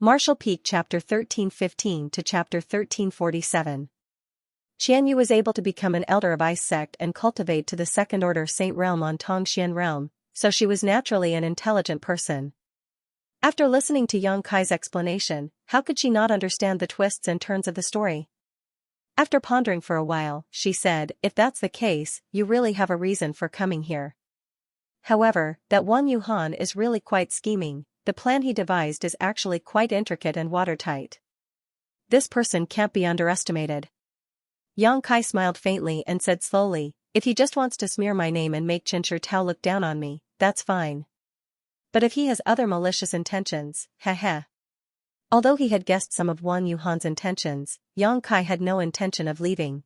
Martial Peak Chapter 1315 to Chapter 1347. Xianxia was able to become an elder of Ice Sect and cultivate to the Second Order Saint Realm on Tongxian Realm, so she was naturally an intelligent person. After listening to Yang Kai's explanation, how could she not understand the twists and turns of the story? After pondering for a while, she said, "If that's the case, you really have a reason for coming here. However, that Wang Yuhan is really quite scheming. The plan he devised is actually quite intricate and watertight. This person can't be underestimated." Yang Kai smiled faintly and said slowly, "If he just wants to smear my name and make Xianxia Tao look down on me, that's fine. But if he has other malicious intentions, heh." Although he had guessed some of Wang Yuhan's intentions, Yang Kai had no intention of leaving.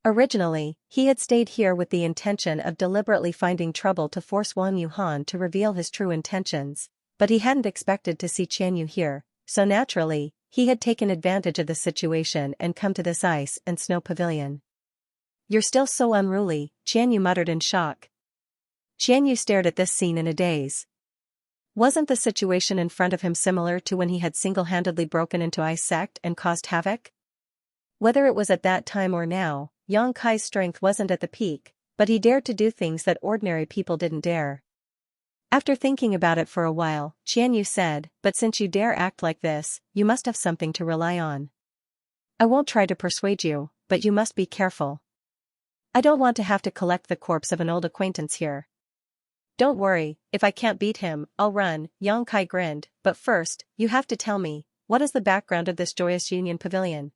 Originally, he had stayed here with the intention of deliberately finding trouble to force Wang Yuhan to reveal his true intentions, but he hadn't expected to see Xianxia here, so naturally, he had taken advantage of the situation and come to this ice and snow pavilion. "You're still so unruly," Xianxia muttered in shock. Xianxia stared at this scene in a daze. Wasn't the situation in front of him similar to when he had single-handedly broken into Ice Sect and caused havoc? Whether it was at that time or now, Yang Kai's strength wasn't at the peak, but he dared to do things that ordinary people didn't dare. After thinking about it for a while, Xianxia said, "But since you dare act like this, you must have something to rely on. I won't try to persuade you, but you must be careful. I don't want to have to collect the corpse of an old acquaintance here." "Don't worry, if I can't beat him, I'll run," Yang Kai grinned, "but first, you have to tell me, what is the background of this Joyous Union Pavilion?"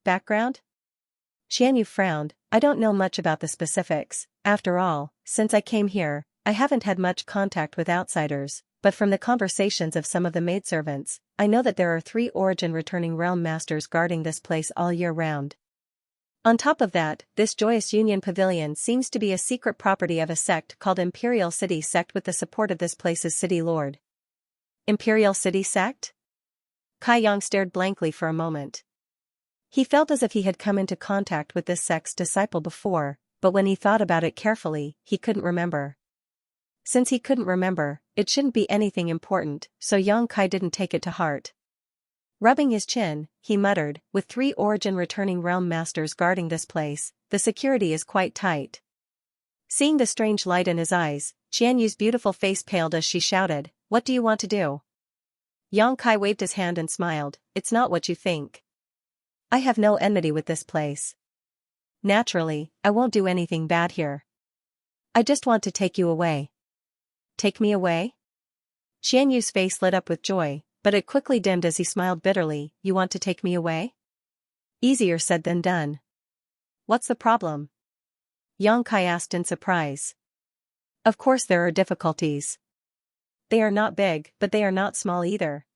"Background?" Xianxia frowned. "I don't know much about the specifics. After all, since I came here, I haven't had much contact with outsiders, but from the conversations of some of the maidservants, I know that there are 3 Origin Returning Realm Masters guarding this place all year round. On top of that, this Joyous Union Pavilion seems to be a secret property of a sect called Imperial City Sect with the support of this place's city lord." Imperial City Sect? Kai Yang stared blankly for a moment. He felt as if he had come into contact with this sect's disciple before, but when he thought about it carefully, he couldn't remember. Since he couldn't remember, it shouldn't be anything important, so Yang Kai didn't take it to heart. Rubbing his chin, he muttered, "With 3 Origin Returning Realm Masters guarding this place, the security is quite tight." Seeing the strange light in his eyes, Xianxia's beautiful face paled as she shouted, "What do you want to do?" Yang Kai waved his hand and smiled, "It's not what you think. I have no enmity with this place. Naturally, I won't do anything bad here. I just want to take you away." "Take me away?" Xianxu's face lit up with joy, but it quickly dimmed as he smiled bitterly. "You want to take me away? Easier said than done. What's the problem?" Yang Kai asked in surprise. "Of course there are difficulties. They are not big, but they are not small either.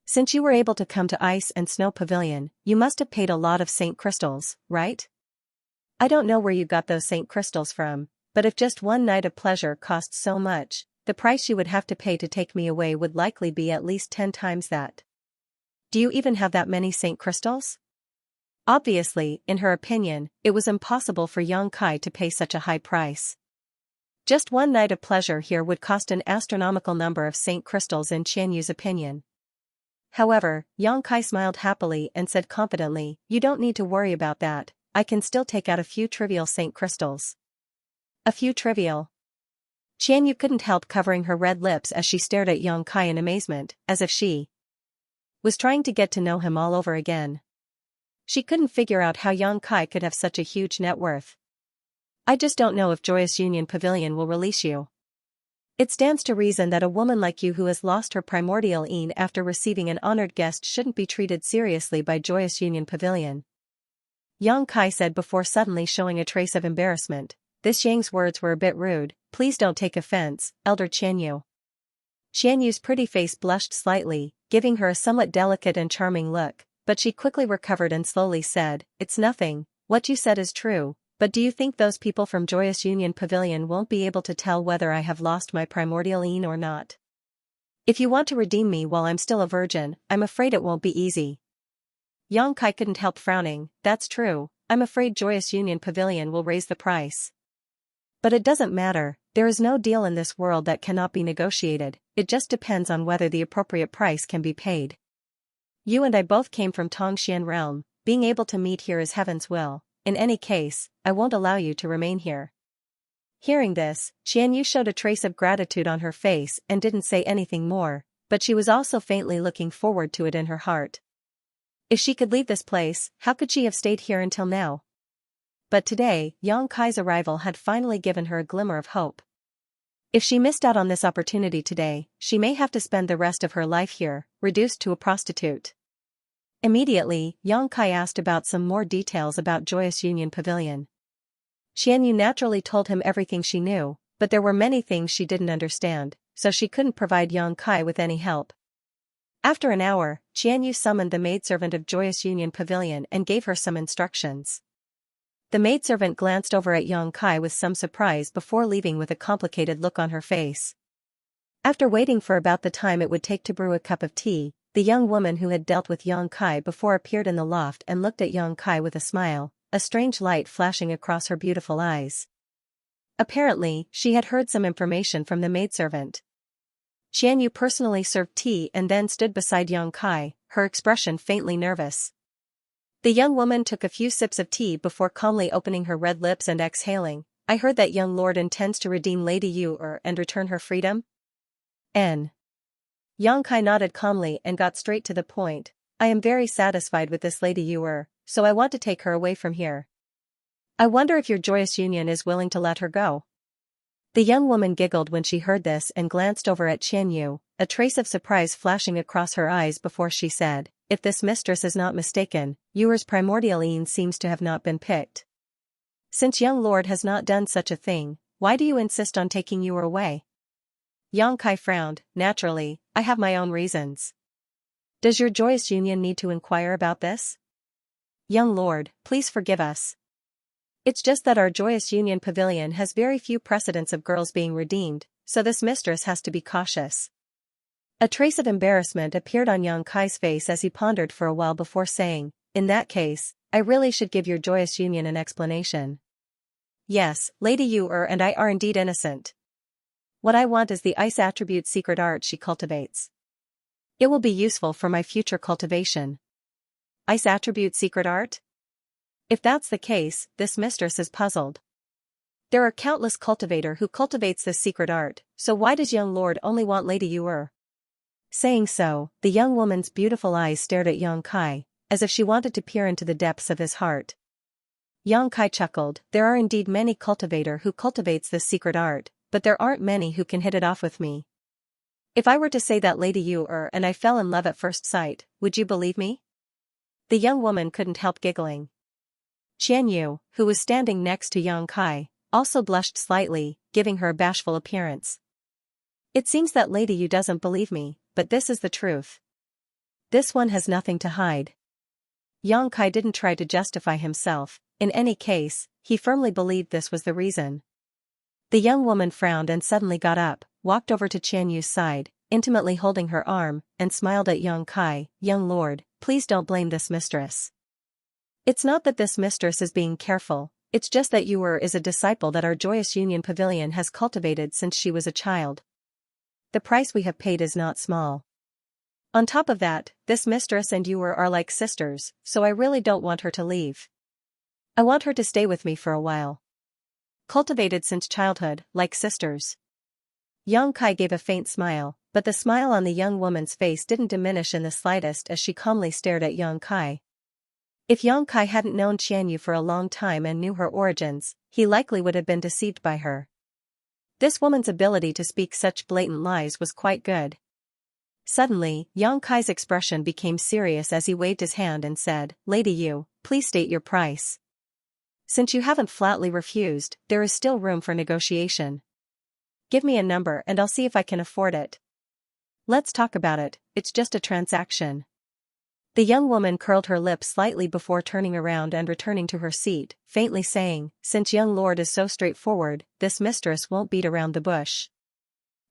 Since you were able to come to Ice and Snow Pavilion, you must have paid a lot of Saint Crystals, right? I don't know where you got those Saint Crystals from, but if just one night of pleasure cost so much, the price you would have to pay to take me away would likely be at least 10 times that. Do you even have that many Saint Crystals?" Obviously, in her opinion, it was impossible for Yang Kai to pay such a high price. Just one night of pleasure here would cost an astronomical number of Saint Crystals in Xianxu's opinion. However, Yang Kai smiled happily and said confidently, "You don't need to worry about that, I can still take out a few trivial Saint Crystals." "A few trivial?" Xianxia couldn't help covering her red lips as she stared at Yang Kai in amazement, as if she was trying to get to know him all over again. She couldn't figure out how Yang Kai could have such a huge net worth. "I just don't know if Joyous Union Pavilion will release you. It stands to reason that a woman like you who has lost her primordial een after receiving an honored guest shouldn't be treated seriously by Joyous Union Pavilion," Yang Kai said before suddenly showing a trace of embarrassment. This Yang's words were a bit rude. "Please don't take offense, Elder Xianxia." Xianxu's pretty face blushed slightly, giving her a somewhat delicate and charming look, but she quickly recovered and slowly said, "It's nothing, what you said is true, but do you think those people from Joyous Union Pavilion won't be able to tell whether I have lost my primordial een or not? If you want to redeem me while I'm still a virgin, I'm afraid it won't be easy." Yang Kai couldn't help frowning. "That's true, I'm afraid Joyous Union Pavilion will raise the price. But it doesn't matter, There is no deal in this world that cannot be negotiated, it just depends on whether the appropriate price can be paid. You and I both came from Tongxian realm, being able to meet here is heaven's will. In any case, I won't allow you to remain here. Hearing this, Xianyu showed a trace of gratitude on her face and didn't say anything more, but she was also faintly looking forward to it in her heart. If she could leave this place, how could she have stayed here until now? But today, Yang Kai's arrival had finally given her a glimmer of hope. If she missed out on this opportunity today, she may have to spend the rest of her life here, reduced to a prostitute. Immediately, Yang Kai asked about some more details about Joyous Union Pavilion. Xianyu naturally told him everything she knew, but there were many things she didn't understand, so she couldn't provide Yang Kai with any help. After an hour, Xianyu summoned the maidservant of Joyous Union Pavilion and gave her some instructions. The maidservant glanced over at Yang Kai with some surprise before leaving with a complicated look on her face. After waiting for about the time it would take to brew a cup of tea, the young woman who had dealt with Yang Kai before appeared in the loft and looked at Yang Kai with a smile, a strange light flashing across her beautiful eyes. Apparently, she had heard some information from the maidservant. Xianyu personally served tea and then stood beside Yang Kai, her expression faintly nervous. The young woman took a few sips of tea before calmly opening her red lips and exhaling, "I heard that young lord intends to redeem Lady Yu and return her freedom?" N. Yang Kai nodded calmly and got straight to the point, "I am very satisfied with this Lady Yu, so I want to take her away from here. I wonder if your Joyous Union is willing to let her go?" The young woman giggled when she heard this and glanced over at Xianyu, a trace of surprise flashing across her eyes before she said, "If this mistress is not mistaken, Yuer's primordial Yin seems to have not been picked. Since young lord has not done such a thing, why do you insist on taking Yuer away?" Yang Kai frowned. "Naturally, I have my own reasons. Does your Joyous Union need to inquire about this?" "Young lord, please forgive us. It's just that our Joyous Union Pavilion has very few precedents of girls being redeemed, so this mistress has to be cautious." A trace of embarrassment appeared on Yang Kai's face as he pondered for a while before saying, "In that case, I really should give your Joyous Union an explanation. Yes, Lady Yu and I are indeed innocent. What I want is the ice attribute secret art she cultivates. It will be useful for my future cultivation." Ice attribute secret art? If that's the case, this mistress is puzzled. There are countless cultivator who cultivates this secret art, so why does young lord only want Lady Yu? Saying so, the young woman's beautiful eyes stared at Yang Kai, as if she wanted to peer into the depths of his heart. Yang Kai chuckled, "There are indeed many cultivator who cultivates this secret art, but there aren't many who can hit it off with me. If I were to say that Lady Yu and I fell in love at first sight, would you believe me?" The young woman couldn't help giggling. Xianyu, who was standing next to Yang Kai, also blushed slightly, giving her a bashful appearance. "It seems that Lady Yu doesn't believe me, but this is the truth. This one has nothing to hide." Yang Kai didn't try to justify himself. In any case, he firmly believed this was the reason. The young woman frowned and suddenly got up, walked over to Xianyu's side, intimately holding her arm, and smiled at Yang Kai, "Young lord, please don't blame this mistress. It's not that this mistress is being careful, it's just that Yu is a disciple that our Joyous Union Pavilion has cultivated since she was a child. The price we have paid is not small. On top of that, this mistress and Yu are like sisters, so I really don't want her to leave. I want her to stay with me for a while. Cultivated since childhood, like sisters." Yang Kai gave a faint smile, but the smile on the young woman's face didn't diminish in the slightest as she calmly stared at Yang Kai. If Yang Kai hadn't known Xianyu for a long time and knew her origins, he likely would have been deceived by her. This woman's ability to speak such blatant lies was quite good. Suddenly, Yang Kai's expression became serious as he waved his hand and said, "Lady Yu, please state your price. Since you haven't flatly refused, there is still room for negotiation. Give me a number and I'll see if I can afford it. Let's talk about it, it's just a transaction." The young woman curled her lips slightly before turning around and returning to her seat, faintly saying, "Since young lord is so straightforward, this mistress won't beat around the bush.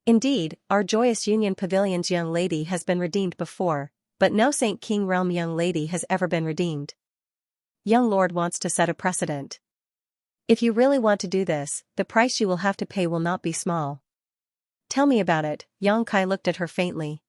Indeed, our Joyous Union Pavilion's young lady has been redeemed before, but no Saint King Realm young lady has ever been redeemed. Young lord wants to set a precedent. If you really want to do this, the price you will have to pay will not be small. Tell me about it. Yang Kai looked at her faintly.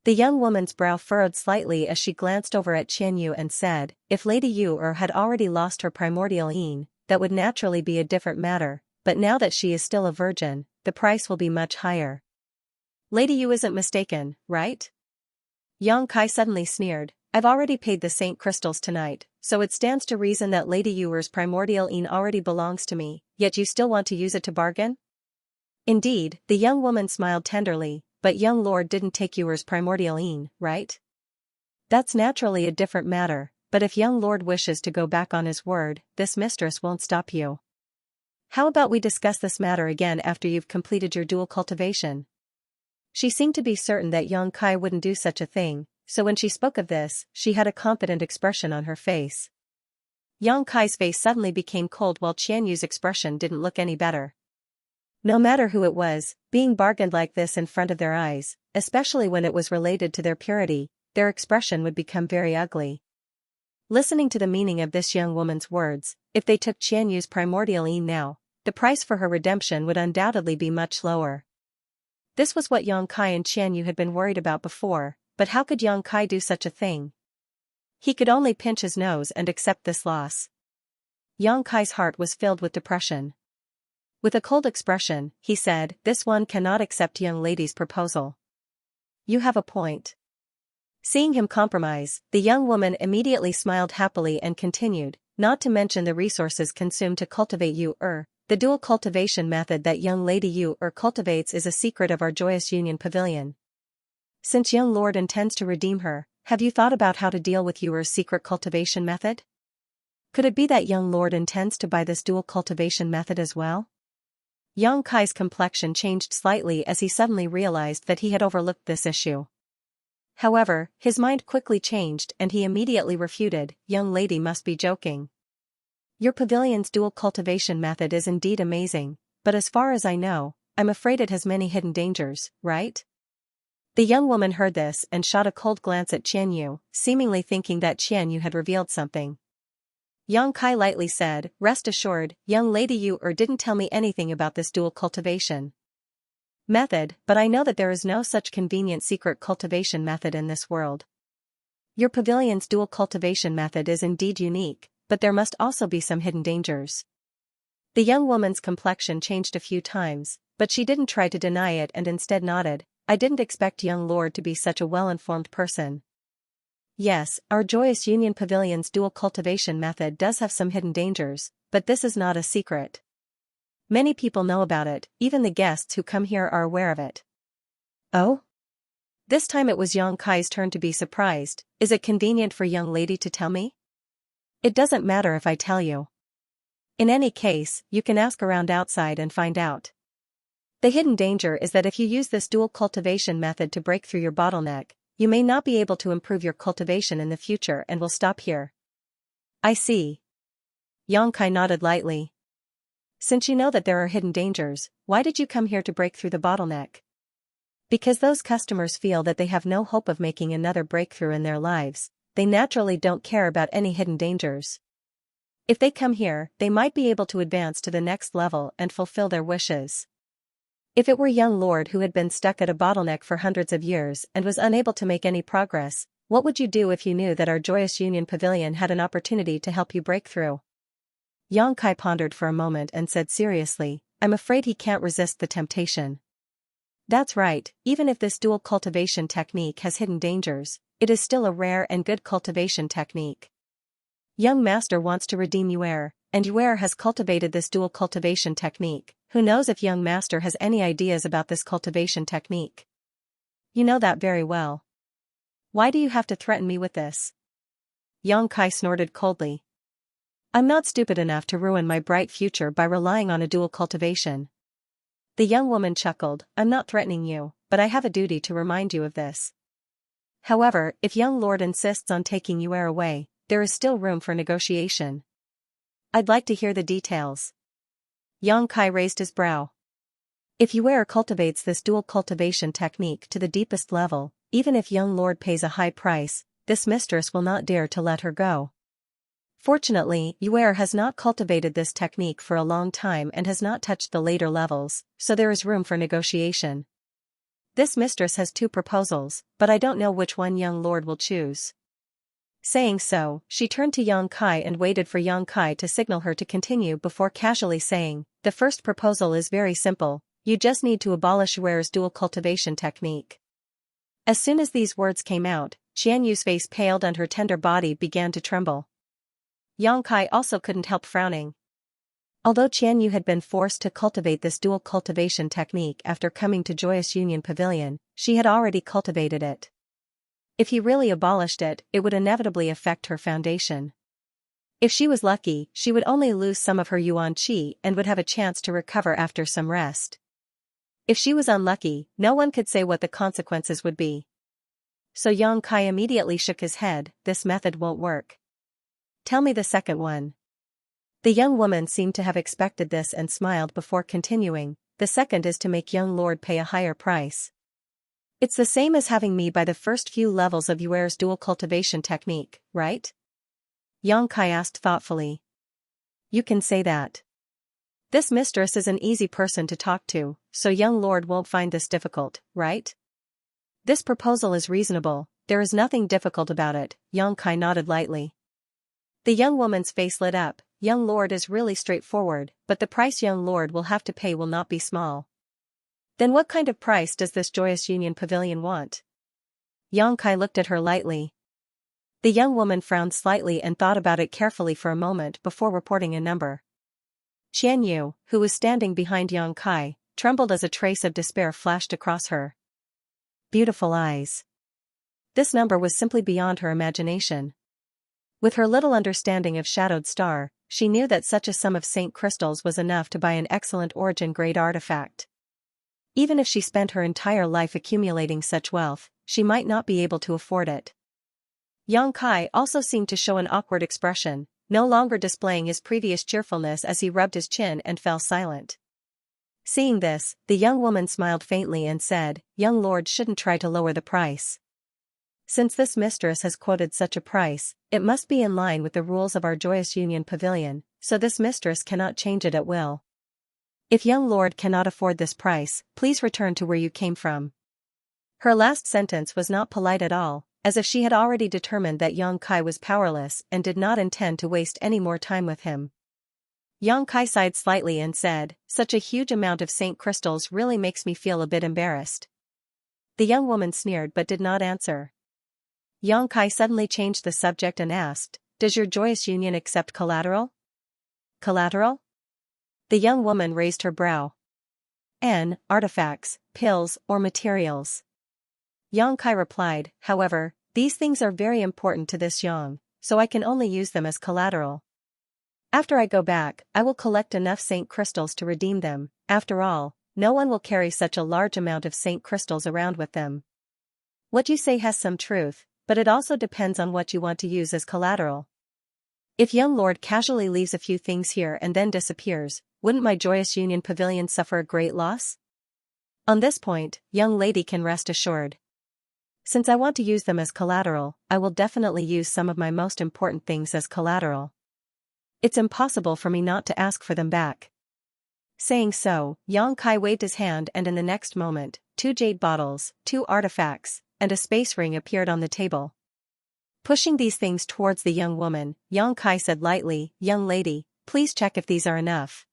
The young woman's brow furrowed slightly as she glanced over at Xianyu and said, if Lady Yu had already lost her primordial yin, that would naturally be a different matter, but now that she is still a virgin, the price will be much higher. Lady Yu isn't mistaken, right? Yang Kai suddenly sneered, I've already paid the Saint crystals tonight, so it stands to reason that Lady Yu's primordial yin already belongs to me, yet you still want to use it to bargain? Indeed, the young woman smiled tenderly, but young lord didn't take Yu's primordial yin, right? That's naturally a different matter, but if young lord wishes to go back on his word, this mistress won't stop you. How about we discuss this matter again after you've completed your dual cultivation? She seemed to be certain that Yang Kai wouldn't do such a thing, so when she spoke of this, she had a confident expression on her face. Yang Kai's face suddenly became cold while Qianyu's expression didn't look any better. No matter who it was, being bargained like this in front of their eyes, especially when it was related to their purity, their expression would become very ugly. Listening to the meaning of this young woman's words, if they took Qianyu's primordial yin now, the price for her redemption would undoubtedly be much lower. This was what Yang Kai and Qianyu had been worried about before, but how could Yang Kai do such a thing? He could only pinch his nose and accept this loss. Yang Kai's heart was filled with depression. With a cold expression, he said, this one cannot accept young lady's proposal. You have a point. Seeing him compromise, the young woman immediately smiled happily and continued, not to mention the resources consumed to cultivate the dual cultivation method that young lady Yu cultivates is a secret of our Joyous Union Pavilion. Since young lord intends to redeem her, have you thought about how to deal with Yu's secret cultivation method? Could it be that young lord intends to buy this dual cultivation method as well? Yang Kai's complexion changed slightly as he suddenly realized that he had overlooked this issue. However, his mind quickly changed and he immediately refuted, young lady must be joking. Your pavilion's dual cultivation method is indeed amazing, but as far as I know, I'm afraid it has many hidden dangers, right? The young woman heard this and shot a cold glance at Qianyu, seemingly thinking that Qianyu had revealed something. Yang Kai lightly said, rest assured, young lady Yu didn't tell me anything about this dual cultivation method, but I know that there is no such convenient secret cultivation method in this world. Your pavilion's dual cultivation method is indeed unique, but there must also be some hidden dangers. The young woman's complexion changed a few times, but she didn't try to deny it and instead nodded, I didn't expect young lord to be such a well-informed person. Yes, our Joyous Union Pavilion's dual cultivation method does have some hidden dangers, but this is not a secret. Many people know about it, even the guests who come here are aware of it. Oh? This time it was Yang Kai's turn to be surprised. Is it convenient for young lady to tell me? It doesn't matter if I tell you. In any case, you can ask around outside and find out. The hidden danger is that if you use this dual cultivation method to break through your bottleneck, you may not be able to improve your cultivation in the future and will stop here. I see. Yang Kai nodded lightly. Since you know that there are hidden dangers, why did you come here to break through the bottleneck? Because those customers feel that they have no hope of making another breakthrough in their lives, they naturally don't care about any hidden dangers. If they come here, they might be able to advance to the next level and fulfill their wishes. If it were young lord who had been stuck at a bottleneck for hundreds of years and was unable to make any progress, what would you do if you knew that our Joyous Union Pavilion had an opportunity to help you break through? Yang Kai pondered for a moment and said seriously, I'm afraid he can't resist the temptation. That's right, even if this dual cultivation technique has hidden dangers, it is still a rare and good cultivation technique. Young master wants to redeem Yuer, and Yuer has cultivated this dual cultivation technique. Who knows if young master has any ideas about this cultivation technique? You know that very well. Why do you have to threaten me with this? Yang Kai snorted coldly. I'm not stupid enough to ruin my bright future by relying on a dual cultivation. The young woman chuckled, I'm not threatening you, but I have a duty to remind you of this. However, if young lord insists on taking Yuer away, there is still room for negotiation. I'd like to hear the details. Yang Kai raised his brow. If Yuer cultivates this dual cultivation technique to the deepest level, even if young lord pays a high price, this mistress will not dare to let her go. Fortunately, Yuer has not cultivated this technique for a long time and has not touched the later levels, so there is room for negotiation. This mistress has 2 proposals, but I don't know which one young lord will choose. Saying so, she turned to Yang Kai and waited for Yang Kai to signal her to continue before casually saying, "The first proposal is very simple, you just need to abolish Yuer's dual cultivation technique." As soon as these words came out, Xianyu's face paled and her tender body began to tremble. Yang Kai also couldn't help frowning. Although Xianyu had been forced to cultivate this dual cultivation technique after coming to Joyous Union Pavilion, she had already cultivated it. If he really abolished it, it would inevitably affect her foundation. If she was lucky, she would only lose some of her yuan qi and would have a chance to recover after some rest. If she was unlucky, no one could say what the consequences would be. So Yang Kai immediately shook his head, "This method won't work." "Tell me the second one." The young woman seemed to have expected this and smiled before continuing, "The second is to make young lord pay a higher price. It's the same as having me buy the first few levels of Yuer's dual cultivation technique, right?" Yang Kai asked thoughtfully. "You can say that. This mistress is an easy person to talk to, so young lord won't find this difficult, right?" "This proposal is reasonable, there is nothing difficult about it," Yang Kai nodded lightly. The young woman's face lit up. "Young lord is really straightforward, but the price young lord will have to pay will not be small." "Then what kind of price does this Joyous Union Pavilion want?" Yang Kai looked at her lightly. The young woman frowned slightly and thought about it carefully for a moment before reporting a number. Xianyu, who was standing behind Yang Kai, trembled as a trace of despair flashed across her beautiful eyes. This number was simply beyond her imagination. With her little understanding of Shadowed Star, she knew that such a sum of Saint crystals was enough to buy an excellent origin-grade artifact. Even if she spent her entire life accumulating such wealth, she might not be able to afford it. Yang Kai also seemed to show an awkward expression, no longer displaying his previous cheerfulness as he rubbed his chin and fell silent. Seeing this, the young woman smiled faintly and said, "Young lord shouldn't try to lower the price. Since this mistress has quoted such a price, it must be in line with the rules of our Joyous Union Pavilion, so this mistress cannot change it at will. If young lord cannot afford this price, please return to where you came from." Her last sentence was not polite at all, as if she had already determined that Yang Kai was powerless and did not intend to waste any more time with him. Yang Kai sighed slightly and said, "Such a huge amount of Saint crystals really makes me feel a bit embarrassed." The young woman sneered but did not answer. Yang Kai suddenly changed the subject and asked, "Does your Joyous Union accept collateral?" "Collateral?" The young woman raised her brow. "Artifacts, pills, or materials." Yang Kai replied, "However, these things are very important to this Yang, so I can only use them as collateral. After I go back, I will collect enough Saint crystals to redeem them. After all, no one will carry such a large amount of Saint crystals around with them." "What you say has some truth, but it also depends on what you want to use as collateral. If young lord casually leaves a few things here and then disappears, wouldn't my Joyous Union Pavilion suffer a great loss? On this point, young lady can rest assured. Since I want to use them as collateral, I will definitely use some of my most important things as collateral. It's impossible for me not to ask for them back." Saying so, Yang Kai waved his hand and in the next moment, 2 jade bottles, 2 artifacts, and a space ring appeared on the table. Pushing these things towards the young woman, Yang Kai said lightly, "Young lady, please check if these are enough."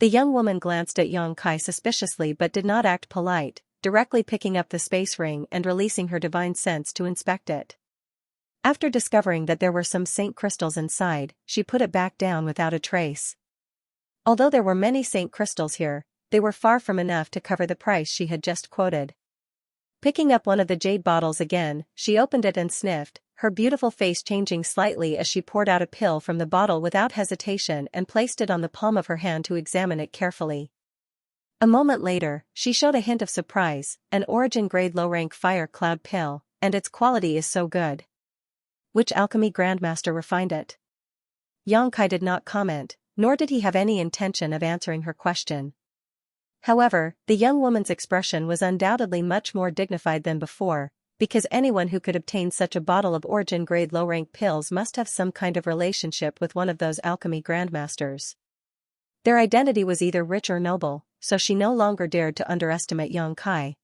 The young woman glanced at Yang Kai suspiciously but did not act polite, directly picking up the space ring and releasing her divine sense to inspect it. After discovering that there were some Saint crystals inside, she put it back down without a trace. Although there were many Saint crystals here, they were far from enough to cover the price she had just quoted. Picking up one of the jade bottles again, she opened it and sniffed, her beautiful face changing slightly as she poured out a pill from the bottle without hesitation and placed it on the palm of her hand to examine it carefully. A moment later, she showed a hint of surprise, an origin-grade low-rank fire cloud pill, and its quality is so good. Which alchemy grandmaster refined it? Yang Kai did not comment, nor did he have any intention of answering her question. However, the young woman's expression was undoubtedly much more dignified than before, because anyone who could obtain such a bottle of origin-grade low-rank pills must have some kind of relationship with one of those alchemy grandmasters. Their identity was either rich or noble, so she no longer dared to underestimate Xianxia.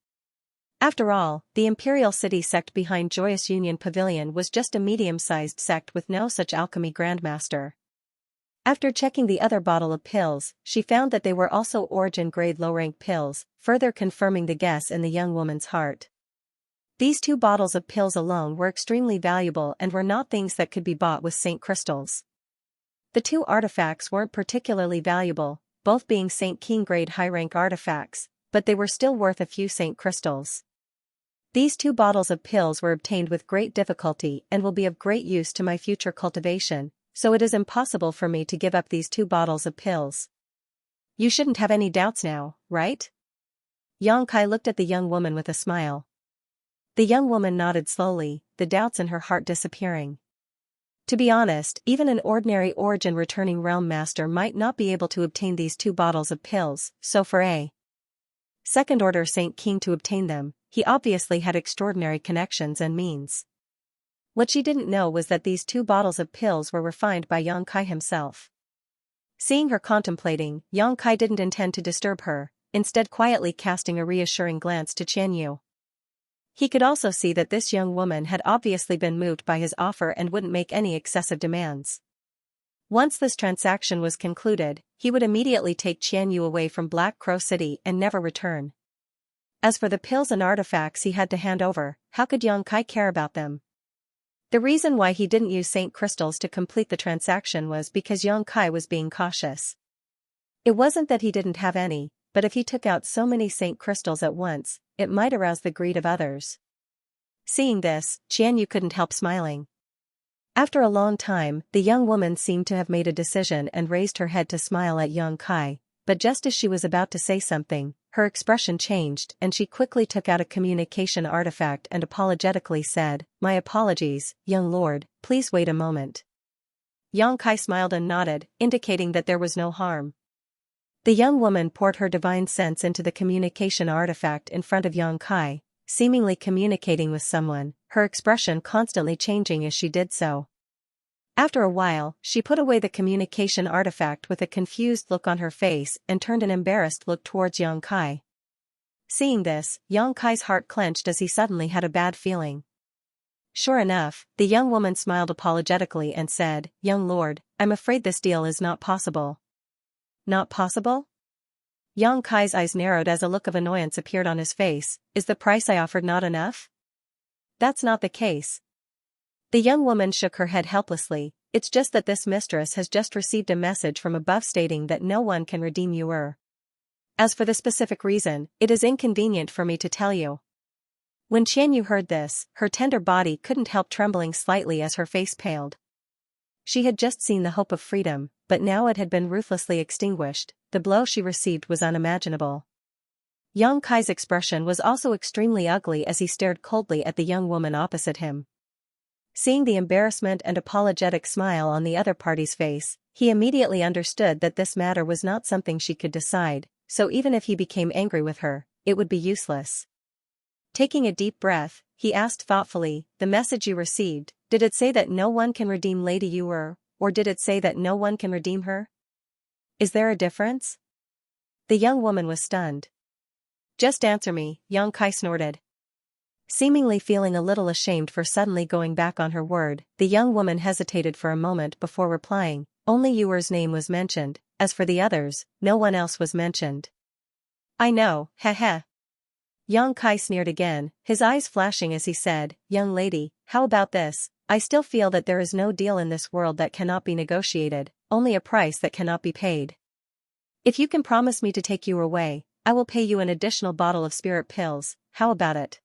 After all, the imperial city sect behind Joyous Union Pavilion was just a medium-sized sect with no such alchemy grandmaster. After checking the other bottle of pills, she found that they were also origin-grade low-rank pills, further confirming the guess in the young woman's heart. These 2 bottles of pills alone were extremely valuable and were not things that could be bought with Saint crystals. The 2 artifacts weren't particularly valuable, both being Saint King-grade high-rank artifacts, but they were still worth a few Saint crystals. These 2 bottles of pills were obtained with great difficulty and will be of great use to my future cultivation, so it is impossible for me to give up these 2 bottles of pills. You shouldn't have any doubts now, right? Xianxia looked at the young woman with a smile. The young woman nodded slowly, the doubts in her heart disappearing. To be honest, even an ordinary origin returning realm master might not be able to obtain these 2 bottles of pills, so for a second-order Saint King to obtain them, he obviously had extraordinary connections and means. What she didn't know was that these 2 bottles of pills were refined by Xianxia himself. Seeing her contemplating, Xianxia didn't intend to disturb her, instead quietly casting a reassuring glance to Xianyu. He could also see that this young woman had obviously been moved by his offer and wouldn't make any excessive demands. Once this transaction was concluded, he would immediately take Xianyu away from Black Crow City and never return. As for the pills and artifacts he had to hand over, how could Xianxia care about them? The reason why he didn't use Saint crystals to complete the transaction was because Xianxia was being cautious. It wasn't that he didn't have any, but if he took out so many Saint crystals at once, it might arouse the greed of others. Seeing this, Xianyu couldn't help smiling. After a long time, the young woman seemed to have made a decision and raised her head to smile at Xianxia, but just as she was about to say something, her expression changed and she quickly took out a communication artifact and apologetically said, "My apologies, young lord, please wait a moment." Xianxia smiled and nodded, indicating that there was no harm. The young woman poured her divine sense into the communication artifact in front of Xianxia, seemingly communicating with someone, her expression constantly changing as she did so. After a while, she put away the communication artifact with a confused look on her face and turned an embarrassed look towards Xianxia. Seeing this, Xianxia's heart clenched as he suddenly had a bad feeling. Sure enough, the young woman smiled apologetically and said, "Young lord, I'm afraid this deal is not possible." Not possible? Xianxia's eyes narrowed as a look of annoyance appeared on his face. Is the price I offered not enough? That's not the case. The young woman shook her head helplessly. It's just that this mistress has just received a message from above stating that no one can redeem you. As for the specific reason, it is inconvenient for me to tell you. When Xianyu heard this, her tender body couldn't help trembling slightly as her face paled. She had just seen the hope of freedom, but now it had been ruthlessly extinguished. The blow she received was unimaginable. Xianxia's expression was also extremely ugly as he stared coldly at the young woman opposite him. Seeing the embarrassment and apologetic smile on the other party's face, he immediately understood that this matter was not something she could decide, so even if he became angry with her, it would be useless. Taking a deep breath, he asked thoughtfully, "The message you received, did it say that no one can redeem Lady Yu, or did it say that no one can redeem her? Is there a difference?" The young woman was stunned. "Just answer me," Xianxia snorted. Seemingly feeling a little ashamed for suddenly going back on her word, the young woman hesitated for a moment before replying, "Only Yuer's name was mentioned, as for the others, no one else was mentioned." "I know, heh." Xianxia sneered again, his eyes flashing as he said, "Young lady, how about this? I still feel that there is no deal in this world that cannot be negotiated, only a price that cannot be paid. If you can promise me to take you away, I will pay you an additional bottle of spirit pills, how about it?"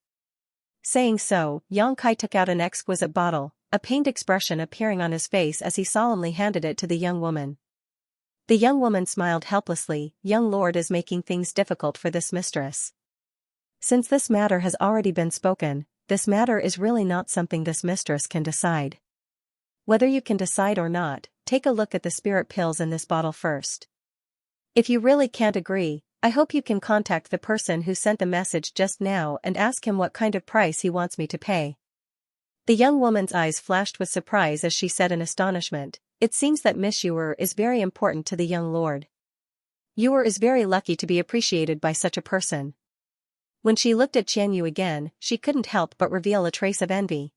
Saying so, Xianxia took out an exquisite bottle, a pained expression appearing on his face as he solemnly handed it to the young woman. The young woman smiled helplessly. Young lord is making things difficult for this mistress. Since this matter has already been spoken, this matter is really not something this mistress can decide. Whether you can decide or not, take a look at the spirit pills in this bottle first. If you really can't agree, I hope you can contact the person who sent the message just now and ask him what kind of price he wants me to pay." The young woman's eyes flashed with surprise as she said in astonishment, "It seems that Miss Yuer is very important to the young lord. Yuer is very lucky to be appreciated by such a person." When she looked at Xianyu again, she couldn't help but reveal a trace of envy.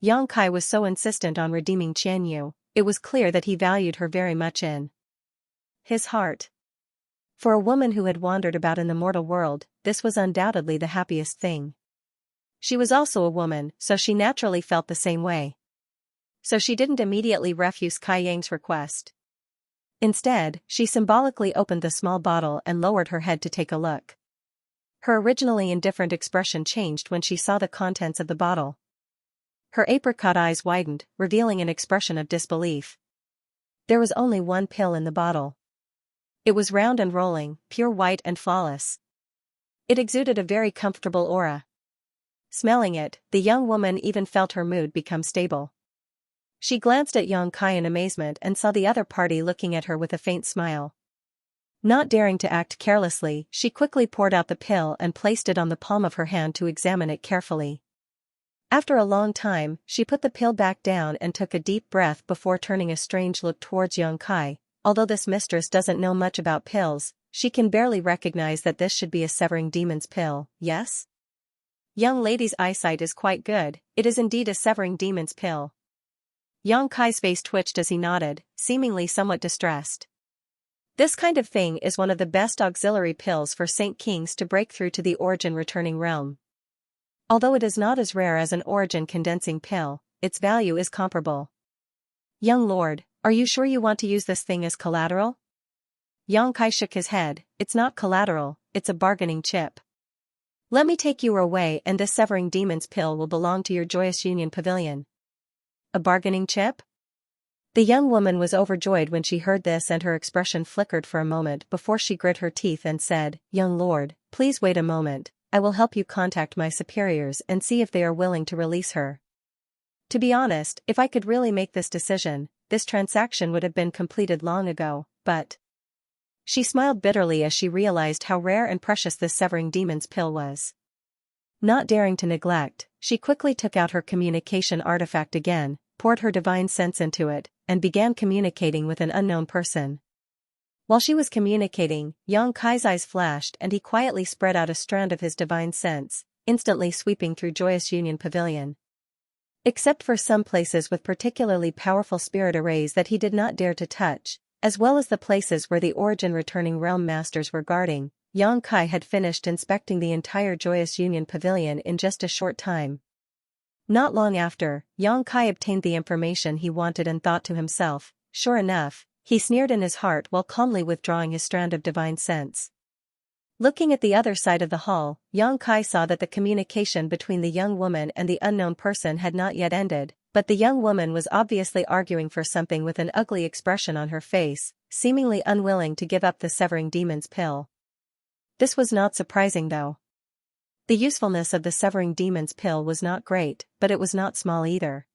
Yang Kai was so insistent on redeeming Xianyu, it was clear that he valued her very much in his heart. For a woman who had wandered about in the mortal world, this was undoubtedly the happiest thing. She was also a woman, so she naturally felt the same way. So she didn't immediately refuse Kai Yang's request. Instead, she symbolically opened the small bottle and lowered her head to take a look. Her originally indifferent expression changed when she saw the contents of the bottle. Her apricot eyes widened, revealing an expression of disbelief. There was only one pill in the bottle. It was round and rolling, pure white and flawless. It exuded a very comfortable aura. Smelling it, the young woman even felt her mood become stable. She glanced at Yang Kai in amazement and saw the other party looking at her with a faint smile. Not daring to act carelessly, she quickly poured out the pill and placed it on the palm of her hand to examine it carefully. After a long time, she put the pill back down and took a deep breath before turning a strange look towards Yang Kai. Although this mistress doesn't know much about pills, she can barely recognize that this should be a severing demon's pill, yes? Young lady's eyesight is quite good, it is indeed a severing demon's pill. Yang Kai's face twitched as he nodded, seemingly somewhat distressed. This kind of thing is one of the best auxiliary pills for Saint Kings to break through to the origin returning realm. Although it is not as rare as an origin condensing pill, its value is comparable. Young lord, are you sure you want to use this thing as collateral? Yang Kai shook his head. It's not collateral, it's a bargaining chip. Let me take you away and this severing demon's pill will belong to your joyous union pavilion. A bargaining chip? The young woman was overjoyed when she heard this and her expression flickered for a moment before she grit her teeth and said, "Young lord, please wait a moment, I will help you contact my superiors and see if they are willing to release her." To be honest, if I could really make this decision, this transaction would have been completed long ago, but... She smiled bitterly as she realized how rare and precious this severing demon's pill was. Not daring to neglect, she quickly took out her communication artifact again, poured her divine sense into it, and began communicating with an unknown person. While she was communicating, Yang Kai's eyes flashed and he quietly spread out a strand of his divine sense, instantly sweeping through Joyous Union Pavilion. Except for some places with particularly powerful spirit arrays that he did not dare to touch, as well as the places where the origin returning realm masters were guarding, Yang Kai had finished inspecting the entire Joyous Union Pavilion in just a short time. Not long after, Yang Kai obtained the information he wanted and thought to himself, sure enough, he sneered in his heart while calmly withdrawing his strand of divine sense. Looking at the other side of the hall, Yang Kai saw that the communication between the young woman and the unknown person had not yet ended, but the young woman was obviously arguing for something with an ugly expression on her face, seemingly unwilling to give up the severing demon's pill. This was not surprising though. The usefulness of the severing demon's pill was not great, but it was not small either.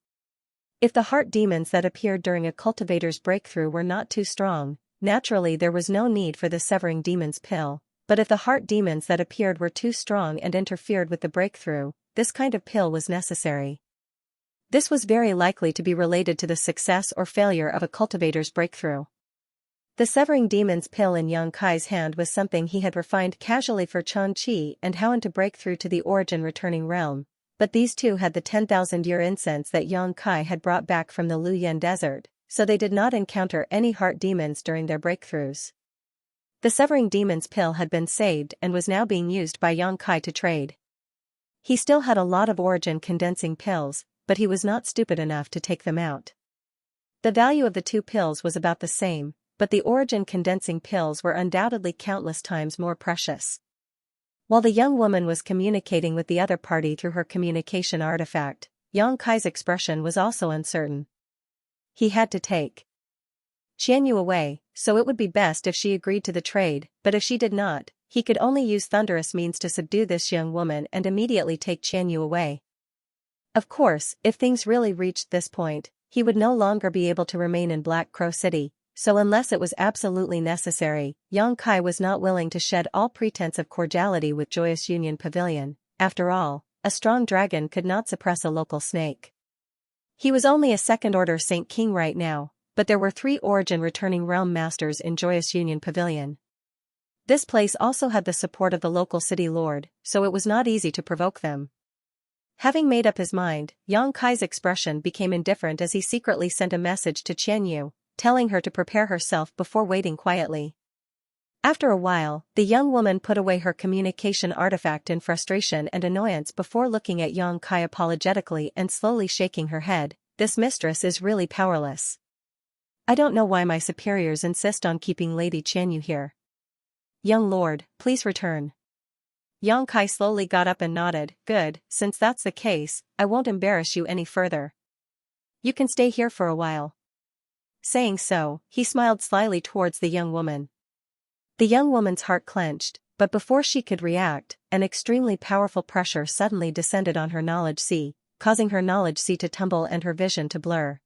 If the heart demons that appeared during a cultivator's breakthrough were not too strong, naturally there was no need for the severing demon's pill, but if the heart demons that appeared were too strong and interfered with the breakthrough, this kind of pill was necessary. This was very likely to be related to the success or failure of a cultivator's breakthrough. The severing demon's pill in Yang Kai's hand was something he had refined casually for Chang Qi and Howen to break through to the origin returning realm, but these two had the 10,000-year incense that Yang Kai had brought back from the Luyan desert, so they did not encounter any heart demons during their breakthroughs. The severing demon's pill had been saved and was now being used by Yang Kai to trade. He still had a lot of origin condensing pills, but he was not stupid enough to take them out. The value of the two pills was about the same, but the origin condensing pills were undoubtedly countless times more precious. While the young woman was communicating with the other party through her communication artifact, Yang Kai's expression was also uncertain. He had to take Xianyu away, so it would be best if she agreed to the trade, but if she did not, he could only use thunderous means to subdue this young woman and immediately take Xianyu away. Of course, if things really reached this point, he would no longer be able to remain in Black Crow City, so unless it was absolutely necessary, Yang Kai was not willing to shed all pretense of cordiality with Joyous Union Pavilion. After all, a strong dragon could not suppress a local snake. He was only a second-order Saint King right now, but there were 3 Origin Returning Realm Masters in Joyous Union Pavilion. This place also had the support of the local city lord, so it was not easy to provoke them. Having made up his mind, Yang Kai's expression became indifferent as he secretly sent a message to Qianyu, telling her to prepare herself before waiting quietly. After a while, the young woman put away her communication artifact in frustration and annoyance before looking at Yang Kai apologetically and slowly shaking her head. This mistress is really powerless. I don't know why my superiors insist on keeping Lady Qianyu here. Young lord, please return. Yang Kai slowly got up and nodded. Good, since that's the case, I won't embarrass you any further. You can stay here for a while. Saying so, he smiled slyly towards the young woman. The young woman's heart clenched, but before she could react, an extremely powerful pressure suddenly descended on her knowledge sea, causing her knowledge sea to tumble and her vision to blur.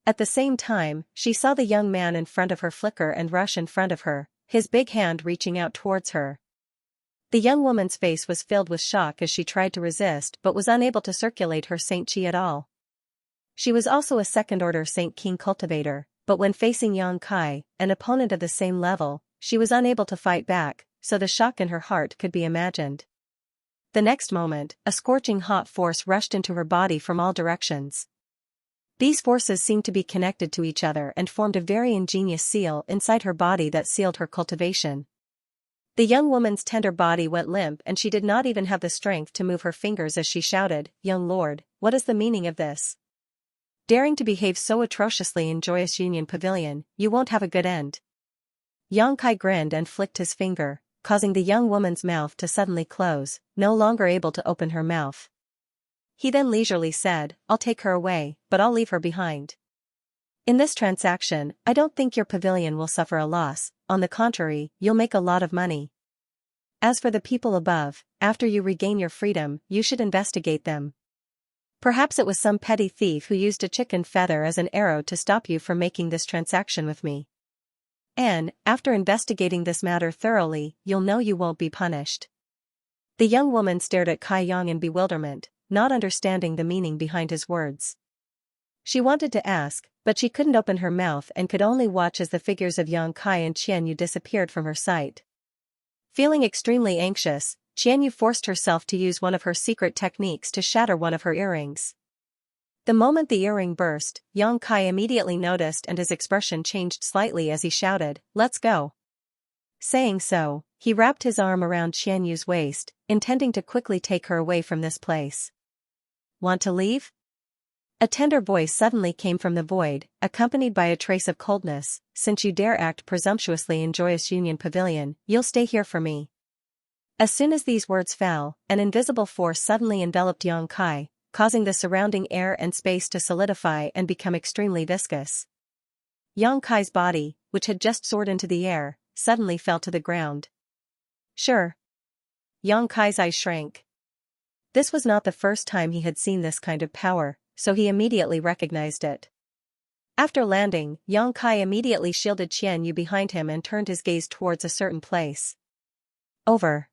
At the same time, she saw the young man in front of her flicker and rush in front of her, his big hand reaching out towards her. The young woman's face was filled with shock as she tried to resist but was unable to circulate her Saint Chi at all. She was also a second-order Saint King cultivator, but when facing Yang Kai, an opponent of the same level, she was unable to fight back, so the shock in her heart could be imagined. The next moment, a scorching hot force rushed into her body from all directions. These forces seemed to be connected to each other and formed a very ingenious seal inside her body that sealed her cultivation. The young woman's tender body went limp and she did not even have the strength to move her fingers as she shouted, "Young lord, what is the meaning of this? Daring to behave so atrociously in Joyous Union Pavilion, you won't have a good end." Yang Kai grinned and flicked his finger, causing the young woman's mouth to suddenly close, no longer able to open her mouth. He then leisurely said, "I'll take her away, but I'll leave her behind. In this transaction, I don't think your pavilion will suffer a loss, on the contrary, you'll make a lot of money. As for the people above, after you regain your freedom, you should investigate them. Perhaps it was some petty thief who used a chicken feather as an arrow to stop you from making this transaction with me. And, after investigating this matter thoroughly, you'll know you won't be punished." The young woman stared at Kai Yang in bewilderment, not understanding the meaning behind his words. She wanted to ask, but she couldn't open her mouth and could only watch as the figures of Yang Kai and Qianyu disappeared from her sight. Feeling extremely anxious, Qianyu forced herself to use one of her secret techniques to shatter one of her earrings. The moment the earring burst, Yang Kai immediately noticed and his expression changed slightly as he shouted, "Let's go." Saying so, he wrapped his arm around Qianyu's waist, intending to quickly take her away from this place. "Want to leave?" A tender voice suddenly came from the void, accompanied by a trace of coldness. "Since you dare act presumptuously in Joyous Union Pavilion, you'll stay here for me." As soon as these words fell, an invisible force suddenly enveloped Yang Kai, causing the surrounding air and space to solidify and become extremely viscous. Yang Kai's body, which had just soared into the air, suddenly fell to the ground. Sure. Yang Kai's eyes shrank. This was not the first time he had seen this kind of power, so he immediately recognized it. After landing, Yang Kai immediately shielded Qianyu behind him and turned his gaze towards a certain place. Over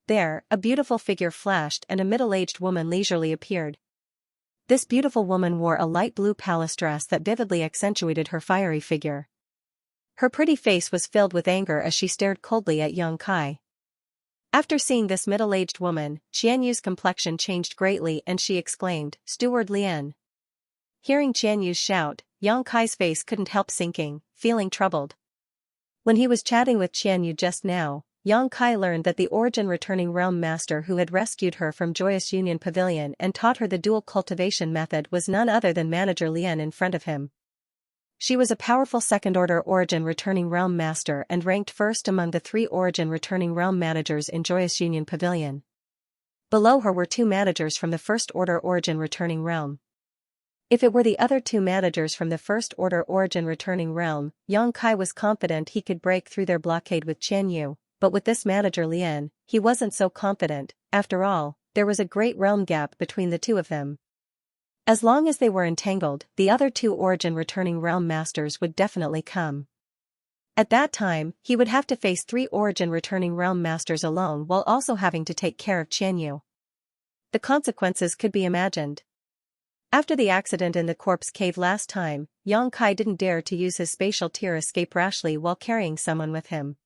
there, a beautiful figure flashed and a middle-aged woman leisurely appeared. This beautiful woman wore a light blue palace dress that vividly accentuated her fiery figure. Her pretty face was filled with anger as she stared coldly at Yang Kai. After seeing this middle-aged woman, Qianyu's complexion changed greatly and she exclaimed, "Steward Lian." Hearing Qianyu's shout, Yang Kai's face couldn't help sinking, feeling troubled. When he was chatting with Qianyu just now, Yang Kai learned that the Origin Returning Realm Master who had rescued her from Joyous Union Pavilion and taught her the dual cultivation method was none other than Manager Lian in front of him. She was a powerful second-order Origin Returning Realm Master and ranked first among the 3 Origin Returning Realm Managers in Joyous Union Pavilion. Below her were 2 managers from the First Order Origin Returning Realm. If it were the other 2 managers from the First Order Origin Returning Realm, Yang Kai was confident he could break through their blockade with Qianyu, but with this Manager Lian, he wasn't so confident. After all, there was a great realm gap between the 2 of them. As long as they were entangled, the other two Origin returning realm masters would definitely come. At that time, he would have to face 3 Origin returning realm masters alone while also having to take care of Xianyu. The consequences could be imagined. After the accident in the corpse cave last time, Yang Kai didn't dare to use his spatial tear escape rashly while carrying someone with him.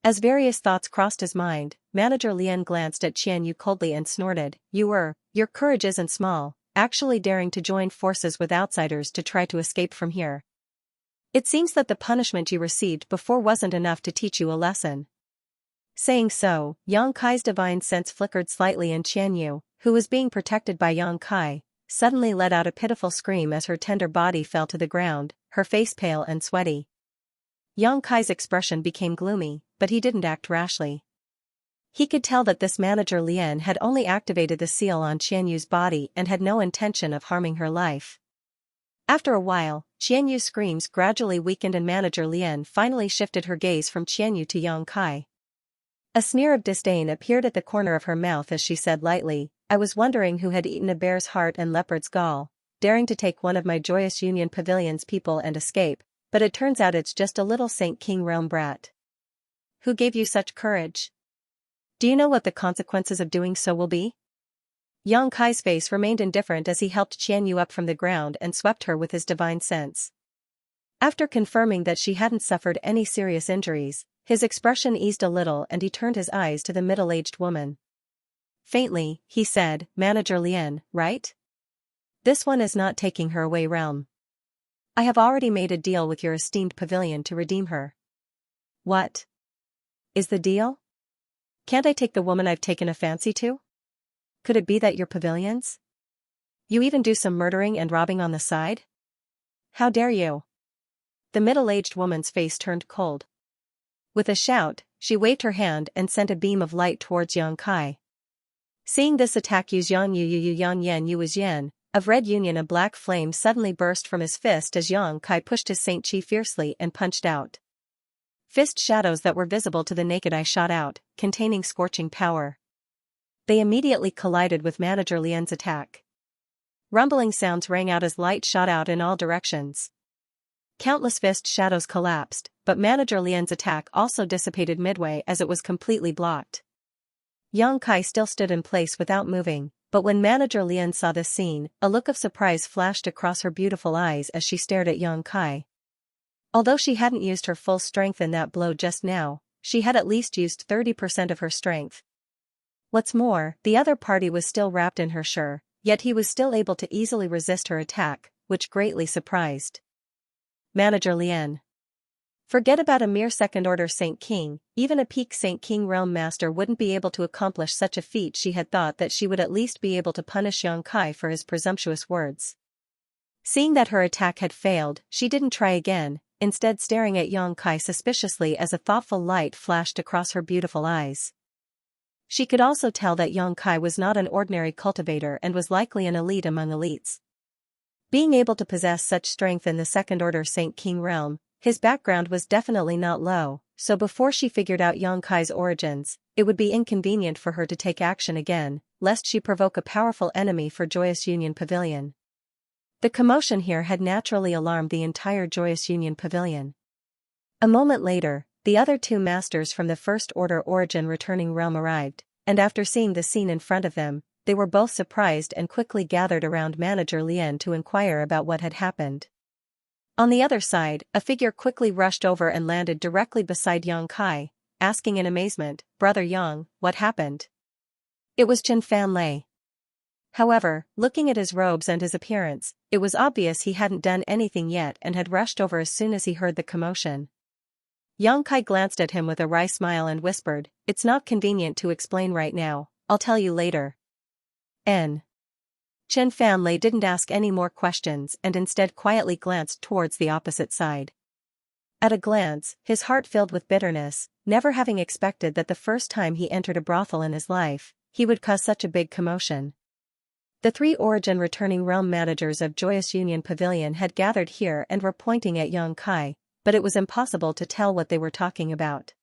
As various thoughts crossed his mind, Manager Lien glanced at Xianyu coldly and snorted, Your courage isn't small, actually daring to join forces with outsiders to try to escape from here. It seems that the punishment you received before wasn't enough to teach you a lesson. Saying so, Yang Kai's divine sense flickered slightly and Xianyu, who was being protected by Yang Kai, suddenly let out a pitiful scream as her tender body fell to the ground, her face pale and sweaty. Yang Kai's expression became gloomy, but he didn't act rashly. He could tell that this Manager Lien had only activated the seal on Xianyu's body and had no intention of harming her life. After a while, Xianyu's screams gradually weakened and Manager Lien finally shifted her gaze from Xianyu to Yang Kai. A sneer of disdain appeared at the corner of her mouth as she said lightly, I was wondering who had eaten a bear's heart and leopard's gall, daring to take one of my Joyous Union Pavilion's people and escape, but it turns out it's just a little Saint King realm brat. Who gave you such courage? Do you know what the consequences of doing so will be? Yang Kai's face remained indifferent as he helped Xianyu up from the ground and swept her with his divine sense. After confirming that she hadn't suffered any serious injuries, his expression eased a little and he turned his eyes to the middle-aged woman. Faintly, he said, Manager Lien, right? This one is not taking her away realm. I have already made a deal with your esteemed pavilion to redeem her. What is the deal? Can't I take the woman I've taken a fancy to? Could it be that your pavilions? You even do some murdering and robbing on the side? How dare you? The middle-aged woman's face turned cold. With a shout, she waved her hand and sent a beam of light towards Yang Kai. Seeing this attack use Yan Yu Yu Yu Yan Yan Yu was Yan, of Red Union, a black flame suddenly burst from his fist as Yang Kai pushed his Saint Chi fiercely and punched out. Fist shadows that were visible to the naked eye shot out, containing scorching power. They immediately collided with Manager Lien's attack. Rumbling sounds rang out as light shot out in all directions. Countless fist shadows collapsed, but Manager Lien's attack also dissipated midway as it was completely blocked. Yang Kai still stood in place without moving, but when Manager Lien saw this scene, a look of surprise flashed across her beautiful eyes as she stared at Yang Kai. Although she hadn't used her full strength in that blow just now, she had at least used 30% of her strength. What's more, the other party was still wrapped in her sure, yet he was still able to easily resist her attack, which greatly surprised Manager Lien. Forget about a mere second-order Saint King, even a peak Saint King realm master wouldn't be able to accomplish such a feat. She had thought that she would at least be able to punish Yang Kai for his presumptuous words. Seeing that her attack had failed, she didn't try again, instead staring at Yang Kai suspiciously as a thoughtful light flashed across her beautiful eyes. She could also tell that Yang Kai was not an ordinary cultivator and was likely an elite among elites. Being able to possess such strength in the second-order Saint King realm, his background was definitely not low, so before she figured out Yang Kai's origins, it would be inconvenient for her to take action again, lest she provoke a powerful enemy for Joyous Union Pavilion. The commotion here had naturally alarmed the entire Joyous Union Pavilion. A moment later, the other two masters from the First Order Origin returning realm arrived, and after seeing the scene in front of them, they were both surprised and quickly gathered around Manager Lien to inquire about what had happened. On the other side, a figure quickly rushed over and landed directly beside Yang Kai, asking in amazement, Brother Yang, what happened? It was Chen Fan Lei. However, looking at his robes and his appearance, it was obvious he hadn't done anything yet and had rushed over as soon as he heard the commotion. Yang Kai glanced at him with a wry smile and whispered, It's not convenient to explain right now, I'll tell you later. Chen Fan Lei didn't ask any more questions and instead quietly glanced towards the opposite side. At a glance, his heart filled with bitterness, never having expected that the first time he entered a brothel in his life, he would cause such a big commotion. The 3 Origin returning realm managers of Joyous Union Pavilion had gathered here and were pointing at Yang Kai, but it was impossible to tell what they were talking about.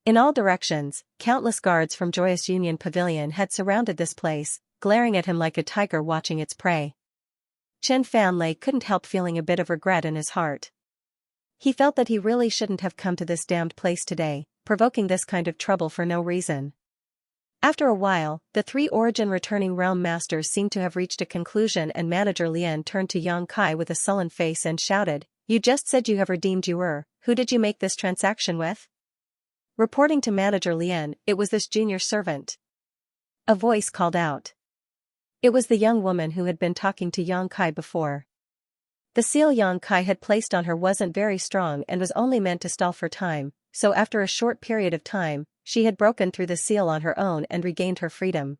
In all directions, countless guards from Joyous Union Pavilion had surrounded this place, glaring at him like a tiger watching its prey. Chen Fanlei couldn't help feeling a bit of regret in his heart. He felt that he really shouldn't have come to this damned place today, provoking this kind of trouble for no reason. After a while, the three Origin returning realm masters seemed to have reached a conclusion, and Manager Lian turned to Yang Kai with a sullen face and shouted, "You just said you have redeemed Yuer. Who did you make this transaction with?" Reporting to Manager Lian, it was this junior servant. A voice called out. It was the young woman who had been talking to Yang Kai before. The seal Yang Kai had placed on her wasn't very strong and was only meant to stall for time, so after a short period of time, she had broken through the seal on her own and regained her freedom.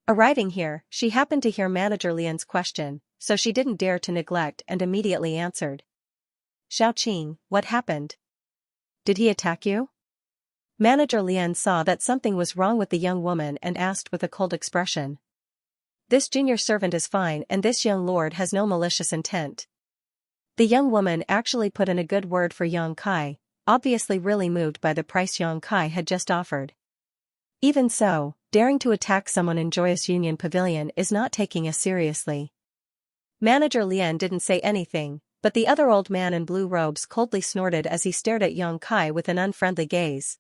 Arriving here, she happened to hear Manager Lian's question, so she didn't dare to neglect and immediately answered. "Xiaoqing, what happened? Did he attack you?" Manager Lian saw that something was wrong with the young woman and asked with a cold expression. "This junior servant is fine and this young lord has no malicious intent." The young woman actually put in a good word for Yang Kai, obviously really moved by the price Yang Kai had just offered. Even so, daring to attack someone in Joyous Union Pavilion is not taking us seriously. Manager Lian didn't say anything, but the other old man in blue robes coldly snorted as he stared at Yang Kai with an unfriendly gaze.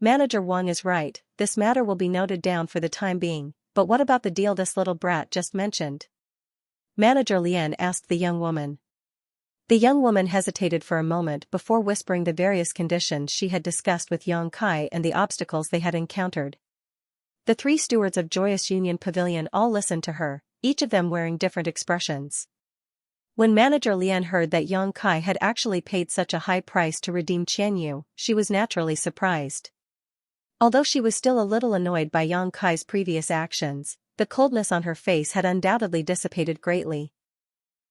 Manager Wang is right, this matter will be noted down for the time being, but what about the deal this little brat just mentioned? Manager Lian asked the young woman. The young woman hesitated for a moment before whispering the various conditions she had discussed with Yang Kai and the obstacles they had encountered. The three stewards of Joyous Union Pavilion all listened to her, each of them wearing different expressions. When Manager Lian heard that Yang Kai had actually paid such a high price to redeem Qianyu, she was naturally surprised. Although she was still a little annoyed by Yang Kai's previous actions, the coldness on her face had undoubtedly dissipated greatly.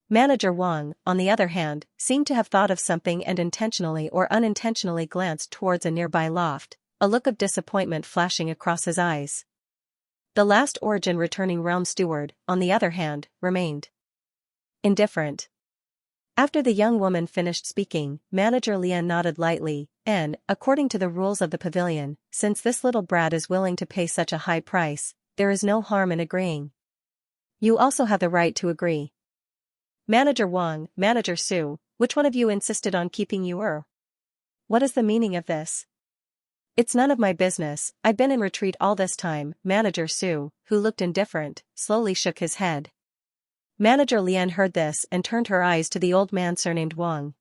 Manager Wang, on the other hand, seemed to have thought of something and intentionally or unintentionally glanced towards a nearby loft, a look of disappointment flashing across his eyes. The last Origin returning realm steward, on the other hand, remained indifferent. After the young woman finished speaking, Manager Lian nodded lightly, and, according to the rules of the pavilion, since this little brat is willing to pay such a high price, there is no harm in agreeing. You also have the right to agree. Manager Wang, Manager Su, which one of you insisted on keeping Yuer? What is the meaning of this? It's none of my business, I've been in retreat all this time. Manager Su, who looked indifferent, slowly shook his head. Manager Lian heard this and turned her eyes to the old man surnamed Wang.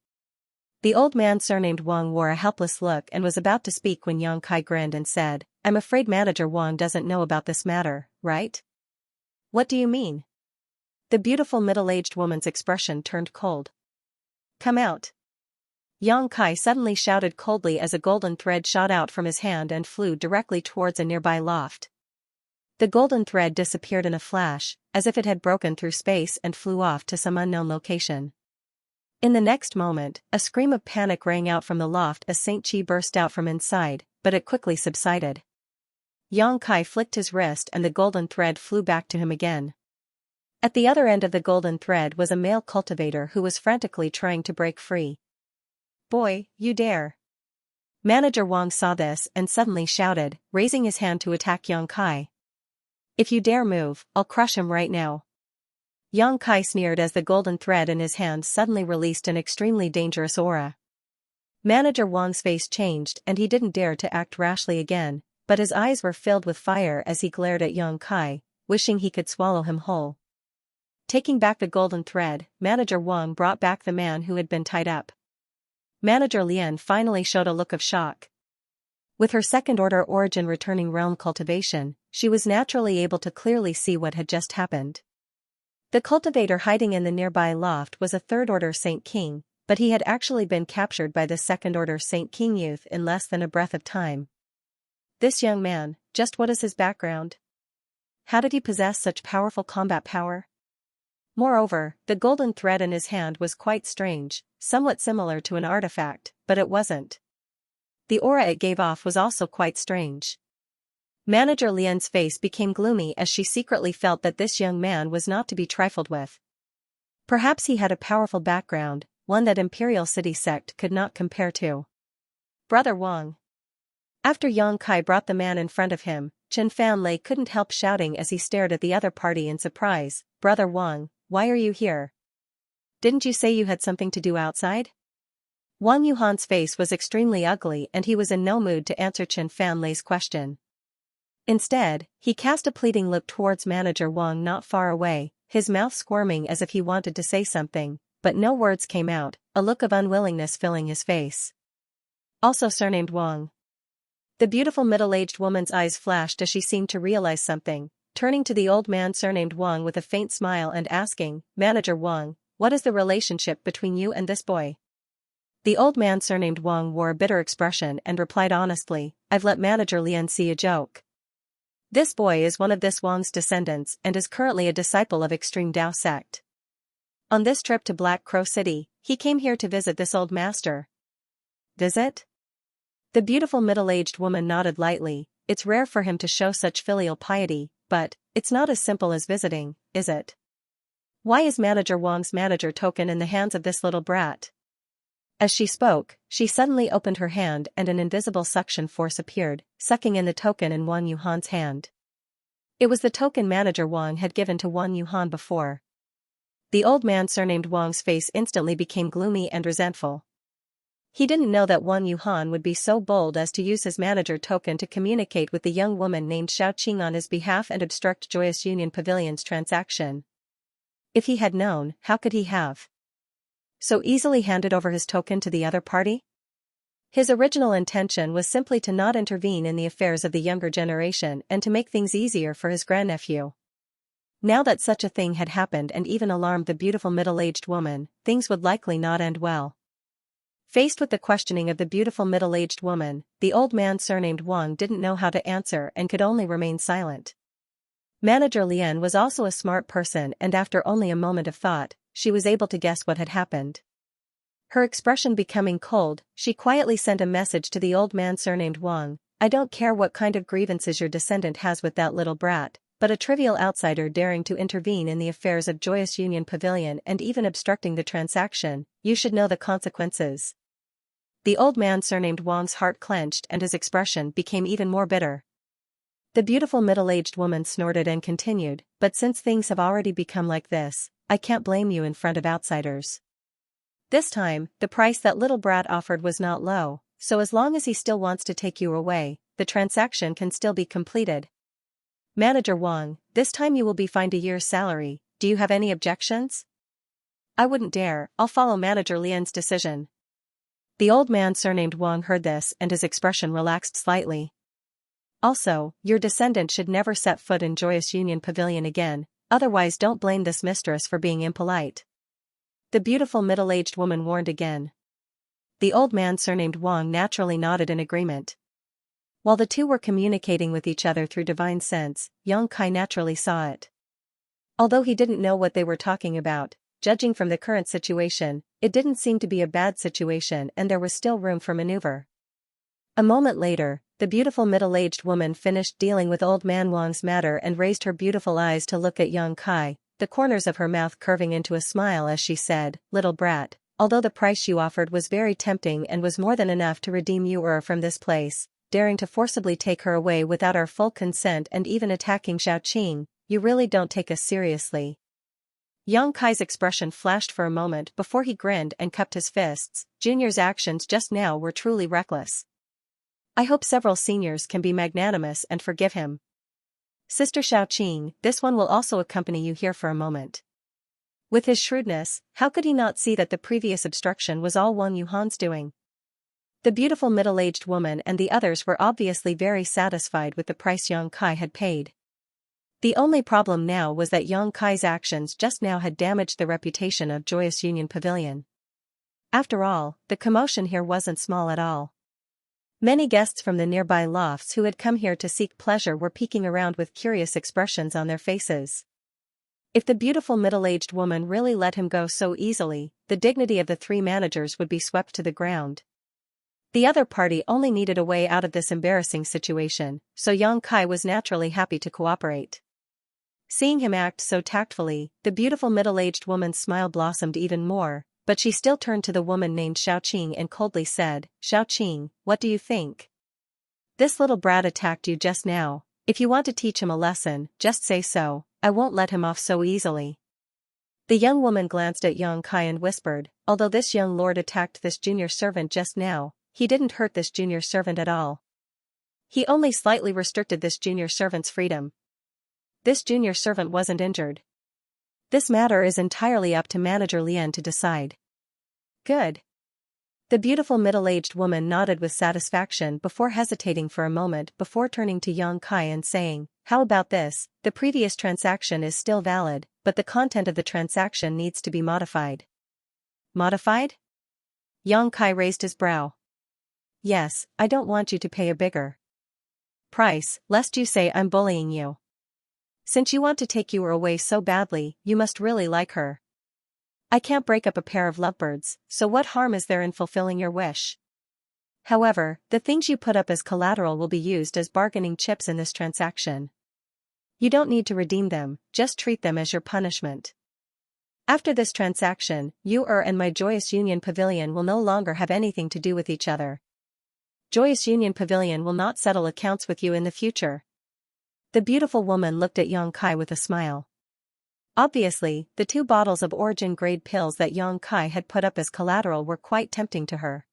The old man surnamed Wang wore a helpless look and was about to speak when Yang Kai grinned and said, "I'm afraid Manager Wang doesn't know about this matter, right?" "What do you mean?" The beautiful middle-aged woman's expression turned cold. "Come out." Yang Kai suddenly shouted coldly as a golden thread shot out from his hand and flew directly towards a nearby loft. The golden thread disappeared in a flash, as if it had broken through space and flew off to some unknown location. In the next moment, a scream of panic rang out from the loft as Saint Chi burst out from inside, but it quickly subsided. Yang Kai flicked his wrist and the golden thread flew back to him again. At the other end of the golden thread was a male cultivator who was frantically trying to break free. "Boy, you dare!" Manager Wang saw this and suddenly shouted, raising his hand to attack Yang Kai. "If you dare move, I'll crush him right now." Yang Kai sneered as the golden thread in his hand suddenly released an extremely dangerous aura. Manager Wang's face changed and he didn't dare to act rashly again, but his eyes were filled with fire as he glared at Yang Kai, wishing he could swallow him whole. Taking back the golden thread, Manager Wang brought back the man who had been tied up. Manager Lian finally showed a look of shock. With her second-order origin returning realm cultivation, she was naturally able to clearly see what had just happened. The cultivator hiding in the nearby loft was a third-order Saint King, but he had actually been captured by the second-order Saint King youth in less than a breath of time. This young man, just what is his background? How did he possess such powerful combat power? Moreover, the golden thread in his hand was quite strange, somewhat similar to an artifact, but it wasn't. The aura it gave off was also quite strange. Manager Lian's face became gloomy as she secretly felt that this young man was not to be trifled with. Perhaps he had a powerful background, one that Imperial City Sect could not compare to. "Brother Wang." After Yang Kai brought the man in front of him, Chen Fanlei couldn't help shouting as he stared at the other party in surprise, "Brother Wang, why are you here? Didn't you say you had something to do outside? Wang Yuhan's face was extremely ugly and he was in no mood to answer Chen Fanlei's question. Instead, he cast a pleading look towards Manager Wang not far away, his mouth squirming as if he wanted to say something, but no words came out, a look of unwillingness filling his face. Also surnamed Wang. The beautiful middle-aged woman's eyes flashed as she seemed to realize something, turning to the old man surnamed Wang with a faint smile and asking, Manager Wang, what is the relationship between you and this boy? The old man surnamed Wang wore a bitter expression and replied honestly, I've let Manager Lian see a joke. This boy is one of this Wang's descendants and is currently a disciple of Extreme Tao sect. On this trip to Black Crow City, he came here to visit this old master. Visit? The beautiful middle-aged woman nodded lightly. It's rare for him to show such filial piety, but it's not as simple as visiting, is it? Why is Manager Wang's manager token in the hands of this little brat? As she spoke, she suddenly opened her hand and an invisible suction force appeared, sucking in the token in Wang Yuhan's hand. It was the token Manager Wang had given to Wang Yuhan before. The old man surnamed Wang's face instantly became gloomy and resentful. He didn't know that Wang Yuhan would be so bold as to use his manager token to communicate with the young woman named Xiaoqing on his behalf and obstruct Joyous Union Pavilion's transaction. If he had known, how could he have so easily handed over his token to the other party? His original intention was simply to not intervene in the affairs of the younger generation and to make things easier for his grandnephew. Now that such a thing had happened and even alarmed the beautiful middle-aged woman, things would likely not end well. Faced with the questioning of the beautiful middle-aged woman, the old man surnamed Wang didn't know how to answer and could only remain silent. Manager Lian was also a smart person and after only a moment of thought, she was able to guess what had happened. Her expression becoming cold, she quietly sent a message to the old man surnamed Wang, I don't care what kind of grievances your descendant has with that little brat, but a trivial outsider daring to intervene in the affairs of Joyous Union Pavilion and even obstructing the transaction, you should know the consequences. The old man surnamed Wang's heart clenched and his expression became even more bitter. The beautiful middle-aged woman snorted and continued, but since things have already become like this, I can't blame you in front of outsiders. This time, the price that little brat offered was not low, so as long as he still wants to take you away, the transaction can still be completed. Manager Wang, this time you will be fined a year's salary, do you have any objections? I wouldn't dare, I'll follow Manager Lian's decision. The old man surnamed Wang heard this and his expression relaxed slightly. Also, your descendant should never set foot in Joyous Union Pavilion again, otherwise don't blame this mistress for being impolite. The beautiful middle-aged woman warned again. The old man surnamed Wang naturally nodded in agreement. While the two were communicating with each other through divine sense, Yang Kai naturally saw it. Although he didn't know what they were talking about, judging from the current situation, it didn't seem to be a bad situation and there was still room for maneuver. A moment later, the beautiful middle-aged woman finished dealing with old man Wang's matter and raised her beautiful eyes to look at Yang Kai, the corners of her mouth curving into a smile as she said, Little brat, although the price you offered was very tempting and was more than enough to redeem you from this place, daring to forcibly take her away without our full consent and even attacking Xiaoqing, you really don't take us seriously. Yang Kai's expression flashed for a moment before he grinned and cupped his fists. Junior's actions just now were truly reckless. I hope several seniors can be magnanimous and forgive him. Sister Xiaoqing, this one will also accompany you here for a moment. With his shrewdness, how could he not see that the previous obstruction was all Wang Yuhan's doing? The beautiful middle-aged woman and the others were obviously very satisfied with the price Yang Kai had paid. The only problem now was that Yang Kai's actions just now had damaged the reputation of Joyous Union Pavilion. After all, the commotion here wasn't small at all. Many guests from the nearby lofts who had come here to seek pleasure were peeking around with curious expressions on their faces. If the beautiful middle-aged woman really let him go so easily, the dignity of the three managers would be swept to the ground. The other party only needed a way out of this embarrassing situation, so Yang Kai was naturally happy to cooperate. Seeing him act so tactfully, the beautiful middle-aged woman's smile blossomed even more, but she still turned to the woman named Xiaoqing and coldly said, Xiaoqing, what do you think? This little brat attacked you just now. If you want to teach him a lesson, just say so, I won't let him off so easily. The young woman glanced at Yang Kai and whispered, although this young lord attacked this junior servant just now, he didn't hurt this junior servant at all. He only slightly restricted this junior servant's freedom. This junior servant wasn't injured. This matter is entirely up to Manager Lian to decide. Good. The beautiful middle-aged woman nodded with satisfaction before hesitating for a moment before turning to Yang Kai and saying, how about this, the previous transaction is still valid, but the content of the transaction needs to be modified. Modified? Yang Kai raised his brow. Yes, I don't want you to pay a bigger price, lest you say I'm bullying you. Since you want to take you away so badly, you must really like her. I can't break up a pair of lovebirds, so what harm is there in fulfilling your wish? However, the things you put up as collateral will be used as bargaining chips in this transaction. You don't need to redeem them, just treat them as your punishment. After this transaction, you and my Joyous Union Pavilion will no longer have anything to do with each other. Joyous Union Pavilion will not settle accounts with you in the future. The beautiful woman looked at Yang Kai with a smile. Obviously, the 2 bottles of origin-grade pills that Yang Kai had put up as collateral were quite tempting to her.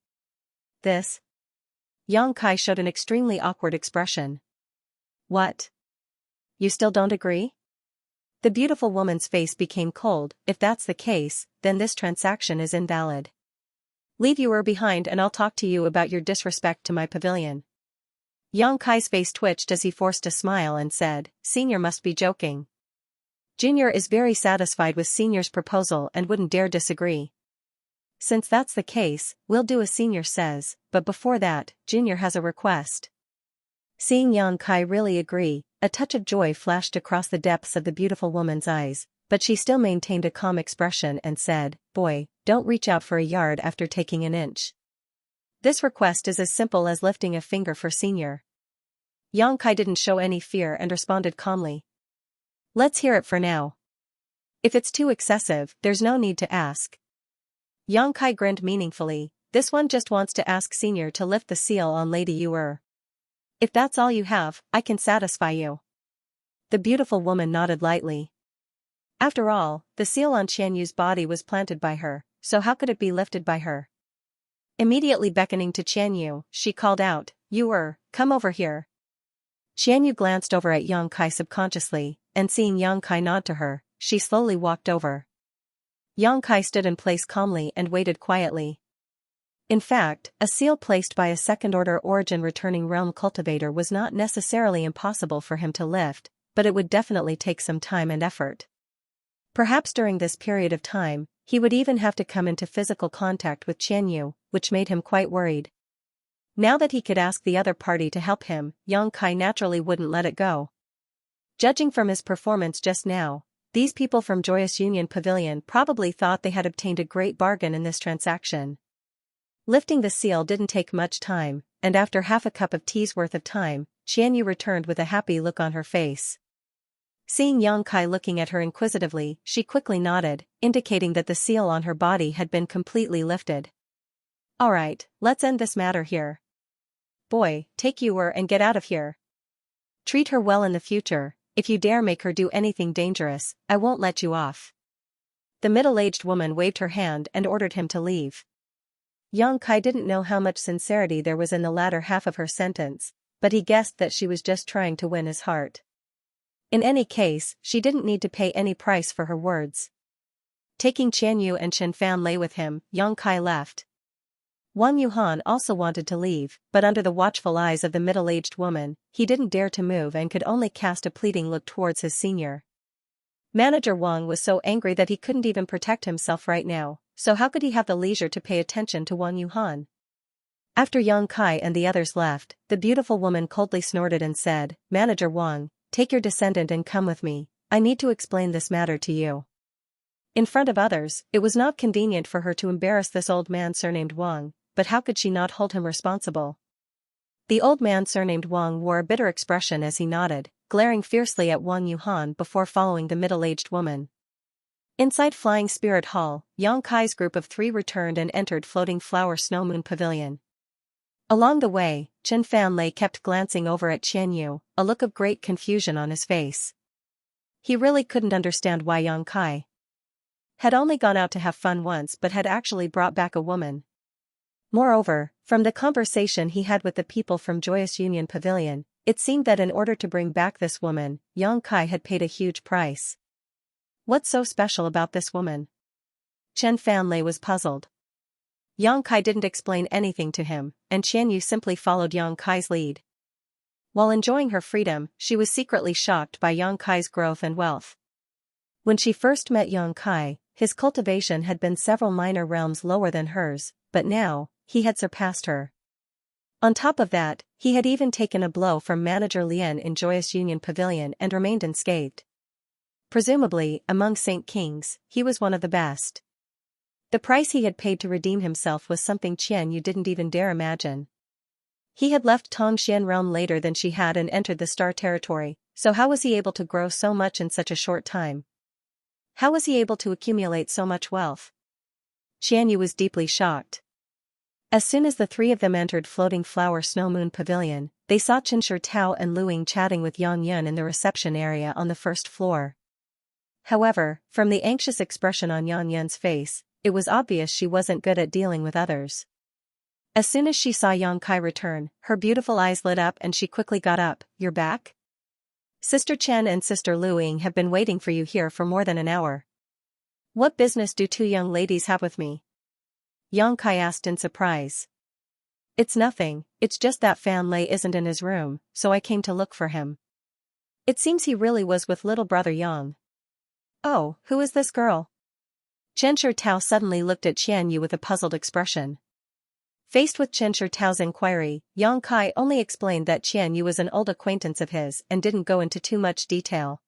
This? Yang Kai showed an extremely awkward expression. What? You still don't agree? The beautiful woman's face became cold. If that's the case, then this transaction is invalid. Leave you behind and I'll talk to you about your disrespect to my pavilion. Yang Kai's face twitched as he forced a smile and said, Senior must be joking. Junior is very satisfied with Senior's proposal and wouldn't dare disagree. Since that's the case, we'll do as Senior says, but before that, Junior has a request. Seeing Yang Kai really agree, a touch of joy flashed across the depths of the beautiful woman's eyes, but she still maintained a calm expression and said, Boy, don't reach out for a yard after taking an inch. This request is as simple as lifting a finger for Senior. Yang Kai didn't show any fear and responded calmly. Let's hear it for now. If it's too excessive, there's no need to ask. Yang Kai grinned meaningfully. This one just wants to ask Senior to lift the seal on Lady Yu. If that's all you have, I can satisfy you. The beautiful woman nodded lightly. After all, the seal on Xianyu's body was planted by her, so how could it be lifted by her? Immediately beckoning to Xianyu, she called out, Yu, come over here. Xianyu glanced over at Yang Kai subconsciously, and seeing Yang Kai nod to her, she slowly walked over. Yang Kai stood in place calmly and waited quietly. In fact, a seal placed by a second-order origin returning realm cultivator was not necessarily impossible for him to lift, but it would definitely take some time and effort. Perhaps during this period of time, he would even have to come into physical contact with Xianyu, which made him quite worried. Now that he could ask the other party to help him, Yang Kai naturally wouldn't let it go. Judging from his performance just now, these people from Joyous Union Pavilion probably thought they had obtained a great bargain in this transaction. Lifting the seal didn't take much time, and after half a cup of tea's worth of time, Xianyu returned with a happy look on her face. Seeing Yang Kai looking at her inquisitively, she quickly nodded, indicating that the seal on her body had been completely lifted. Alright, let's end this matter here. Boy, take Yu and get out of here. Treat her well in the future. If you dare make her do anything dangerous, I won't let you off. The middle-aged woman waved her hand and ordered him to leave. Yang Kai didn't know how much sincerity there was in the latter half of her sentence, but he guessed that she was just trying to win his heart. In any case, she didn't need to pay any price for her words. Taking Xianyu and Chen Fan Lei with him, Yang Kai left. Wang Yuhan also wanted to leave, but under the watchful eyes of the middle-aged woman, he didn't dare to move and could only cast a pleading look towards his senior. Manager Wang was so angry that he couldn't even protect himself right now, so how could he have the leisure to pay attention to Wang Yuhan? After Yang Kai and the others left, the beautiful woman coldly snorted and said, Manager Wang, take your descendant and come with me, I need to explain this matter to you. In front of others, it was not convenient for her to embarrass this old man surnamed Wang, but how could she not hold him responsible? The old man surnamed Wang wore a bitter expression as he nodded, glaring fiercely at Wang Yuhan before following the middle-aged woman. Inside Flying Spirit Hall, Yang Kai's group of 3 returned and entered Floating Flower Snow Moon Pavilion. Along the way, Chen Fan Lei kept glancing over at Xianyu, a look of great confusion on his face. He really couldn't understand why Yang Kai had only gone out to have fun once but had actually brought back a woman. Moreover, from the conversation he had with the people from Joyous Union Pavilion, it seemed that in order to bring back this woman, Xianxia had paid a huge price. What's so special about this woman? Chen Fanlei was puzzled. Xianxia didn't explain anything to him, and Xianyu simply followed Xianxia's lead. While enjoying her freedom, she was secretly shocked by Xianxia's growth and wealth. When she first met Xianxia, his cultivation had been several minor realms lower than hers, but now, he had surpassed her. On top of that, he had even taken a blow from manager Lian in Joyous Union Pavilion and remained unscathed. Presumably, among Saint Kings, he was one of the best. The price he had paid to redeem himself was something Qianyu didn't even dare imagine. He had left Tongxian realm later than she had and entered the star territory, so how was he able to grow so much in such a short time? How was he able to accumulate so much wealth? Qianyu was deeply shocked. As soon as the three of them entered Floating Flower Snow Moon Pavilion, they saw Qianshi Tao and Luing chatting with Yang Yun in the reception area on the first floor. However, from the anxious expression on Yang Yun's face, it was obvious she wasn't good at dealing with others. As soon as she saw Xianxia return, her beautiful eyes lit up and she quickly got up. "You're back? Sister Chen and Sister Luing have been waiting for you here for more than an hour. What business do two young ladies have with me?" Xianxia asked in surprise. "It's nothing, it's just that Fanlei isn't in his room, so I came to look for him. It seems he really was with little brother Yang." "Oh, who is this girl?" Qianshi Tao suddenly looked at Qianyu with a puzzled expression. Faced with Qianshi Tao's inquiry, Xianxia only explained that Qianyu was an old acquaintance of his and didn't go into too much detail.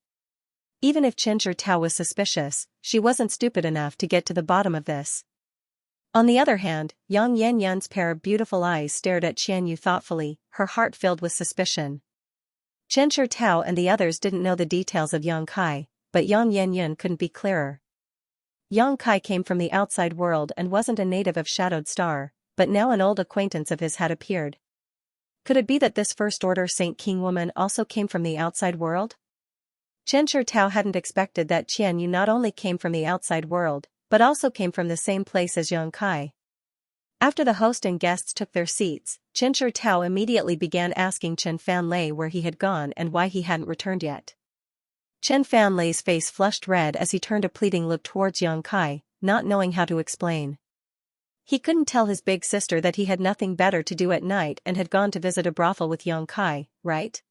Even if Qianshi Tao was suspicious, she wasn't stupid enough to get to the bottom of this. On the other hand, Yang Yanyun's pair of beautiful eyes stared at Qianyu thoughtfully, her heart filled with suspicion. Qianshi Tao and the others didn't know the details of Xianxia, but Yang Yanyun couldn't be clearer. Xianxia came from the outside world and wasn't a native of Shadowed Star, but now an old acquaintance of his had appeared. Could it be that this First Order Saint King woman also came from the outside world? Qianshi Tao hadn't expected that Qianyu not only came from the outside world, but also came from the same place as Xianxia. After the host and guests took their seats, Qianshi Tao immediately began asking Chen Fanlei where he had gone and why he hadn't returned yet. Chen Fanlei's face flushed red as he turned a pleading look towards Xianxia, not knowing how to explain. He couldn't tell his big sister that he had nothing better to do at night and had gone to visit a brothel with Xianxia, right?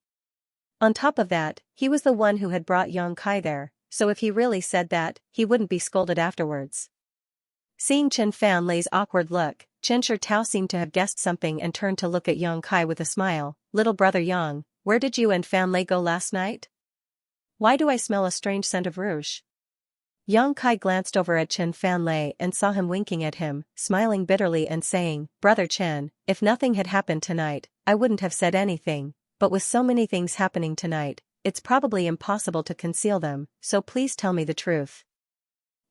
On top of that, he was the one who had brought Xianxia there, so if he really said that, he wouldn't be scolded afterwards. Seeing Chen Fanlei's awkward look, Qianshi Tao seemed to have guessed something and turned to look at Xianxia with a smile. "Little brother Yang, where did you and Fanlei go last night? Why do I smell a strange scent of rouge?" Xianxia glanced over at Chen Fanlei and saw him winking at him, smiling bitterly and saying, "Brother Chen, if nothing had happened tonight, I wouldn't have said anything, but with so many things happening tonight, it's probably impossible to conceal them, so please tell me the truth."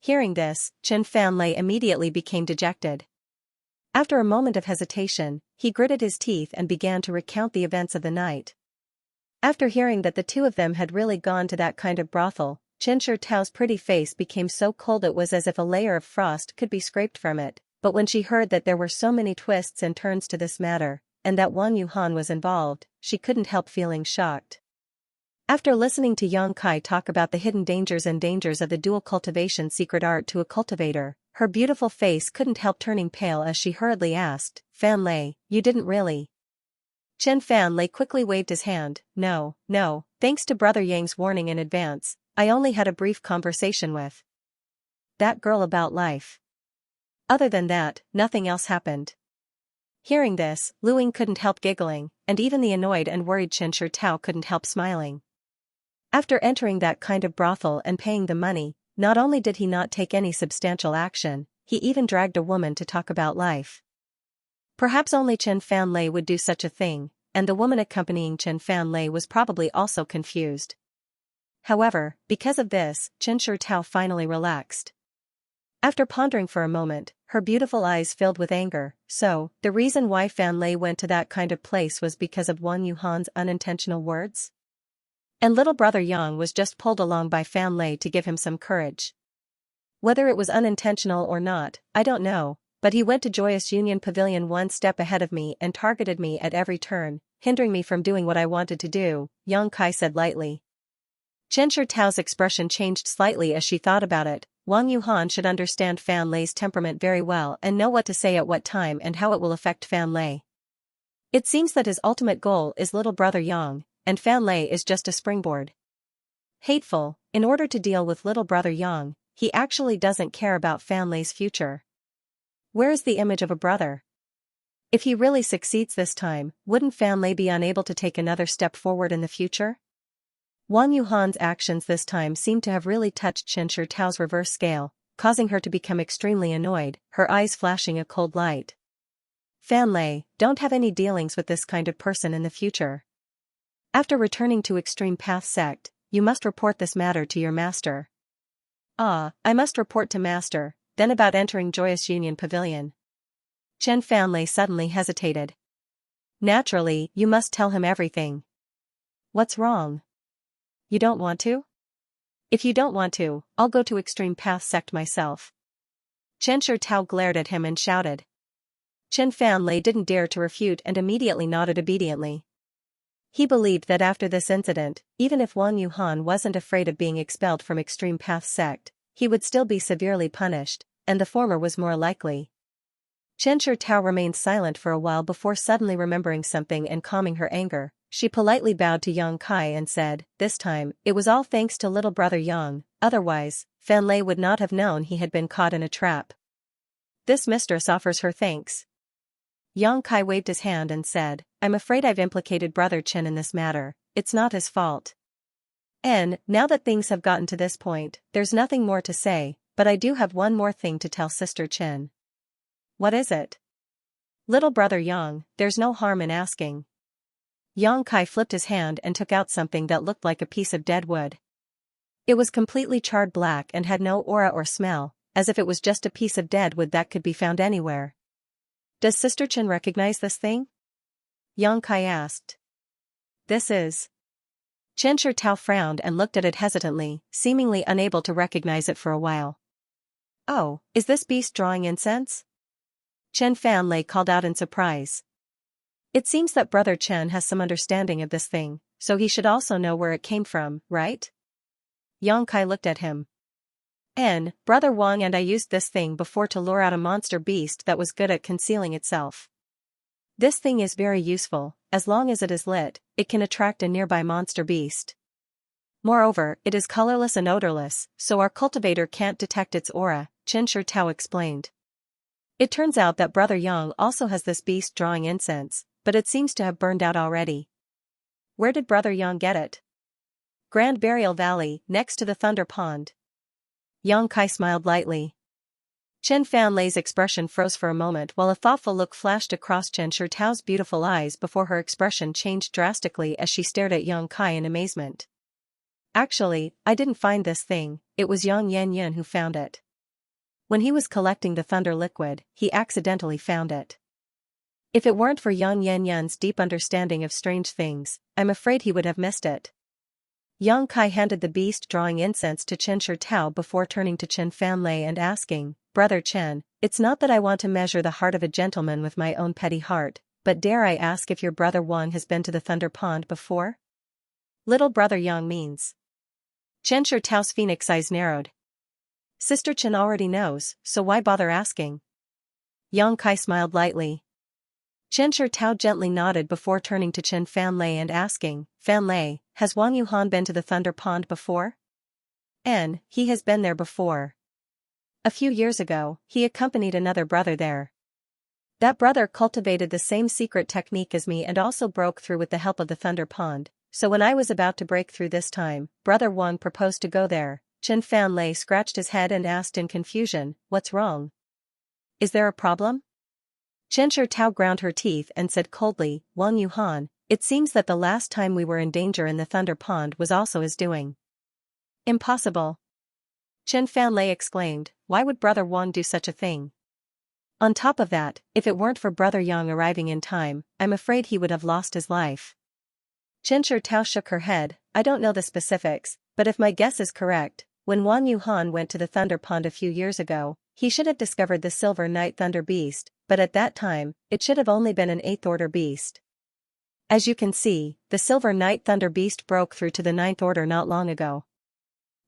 Hearing this, Chen Fanlei immediately became dejected. After a moment of hesitation, he gritted his teeth and began to recount the events of the night. After hearing that the two of them had really gone to that kind of brothel, Qianshi Tao's pretty face became so cold it was as if a layer of frost could be scraped from it, but when she heard that there were so many twists and turns to this matter, and that Wang Yuhan was involved, she couldn't help feeling shocked. After listening to Xianxia talk about the hidden dangers and dangers of the dual cultivation secret art to a cultivator, her beautiful face couldn't help turning pale as she hurriedly asked, "Fanlei, you didn't really?" Chen Fanlei quickly waved his hand. No, thanks to Brother Yang's warning in advance, I only had a brief conversation with that girl about life. Other than that, nothing else happened." Hearing this, Luing couldn't help giggling, and even the annoyed and worried Qianshi Tao couldn't help smiling. After entering that kind of brothel and paying the money, not only did he not take any substantial action, he even dragged a woman to talk about life. Perhaps only Chen Fanlei would do such a thing, and the woman accompanying Chen Fanlei was probably also confused. However, because of this, Qianshi Tao finally relaxed. After pondering for a moment, her beautiful eyes filled with anger. So, the reason why Fanlei went to that kind of place was because of Wang Yuhan's unintentional words? And little brother Yang was just pulled along by Fanlei to give him some courage. Whether it was unintentional or not, I don't know, but he went to Joyous Union Pavilion one step ahead of me and targeted me at every turn, hindering me from doing what I wanted to do, Yang Kai said lightly. Xianxia Tao's expression changed slightly as she thought about it. Wang Yuhan should understand Fan Lei's temperament very well and know what to say at what time and how it will affect Fan Lei. It seems that his ultimate goal is little brother Yang, and Fan Lei is just a springboard. Hateful, in order to deal with little brother Yang, he actually doesn't care about Fan Lei's future. Where is the image of a brother? If he really succeeds this time, wouldn't Fan Lei be unable to take another step forward in the future? Wang Yuhan's actions this time seemed to have really touched Xianxia Tao's reverse scale, causing her to become extremely annoyed, her eyes flashing a cold light. Fan Lei, don't have any dealings with this kind of person in the future. After returning to Extreme Path Sect, you must report this matter to your master. Ah, I must report to master, then about entering Joyous Union Pavilion. Chen Fan Lei suddenly hesitated. Naturally, you must tell him everything. What's wrong? You don't want to? If you don't want to, I'll go to Extreme Path Sect myself. Xianxia Tao glared at him and shouted. Chen Fan Lei didn't dare to refute and immediately nodded obediently. He believed that after this incident, even if Wang Yuhan wasn't afraid of being expelled from Extreme Path Sect, he would still be severely punished, and the former was more likely. Xianxia Tao remained silent for a while before suddenly remembering something and calming her anger. She politely bowed to Yang Kai and said, this time, it was all thanks to little brother Yang, otherwise, Fan Lei would not have known he had been caught in a trap. This mistress offers her thanks. Yang Kai waved his hand and said, I'm afraid I've implicated brother Chen in this matter, it's not his fault. And, now that things have gotten to this point, there's nothing more to say, but I do have one more thing to tell Sister Chen. What is it? Little brother Yang, there's no harm in asking. Yang Kai flipped his hand and took out something that looked like a piece of dead wood. It was completely charred black and had no aura or smell, as if it was just a piece of dead wood that could be found anywhere. Does Sister Chen recognize this thing? Yang Kai asked. This is. Xianxia Tao frowned and looked at it hesitantly, seemingly unable to recognize it for a while. Oh, is this beast drawing incense? Chen Fan Lei called out in surprise. It seems that brother Chen has some understanding of this thing, so he should also know where it came from, right? Yang Kai looked at him. Brother Wang and I used this thing before to lure out a monster beast that was good at concealing itself. This thing is very useful, as long as it is lit, it can attract a nearby monster beast. Moreover, it is colorless and odorless, so our cultivator can't detect its aura, Xianxia Tao explained. It turns out that brother Yang also has this beast drawing incense, but it seems to have burned out already. Where did brother Yang get it? Grand Burial Valley, next to the Thunder Pond. Yang Kai smiled lightly. Chen Fan Lei's expression froze for a moment while a thoughtful look flashed across Xianxia Tao's beautiful eyes before her expression changed drastically as she stared at Yang Kai in amazement. Actually, I didn't find this thing, it was Yang Yanyan who found it. When he was collecting the thunder liquid, he accidentally found it. If it weren't for Yang Yanyan's deep understanding of strange things, I'm afraid he would have missed it. Yang Kai handed the beast drawing incense to Xianxia Tao before turning to Chen Fan Lei and asking, Brother Chen, it's not that I want to measure the heart of a gentleman with my own petty heart, but dare I ask if your brother Wang has been to the Thunder Pond before? Little brother Yang means. Xianxia Tao's phoenix eyes narrowed. Sister Chen already knows, so why bother asking? Yang Kai smiled lightly. Xianxia Tao gently nodded before turning to Chen Fan Lei and asking, Fan Lei, has Wang Yuhan been to the Thunder Pond before? He has been there before. A few years ago, he accompanied another brother there. That brother cultivated the same secret technique as me and also broke through with the help of the Thunder Pond, so when I was about to break through this time, brother Wang proposed to go there. Chen Fan Lei scratched his head and asked in confusion, what's wrong? Is there a problem? Xianxia Tao ground her teeth and said coldly, Wang Yuhan, it seems that the last time we were in danger in the Thunder Pond was also his doing. Impossible. Chen Fan Lei exclaimed, why would brother Wang do such a thing? On top of that, if it weren't for brother Yang arriving in time, I'm afraid he would have lost his life. Xianxia Tao shook her head, I don't know the specifics, but if my guess is correct, when Wang Yuhan went to the Thunder Pond a few years ago, he should have discovered the Silver Night Thunder Beast, but at that time, it should have only been an 8th Order beast. As you can see, the Silver Night Thunder Beast broke through to the 9th Order not long ago.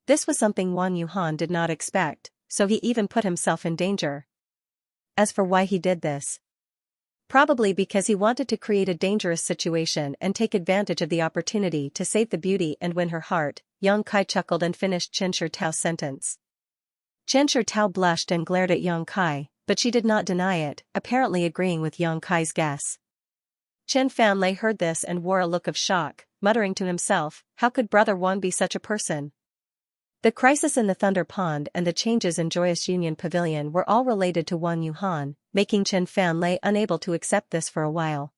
This was something Wang Yuhan did not expect, so he even put himself in danger. As for why he did this, probably because he wanted to create a dangerous situation and take advantage of the opportunity to save the beauty and win her heart. Yang Kai chuckled and finished Chen Shitao's sentence. Chen Shitao blushed and glared at Yang Kai, but she did not deny it, apparently agreeing with Yang Kai's guess. Chen Fanlei heard this and wore a look of shock, muttering to himself, how could Brother Wang be such a person? The crisis in the Thunder Pond and the changes in Joyous Union Pavilion were all related to Wang Yuhan, making Chen Fanlei unable to accept this for a while.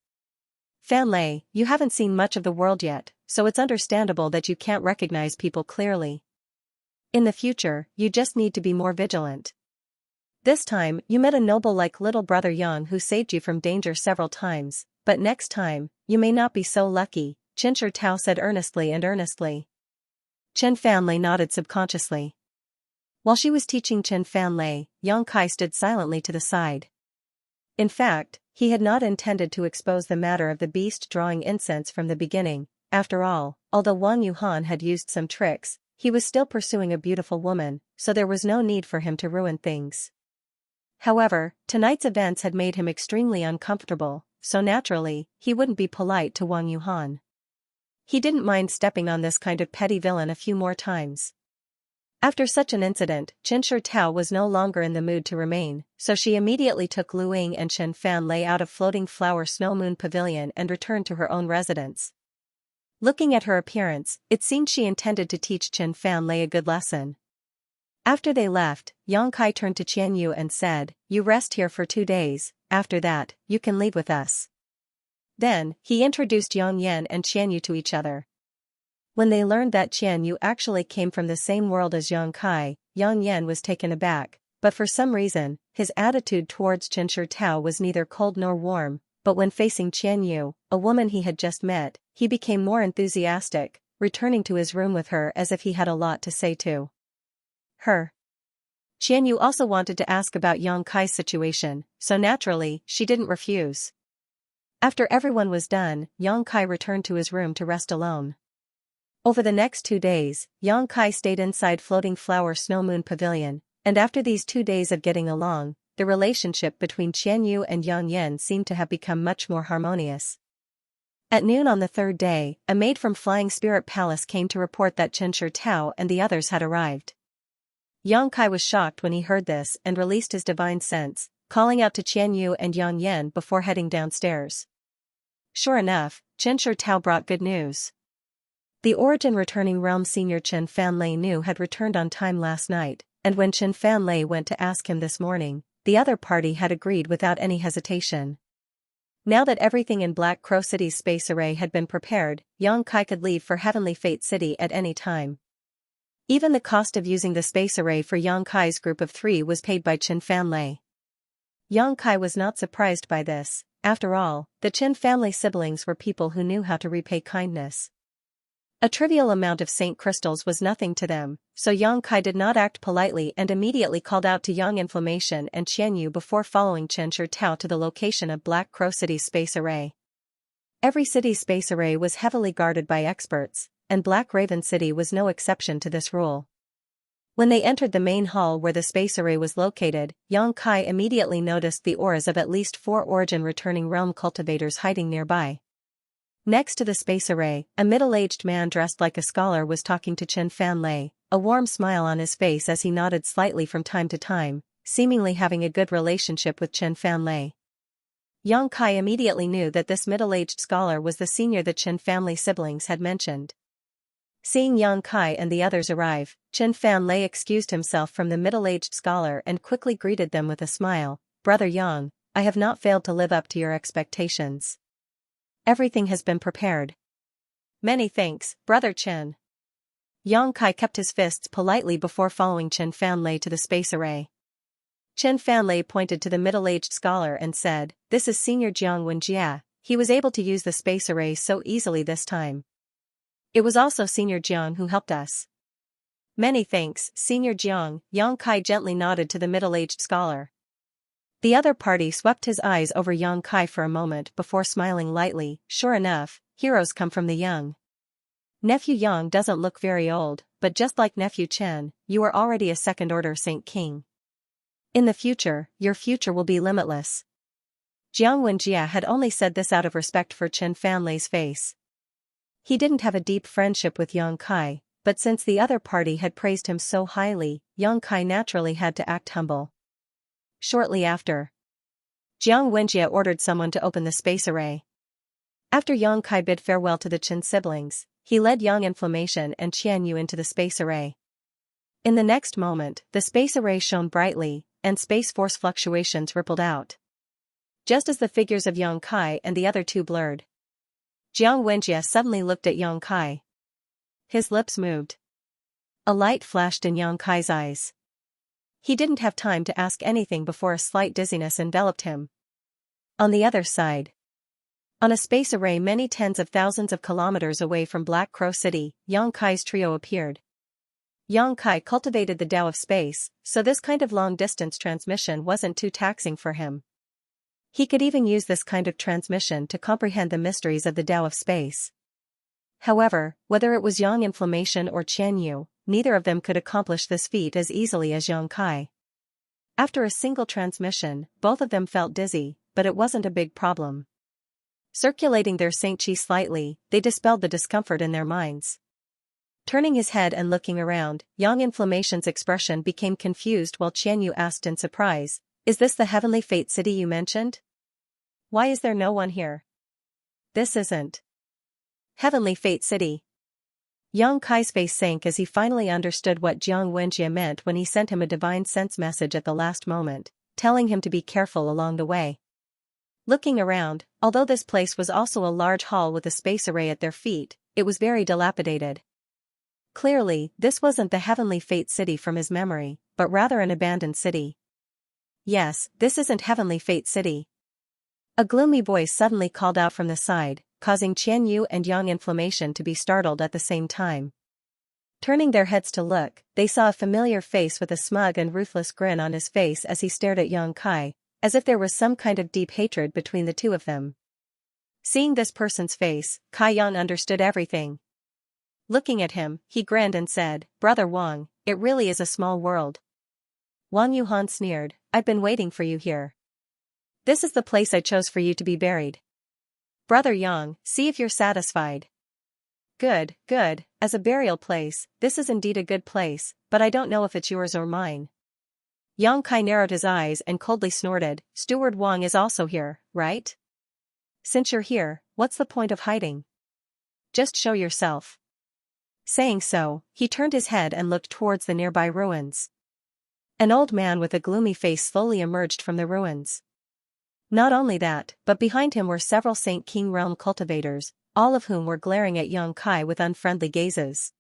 Fanlei, you haven't seen much of the world yet, so it's understandable that you can't recognize people clearly. In the future, you just need to be more vigilant. This time, you met a noble like little brother Yang who saved you from danger several times, but next time, you may not be so lucky, Chen Shitao said earnestly. Chen Fanlei nodded subconsciously. While she was teaching Chen Fanlei, Yang Kai stood silently to the side. In fact, he had not intended to expose the matter of the beast drawing incense from the beginning. After all, although Wang Yuhan had used some tricks, he was still pursuing a beautiful woman, so there was no need for him to ruin things. However, tonight's events had made him extremely uncomfortable, so naturally, he wouldn't be polite to Wang Yuhan. He didn't mind stepping on this kind of petty villain a few more times. After such an incident, Chen Shitao was no longer in the mood to remain, so she immediately took Lu Ying and Chen Fanlei out of Floating Flower Snow Moon Pavilion and returned to her own residence. Looking at her appearance, it seemed she intended to teach Chen Fanlei a good lesson. After they left, Yang Kai turned to Qianyu and said, you rest here for 2 days, after that, you can leave with us. Then, he introduced Yang Yan and Qianyu to each other. When they learned that Qianyu actually came from the same world as Yang Kai, Yang Yan was taken aback, but for some reason, his attitude towards Chen Shitao was neither cold nor warm, but when facing Qianyu, a woman he had just met, he became more enthusiastic, returning to his room with her as if he had a lot to say to her. Qianyu also wanted to ask about Yang Kai's situation, so naturally, she didn't refuse. After everyone was done, Yang Kai returned to his room to rest alone. Over the next 2 days, Yang Kai stayed inside Floating Flower Snow Moon Pavilion, and after these 2 days of getting along, the relationship between Qianyu and Yang Yan seemed to have become much more harmonious. At noon on the 3rd day, a maid from Flying Spirit Palace came to report that Chen Shitao and the others had arrived. Yang Kai was shocked when he heard this and released his divine sense, calling out to Qianyu and Yang Yan before heading downstairs. Sure enough, Chen Shitao brought good news. The Origin Returning Realm Senior Chen Fanlei knew had returned on time last night, and when Chen Fanlei went to ask him this morning, the other party had agreed without any hesitation. Now that everything in Black Crow City's space array had been prepared, Yang Kai could leave for Heavenly Fate City at any time. Even the cost of using the space array for Yang Kai's group of 3 was paid by Chen Fanlei. Yang Kai was not surprised by this. After all, the Chen family siblings were people who knew how to repay kindness. A trivial amount of Saint crystals was nothing to them, so Yang Kai did not act politely and immediately called out to Yang Inflammation and Qianyu before following Chen Shitao to the location of Black Crow City's space array. Every city's space array was heavily guarded by experts, and Black Raven City was no exception to this rule. When they entered the main hall where the space array was located, Yang Kai immediately noticed the auras of at least 4 Origin Returning Realm cultivators hiding nearby. Next to the space array, a middle-aged man dressed like a scholar was talking to Chen Fanlei, a warm smile on his face as he nodded slightly from time to time, seemingly having a good relationship with Chen Fanlei. Yang Kai immediately knew that this middle-aged scholar was the senior the Chen family siblings had mentioned. Seeing Yang Kai and the others arrive, Chen Fanlei excused himself from the middle-aged scholar and quickly greeted them with a smile. Brother Yang, I have not failed to live up to your expectations. Everything has been prepared. Many thanks, Brother Chen. Yang Kai kept his fists politely before following Chen Fanlei to the space array. Chen Fanlei pointed to the middle-aged scholar and said, "This is Senior Jiang Wenjia. He was able to use the space array so easily this time. It was also Senior Jiang who helped us." Many thanks, Senior Jiang, Yang Kai gently nodded to the middle-aged scholar. The other party swept his eyes over Yang Kai for a moment before smiling lightly. Sure enough, heroes come from the young. Nephew Yang doesn't look very old, but just like Nephew Chen, you are already a second-order Saint King. In the future, your future will be limitless. Jiang Wenjie had only said this out of respect for Chen family's face. He didn't have a deep friendship with Yang Kai, but since the other party had praised him so highly, Yang Kai naturally had to act humble. Shortly after, Jiang Wenjie ordered someone to open the space array. After Yang Kai bid farewell to the Chen siblings, he led Yang Inflammation and Qianyu into the space array. In the next moment, the space array shone brightly, and space force fluctuations rippled out. Just as the figures of Yang Kai and the other two blurred, Jiang Wenjie suddenly looked at Yang Kai. His lips moved. A light flashed in Yang Kai's eyes. He didn't have time to ask anything before a slight dizziness enveloped him. On the other side, on a space array many tens of thousands of kilometers away from Black Crow City, Yang Kai's trio appeared. Yang Kai cultivated the Tao of space, so this kind of long-distance transmission wasn't too taxing for him. He could even use this kind of transmission to comprehend the mysteries of the Tao of space. However, whether it was Yang Inflammation or Qianyu, neither of them could accomplish this feat as easily as Yang Kai. After a single transmission, both of them felt dizzy, but it wasn't a big problem. Circulating their Saint Qi slightly, they dispelled the discomfort in their minds. Turning his head and looking around, Yang Inflammation's expression became confused while Qianyu asked in surprise, "Is this the Heavenly Fate City you mentioned? Why is there no one here? This isn't Heavenly Fate City." Yang Kai's face sank as he finally understood what Jiang Wenjie meant when he sent him a divine sense message at the last moment, telling him to be careful along the way. Looking around, although this place was also a large hall with a space array at their feet, it was very dilapidated. Clearly, this wasn't the Heavenly Fate City from his memory, but rather an abandoned city. "Yes, this isn't Heavenly Fate City." A gloomy voice suddenly called out from the side, causing Qianyu and Yang Inflammation to be startled at the same time. Turning their heads to look, they saw a familiar face with a smug and ruthless grin on his face as he stared at Yang Kai, as if there was some kind of deep hatred between the two of them. Seeing this person's face, Kai Yang understood everything. Looking at him, he grinned and said, "Brother Wang, it really is a small world." Wang Yuhan sneered, "I've been waiting for you here. This is the place I chose for you to be buried. Brother Yang, see if you're satisfied." Good, good, as a burial place, this is indeed a good place, but I don't know if it's yours or mine." Yang Kai narrowed his eyes and coldly snorted, "Steward Wang is also here, right? Since you're here, what's the point of hiding? Just show yourself." Saying so, he turned his head and looked towards the nearby ruins. An old man with a gloomy face slowly emerged from the ruins. Not only that, but behind him were several Saint King realm cultivators, all of whom were glaring at Yang Kai with unfriendly gazes.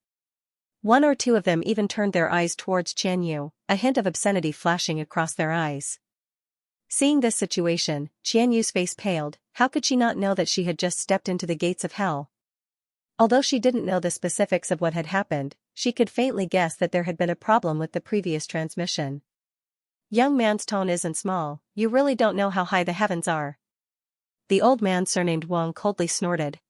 One or two of them even turned their eyes towards Qianyu, a hint of obscenity flashing across their eyes. Seeing this situation, Qianyu's face paled. How could she not know that she had just stepped into the gates of hell? Although she didn't know the specifics of what had happened, she could faintly guess that there had been a problem with the previous transmission. "Young man's tone isn't small, you really don't know how high the heavens are." The old man surnamed Wang coldly snorted.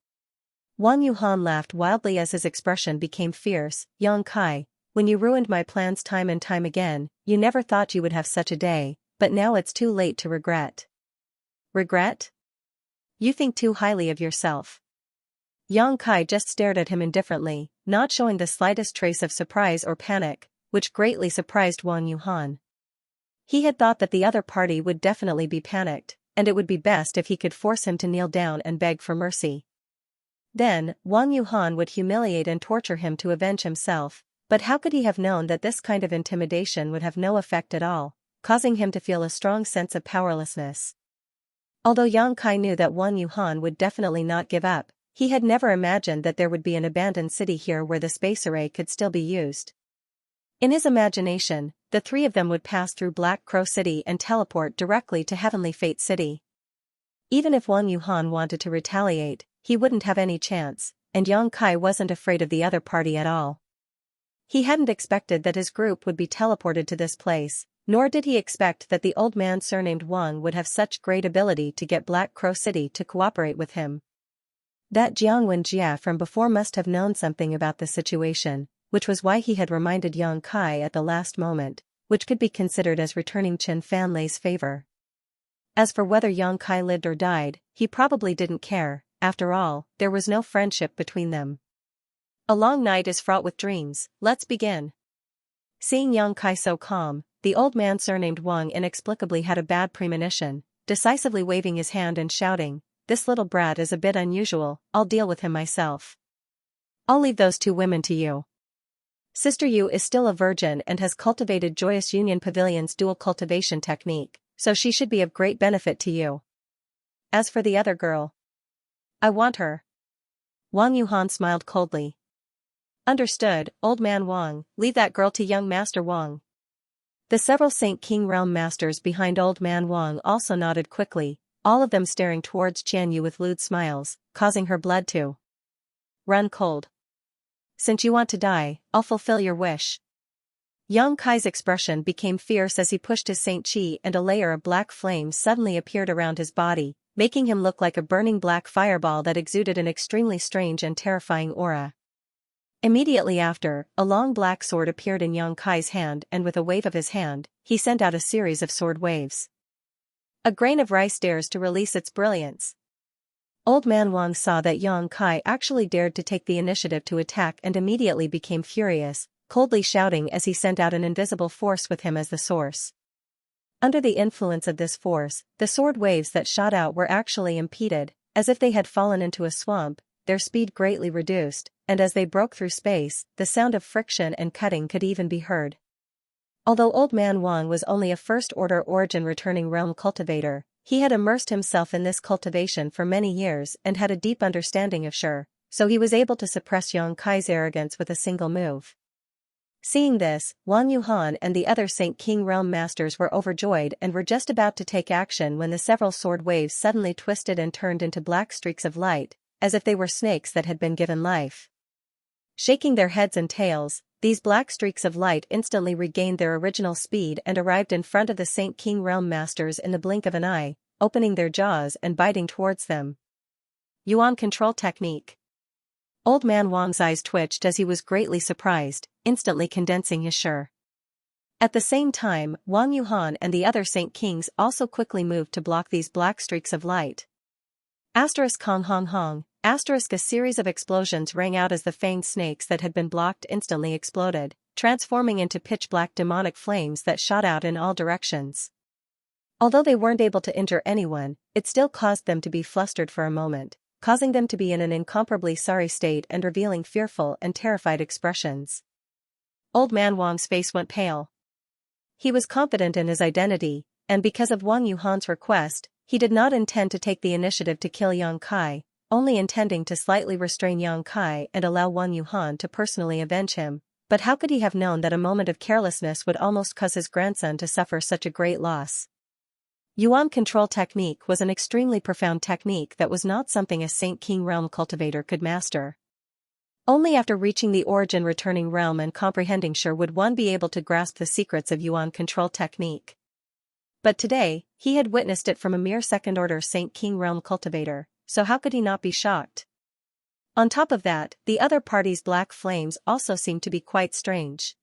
Wang Yuhan laughed wildly as his expression became fierce. "Yang Kai, when you ruined my plans time and time again, you never thought you would have such a day, but now it's too late to regret." "Regret? You think too highly of yourself." Yang Kai just stared at him indifferently, not showing the slightest trace of surprise or panic, which greatly surprised Wang Yuhan. He had thought that the other party would definitely be panicked, and it would be best if he could force him to kneel down and beg for mercy. Then, Wang Yuhan would humiliate and torture him to avenge himself, but how could he have known that this kind of intimidation would have no effect at all, causing him to feel a strong sense of powerlessness? Although Yang Kai knew that Wang Yuhan would definitely not give up, he had never imagined that there would be an abandoned city here where the space array could still be used. In his imagination, the three of them would pass through Black Crow City and teleport directly to Heavenly Fate City. Even if Wang Yuhan wanted to retaliate, he wouldn't have any chance, and Yang Kai wasn't afraid of the other party at all. He hadn't expected that his group would be teleported to this place, nor did he expect that the old man surnamed Wang would have such great ability to get Black Crow City to cooperate with him. That Jiangwen Jia from before must have known something about the situation, which was why he had reminded Yang Kai at the last moment, which could be considered as returning Chen Fanlei's favor. As for whether Yang Kai lived or died, he probably didn't care. After all, there was no friendship between them. A long night is fraught with dreams, let's begin. Seeing Yang Kai so calm, the old man surnamed Wang inexplicably had a bad premonition, decisively waving his hand and shouting, "This little brat is a bit unusual, I'll deal with him myself. I'll leave those two women to you. Sister Yu is still a virgin and has cultivated Joyous Union Pavilion's dual cultivation technique, so she should be of great benefit to you. As for the other girl, I want her." Wang Yuhan smiled coldly. "Understood, old man Wang, leave that girl to young Master Wang." The several Saint King realm masters behind old man Wang also nodded quickly, all of them staring towards Qian Yu with lewd smiles, causing her blood to run cold. "Since you want to die, I'll fulfill your wish." Yang Kai's expression became fierce as he pushed his Saint Qi, and a layer of black flame suddenly appeared around his body, making him look like a burning black fireball that exuded an extremely strange and terrifying aura. Immediately after, a long black sword appeared in Yang Kai's hand, and with a wave of his hand, he sent out a series of sword waves. A grain of rice dares to release its brilliance. Old man Wang saw that Yang Kai actually dared to take the initiative to attack and immediately became furious, coldly shouting as he sent out an invisible force with him as the source. Under the influence of this force, the sword waves that shot out were actually impeded, as if they had fallen into a swamp, their speed greatly reduced, and as they broke through space, the sound of friction and cutting could even be heard. Although old man Wang was only a first-order origin returning realm cultivator, he had immersed himself in this cultivation for many years and had a deep understanding of Shi, so he was able to suppress Yang Kai's arrogance with a single move. Seeing this, Wang Yuhan and the other Saint King realm masters were overjoyed and were just about to take action when the several sword waves suddenly twisted and turned into black streaks of light, as if they were snakes that had been given life. Shaking their heads and tails, these black streaks of light instantly regained their original speed and arrived in front of the Saint King realm masters in the blink of an eye, opening their jaws and biting towards them. Yuan control technique. Old man Wang's eyes twitched as he was greatly surprised, instantly condensing his Shi. At the same time, Wang Yuhan and the other Saint Kings also quickly moved to block these black streaks of light. Asterisk Hong Hong Hong, asterisk. A series of explosions rang out as the fanged snakes that had been blocked instantly exploded, transforming into pitch-black demonic flames that shot out in all directions. Although they weren't able to injure anyone, it still caused them to be flustered for a moment, causing them to be in an incomparably sorry state and revealing fearful and terrified expressions. Old man Wang's face went pale. He was confident in his identity, and because of Wang Yuhan's request, he did not intend to take the initiative to kill Yang Kai, only intending to slightly restrain Yang Kai and allow Wang Yuhan to personally avenge him. But how could he have known that a moment of carelessness would almost cause his grandson to suffer such a great loss? Yuan control technique was an extremely profound technique that was not something a Saint King realm cultivator could master. Only after reaching the origin returning realm and comprehending Shi would one be able to grasp the secrets of Yuan control technique. But today, he had witnessed it from a mere second-order Saint King realm cultivator, so how could he not be shocked? On top of that, the other party's black flames also seemed to be quite strange.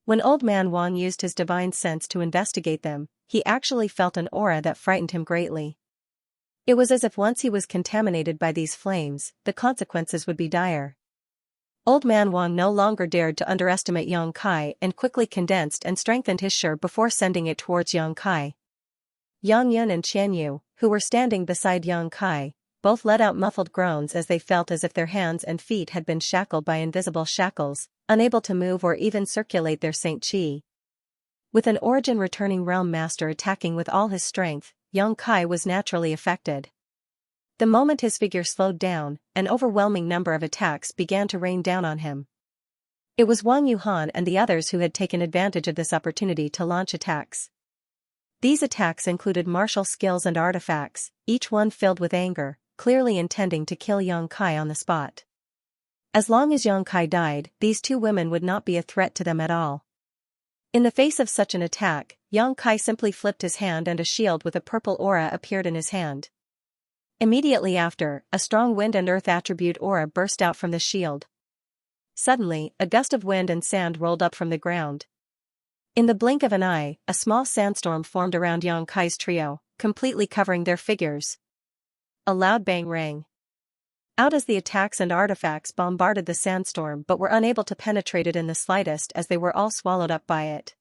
When old man Wang used his divine sense to investigate them, he actually felt an aura that frightened him greatly. It was as if once he was contaminated by these flames, the consequences would be dire. Old man Wang no longer dared to underestimate Yang Kai and quickly condensed and strengthened his Shi before sending it towards Yang Kai. Yang Yun and Qian Yu, who were standing beside Yang Kai, both let out muffled groans as they felt as if their hands and feet had been shackled by invisible shackles, unable to move or even circulate their Saint Qi. With an origin returning realm master attacking with all his strength, Yang Kai was naturally affected. The moment his figure slowed down, an overwhelming number of attacks began to rain down on him. It was Wang Yuhan and the others who had taken advantage of this opportunity to launch attacks. These attacks included martial skills and artifacts, each one filled with anger, clearly intending to kill Yang Kai on the spot. As long as Yang Kai died, these two women would not be a threat to them at all. In the face of such an attack, Yang Kai simply flipped his hand and a shield with a purple aura appeared in his hand. Immediately after, a strong wind and earth attribute aura burst out from the shield. Suddenly, a gust of wind and sand rolled up from the ground. In the blink of an eye, a small sandstorm formed around Yang Kai's trio, completely covering their figures. A loud bang rang out as the attacks and artifacts bombarded the sandstorm but were unable to penetrate it in the slightest as they were all swallowed up by it.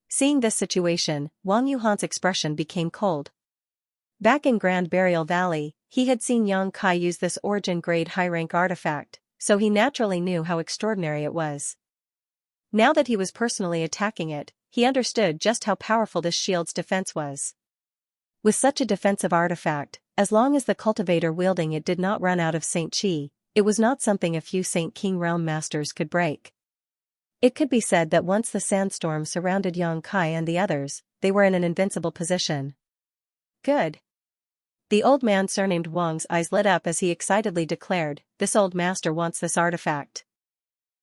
Seeing this situation, Wang Yuhan's expression became cold. Back in Grand Burial Valley, he had seen Yang Kai use this origin-grade high-rank artifact, so he naturally knew how extraordinary it was. Now that he was personally attacking it, he understood just how powerful this shield's defense was. With such a defensive artifact, as long as the cultivator wielding it did not run out of Saint Qi, it was not something a few Saint King realm masters could break. It could be said that once the sandstorm surrounded Yang Kai and the others, they were in an invincible position. Good. The old man surnamed Wang's eyes lit up as he excitedly declared, "This old master wants this artifact."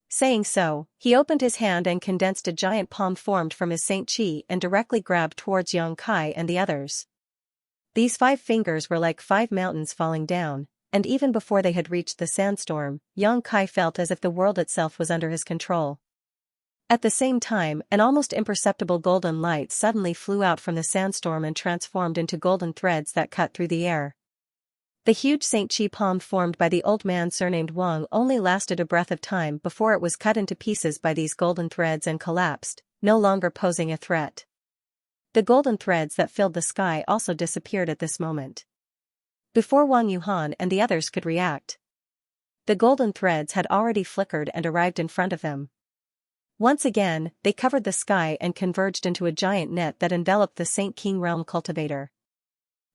Saying so, he opened his hand and condensed a giant palm formed from his Saint Qi and directly grabbed towards Yang Kai and the others. These 5 fingers were like 5 mountains falling down, and even before they had reached the sandstorm, Yang Kai felt as if the world itself was under his control. At the same time, an almost imperceptible golden light suddenly flew out from the sandstorm and transformed into golden threads that cut through the air. The huge Saint Qi palm formed by the old man surnamed Wang only lasted a breath of time before it was cut into pieces by these golden threads and collapsed, no longer posing a threat. The golden threads that filled the sky also disappeared at this moment. Before Wang Yuhan and the others could react, the golden threads had already flickered and arrived in front of them. Once again, they covered the sky and converged into a giant net that enveloped the Saint King realm cultivator.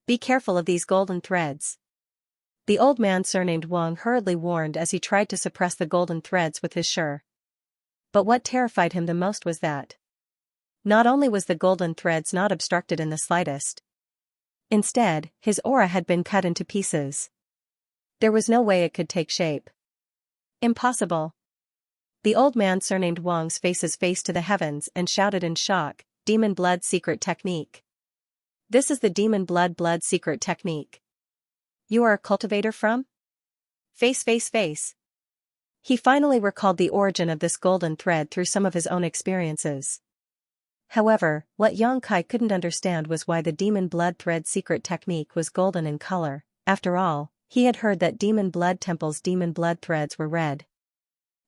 "Be careful of these golden threads," the old man surnamed Wang hurriedly warned as he tried to suppress the golden threads with his shirt. But what terrified him the most was that not only was the golden threads not obstructed in the slightest. Instead, his aura had been cut into pieces. There was no way it could take shape. Impossible. The old man surnamed Wang's face's face to the heavens and shouted in shock, "Demon blood secret technique. This is the demon blood secret technique. You are a cultivator from?" Face. He finally recalled the origin of this golden thread through some of his own experiences. However, what Yang Kai couldn't understand was why the demon blood thread secret technique was golden in color. After all, he had heard that demon blood temple's demon blood threads were red.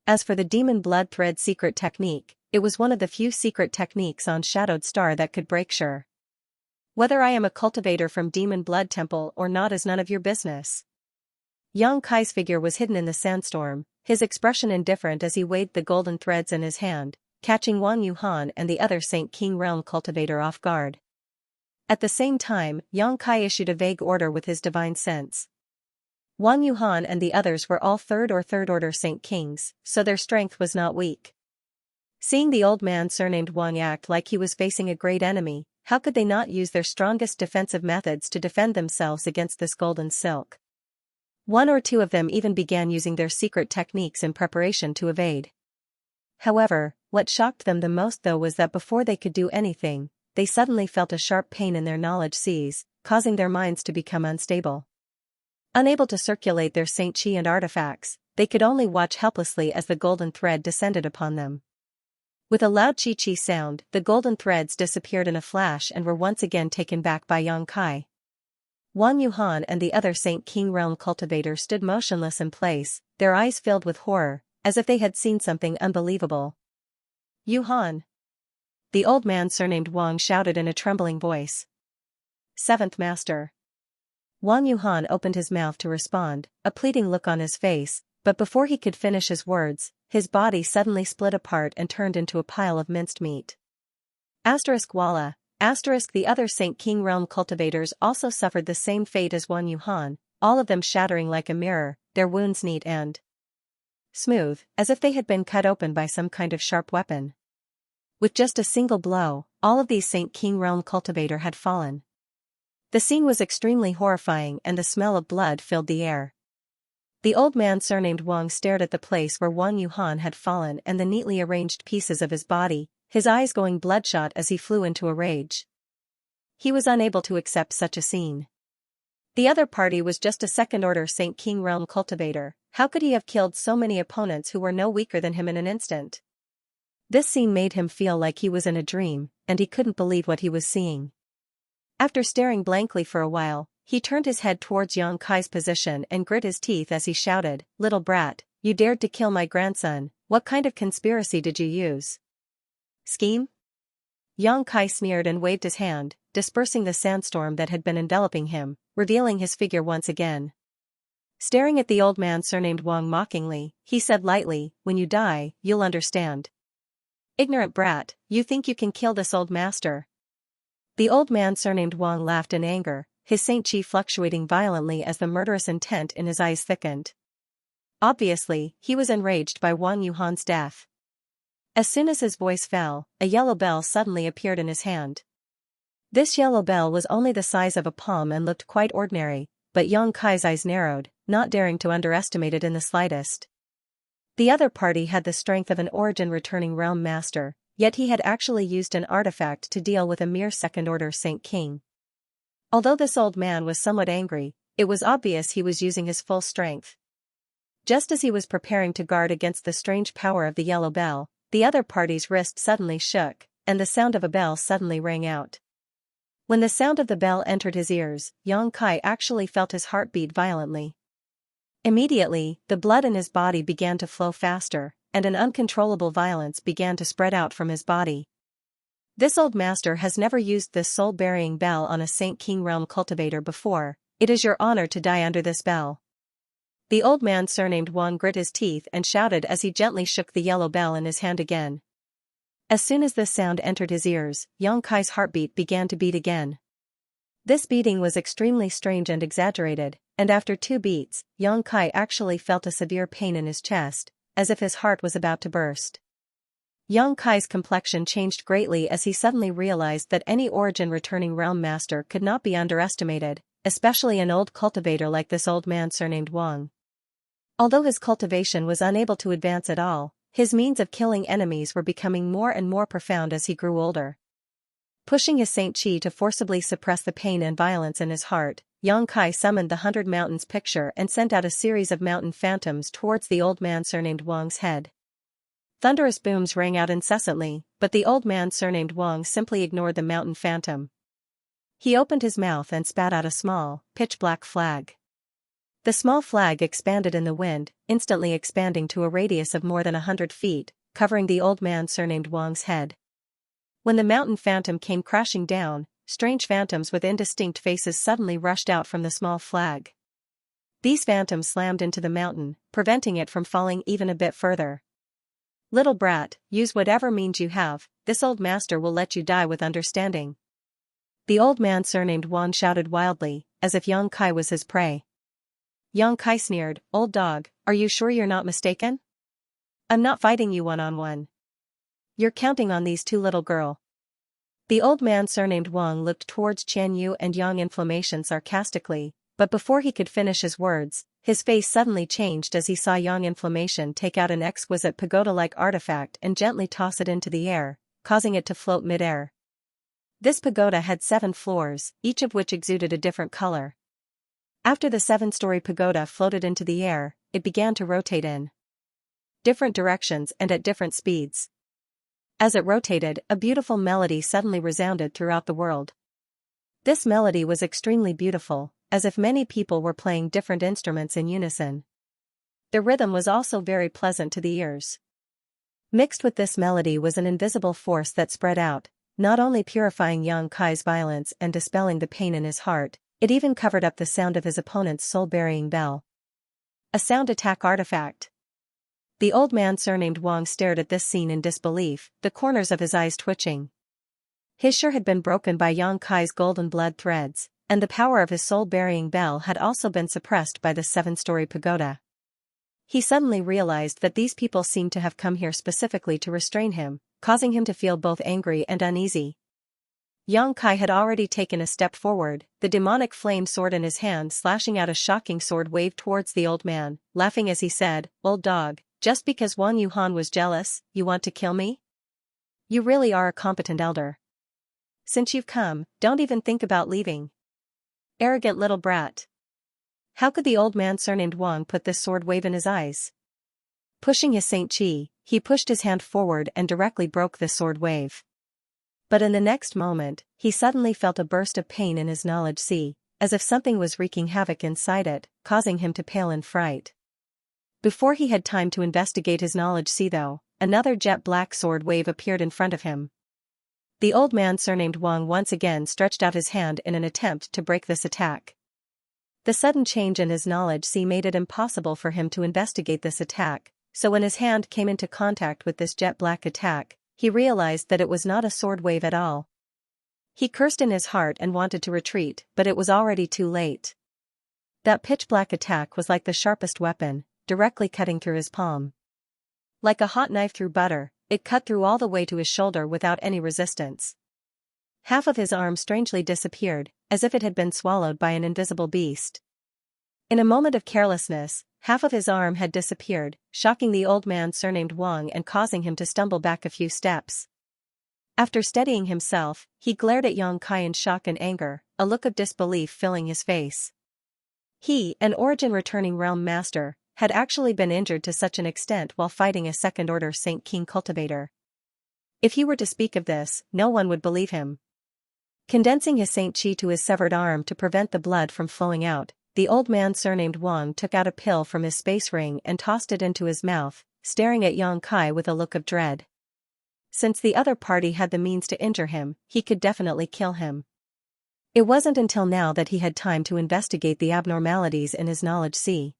As for the demon blood thread secret technique, it was one of the few secret techniques on Shadowed Star that could break sure. "Whether I am a cultivator from Demon Blood Temple or not is none of your business." Yang Kai's figure was hidden in the sandstorm, his expression indifferent as he weighed the golden threads in his hand, catching Wang Yuhan and the other Saint King realm cultivator off guard. At the same time, Yang Kai issued a vague order with his divine sense. Wang Yuhan and the others were all third order Saint Kings, so their strength was not weak. Seeing the old man surnamed Wang act like he was facing a great enemy, how could they not use their strongest defensive methods to defend themselves against this golden silk? One or two of them even began using their secret techniques in preparation to evade. However, what shocked them the most though was that before they could do anything, they suddenly felt a sharp pain in their knowledge seas, causing their minds to become unstable. Unable to circulate their Saint Qi and artifacts, they could only watch helplessly as the golden thread descended upon them. With a loud chi-chi sound, the golden threads disappeared in a flash and were once again taken back by Yang Kai. Wang Yuhan and the other Saint King realm cultivator stood motionless in place, their eyes filled with horror, as if they had seen something unbelievable. "Yuhan!" the old man surnamed Wang shouted in a trembling voice. "Seventh Master." Wang Yuhan opened his mouth to respond, a pleading look on his face, but before he could finish his words, his body suddenly split apart and turned into a pile of minced meat. Walla. The other Saint King realm cultivators also suffered the same fate as Wang Yuhan, all of them shattering like a mirror, their wounds neat and smooth, as if they had been cut open by some kind of sharp weapon. With just a single blow, all of these Saint King realm cultivator had fallen. The scene was extremely horrifying and the smell of blood filled the air. The old man surnamed Wang stared at the place where Wang Yuhan had fallen and the neatly arranged pieces of his body, his eyes going bloodshot as he flew into a rage. He was unable to accept such a scene. The other party was just a second-order Saint King realm cultivator. How could he have killed so many opponents who were no weaker than him in an instant? This scene made him feel like he was in a dream, and he couldn't believe what he was seeing. After staring blankly for a while, he turned his head towards Yang Kai's position and grit his teeth as he shouted, "Little brat, you dared to kill my grandson, what kind of conspiracy did you use? Scheme?" Yang Kai sneered and waved his hand, dispersing the sandstorm that had been enveloping him, revealing his figure once again. Staring at the old man surnamed Wang mockingly, he said lightly, "When you die, you'll understand." "Ignorant brat, you think you can kill this old master?" The old man surnamed Wang laughed in anger, his saint chi fluctuating violently as the murderous intent in his eyes thickened. Obviously, he was enraged by Wang Yuhan's death. As soon as his voice fell, a yellow bell suddenly appeared in his hand. This yellow bell was only the size of a palm and looked quite ordinary, but Yang Kai's eyes narrowed, not daring to underestimate it in the slightest. The other party had the strength of an origin-returning realm master, yet he had actually used an artifact to deal with a mere second-order Saint King. Although this old man was somewhat angry, it was obvious he was using his full strength. Just as he was preparing to guard against the strange power of the yellow bell, the other party's wrist suddenly shook, and the sound of a bell suddenly rang out. When the sound of the bell entered his ears, Yang Kai actually felt his heart beat violently. Immediately, the blood in his body began to flow faster, and an uncontrollable violence began to spread out from his body. This old master has never used this soul-burying bell on a Saint King realm cultivator before. It is your honor to die under this bell. The old man surnamed Wang grit his teeth and shouted as he gently shook the yellow bell in his hand again. As soon as this sound entered his ears, Yang Kai's heartbeat began to beat again. This beating was extremely strange and exaggerated, and after 2 beats, Yang Kai actually felt a severe pain in his chest, as if his heart was about to burst. Yang Kai's complexion changed greatly as he suddenly realized that any origin-returning realm master could not be underestimated, especially an old cultivator like this old man surnamed Wang. Although his cultivation was unable to advance at all, his means of killing enemies were becoming more and more profound as he grew older. Pushing his Saint Chi to forcibly suppress the pain and violence in his heart, Yang Kai summoned the 100 Mountains picture and sent out a series of mountain phantoms towards the old man surnamed Wang's head. Thunderous booms rang out incessantly, but the old man surnamed Wang simply ignored the mountain phantom. He opened his mouth and spat out a small, pitch-black flag. The small flag expanded in the wind, instantly expanding to a radius of more than 100 feet, covering the old man surnamed Wang's head. When the mountain phantom came crashing down, strange phantoms with indistinct faces suddenly rushed out from the small flag. These phantoms slammed into the mountain, preventing it from falling even a bit further. "Little brat, use whatever means you have, this old master will let you die with understanding." The old man surnamed Wang shouted wildly, as if Yang Kai was his prey. Yang Kai sneered, "Old dog, are you sure you're not mistaken? I'm not fighting you one-on-one. You're counting on these 2 little girl." The old man surnamed Wang looked towards Qian Yu and Yang Inflammation sarcastically, but before he could finish his words, his face suddenly changed as he saw Yang Inflammation take out an exquisite pagoda-like artifact and gently toss it into the air, causing it to float mid-air. This pagoda had 7 floors, each of which exuded a different color. After the 7-story pagoda floated into the air, it began to rotate in different directions and at different speeds. As it rotated, a beautiful melody suddenly resounded throughout the world. This melody was extremely beautiful, as if many people were playing different instruments in unison. The rhythm was also very pleasant to the ears. Mixed with this melody was an invisible force that spread out, not only purifying Yang Kai's violence and dispelling the pain in his heart, it even covered up the sound of his opponent's soul-burying bell. A sound attack artifact. The old man surnamed Wang stared at this scene in disbelief, the corners of his eyes twitching. His shirt had been broken by Yang Kai's golden blood threads, and the power of his soul-burying bell had also been suppressed by the 7-story pagoda. He suddenly realized that these people seemed to have come here specifically to restrain him, causing him to feel both angry and uneasy. Yang Kai had already taken a step forward, the demonic flame sword in his hand slashing out a shocking sword wave towards the old man, laughing as he said, "Old dog, just because Wang Yuhan was jealous, you want to kill me? You really are a competent elder. Since you've come, don't even think about leaving. Arrogant little brat." How could the old man surnamed Wang put this sword wave in his eyes? Pushing his Saint Chi, he pushed his hand forward and directly broke the sword wave. But in the next moment, he suddenly felt a burst of pain in his knowledge sea, as if something was wreaking havoc inside it, causing him to pale in fright. Before he had time to investigate his knowledge sea though, another jet black sword wave appeared in front of him. The old man surnamed Wang once again stretched out his hand in an attempt to break this attack. The sudden change in his knowledge sea made it impossible for him to investigate this attack, so when his hand came into contact with this jet black attack, he realized that it was not a sword wave at all. He cursed in his heart and wanted to retreat, but it was already too late. That pitch black attack was like the sharpest weapon, directly cutting through his palm. Like a hot knife through butter, it cut through all the way to his shoulder without any resistance. Half of his arm strangely disappeared, as if it had been swallowed by an invisible beast. In a moment of carelessness, half of his arm had disappeared, shocking the old man surnamed Wang and causing him to stumble back a few steps. After steadying himself, he glared at Yang Kai in shock and anger, a look of disbelief filling his face. He, an origin-returning realm master, had actually been injured to such an extent while fighting a second-order Saint King cultivator. If he were to speak of this, no one would believe him. Condensing his Saint Chi to his severed arm to prevent the blood from flowing out, the old man surnamed Wang took out a pill from his space ring and tossed it into his mouth, staring at Yang Kai with a look of dread. Since the other party had the means to injure him, he could definitely kill him. It wasn't until now that he had time to investigate the abnormalities in his knowledge sea.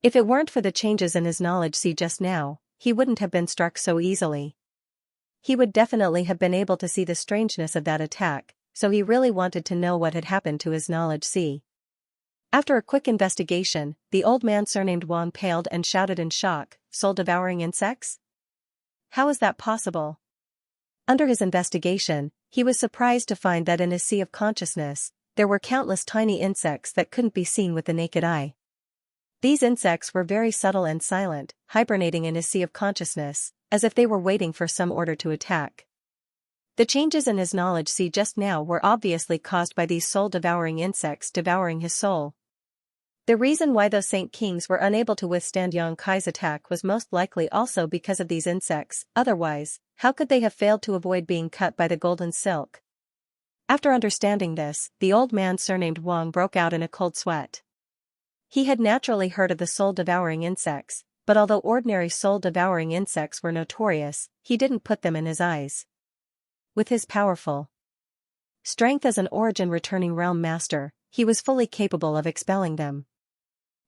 If it weren't for the changes in his knowledge sea just now, he wouldn't have been struck so easily. He would definitely have been able to see the strangeness of that attack, so he really wanted to know what had happened to his knowledge sea. After a quick investigation, the old man surnamed Wang paled and shouted in shock, "Soul-devouring insects? How is that possible?" Under his investigation, he was surprised to find that in his sea of consciousness, there were countless tiny insects that couldn't be seen with the naked eye. These insects were very subtle and silent, hibernating in his sea of consciousness, as if they were waiting for some order to attack. The changes in his knowledge sea just now were obviously caused by these soul-devouring insects devouring his soul. The reason why those Saint Kings were unable to withstand Yang Kai's attack was most likely also because of these insects, otherwise, how could they have failed to avoid being cut by the golden silk? After understanding this, the old man surnamed Wang broke out in a cold sweat. He had naturally heard of the soul-devouring insects, but although ordinary soul-devouring insects were notorious, he didn't put them in his eyes. With his powerful strength as an origin-returning realm master, he was fully capable of expelling them.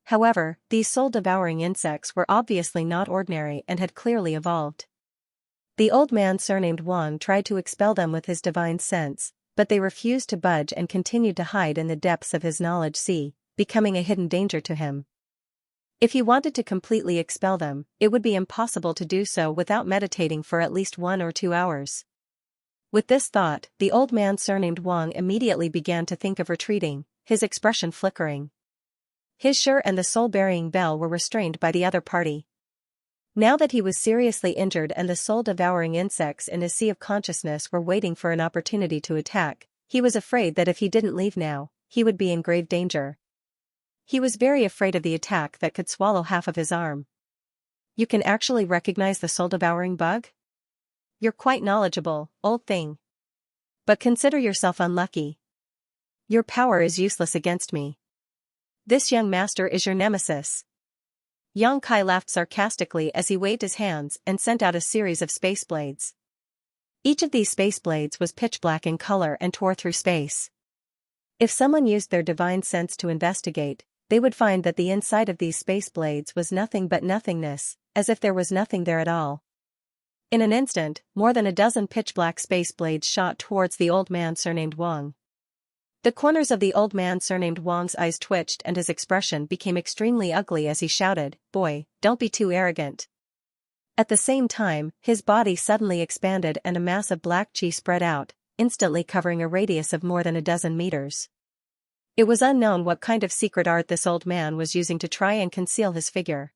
However, these soul-devouring insects were obviously not ordinary and had clearly evolved. The old man surnamed Wang tried to expel them with his divine sense, but they refused to budge and continued to hide in the depths of his knowledge sea, becoming a hidden danger to him. If he wanted to completely expel them, it would be impossible to do so without meditating for at least 1 or 2 hours. With this thought, the old man surnamed Wang immediately began to think of retreating, his expression flickering. His Sure and the soul-burying bell were restrained by the other party. Now that he was seriously injured and the soul-devouring insects in his sea of consciousness were waiting for an opportunity to attack, he was afraid that if he didn't leave now, he would be in grave danger. He was very afraid of the attack that could swallow half of his arm. "You can actually recognize the soul-devouring bug? You're quite knowledgeable, old thing. But consider yourself unlucky. Your power is useless against me. This young master is your nemesis." Yang Kai laughed sarcastically as he waved his hands and sent out a series of space blades. Each of these space blades was pitch black in color and tore through space. If someone used their divine sense to investigate, they would find that the inside of these space blades was nothing but nothingness, as if there was nothing there at all. In an instant, more than a dozen pitch-black space blades shot towards the old man surnamed Wang. The corners of the old man surnamed Wang's eyes twitched and his expression became extremely ugly as he shouted, "Boy, don't be too arrogant." At the same time, his body suddenly expanded and a mass of black chi spread out, instantly covering a radius of more than a dozen meters. It was unknown what kind of secret art this old man was using to try and conceal his figure.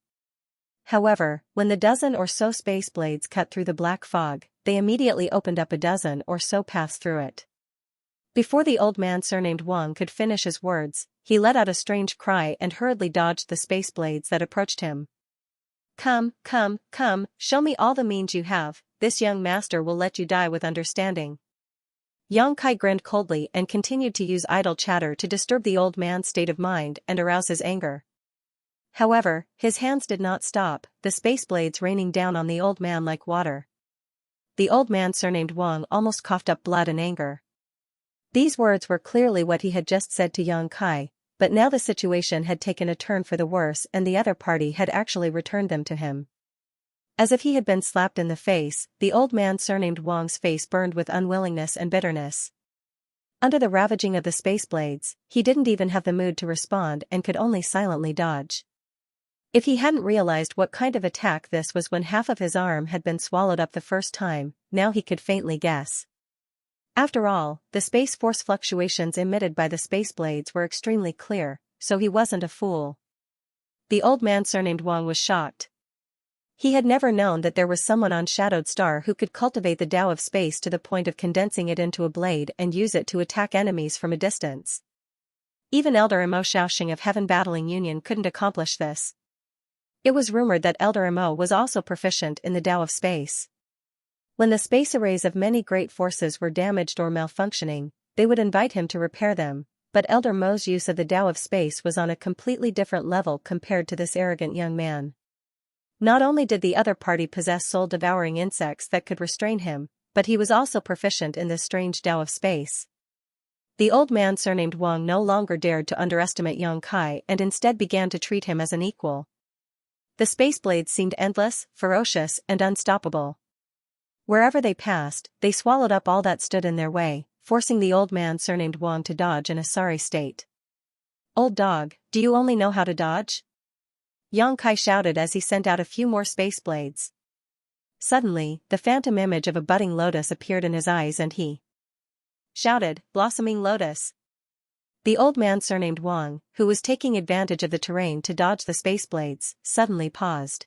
However, when the dozen or so space blades cut through the black fog, they immediately opened up a dozen or so paths through it. Before the old man surnamed Wang could finish his words, he let out a strange cry and hurriedly dodged the space blades that approached him. Come, come, come, show me all the means you have, this young master will let you die with understanding. Yang Kai grinned coldly and continued to use idle chatter to disturb the old man's state of mind and arouse his anger. However, his hands did not stop, the space blades raining down on the old man like water. The old man surnamed Wang almost coughed up blood in anger. These words were clearly what he had just said to Yang Kai, but now the situation had taken a turn for the worse and the other party had actually returned them to him. As if he had been slapped in the face, the old man surnamed Wang's face burned with unwillingness and bitterness. Under the ravaging of the space blades, he didn't even have the mood to respond and could only silently dodge. If he hadn't realized what kind of attack this was when half of his arm had been swallowed up the first time, now he could faintly guess. After all, the space force fluctuations emitted by the space blades were extremely clear, so he wasn't a fool. The old man surnamed Wang was shocked. He had never known that there was someone on Shadowed Star who could cultivate the Tao of space to the point of condensing it into a blade and use it to attack enemies from a distance. Even Elder Imo Xiaoxing of Heaven Battling Union couldn't accomplish this. It was rumored that Elder Imo was also proficient in the Tao of space. When the space arrays of many great forces were damaged or malfunctioning, they would invite him to repair them, but Elder Mo's use of the Tao of space was on a completely different level compared to this arrogant young man. Not only did the other party possess soul-devouring insects that could restrain him, but he was also proficient in this strange Tao of space. The old man surnamed Wang no longer dared to underestimate Yang Kai and instead began to treat him as an equal. The space blades seemed endless, ferocious, and unstoppable. Wherever they passed, they swallowed up all that stood in their way, forcing the old man surnamed Wang to dodge in a sorry state. Old dog, do you only know how to dodge? Yang Kai shouted as he sent out a few more space blades. Suddenly, the phantom image of a budding lotus appeared in his eyes and he shouted, "Blossoming lotus!" The old man surnamed Wang, who was taking advantage of the terrain to dodge the space blades, suddenly paused.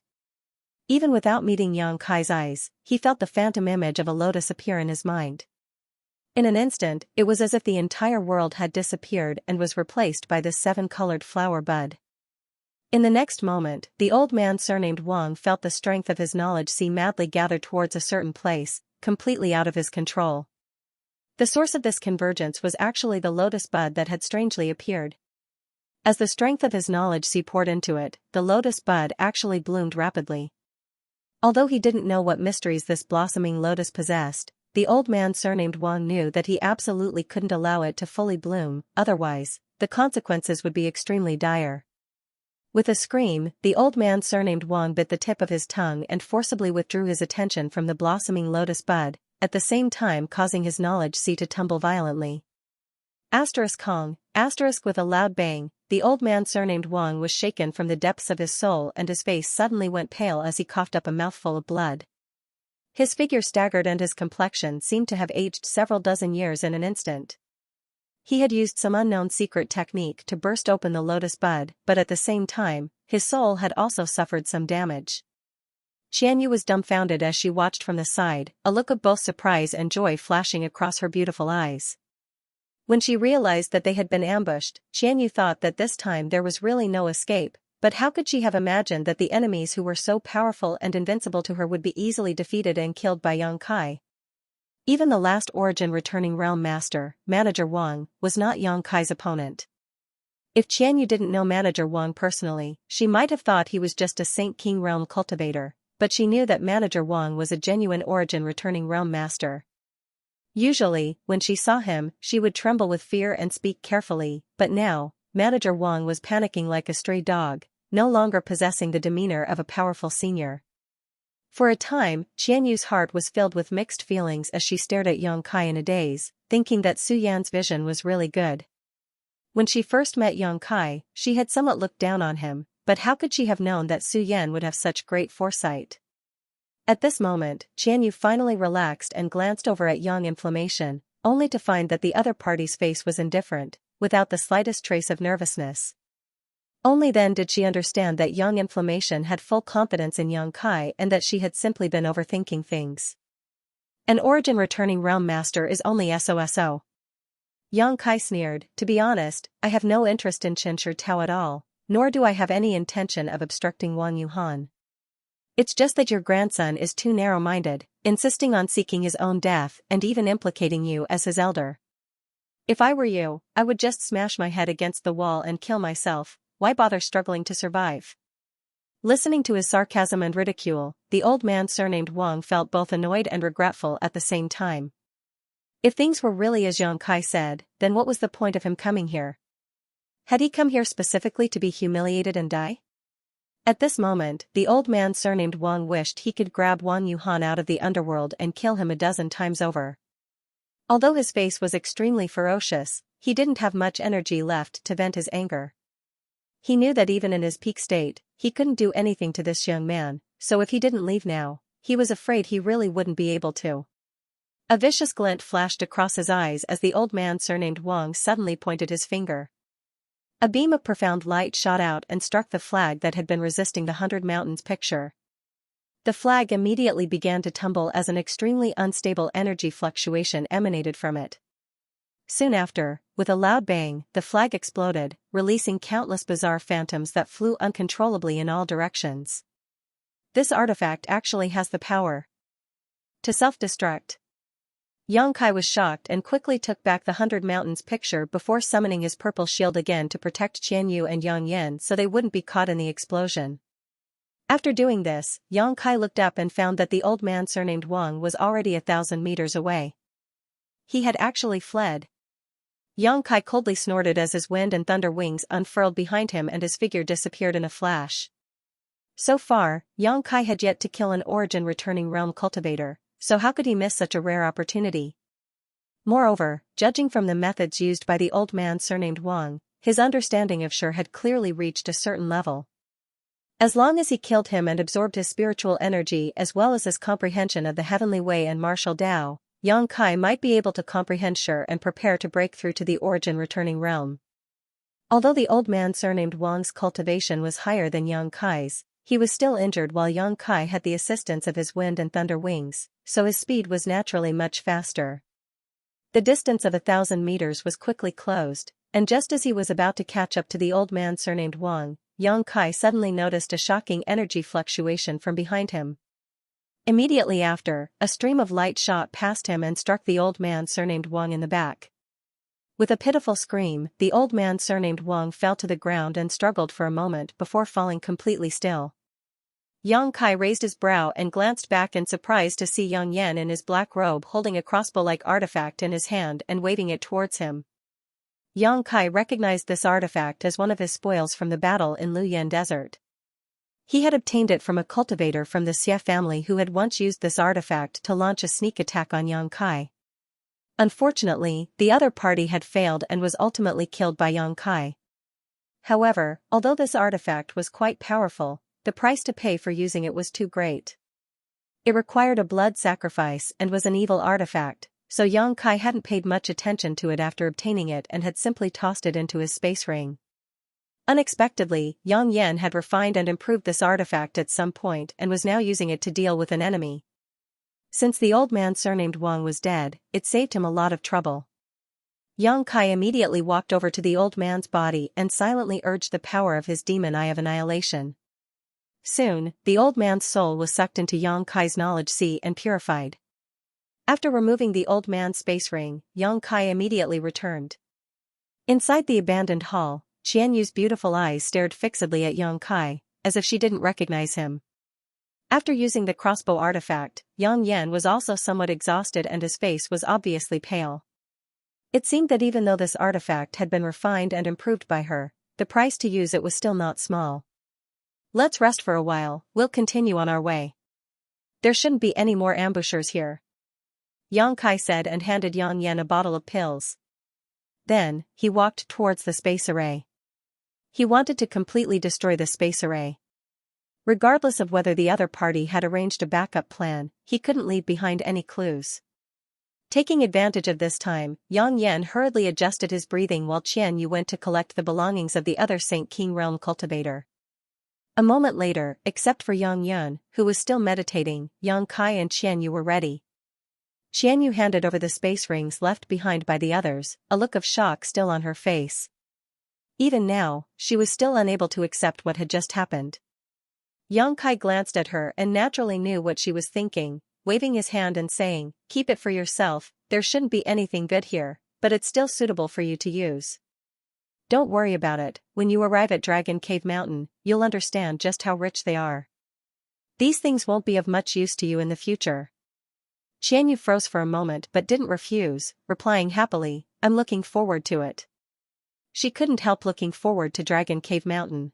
Even without meeting Yang Kai's eyes, he felt the phantom image of a lotus appear in his mind. In an instant, it was as if the entire world had disappeared and was replaced by this seven-colored flower bud. In the next moment, the old man surnamed Wang felt the strength of his knowledge see madly gather towards a certain place, completely out of his control. The source of this convergence was actually the lotus bud that had strangely appeared. As the strength of his knowledge see poured into it, the lotus bud actually bloomed rapidly. Although he didn't know what mysteries this blossoming lotus possessed, the old man surnamed Wang knew that he absolutely couldn't allow it to fully bloom, otherwise, the consequences would be extremely dire. With a scream, the old man surnamed Wang bit the tip of his tongue and forcibly withdrew his attention from the blossoming lotus bud, at the same time causing his knowledge see to tumble violently. Kong, with a loud bang, the old man surnamed Wang was shaken from the depths of his soul and his face suddenly went pale as he coughed up a mouthful of blood. His figure staggered and his complexion seemed to have aged several dozen years in an instant. He had used some unknown secret technique to burst open the lotus bud, but at the same time, his soul had also suffered some damage. Xianxia was dumbfounded as she watched from the side, a look of both surprise and joy flashing across her beautiful eyes. When she realized that they had been ambushed, Xianxia thought that this time there was really no escape, but how could she have imagined that the enemies who were so powerful and invincible to her would be easily defeated and killed by Yang Kai? Even the last Origin returning realm master, Manager Wang, was not Yang Kai's opponent. If Xianxia didn't know Manager Wang personally, she might have thought he was just a Saint King realm cultivator, but she knew that Manager Wang was a genuine Origin returning realm master. Usually, when she saw him, she would tremble with fear and speak carefully, but now, Manager Wang was panicking like a stray dog, no longer possessing the demeanor of a powerful senior. For a time, Xianxu's heart was filled with mixed feelings as she stared at Yang Kai in a daze, thinking that Su Yan's vision was really good. When she first met Yang Kai, she had somewhat looked down on him, but how could she have known that Su Yan would have such great foresight? At this moment, Xianxia finally relaxed and glanced over at Yang Inflammation, only to find that the other party's face was indifferent, without the slightest trace of nervousness. Only then did she understand that young Inflammation had full confidence in young Kai and that she had simply been overthinking things. An origin returning realm master is only SOSO. Young Kai sneered, to be honest, I have no interest in Xianxia Tao at all, nor do I have any intention of obstructing Wang Yuhan. It's just that your grandson is too narrow-minded, insisting on seeking his own death and even implicating you as his elder. If I were you, I would just smash my head against the wall and kill myself. Why bother struggling to survive? Listening to his sarcasm and ridicule, the old man surnamed Wang felt both annoyed and regretful at the same time. If things were really as Yang Kai said, then what was the point of him coming here? Had he come here specifically to be humiliated and die? At this moment, the old man surnamed Wang wished he could grab Wang Yuhan out of the underworld and kill him a dozen times over. Although his face was extremely ferocious, he didn't have much energy left to vent his anger. He knew that even in his peak state, he couldn't do anything to this young man, so if he didn't leave now, he was afraid he really wouldn't be able to. A vicious glint flashed across his eyes as the old man surnamed Wang suddenly pointed his finger. A beam of profound light shot out and struck the flag that had been resisting the 100 Mountains picture. The flag immediately began to tumble as an extremely unstable energy fluctuation emanated from it. Soon after, with a loud bang, the flag exploded, releasing countless bizarre phantoms that flew uncontrollably in all directions. This artifact actually has the power to self-destruct. Yang Kai was shocked and quickly took back the 100 Mountains picture before summoning his purple shield again to protect Qianyu and Yang Yan so they wouldn't be caught in the explosion. After doing this, Yang Kai looked up and found that the old man surnamed Wang was already 1,000 meters away. He had actually fled. Yang Kai coldly snorted as his wind and thunder wings unfurled behind him and his figure disappeared in a flash. So far, Yang Kai had yet to kill an origin returning realm cultivator, so how could he miss such a rare opportunity? Moreover, judging from the methods used by the old man surnamed Wang, his understanding of Shi had clearly reached a certain level. As long as he killed him and absorbed his spiritual energy as well as his comprehension of the heavenly way and martial Tao, Yang Kai might be able to comprehend Shi and prepare to break through to the origin returning realm. Although the old man surnamed Wang's cultivation was higher than Yang Kai's, he was still injured while Yang Kai had the assistance of his wind and thunder wings, so his speed was naturally much faster. The distance of 1,000 meters was quickly closed, and just as he was about to catch up to the old man surnamed Wang, Yang Kai suddenly noticed a shocking energy fluctuation from behind him. Immediately after, a stream of light shot past him and struck the old man surnamed Wang in the back. With a pitiful scream, the old man surnamed Wang fell to the ground and struggled for a moment before falling completely still. Yang Kai raised his brow and glanced back in surprise to see Yang Yan in his black robe holding a crossbow-like artifact in his hand and waving it towards him. Yang Kai recognized this artifact as one of his spoils from the battle in Luyan Desert. He had obtained it from a cultivator from the Xia family who had once used this artifact to launch a sneak attack on Yang Kai. Unfortunately, the other party had failed and was ultimately killed by Yang Kai. However, although this artifact was quite powerful, the price to pay for using it was too great. It required a blood sacrifice and was an evil artifact, so Yang Kai hadn't paid much attention to it after obtaining it and had simply tossed it into his space ring. Unexpectedly, Yang Yan had refined and improved this artifact at some point and was now using it to deal with an enemy. Since the old man surnamed Wang was dead, it saved him a lot of trouble. Yang Kai immediately walked over to the old man's body and silently urged the power of his demon eye of annihilation. Soon, the old man's soul was sucked into Yang Kai's knowledge sea and purified. After removing the old man's space ring, Yang Kai immediately returned. Inside the abandoned hall, Qianyu's beautiful eyes stared fixedly at Yang Kai, as if she didn't recognize him. After using the crossbow artifact, Yang Yan was also somewhat exhausted and his face was obviously pale. It seemed that even though this artifact had been refined and improved by her, the price to use it was still not small. Let's rest for a while, we'll continue on our way. There shouldn't be any more ambushers here. Yang Kai said and handed Yang Yan a bottle of pills. Then, he walked towards the space array. He wanted to completely destroy the space array. Regardless of whether the other party had arranged a backup plan, he couldn't leave behind any clues. Taking advantage of this time, Yang Yan hurriedly adjusted his breathing while Qian Yu went to collect the belongings of the other Saint King Realm cultivator. A moment later, except for Yang Yan, who was still meditating, Yang Kai and Qian Yu were ready. Qian Yu handed over the space rings left behind by the others, a look of shock still on her face. Even now, she was still unable to accept what had just happened. Yang Kai glanced at her and naturally knew what she was thinking, waving his hand and saying, "Keep it for yourself, there shouldn't be anything good here, but it's still suitable for you to use. Don't worry about it, when you arrive at Dragon Cave Mountain, you'll understand just how rich they are. These things won't be of much use to you in the future." Qian Yu froze for a moment but didn't refuse, replying happily, "I'm looking forward to it." She couldn't help looking forward to Dragon Cave Mountain.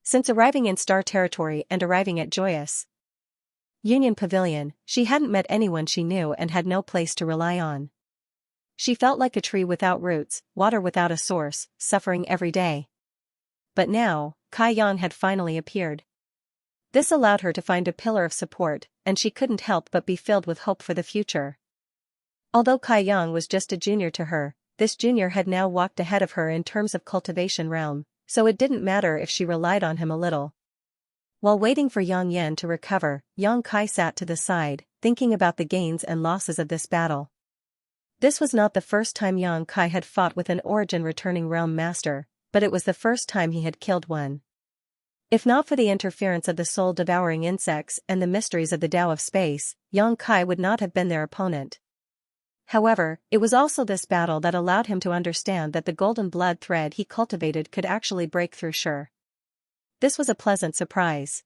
Since arriving in Star Territory and arriving at Joyous Union Pavilion, she hadn't met anyone she knew and had no place to rely on. She felt like a tree without roots, water without a source, suffering every day. But now, Kai Yang had finally appeared. This allowed her to find a pillar of support, and she couldn't help but be filled with hope for the future. Although Kai Yang was just a junior to her, this junior had now walked ahead of her in terms of cultivation realm, so it didn't matter if she relied on him a little. While waiting for Yang Yan to recover, Yang Kai sat to the side, thinking about the gains and losses of this battle. This was not the first time Yang Kai had fought with an origin-returning realm master, but it was the first time he had killed one. If not for the interference of the soul-devouring insects and the mysteries of the Tao of Space, Yang Kai would not have been their opponent. However, it was also this battle that allowed him to understand that the golden blood thread he cultivated could actually break through Shi. This was a pleasant surprise.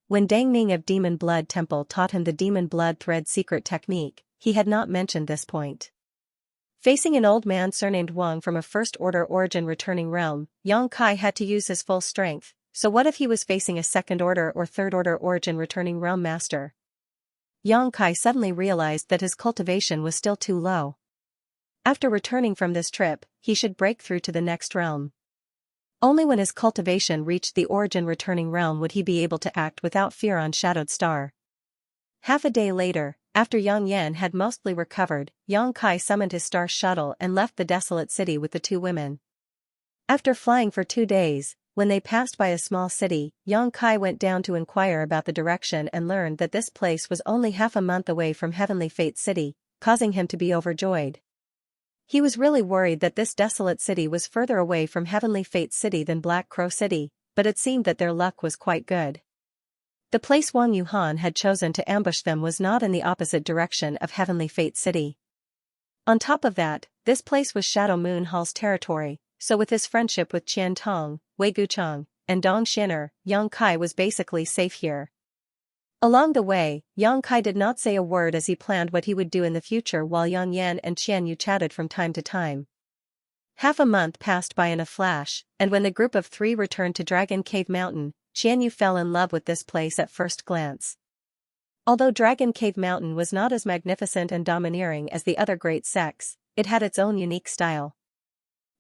When Dang Ning of Demon Blood Temple taught him the Demon Blood Thread secret technique, he had not mentioned this point. Facing an old man surnamed Wang from a first-order origin-returning realm, Yang Kai had to use his full strength, so what if he was facing a second-order or third-order origin-returning realm master? Yang Kai suddenly realized that his cultivation was still too low. After returning from this trip, he should break through to the next realm. Only when his cultivation reached the origin-returning realm would he be able to act without fear on Shadowed Star. Half a day later, after Yang Yan had mostly recovered, Yang Kai summoned his star shuttle and left the desolate city with the two women. After flying for 2 days, when they passed by a small city, Yang Kai went down to inquire about the direction and learned that this place was only half a month away from Heavenly Fate City, causing him to be overjoyed. He was really worried that this desolate city was further away from Heavenly Fate City than Black Crow City, but it seemed that their luck was quite good. The place Wang Yuhan had chosen to ambush them was not in the opposite direction of Heavenly Fate City. On top of that, this place was Shadow Moon Hall's territory, so with his friendship with Qian Tong, Wei Guchang, and Dong Xin'er, Yang Kai was basically safe here. Along the way, Yang Kai did not say a word as he planned what he would do in the future while Yang Yan and Qian Yu chatted from time to time. Half a month passed by in a flash, and when the group of 3 returned to Dragon Cave Mountain, Qian Yu fell in love with this place at first glance. Although Dragon Cave Mountain was not as magnificent and domineering as the other great sects, it had its own unique style.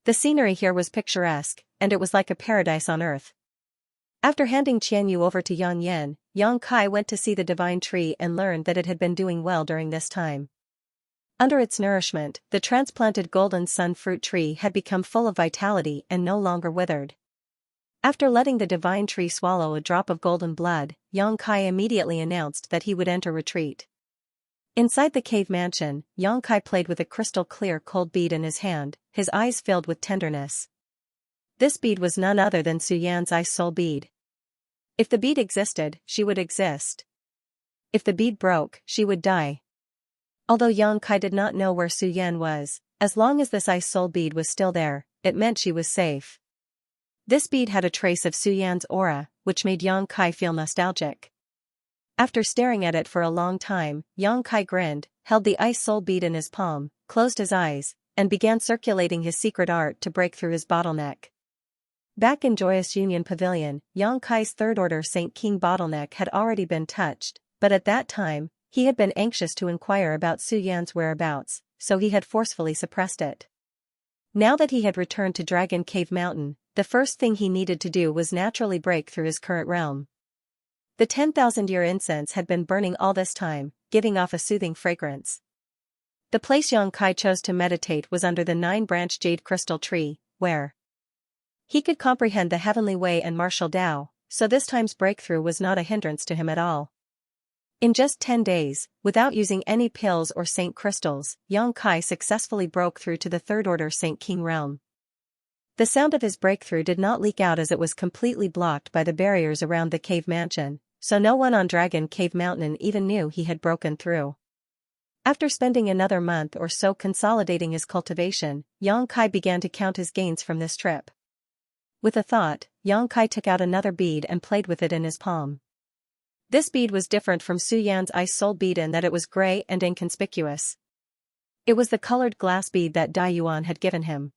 The scenery here was picturesque, and it was like a paradise on earth. After handing Qian Yu over to Yang Yan, Yang Kai went to see the divine tree and learned that it had been doing well during this time. Under its nourishment, the transplanted golden sun fruit tree had become full of vitality and no longer withered. After letting the divine tree swallow a drop of golden blood, Yang Kai immediately announced that he would enter retreat. Inside the cave mansion, Yang Kai played with a crystal-clear cold bead in his hand, his eyes filled with tenderness. This bead was none other than Su Yan's ice soul bead. If the bead existed, she would exist. If the bead broke, she would die. Although Yang Kai did not know where Su Yan was, as long as this ice soul bead was still there, it meant she was safe. This bead had a trace of Su Yan's aura, which made Yang Kai feel nostalgic. After staring at it for a long time, Yang Kai grinned, held the ice soul bead in his palm, closed his eyes, and began circulating his secret art to break through his bottleneck. Back in Joyous Union Pavilion, Yang Kai's third-order Saint King bottleneck had already been touched, but at that time, he had been anxious to inquire about Su Yan's whereabouts, so he had forcefully suppressed it. Now that he had returned to Dragon Cave Mountain, the first thing he needed to do was naturally break through his current realm. The 10,000-year incense had been burning all this time, giving off a soothing fragrance. The place Yang Kai chose to meditate was under the 9-branch jade crystal tree, where he could comprehend the heavenly way and martial Tao, so this time's breakthrough was not a hindrance to him at all. In just 10 days, without using any pills or saint crystals, Yang Kai successfully broke through to the third-order Saint King realm. The sound of his breakthrough did not leak out as it was completely blocked by the barriers around the cave mansion, so no one on Dragon Cave Mountain even knew he had broken through. After spending another month or so consolidating his cultivation, Yang Kai began to count his gains from this trip. With a thought, Yang Kai took out another bead and played with it in his palm. This bead was different from Su Yan's ice soul bead in that it was gray and inconspicuous. It was the colored glass bead that Dai Yuan had given him.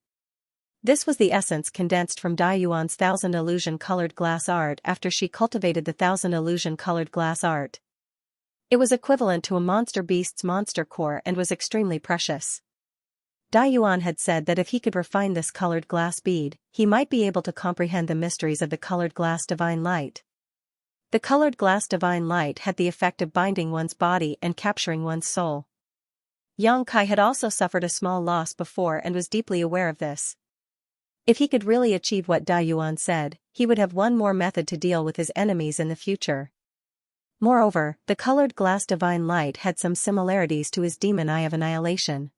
This was the essence condensed from Dai Yuan's 1,000 illusion colored glass art after she cultivated the 1,000 illusion colored glass art. It was equivalent to a monster beast's monster core and was extremely precious. Dai Yuan had said that if he could refine this colored glass bead, he might be able to comprehend the mysteries of the colored glass divine light. The colored glass divine light had the effect of binding one's body and capturing one's soul. Yang Kai had also suffered a small loss before and was deeply aware of this. If he could really achieve what Dai Yuan said, he would have one more method to deal with his enemies in the future. Moreover, the colored glass divine light had some similarities to his demon eye of annihilation.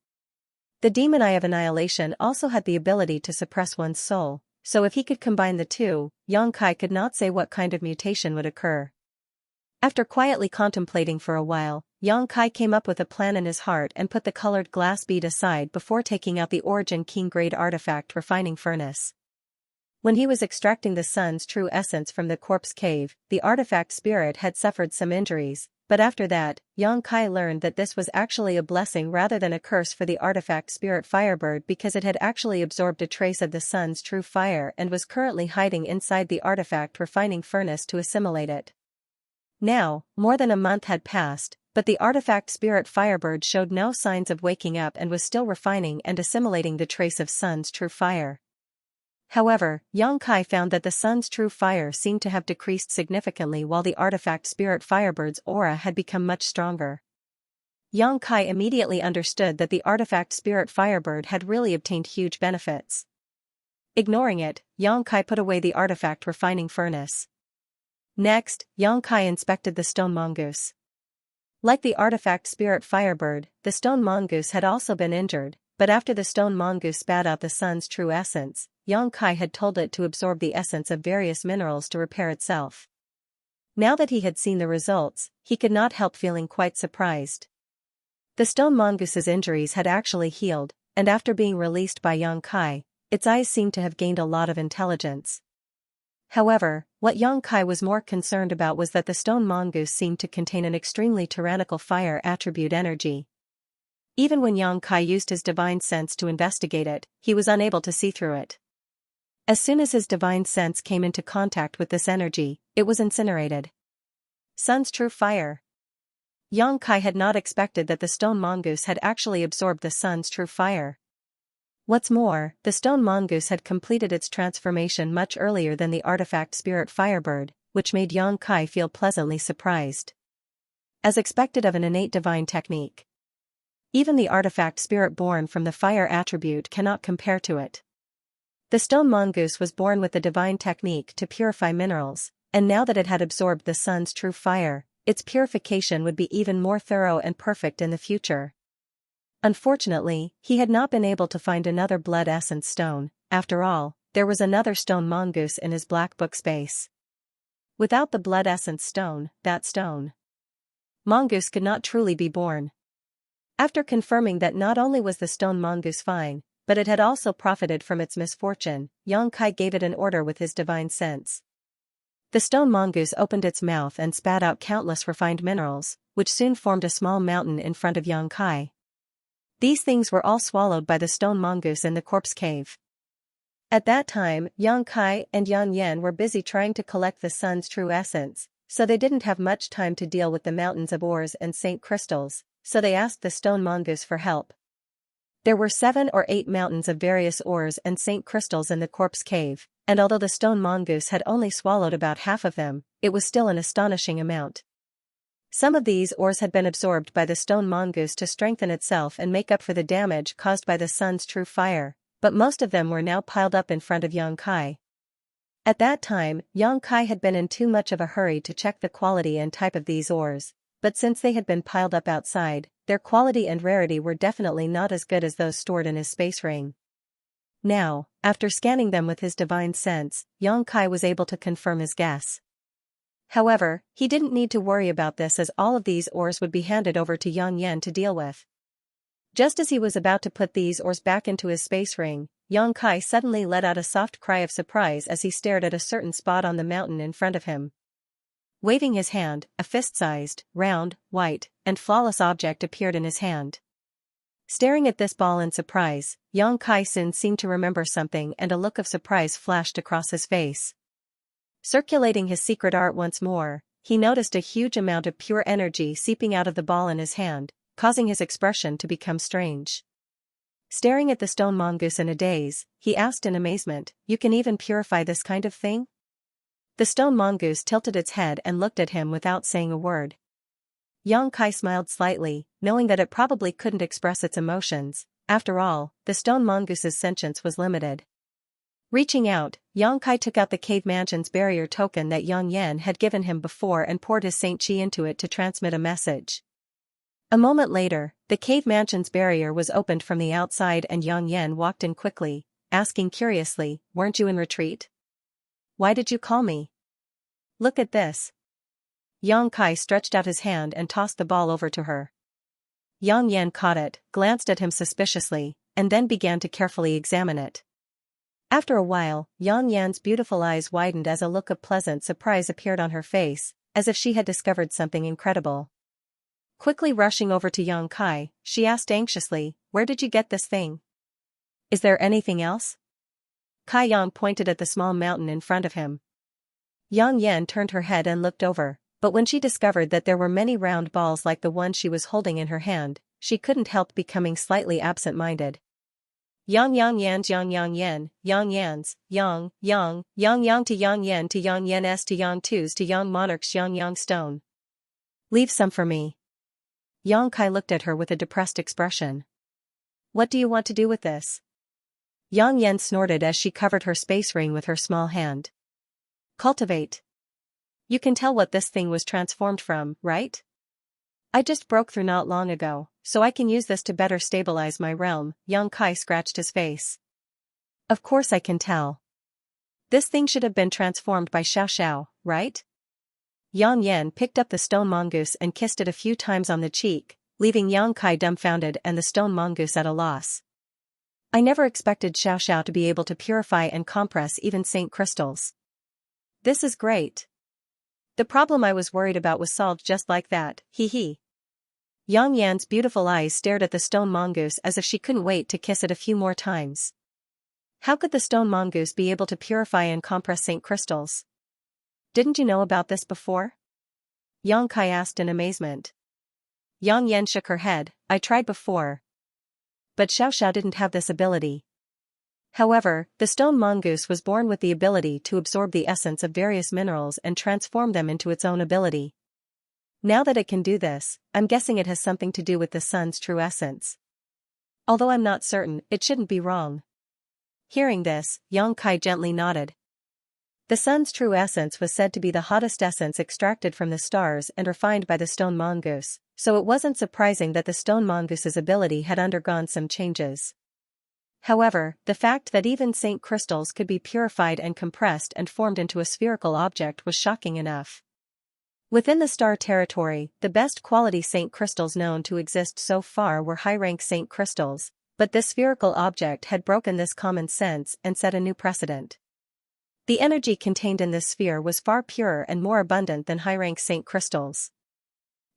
The demon eye of annihilation also had the ability to suppress one's soul, so if he could combine the two, Yang Kai could not say what kind of mutation would occur. After quietly contemplating for a while, Yang Kai came up with a plan in his heart and put the colored glass bead aside before taking out the Origin King Grade Artifact Refining Furnace. When he was extracting the sun's true essence from the corpse cave, the artifact spirit had suffered some injuries, but after that, Yang Kai learned that this was actually a blessing rather than a curse for the artifact spirit Firebird because it had actually absorbed a trace of the sun's true fire and was currently hiding inside the artifact refining furnace to assimilate it. Now, more than a month had passed, but the artifact spirit Firebird showed no signs of waking up and was still refining and assimilating the trace of sun's true fire. However, Yang Kai found that the sun's true fire seemed to have decreased significantly while the artifact spirit Firebird's aura had become much stronger. Yang Kai immediately understood that the artifact spirit Firebird had really obtained huge benefits. Ignoring it, Yang Kai put away the artifact refining furnace. Next, Yang Kai inspected the stone mongoose. Like the artifact spirit Firebird, the stone mongoose had also been injured, but after the stone mongoose spat out the sun's true essence, Yang Kai had told it to absorb the essence of various minerals to repair itself. Now that he had seen the results, he could not help feeling quite surprised. The stone mongoose's injuries had actually healed, and after being released by Yang Kai, its eyes seemed to have gained a lot of intelligence. However, what Yang Kai was more concerned about was that the stone mongoose seemed to contain an extremely tyrannical fire attribute energy. Even when Yang Kai used his divine sense to investigate it, he was unable to see through it. As soon as his divine sense came into contact with this energy, it was incinerated. Sun's true fire. Yang Kai had not expected that the stone mongoose had actually absorbed the sun's true fire. What's more, the stone mongoose had completed its transformation much earlier than the artifact spirit Firebird, which made Yang Kai feel pleasantly surprised. As expected of an innate divine technique. Even the artifact spirit born from the fire attribute cannot compare to it. The stone mongoose was born with the divine technique to purify minerals, and now that it had absorbed the sun's true fire, its purification would be even more thorough and perfect in the future. Unfortunately, he had not been able to find another blood essence stone. After all, there was another stone mongoose in his black book space. Without the blood essence stone, that stone mongoose could not truly be born. After confirming that not only was the stone mongoose fine, but it had also profited from its misfortune, Yang Kai gave it an order with his divine sense. The stone mongoose opened its mouth and spat out countless refined minerals, which soon formed a small mountain in front of Yang Kai. These things were all swallowed by the stone mongoose in the corpse cave. At that time, Yang Kai and Yan Yan were busy trying to collect the sun's true essence, so they didn't have much time to deal with the mountains of ores and saint crystals, so they asked the stone mongoose for help. There were 7 or 8 mountains of various ores and saint crystals in the corpse cave, and although the stone mongoose had only swallowed about half of them, it was still an astonishing amount. Some of these ores had been absorbed by the stone mongoose to strengthen itself and make up for the damage caused by the sun's true fire, but most of them were now piled up in front of Yang Kai. At that time, Yang Kai had been in too much of a hurry to check the quality and type of these ores, but since they had been piled up outside, their quality and rarity were definitely not as good as those stored in his space ring. Now, after scanning them with his divine sense, Yang Kai was able to confirm his guess. However, he didn't need to worry about this as all of these ores would be handed over to Yang Yan to deal with. Just as he was about to put these ores back into his space ring, Yang Kai suddenly let out a soft cry of surprise as he stared at a certain spot on the mountain in front of him. Waving his hand, a fist-sized, round, white, and flawless object appeared in his hand. Staring at this ball in surprise, Yang Kai soon seemed to remember something and a look of surprise flashed across his face. Circulating his secret art once more, he noticed a huge amount of pure energy seeping out of the ball in his hand, causing his expression to become strange. Staring at the stone mongoose in a daze, he asked in amazement, "You can even purify this kind of thing?" The stone mongoose tilted its head and looked at him without saying a word. Yang Kai smiled slightly, knowing that it probably couldn't express its emotions. After all, the stone mongoose's sentience was limited. Reaching out, Yang Kai took out the cave mansion's barrier token that Yang Yan had given him before and poured his Saint Chi into it to transmit a message. A moment later, the cave mansion's barrier was opened from the outside and Yang Yan walked in quickly, asking curiously, "Weren't you in retreat? Why did you call me? Look at this." Yang Kai stretched out his hand and tossed the ball over to her. Yang Yan caught it, glanced at him suspiciously, and then began to carefully examine it. After a while, Yang Yan's beautiful eyes widened as a look of pleasant surprise appeared on her face, as if she had discovered something incredible. Quickly rushing over to Yang Kai, she asked anxiously, "Where did you get this thing? Is there anything else?" Kai Yang pointed at the small mountain in front of him. Yang Yan turned her head and looked over, but when she discovered that there were many round balls like the one she was holding in her hand, she couldn't help becoming slightly absent-minded. Yang Yan's Yang Yan, Yang Yan's, Yang to Yang Yan to Yang Yan's to Yang Tu's to Yang Monarch's Yang Stone. "Leave some for me." Yang Kai looked at her with a depressed expression. "What do you want to do with this?" Yang Yan snorted as she covered her space ring with her small hand. "Cultivate. You can tell what this thing was transformed from, right? I just broke through not long ago, so I can use this to better stabilize my realm." Yang Kai scratched his face. "Of course I can tell. This thing should have been transformed by Xiao, right?" Yang Yan picked up the stone mongoose and kissed it a few times on the cheek, leaving Yang Kai dumbfounded and the stone mongoose at a loss. "I never expected Xiao to be able to purify and compress even saint crystals. This is great. The problem I was worried about was solved just like that, hee." Yang Yan's beautiful eyes stared at the stone mongoose as if she couldn't wait to kiss it a few more times. How could the stone mongoose be able to purify and compress saint crystals? "Didn't you know about this before?" Yang Kai asked in amazement. Yang Yan shook her head. "I tried before. But Xiao didn't have this ability." However, the stone mongoose was born with the ability to absorb the essence of various minerals and transform them into its own ability. Now that it can do this, I'm guessing it has something to do with the sun's true essence. Although I'm not certain, it shouldn't be wrong. Hearing this, Yang Kai gently nodded. The sun's true essence was said to be the hottest essence extracted from the stars and refined by the stone mongoose, so it wasn't surprising that the stone mongoose's ability had undergone some changes. However, the fact that even saint crystals could be purified and compressed and formed into a spherical object was shocking enough. Within the star territory, the best quality saint crystals known to exist so far were high-rank saint crystals, but this spherical object had broken this common sense and set a new precedent. The energy contained in this sphere was far purer and more abundant than high-rank saint crystals.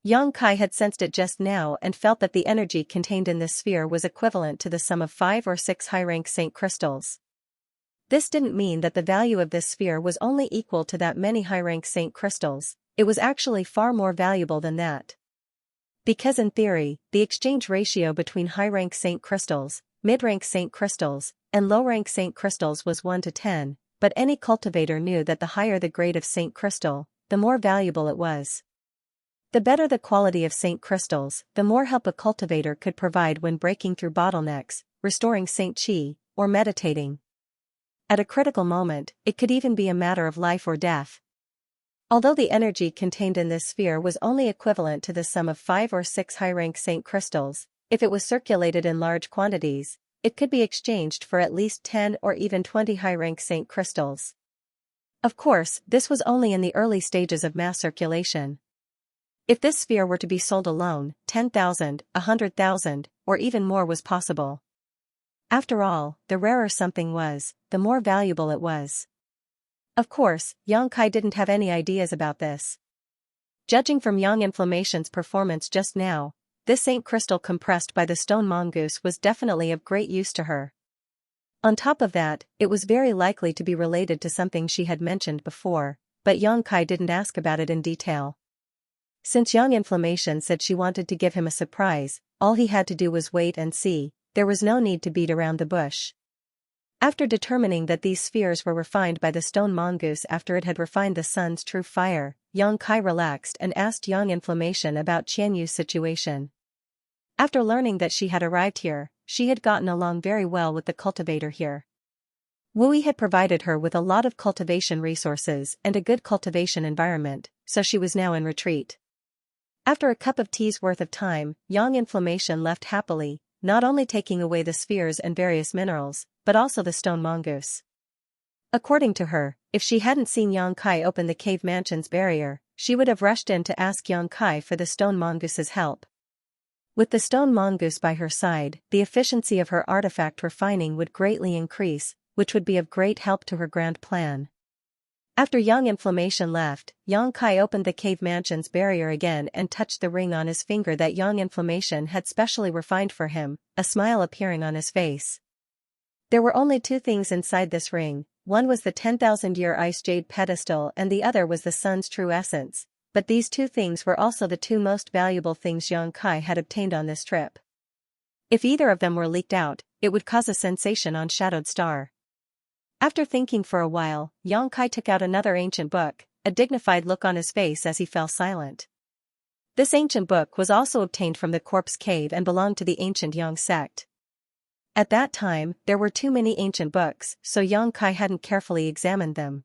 Yang Kai had sensed it just now and felt that the energy contained in this sphere was equivalent to the sum of 5 or 6 high-rank saint crystals. This didn't mean that the value of this sphere was only equal to that many high-rank saint crystals, it was actually far more valuable than that. Because in theory, the exchange ratio between high-rank saint crystals, mid-rank saint crystals, and low-rank saint crystals was 1 to 10, but any cultivator knew that the higher the grade of saint crystal, the more valuable it was. The better the quality of Saint crystals, the more help a cultivator could provide when breaking through bottlenecks, restoring Saint Qi, or meditating. At a critical moment, it could even be a matter of life or death. Although the energy contained in this sphere was only equivalent to the sum of 5 or 6 high-rank Saint crystals, if it was circulated in large quantities, it could be exchanged for at least 10 or even 20 high-rank Saint crystals. Of course, this was only in the early stages of mass circulation. If this sphere were to be sold alone, 10,000, 100,000, or even more was possible. After all, the rarer something was, the more valuable it was. Of course, Xianxia didn't have any ideas about this. Judging from Yang Inflammation's performance just now, this Saint crystal compressed by the stone mongoose was definitely of great use to her. On top of that, it was very likely to be related to something she had mentioned before, but Xianxia didn't ask about it in detail. Since Yang Inflammation said she wanted to give him a surprise, all he had to do was wait and see. There was no need to beat around the bush. After determining that these spheres were refined by the stone mongoose after it had refined the sun's true fire, Xianxia relaxed and asked Yang Inflammation about Qianyu's situation. After learning that she had arrived here, she had gotten along very well with the cultivator here. Wui had provided her with a lot of cultivation resources and a good cultivation environment, so she was now in retreat. After a cup of tea's worth of time, Yang Inflammation left happily, not only taking away the spheres and various minerals, but also the stone mongoose. According to her, if she hadn't seen Xianxia open the cave mansion's barrier, she would have rushed in to ask Xianxia for the stone mongoose's help. With the stone mongoose by her side, the efficiency of her artifact refining would greatly increase, which would be of great help to her grand plan. After Yang Inflammation left, Xianxia opened the cave mansion's barrier again and touched the ring on his finger that Yang Inflammation had specially refined for him, a smile appearing on his face. There were only 2 things inside this ring, one was the 10,000-year ice jade pedestal and the other was the sun's true essence, but these 2 things were also the 2 most valuable things Xianxia had obtained on this trip. If either of them were leaked out, it would cause a sensation on Shadowed Star. After thinking for a while, Xianxia took out another ancient book, a dignified look on his face as he fell silent. This ancient book was also obtained from the corpse cave and belonged to the ancient Yang sect. At that time, there were too many ancient books, so Xianxia hadn't carefully examined them.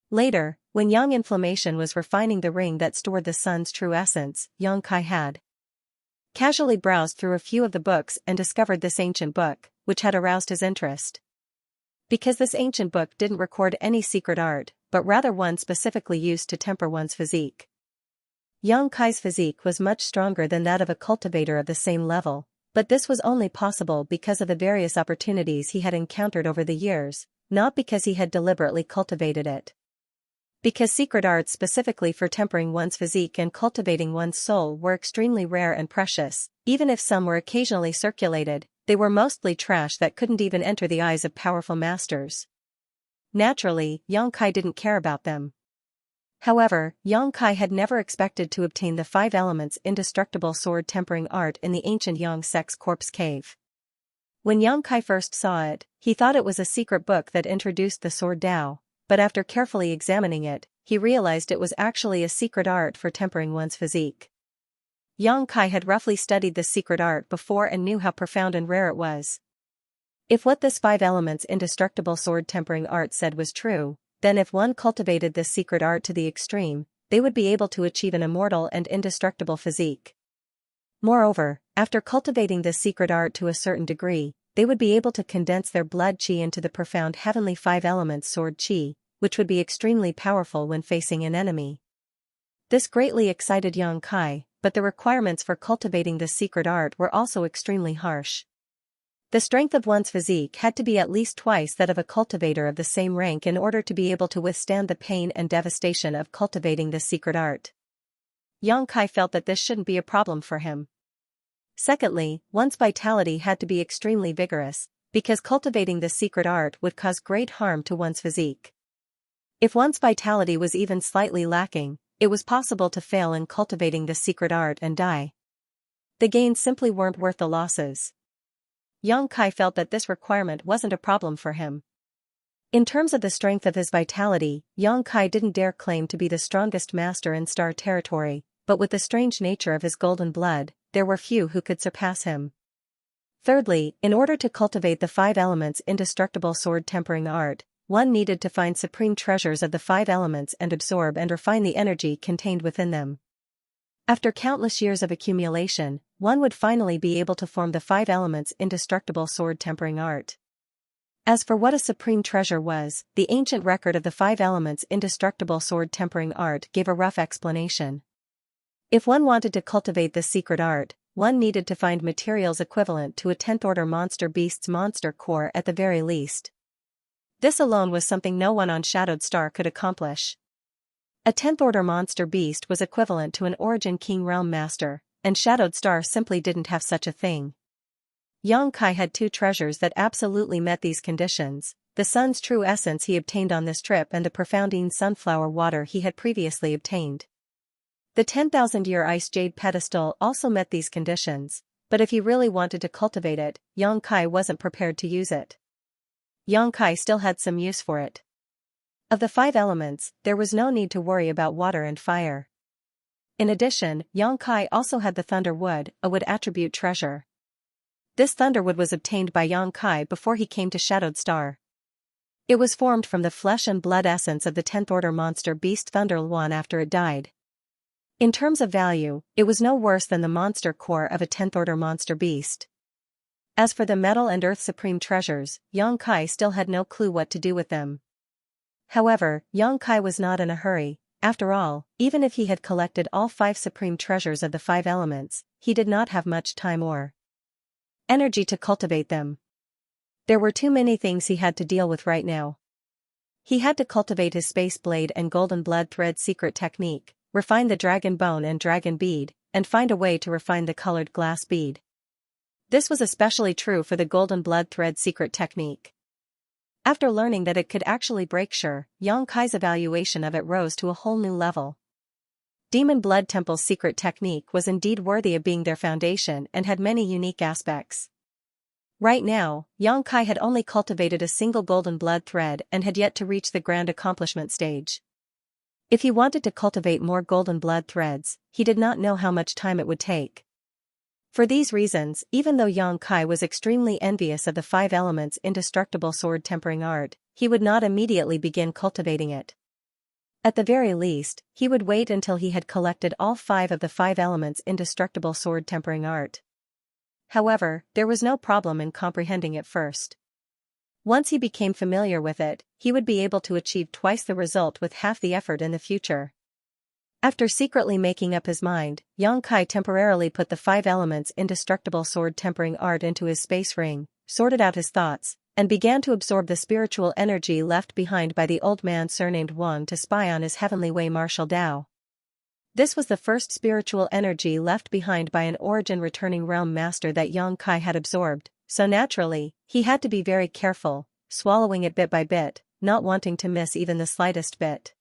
Later, when Yang Inflammation was refining the ring that stored the sun's true essence, Xianxia had casually browsed through a few of the books and discovered this ancient book, which had aroused his interest. Because this ancient book didn't record any secret art, but rather one specifically used to temper one's physique. Xianxia's physique was much stronger than that of a cultivator of the same level, but this was only possible because of the various opportunities he had encountered over the years, not because he had deliberately cultivated it. Because secret arts specifically for tempering one's physique and cultivating one's soul were extremely rare and precious, even if some were occasionally circulated, they were mostly trash that couldn't even enter the eyes of powerful masters. Naturally, Xianxia didn't care about them. However, Xianxia had never expected to obtain the 5 elements indestructible sword tempering art in the ancient Yang sect's corpse cave. When Xianxia first saw it, he thought it was a secret book that introduced the sword Dao, but after carefully examining it, he realized it was actually a secret art for tempering one's physique. Xianxia had roughly studied this secret art before and knew how profound and rare it was. If what this 5 elements indestructible sword tempering art said was true, then if one cultivated this secret art to the extreme, they would be able to achieve an immortal and indestructible physique. Moreover, after cultivating this secret art to a certain degree, they would be able to condense their blood qi into the profound heavenly 5 elements sword qi, which would be extremely powerful when facing an enemy. This greatly excited Xianxia, but the requirements for cultivating this secret art were also extremely harsh. The strength of one's physique had to be at least twice that of a cultivator of the same rank in order to be able to withstand the pain and devastation of cultivating this secret art. Xianxia felt that this shouldn't be a problem for him. Secondly, one's vitality had to be extremely vigorous, because cultivating this secret art would cause great harm to one's physique. If one's vitality was even slightly lacking, it was possible to fail in cultivating this secret art and die. The gains simply weren't worth the losses. Xianxia felt that this requirement wasn't a problem for him. In terms of the strength of his vitality, Xianxia didn't dare claim to be the strongest master in Star Territory, but with the strange nature of his golden blood, there were few who could surpass him. Thirdly, in order to cultivate the five elements' indestructible sword-tempering art, one needed to find supreme treasures of the five elements and absorb and refine the energy contained within them. After countless years of accumulation, one would finally be able to form the five elements' indestructible sword-tempering art. As for what a supreme treasure was, the ancient record of the five elements' indestructible sword-tempering art gave a rough explanation. If one wanted to cultivate this secret art, one needed to find materials equivalent to a 10th-order monster beast's monster core at the very least. This alone was something no one on Shadowed Star could accomplish. A 10th-order monster beast was equivalent to an Origin King Realm Master, and Shadowed Star simply didn't have such a thing. Xianxia had two treasures that absolutely met these conditions: the sun's true essence he obtained on this trip and the profounding sunflower water he had previously obtained. The 10,000-year ice jade pedestal also met these conditions, but if he really wanted to cultivate it, Xianxia wasn't prepared to use it. Xianxia still had some use for it. Of the five elements, there was no need to worry about water and fire. In addition, Xianxia also had the thunder wood, a wood attribute treasure. This thunderwood was obtained by Xianxia before he came to Shadowed Star. It was formed from the flesh and blood essence of the 10th-order monster beast Thunderluan after it died. In terms of value, it was no worse than the monster core of a 10th-order monster beast. As for the metal and earth supreme treasures, Xianxia still had no clue what to do with them. However, Xianxia was not in a hurry. After all, even if he had collected all five supreme treasures of the five elements, he did not have much time or energy to cultivate them. There were too many things he had to deal with right now. He had to cultivate his space blade and golden blood thread secret technique, refine the dragon bone and dragon bead, and find a way to refine the colored glass bead. This was especially true for the golden blood thread secret technique. After learning that it could actually break Xianxia's evaluation of it rose to a whole new level. Demon Blood Temple's secret technique was indeed worthy of being their foundation and had many unique aspects. Right now, Xianxia had only cultivated a single golden blood thread and had yet to reach the grand accomplishment stage. If he wanted to cultivate more golden blood threads, he did not know how much time it would take. For these reasons, even though Xianxia was extremely envious of the five elements' indestructible sword-tempering art, he would not immediately begin cultivating it. At the very least, he would wait until he had collected all five of the five elements' indestructible sword-tempering art. However, there was no problem in comprehending it first. Once he became familiar with it, he would be able to achieve twice the result with half the effort in the future. After secretly making up his mind, Xianxia temporarily put the five elements' indestructible sword-tempering art into his space ring, sorted out his thoughts, and began to absorb the spiritual energy left behind by the old man surnamed Wang to spy on his heavenly way martial Dao. This was the first spiritual energy left behind by an origin returning realm master that Xianxia had absorbed, so naturally, he had to be very careful, swallowing it bit by bit, not wanting to miss even the slightest bit.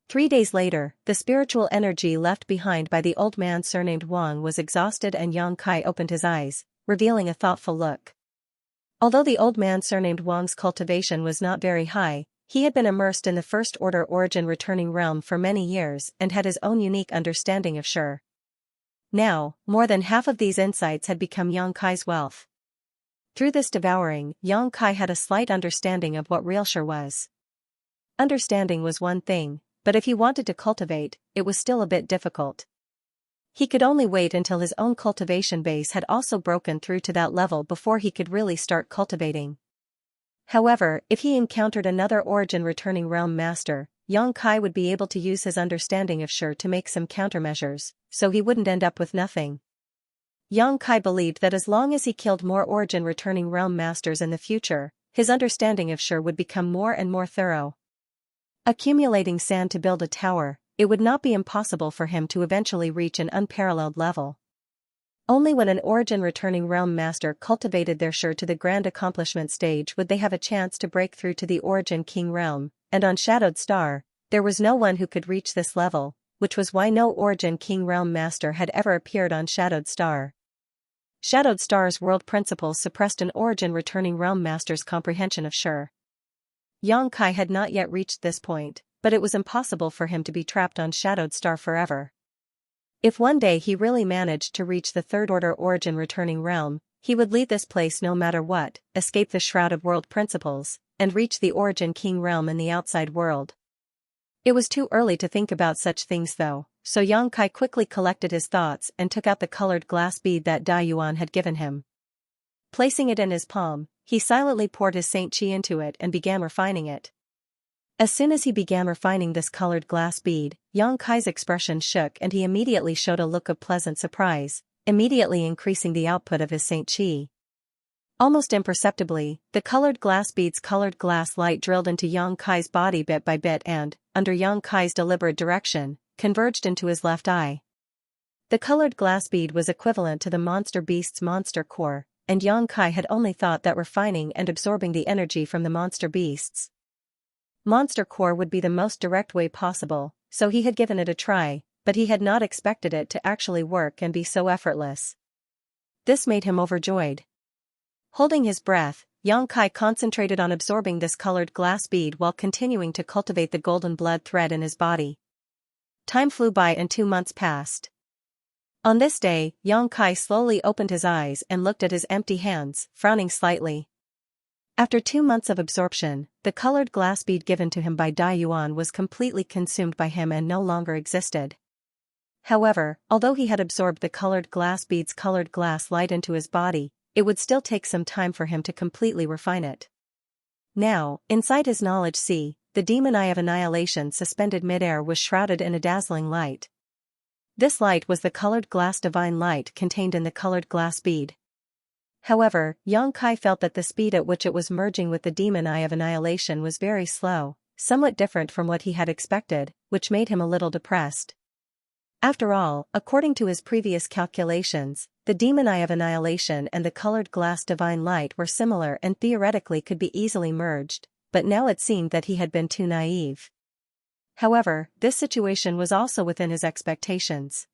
3 days later, the spiritual energy left behind by the old man surnamed Wang was exhausted and Xianxia opened his eyes, revealing a thoughtful look. Although the old man surnamed Wang's cultivation was not very high, he had been immersed in the First Order origin returning realm for many years and had his own unique understanding of Shi. Now, more than half of these insights had become Xianxia's wealth. Through this devouring, Xianxia had a slight understanding of what real Shi was. Understanding was one thing, but if he wanted to cultivate, it was still a bit difficult. He could only wait until his own cultivation base had also broken through to that level before he could really start cultivating. However, if he encountered another origin returning realm master, Xianxia would be able to use his understanding of Shi to make some countermeasures, so he wouldn't end up with nothing. Xianxia believed that as long as he killed more origin returning realm masters in the future, his understanding of Shi would become more and more thorough. Accumulating sand to build a tower, it would not be impossible for him to eventually reach an unparalleled level. Only when an origin returning realm master cultivated their Shi to the grand accomplishment stage would they have a chance to break through to the origin king realm, and on Shadowed Star, there was no one who could reach this level, which was why no origin king realm master had ever appeared on Shadowed Star. Shadowed Star's world principles suppressed an origin returning realm master's comprehension of Shi. Xianxia had not yet reached this point, but it was impossible for him to be trapped on Shadowed Star forever. If one day he really managed to reach the third-order origin returning realm, he would leave this place no matter what, escape the shrouded world principles, and reach the origin king realm in the outside world. It was too early to think about such things though, so Xianxia quickly collected his thoughts and took out the colored glass bead that Dai Yuan had given him. Placing it in his palm, he silently poured his Saint Qi into it and began refining it. As soon as he began refining this colored glass bead, Xianxia's expression shook and he immediately showed a look of pleasant surprise, immediately increasing the output of his Saint Qi. Almost imperceptibly, the colored glass bead's colored glass light drilled into Xianxia's body bit by bit and, under Xianxia's deliberate direction, converged into his left eye. The colored glass bead was equivalent to the monster beast's monster core, and Xianxia had only thought that refining and absorbing the energy from the monster beast's monster core would be the most direct way possible, so he had given it a try, but he had not expected it to actually work and be so effortless. This made him overjoyed. Holding his breath, Xianxia concentrated on absorbing this colored glass bead while continuing to cultivate the golden blood thread in his body. Time flew by and 2 months passed. On this day, Xianxia slowly opened his eyes and looked at his empty hands, frowning slightly. After 2 months of absorption, the colored glass bead given to him by Dai Yuan was completely consumed by him and no longer existed. However, although he had absorbed the colored glass bead's colored glass light into his body, it would still take some time for him to completely refine it. Now, inside his knowledge sea, the demon eye of annihilation suspended midair was shrouded in a dazzling light. This light was the colored glass divine light contained in the colored glass bead. However, Xianxia felt that the speed at which it was merging with the demon eye of annihilation was very slow, somewhat different from what he had expected, which made him a little depressed. After all, according to his previous calculations, the demon eye of annihilation and the colored glass divine light were similar and theoretically could be easily merged, but now it seemed that he had been too naive. However, this situation was also within his expectations.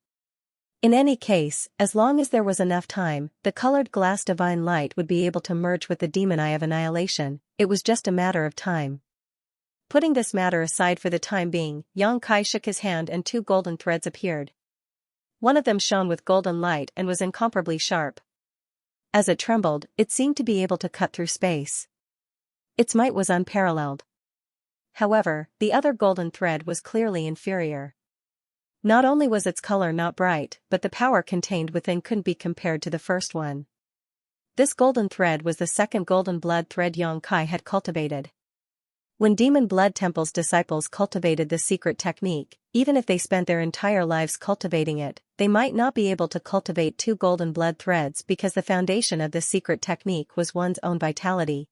In any case, as long as there was enough time, the colored glass divine light would be able to merge with the demon eye of annihilation. It was just a matter of time. Putting this matter aside for the time being, Xianxia shook his hand and 2 golden threads appeared. One of them shone with golden light and was incomparably sharp. As it trembled, it seemed to be able to cut through space. Its might was unparalleled. However, the other golden thread was clearly inferior. Not only was its color not bright, but the power contained within couldn't be compared to the first one. This golden thread was the second golden blood thread Xianxia had cultivated. When Demon Blood Temple's disciples cultivated this secret technique, even if they spent their entire lives cultivating it, they might not be able to cultivate 2 golden blood threads because the foundation of this secret technique was one's own vitality.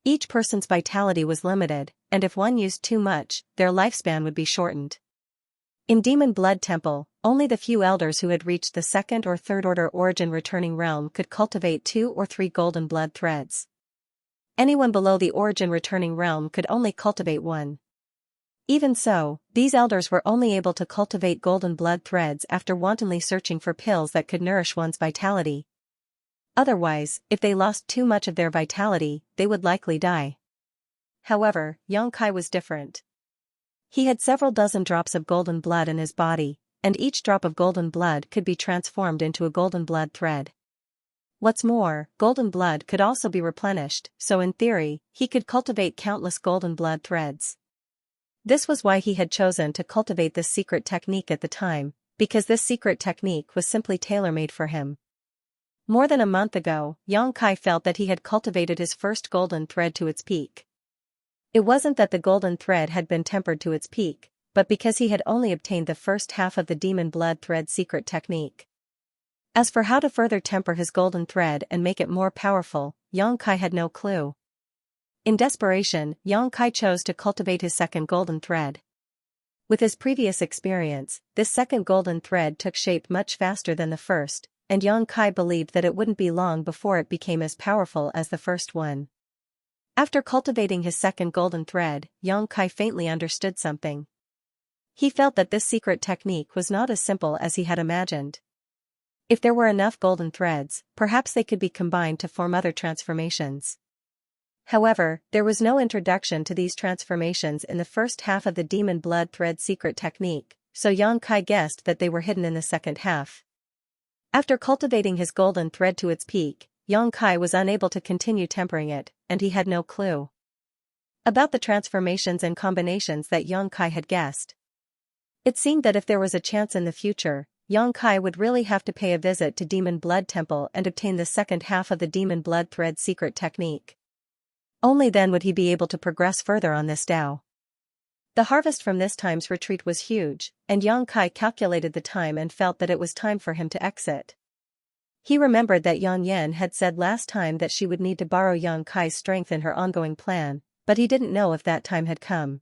Each person's vitality was limited, and if one used too much, their lifespan would be shortened. In Demon Blood Temple, only the few elders who had reached the second or third order origin returning realm could cultivate 2 or 3 golden blood threads. Anyone below the origin returning realm could only cultivate 1. Even so, these elders were only able to cultivate golden blood threads after wantonly searching for pills that could nourish one's vitality. Otherwise, if they lost too much of their vitality, they would likely die. However, Xianxia was different. He had several dozen drops of golden blood in his body, and each drop of golden blood could be transformed into a golden blood thread. What's more, golden blood could also be replenished, so in theory, he could cultivate countless golden blood threads. This was why he had chosen to cultivate this secret technique at the time, because this secret technique was simply tailor-made for him. More than a month ago, Xianxia felt that he had cultivated his first golden thread to its peak. It wasn't that the golden thread had been tempered to its peak, but because he had only obtained the first half of the demon blood thread secret technique. As for how to further temper his golden thread and make it more powerful, Xianxia had no clue. In desperation, Xianxia chose to cultivate his second golden thread. With his previous experience, this second golden thread took shape much faster than the first, and Xianxia believed that it wouldn't be long before it became as powerful as the first one. After cultivating his second golden thread, Xianxia faintly understood something. He felt that this secret technique was not as simple as he had imagined. If there were enough golden threads, perhaps they could be combined to form other transformations. However, there was no introduction to these transformations in the first half of the demon blood thread secret technique, so Yang Kai guessed that they were hidden in the second half. After cultivating his golden thread to its peak, Yang Kai was unable to continue tempering it, and he had no clue about the transformations and combinations that Yang Kai had guessed. It seemed that if there was a chance in the future, Yang Kai would really have to pay a visit to Demon Blood Temple and obtain the second half of the Demon Blood Thread secret technique. Only then would he be able to progress further on this Tao. The harvest from this time's retreat was huge, and Yang Kai calculated the time and felt that it was time for him to exit. He remembered that Yang Yan had said last time that she would need to borrow Yang Kai's strength in her ongoing plan, but he didn't know if that time had come.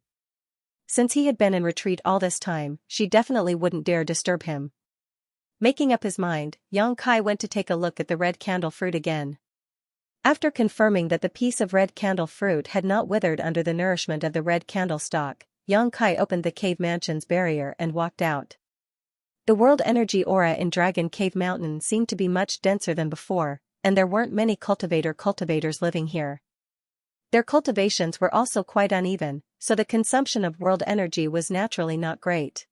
Since he had been in retreat all this time, she definitely wouldn't dare disturb him. Making up his mind, Yang Kai went to take a look at the red candle fruit again. After confirming that the piece of red candle fruit had not withered under the nourishment of the red candle stalk, Yang Kai opened the cave mansion's barrier and walked out. The world energy aura in Dragon Cave Mountain seemed to be much denser than before, and there weren't many cultivators living here. Their cultivations were also quite uneven, so the consumption of world energy was naturally not great.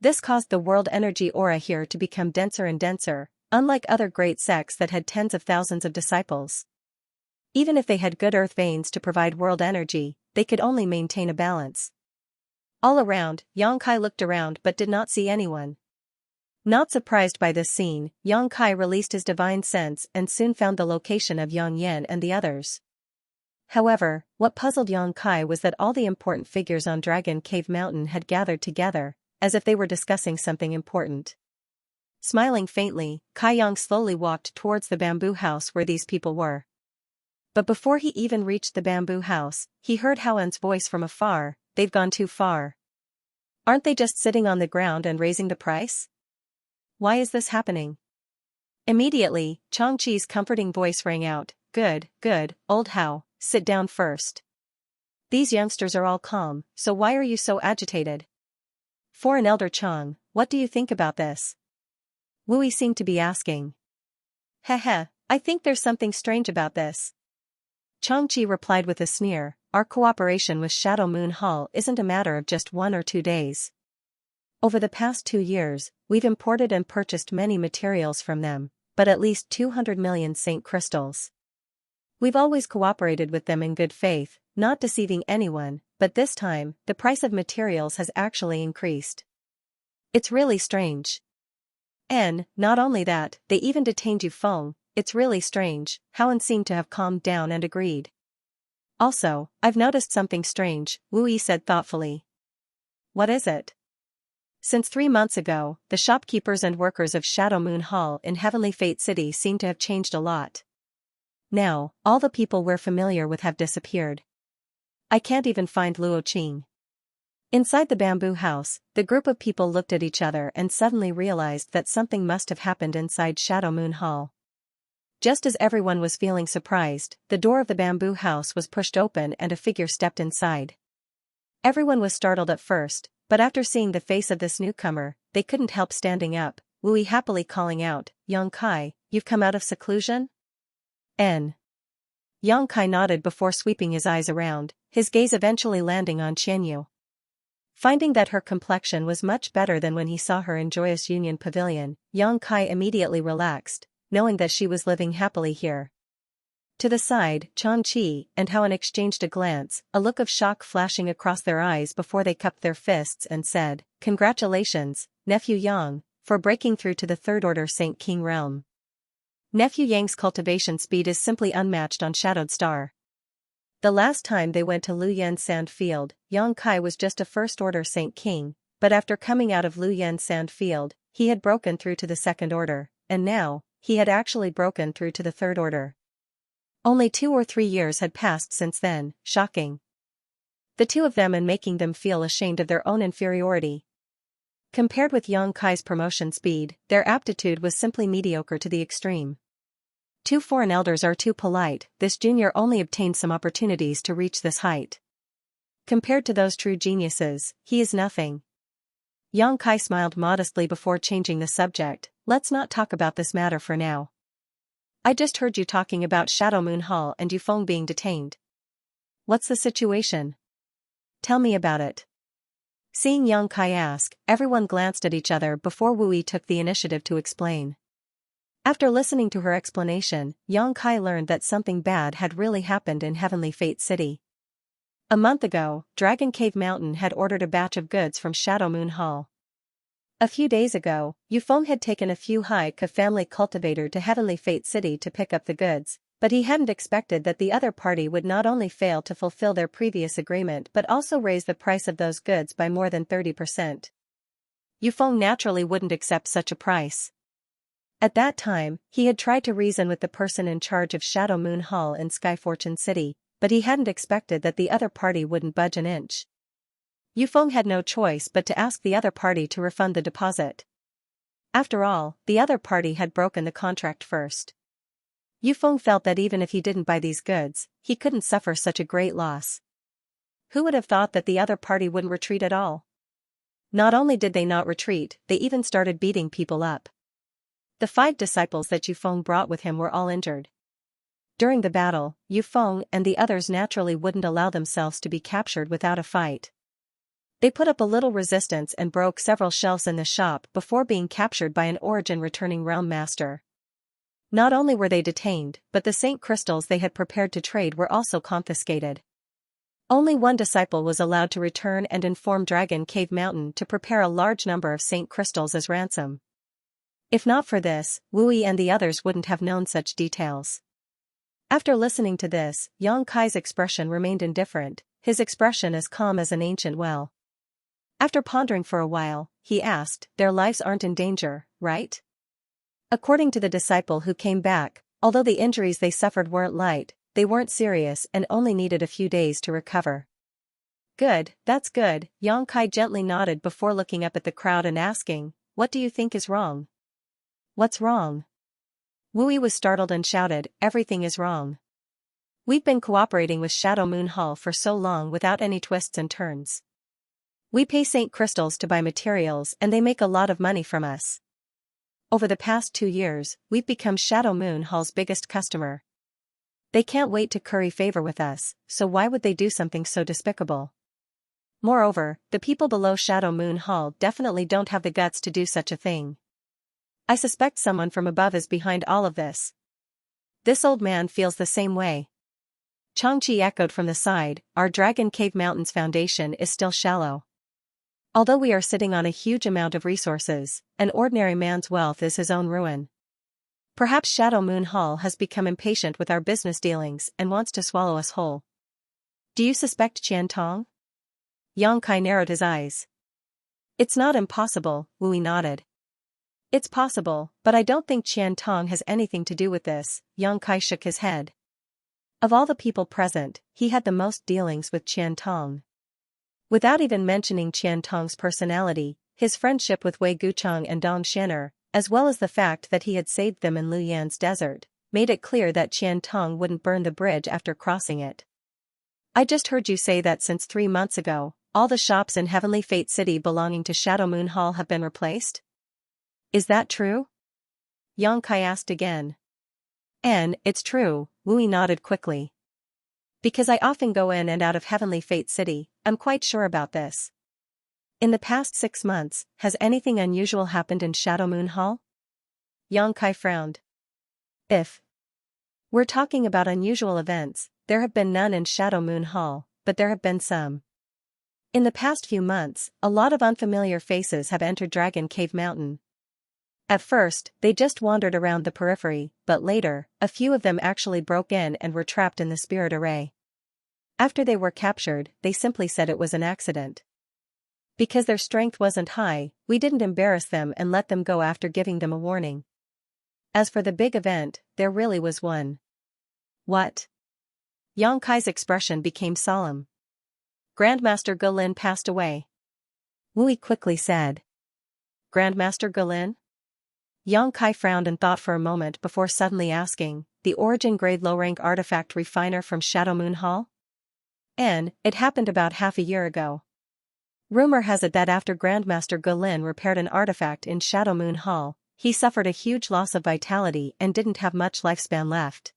This caused the world energy aura here to become denser and denser, unlike other great sects that had tens of thousands of disciples. Even if they had good earth veins to provide world energy, they could only maintain a balance. All around, Yang Kai looked around but did not see anyone. Not surprised by this scene, Yang Kai released his divine sense and soon found the location of Yang Yan and the others. However, what puzzled Yang Kai was that all the important figures on Dragon Cave Mountain had gathered together, as if they were discussing something important. Smiling faintly, Kai Yang slowly walked towards the bamboo house where these people were. But before he even reached the bamboo house, he heard Haoen's voice from afar. "They've gone too far. Aren't they just sitting on the ground and raising the price? Why is this happening?" Immediately, Changqi's comforting voice rang out, Good, old Hao, sit down first. These youngsters are all calm, so why are you so agitated?" Foreign Elder Chang, what do you think about this? Wu Yi seemed to be asking. Heh, I think there's something strange about this. Changqi replied with a sneer, our cooperation with Shadow Moon Hall isn't a matter of just 1 or 2 days. Over the past 2 years, we've imported and purchased many materials from them, but at least 200 million Saint crystals. We've always cooperated with them in good faith, not deceiving anyone, but this time, the price of materials has actually increased. It's really strange. And, not only that, they even detained Yu Feng. It's really strange. Haoen seemed to have calmed down and agreed. Also, I've noticed something strange, Wu Yi said thoughtfully. What is it? Since 3 months ago, the shopkeepers and workers of Shadow Moon Hall in Heavenly Fate City seem to have changed a lot. Now, all the people we're familiar with have disappeared. I can't even find Luo Qing. Inside the bamboo house, the group of people looked at each other and suddenly realized that something must have happened inside Shadow Moon Hall. Just as everyone was feeling surprised, the door of the bamboo house was pushed open and a figure stepped inside. Everyone was startled at first, but after seeing the face of this newcomer, they couldn't help standing up, Wu Yi happily calling out, Yang Kai, you've come out of seclusion? N. Yang Kai nodded before sweeping his eyes around, his gaze eventually landing on Xianxia. Finding that her complexion was much better than when he saw her in Joyous Union Pavilion, Yang Kai immediately relaxed, knowing that she was living happily here. To the side, Changqi and Haoen exchanged a glance, a look of shock flashing across their eyes before they cupped their fists and said, Congratulations, Nephew Yang, for breaking through to the Third Order Saint King realm. Nephew Yang's cultivation speed is simply unmatched on Shadowed Star. The last time they went to Luyan Sand Field, Yang Kai was just a First Order Saint King, but after coming out of Luyan Sand Field, he had broken through to the Second Order, and now, he had actually broken through to the Third Order. Only 2 or 3 years had passed since then, shocking. The two of them and making them feel ashamed of their own inferiority. Compared with Yang Kai's promotion speed, their aptitude was simply mediocre to the extreme. 2 foreign elders are too polite, this junior only obtained some opportunities to reach this height. Compared to those true geniuses, he is nothing. Yang Kai smiled modestly before changing the subject, let's not talk about this matter for now. I just heard you talking about Shadow Moon Hall and Yu Feng being detained. What's the situation? Tell me about it. Seeing Yang Kai ask, everyone glanced at each other before Wu Yi took the initiative to explain. After listening to her explanation, Yang Kai learned that something bad had really happened in Heavenly Fate City. A month ago, Dragon Cave Mountain had ordered a batch of goods from Shadow Moon Hall. A few days ago, Yufeng had taken a few Ka family cultivator to Heavenly Fate City to pick up the goods, but he hadn't expected that the other party would not only fail to fulfill their previous agreement but also raise the price of those goods by more than 30%. Yufeng naturally wouldn't accept such a price. At that time, he had tried to reason with the person in charge of Shadow Moon Hall in Sky Fortune City, but he hadn't expected that the other party wouldn't budge an inch. Yufeng had no choice but to ask the other party to refund the deposit. After all, the other party had broken the contract first. Yufeng felt that even if he didn't buy these goods, he couldn't suffer such a great loss. Who would have thought that the other party wouldn't retreat at all? Not only did they not retreat, they even started beating people up. The 5 disciples that Yufeng brought with him were all injured. During the battle, Yufeng and the others naturally wouldn't allow themselves to be captured without a fight. They put up a little resistance and broke several shelves in the shop before being captured by an origin-returning realm master. Not only were they detained, but the saint crystals they had prepared to trade were also confiscated. Only one disciple was allowed to return and inform Dragon Cave Mountain to prepare a large number of saint crystals as ransom. If not for this, Wu Yi and the others wouldn't have known such details. After listening to this, Yang Kai's expression remained indifferent, his expression as calm as an ancient well. After pondering for a while, he asked, "Their lives aren't in danger, right?" According to the disciple who came back, although the injuries they suffered weren't light, they weren't serious and only needed a few days to recover. "Good, that's good," Yang Kai gently nodded before looking up at the crowd and asking, "What do you think is wrong?" "What's wrong?" Wu Yi was startled and shouted, "Everything is wrong. We've been cooperating with Shadow Moon Hall for so long without any twists and turns. We pay Saint Crystals to buy materials and they make a lot of money from us. Over the past 2 years, we've become Shadow Moon Hall's biggest customer. They can't wait to curry favor with us, so why would they do something so despicable? Moreover, the people below Shadow Moon Hall definitely don't have the guts to do such a thing. I suspect someone from above is behind all of this." This old man feels the same way. Xianxia echoed from the side, "Our Dragon Cave Mountain's foundation is still shallow. Although we are sitting on a huge amount of resources, an ordinary man's wealth is his own ruin. Perhaps Shadow Moon Hall has become impatient with our business dealings and wants to swallow us whole." "Do you suspect Qian Tong?" Yang Kai narrowed his eyes. "It's not impossible," Wu Yi nodded. "It's possible, but I don't think Qian Tong has anything to do with this," Yang Kai shook his head. Of all the people present, he had the most dealings with Qian Tong. Without even mentioning Qian Tong's personality, his friendship with Wei Gucheng and Dong Xianer, as well as the fact that he had saved them in Luyan's desert, made it clear that Qian Tong wouldn't burn the bridge after crossing it. "I just heard you say that since 3 months ago, all the shops in Heavenly Fate City belonging to Shadow Moon Hall have been replaced? Is that true?" Yang Kai asked again. "And, it's true," Wu Yi nodded quickly. "Because I often go in and out of Heavenly Fate City, I'm quite sure about this." "In the past 6 months, has anything unusual happened in Shadow Moon Hall?" Yang Kai frowned. "If we're talking about unusual events, there have been none in Shadow Moon Hall, but there have been some. In the past few months, a lot of unfamiliar faces have entered Dragon Cave Mountain. At first, they just wandered around the periphery, but later, a few of them actually broke in and were trapped in the spirit array. After they were captured, they simply said it was an accident. Because their strength wasn't high, we didn't embarrass them and let them go after giving them a warning. As for the big event, there really was one." "What?" Yang Kai's expression became solemn. "Grandmaster Gulin passed away," Wu Yi quickly said. "Grandmaster Gulin?" Yang Kai frowned and thought for a moment before suddenly asking, "The origin grade low-rank artifact refiner from Shadow Moon Hall?" "And, it happened about half a year ago. Rumor has it that after Grandmaster Gulin repaired an artifact in Shadow Moon Hall, he suffered a huge loss of vitality and didn't have much lifespan left.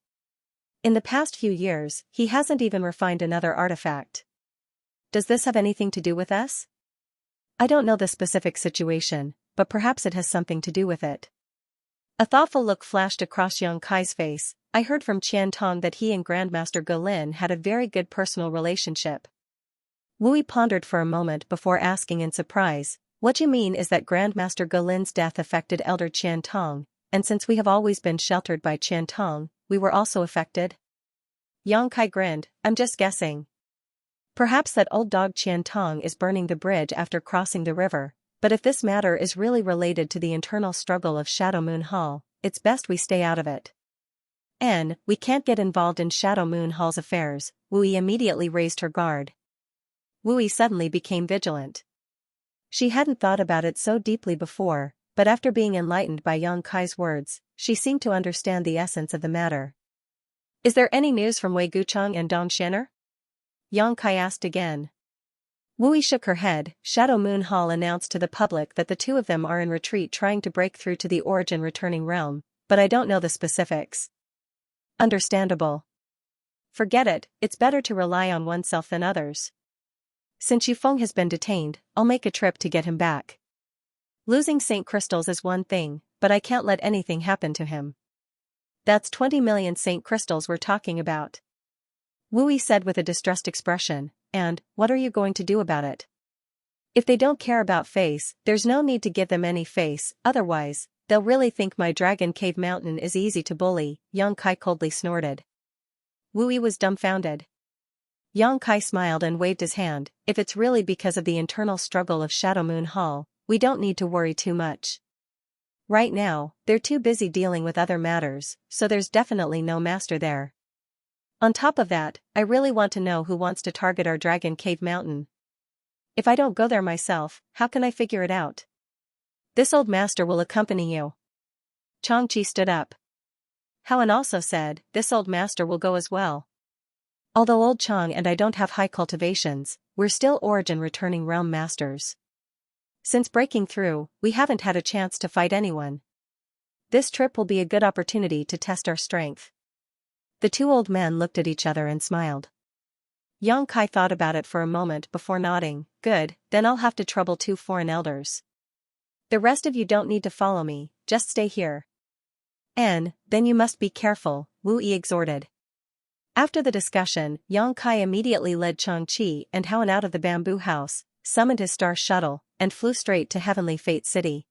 In the past few years, he hasn't even refined another artifact. Does this have anything to do with us?" I don't know the specific situation, but perhaps it has something to do with it. A thoughtful look flashed across Yang Kai's face. I heard from Qian Tong that he and Grandmaster Golin had a very good personal relationship. Wu Yi pondered for a moment before asking in surprise, what you mean is that Grandmaster Golin's death affected Elder Qian Tong, and since we have always been sheltered by Qian Tong, we were also affected? Yang Kai grinned, I'm just guessing. Perhaps that old dog Qian Tong is burning the bridge after crossing the river, but if this matter is really related to the internal struggle of Shadow Moon Hall, it's best we stay out of it. We can't get involved in Shadow Moon Hall's affairs. Wu Yi immediately raised her guard. Wu Yi suddenly became vigilant. She hadn't thought about it so deeply before, but after being enlightened by Yang Kai's words, she seemed to understand the essence of the matter. Is there any news from Wei Gucheng and Dong Xianer? Yang Kai asked again. Wu Yi shook her head. Shadow Moon Hall announced to the public that the two of them are in retreat trying to break through to the Origin Returning Realm, but I don't know the specifics. Understandable. Forget it, it's better to rely on oneself than others. Since Yufeng has been detained, I'll make a trip to get him back. Losing Saint Crystals is one thing, but I can't let anything happen to him. That's 20 million Saint Crystals we're talking about. Wu Yi said with a distressed expression, and, what are you going to do about it? If they don't care about face, there's no need to give them any face, otherwise, they'll really think my Dragon Cave Mountain is easy to bully, Yang Kai coldly snorted. Wu Yi was dumbfounded. Yang Kai smiled and waved his hand, if it's really because of the internal struggle of Shadow Moon Hall, we don't need to worry too much. Right now, they're too busy dealing with other matters, so there's definitely no master there. On top of that, I really want to know who wants to target our Dragon Cave Mountain. If I don't go there myself, how can I figure it out? This old master will accompany you. Changqi stood up. Howen also said, this old master will go as well. Although old Chang and I don't have high cultivations, we're still Origin Returning Realm masters. Since breaking through, we haven't had a chance to fight anyone. This trip will be a good opportunity to test our strength. The two old men looked at each other and smiled. Yang Kai thought about it for a moment before nodding, good, then I'll have to trouble two foreign elders. The rest of you don't need to follow me, just stay here. Then you must be careful, Wu Yi exhorted. After the discussion, Yang Kai immediately led Changqi and Howen out of the bamboo house, summoned his star shuttle, and flew straight to Heavenly Fate City.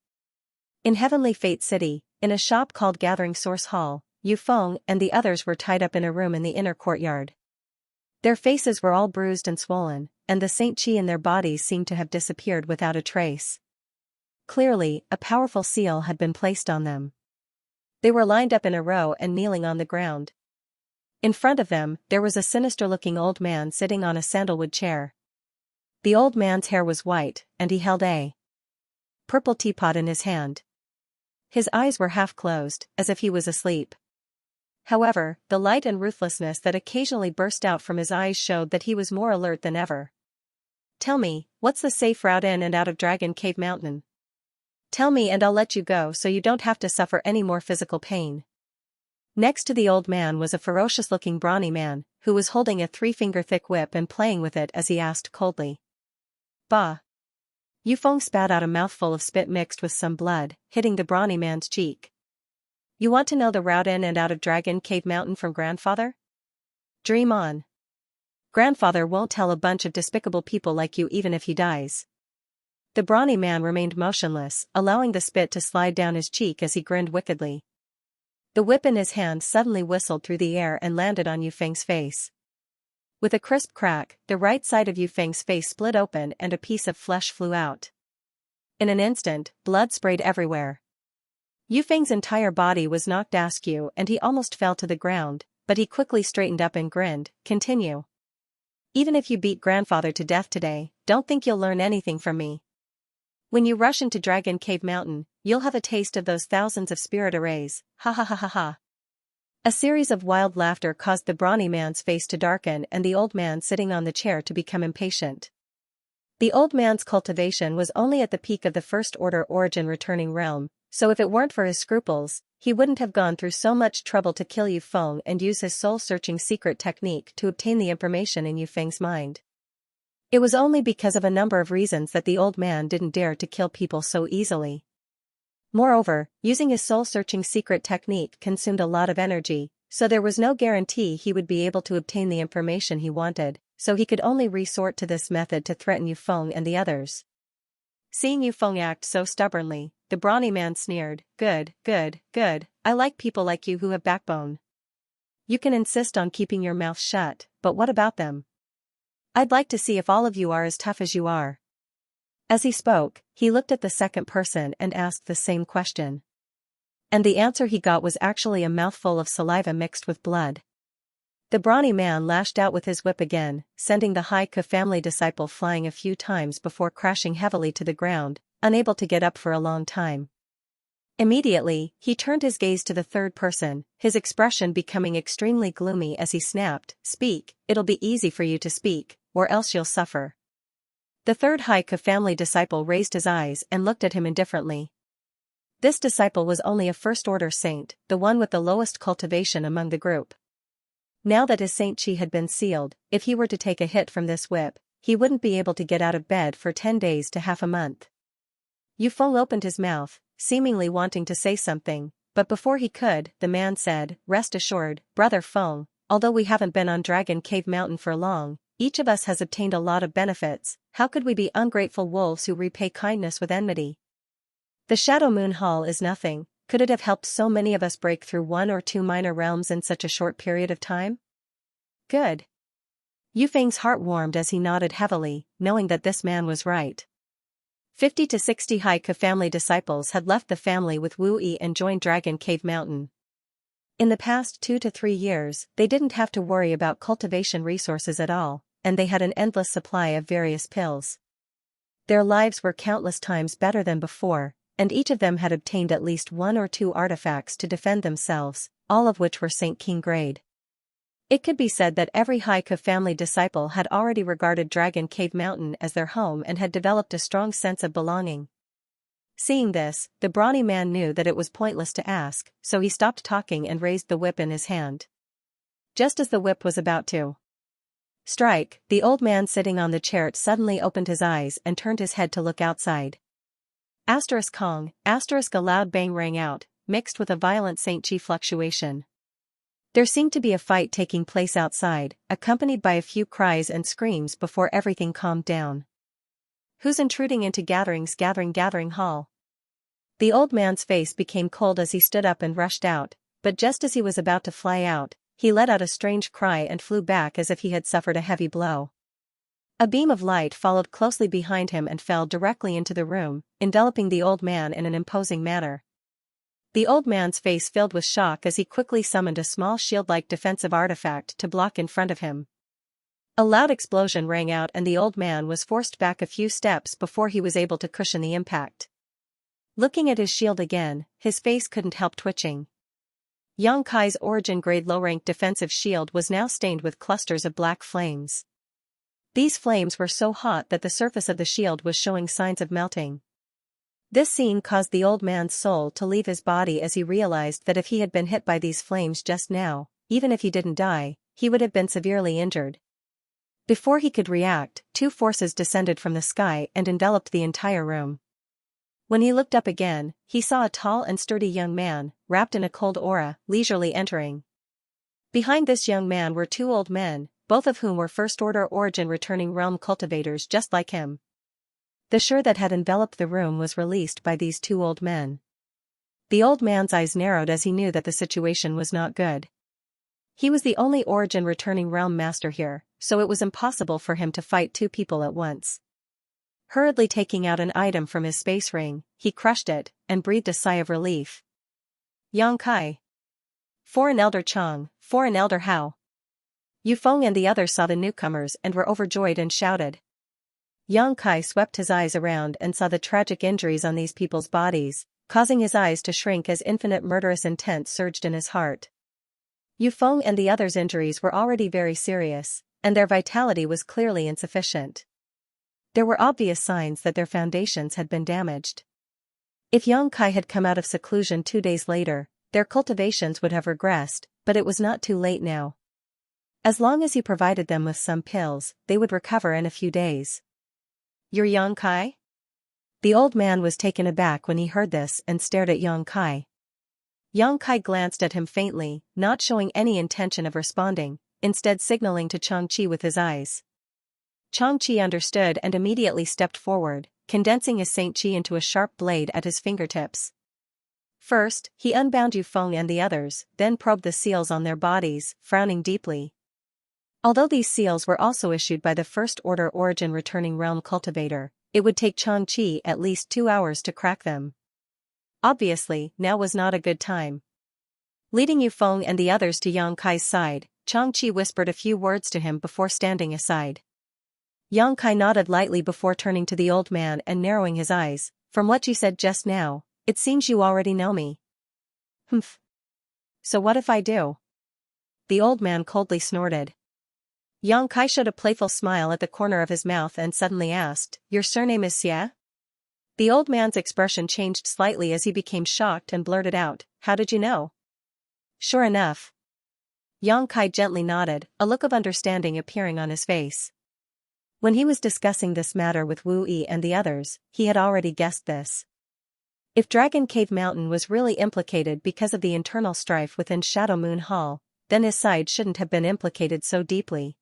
In Heavenly Fate City, in a shop called Gathering Source Hall, Yufeng and the others were tied up in a room in the inner courtyard. Their faces were all bruised and swollen, and the Saint Chi in their bodies seemed to have disappeared without a trace. Clearly, a powerful seal had been placed on them. They were lined up in a row and kneeling on the ground. In front of them, there was a sinister-looking old man sitting on a sandalwood chair. The old man's hair was white, and he held a purple teapot in his hand. His eyes were half closed, as if he was asleep. However, the light and ruthlessness that occasionally burst out from his eyes showed that he was more alert than ever. Tell me, what's the safe route in and out of Dragon Cave Mountain? Tell me and I'll let you go so you don't have to suffer any more physical pain. Next to the old man was a ferocious-looking brawny man, who was holding a 3-finger-thick whip and playing with it as he asked coldly. Bah! Yufeng spat out a mouthful of spit mixed with some blood, hitting the brawny man's cheek. You want to know the route in and out of Dragon Cave Mountain from Grandfather? Dream on. Grandfather won't tell a bunch of despicable people like you even if he dies. The brawny man remained motionless, allowing the spit to slide down his cheek as he grinned wickedly. The whip in his hand suddenly whistled through the air and landed on Yufeng's face. With a crisp crack, the right side of Yufeng's face split open and a piece of flesh flew out. In an instant, blood sprayed everywhere. Yufeng's entire body was knocked askew and he almost fell to the ground, but he quickly straightened up and grinned, continue. Even if you beat Grandfather to death today, don't think you'll learn anything from me. When you rush into Dragon Cave Mountain, you'll have a taste of those thousands of spirit arrays, ha ha ha ha ha. A series of wild laughter caused the brawny man's face to darken and the old man sitting on the chair to become impatient. The old man's cultivation was only at the peak of the First Order Origin Returning Realm, so if it weren't for his scruples, he wouldn't have gone through so much trouble to kill Yufeng and use his soul-searching secret technique to obtain the information in Yufeng's mind. It was only because of a number of reasons that the old man didn't dare to kill people so easily. Moreover, using his soul-searching secret technique consumed a lot of energy, so there was no guarantee he would be able to obtain the information he wanted, so he could only resort to this method to threaten Yufeng and the others. Seeing Yufeng act so stubbornly, the brawny man sneered, "Good, good, good, I like people like you who have backbone. You can insist on keeping your mouth shut, but what about them? I'd like to see if all of you are as tough as you are." As he spoke, he looked at the second person and asked the same question. And the answer he got was actually a mouthful of saliva mixed with blood. The brawny man lashed out with his whip again, sending the Haiku family disciple flying a few times before crashing heavily to the ground, unable to get up for a long time. Immediately, he turned his gaze to the third person, his expression becoming extremely gloomy as he snapped, "Speak, it'll be easy for you to speak, or else you'll suffer." The third Haiku family disciple raised his eyes and looked at him indifferently. This disciple was only a first-order saint, the one with the lowest cultivation among the group. Now that his saint chi had been sealed, if he were to take a hit from this whip, he wouldn't be able to get out of bed for 10 days to half a month. Yufeng opened his mouth, seemingly wanting to say something, but before he could, the man said, "Rest assured, Brother Feng, although we haven't been on Dragon Cave Mountain for long, each of us has obtained a lot of benefits. How could we be ungrateful wolves who repay kindness with enmity? The Shadow Moon Hall is nothing. Could it have helped so many of us break through 1 or 2 minor realms in such a short period of time?" "Good." Yufeng's heart warmed as he nodded heavily, knowing that this man was right. 50 to 60 Haiku family disciples had left the family with Wu Yi and joined Dragon Cave Mountain. In the past 2 to 3 years, they didn't have to worry about cultivation resources at all, and they had an endless supply of various pills. Their lives were countless times better than before, and each of them had obtained at least 1 or 2 artifacts to defend themselves, all of which were Saint King grade. It could be said that every Haiku family disciple had already regarded Dragon Cave Mountain as their home and had developed a strong sense of belonging. Seeing this, the brawny man knew that it was pointless to ask, so he stopped talking and raised the whip in his hand. Just as the whip was about to strike, the old man sitting on the chariot suddenly opened his eyes and turned his head to look outside. Kong, a loud bang rang out, mixed with a violent Saint Chi fluctuation. There seemed to be a fight taking place outside, accompanied by a few cries and screams before everything calmed down. "Who's intruding into gathering hall?" The old man's face became cold as he stood up and rushed out, but just as he was about to fly out, he let out a strange cry and flew back as if he had suffered a heavy blow. A beam of light followed closely behind him and fell directly into the room, enveloping the old man in an imposing manner. The old man's face filled with shock as he quickly summoned a small shield-like defensive artifact to block in front of him. A loud explosion rang out and the old man was forced back a few steps before he was able to cushion the impact. Looking at his shield again, his face couldn't help twitching. Yang Kai's origin-grade low-rank defensive shield was now stained with clusters of black flames. These flames were so hot that the surface of the shield was showing signs of melting. This scene caused the old man's soul to leave his body as he realized that if he had been hit by these flames just now, even if he didn't die, he would have been severely injured. Before he could react, 2 forces descended from the sky and enveloped the entire room. When he looked up again, he saw a tall and sturdy young man, wrapped in a cold aura, leisurely entering. Behind this young man were 2 old men, both of whom were first-order origin returning realm cultivators just like him. The shur that had enveloped the room was released by these 2 old men. The old man's eyes narrowed as he knew that the situation was not good. He was the only origin returning realm master here, so it was impossible for him to fight 2 people at once. Hurriedly taking out an item from his space ring, he crushed it, and breathed a sigh of relief. "Yang Kai. For an elder Chang, for an elder Hao." Yufeng and the others saw the newcomers and were overjoyed and shouted. Yang Kai swept his eyes around and saw the tragic injuries on these people's bodies, causing his eyes to shrink as infinite murderous intent surged in his heart. Yufeng and the others' injuries were already very serious, and their vitality was clearly insufficient. There were obvious signs that their foundations had been damaged. If Yang Kai had come out of seclusion 2 days later, their cultivations would have regressed, but it was not too late now. As long as you provided them with some pills, they would recover in a few days. You're Yang Kai? The old man was taken aback when he heard this and stared at Yang Kai. Yang Kai glanced at him faintly, not showing any intention of responding, instead signaling to Changqi with his eyes. Changqi understood and immediately stepped forward, condensing his Saint Qi into a sharp blade at his fingertips. First, he unbound Yu Feng and the others, then probed the seals on their bodies, frowning deeply. Although these seals were also issued by the First Order Origin Returning Realm Cultivator, it would take Changqi at least 2 hours to crack them. Obviously, now was not a good time. Leading Yu Feng and the others to Yang Kai's side, Changqi whispered a few words to him before standing aside. Yang Kai nodded lightly before turning to the old man and narrowing his eyes. From what you said just now, it seems you already know me. Humph. So what if I do? The old man coldly snorted. Yang Kai showed a playful smile at the corner of his mouth and suddenly asked, Your surname is Xia? The old man's expression changed slightly as he became shocked and blurted out, How did you know? Sure enough. Yang Kai gently nodded, a look of understanding appearing on his face. When he was discussing this matter with Wu Yi and the others, he had already guessed this. If Dragon Cave Mountain was really implicated because of the internal strife within Shadow Moon Hall, then his side shouldn't have been implicated so deeply.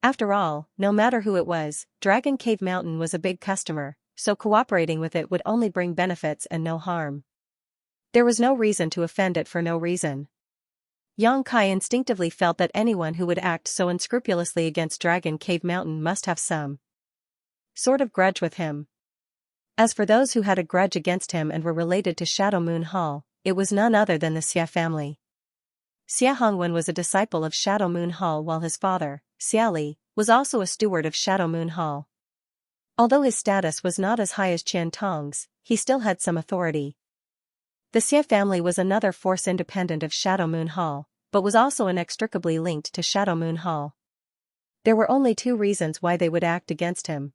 After all, no matter who it was, Dragon Cave Mountain was a big customer, so cooperating with it would only bring benefits and no harm. There was no reason to offend it for no reason. Yang Kai instinctively felt that anyone who would act so unscrupulously against Dragon Cave Mountain must have some sort of grudge with him. As for those who had a grudge against him and were related to Shadow Moon Hall, it was none other than the Xia family. Xia Hongwen was a disciple of Shadow Moon Hall while his father, Xia Li, was also a steward of Shadow Moon Hall. Although his status was not as high as Qian Tong's, he still had some authority. The Xia family was another force independent of Shadow Moon Hall, but was also inextricably linked to Shadow Moon Hall. There were only 2 reasons why they would act against him.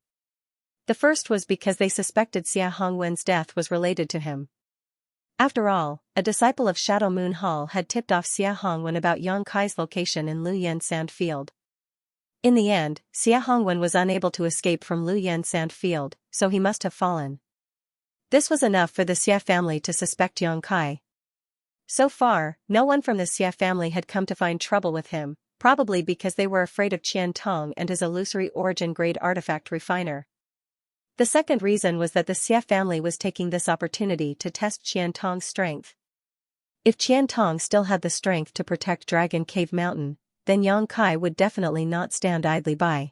The first was because they suspected Xia Hongwen's death was related to him. After all, a disciple of Shadow Moon Hall had tipped off Xia Hongwen about Yang Kai's location in Luyan Sand Field. In the end, Xia Hongwen was unable to escape from Luyan Sand Field, so he must have fallen. This was enough for the Xia family to suspect Yang Kai. So far, no one from the Xia family had come to find trouble with him, probably because they were afraid of Qian Tong and his illusory origin-grade artifact refiner. The second reason was that the Xia family was taking this opportunity to test Qian Tong's strength. If Qian Tong still had the strength to protect Dragon Cave Mountain, then Yang Kai would definitely not stand idly by.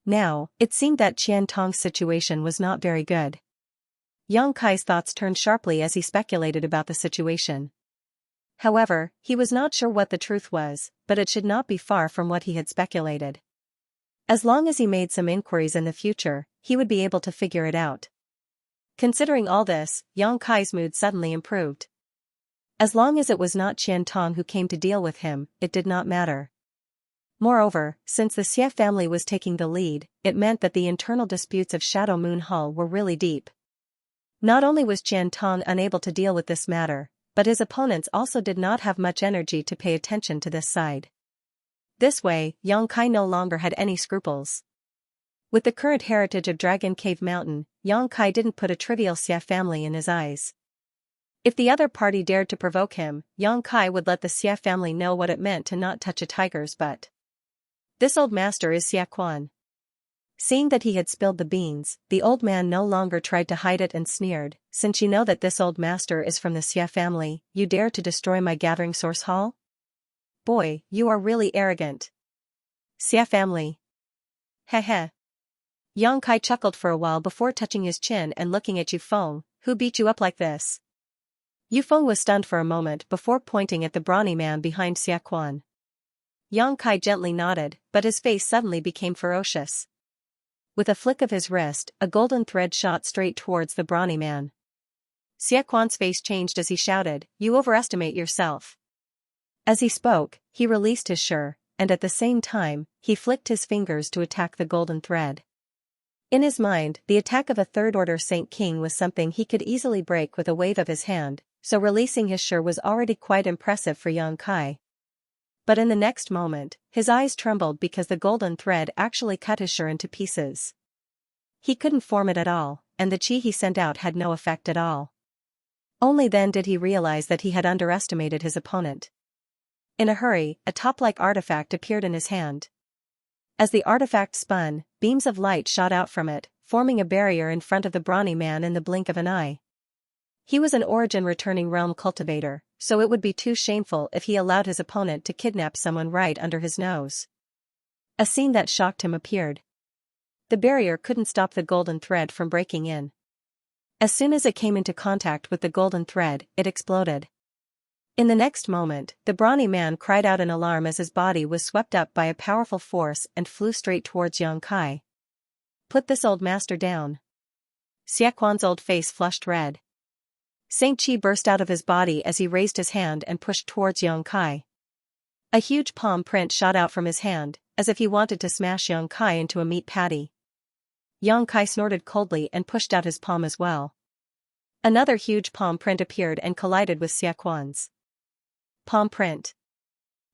Now, it seemed that Qian Tong's situation was not very good. Yang Kai's thoughts turned sharply as he speculated about the situation. However, he was not sure what the truth was, but it should not be far from what he had speculated. As long as he made some inquiries in the future, he would be able to figure it out. Considering all this, Yang Kai's mood suddenly improved. As long as it was not Qian Tong who came to deal with him, it did not matter. Moreover, since the Xia family was taking the lead, it meant that the internal disputes of Shadow Moon Hall were really deep. Not only was Qian Tong unable to deal with this matter, but his opponents also did not have much energy to pay attention to this side. This way, Yang Kai no longer had any scruples. With the current heritage of Dragon Cave Mountain, Yang Kai didn't put a trivial Xia family in his eyes. If the other party dared to provoke him, Yang Kai would let the Xia family know what it meant to not touch a tiger's butt. This old master is Xia Quan. Seeing that he had spilled the beans, the old man no longer tried to hide it and sneered, Since you know that this old master is from the Xia family, you dare to destroy my gathering source hall? Boy, you are really arrogant. Xia family. Heh. Yang Kai chuckled for a while before touching his chin and looking at Yu Feng, who beat you up like this? Yu Feng was stunned for a moment before pointing at the brawny man behind Xia Quan. Yang Kai gently nodded, but his face suddenly became ferocious. With a flick of his wrist, a golden thread shot straight towards the brawny man. Xia Quan's face changed as he shouted, "You overestimate yourself." As he spoke, he released his shur, and at the same time, he flicked his fingers to attack the golden thread. In his mind, the attack of a third-order Saint King was something he could easily break with a wave of his hand, so releasing his shur was already quite impressive for Yang Kai. but in the next moment, his eyes trembled because the golden thread actually cut his shirt into pieces. He couldn't form it at all, and the chi he sent out had no effect at all. Only then did he realize that he had underestimated his opponent. In a hurry, a top-like artifact appeared in his hand. As the artifact spun, beams of light shot out from it, forming a barrier in front of the brawny man in the blink of an eye. He was an origin-returning realm cultivator, so it would be too shameful if he allowed his opponent to kidnap someone right under his nose. A scene that shocked him appeared. The barrier couldn't stop the golden thread from breaking in. As soon as it came into contact with the golden thread, it exploded. In the next moment, the brawny man cried out in alarm as his body was swept up by a powerful force and flew straight towards Xianxia. "Put this old master down." Xiaquan's old face flushed red. Saint Chi burst out of his body as he raised his hand and pushed towards Xianxia. A huge palm print shot out from his hand, as if he wanted to smash Xianxia into a meat patty. Xianxia snorted coldly and pushed out his palm as well. Another huge palm print appeared and collided with Xiaquan's palm print.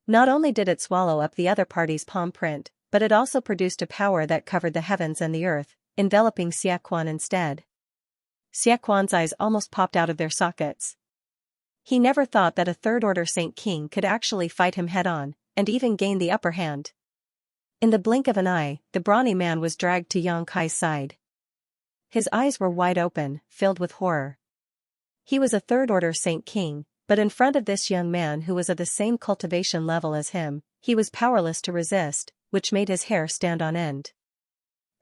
Not only did it swallow up the other party's palm print, but it also produced a power that covered the heavens and the earth, enveloping Xiaquan instead. Xiaquan's eyes almost popped out of their sockets. He never thought that a third-order Saint King could actually fight him head-on, and even gain the upper hand. In the blink of an eye, the brawny man was dragged to Xianxia's side. His eyes were wide open, filled with horror. He was a third-order Saint King, but in front of this young man who was of the same cultivation level as him, he was powerless to resist, which made his hair stand on end.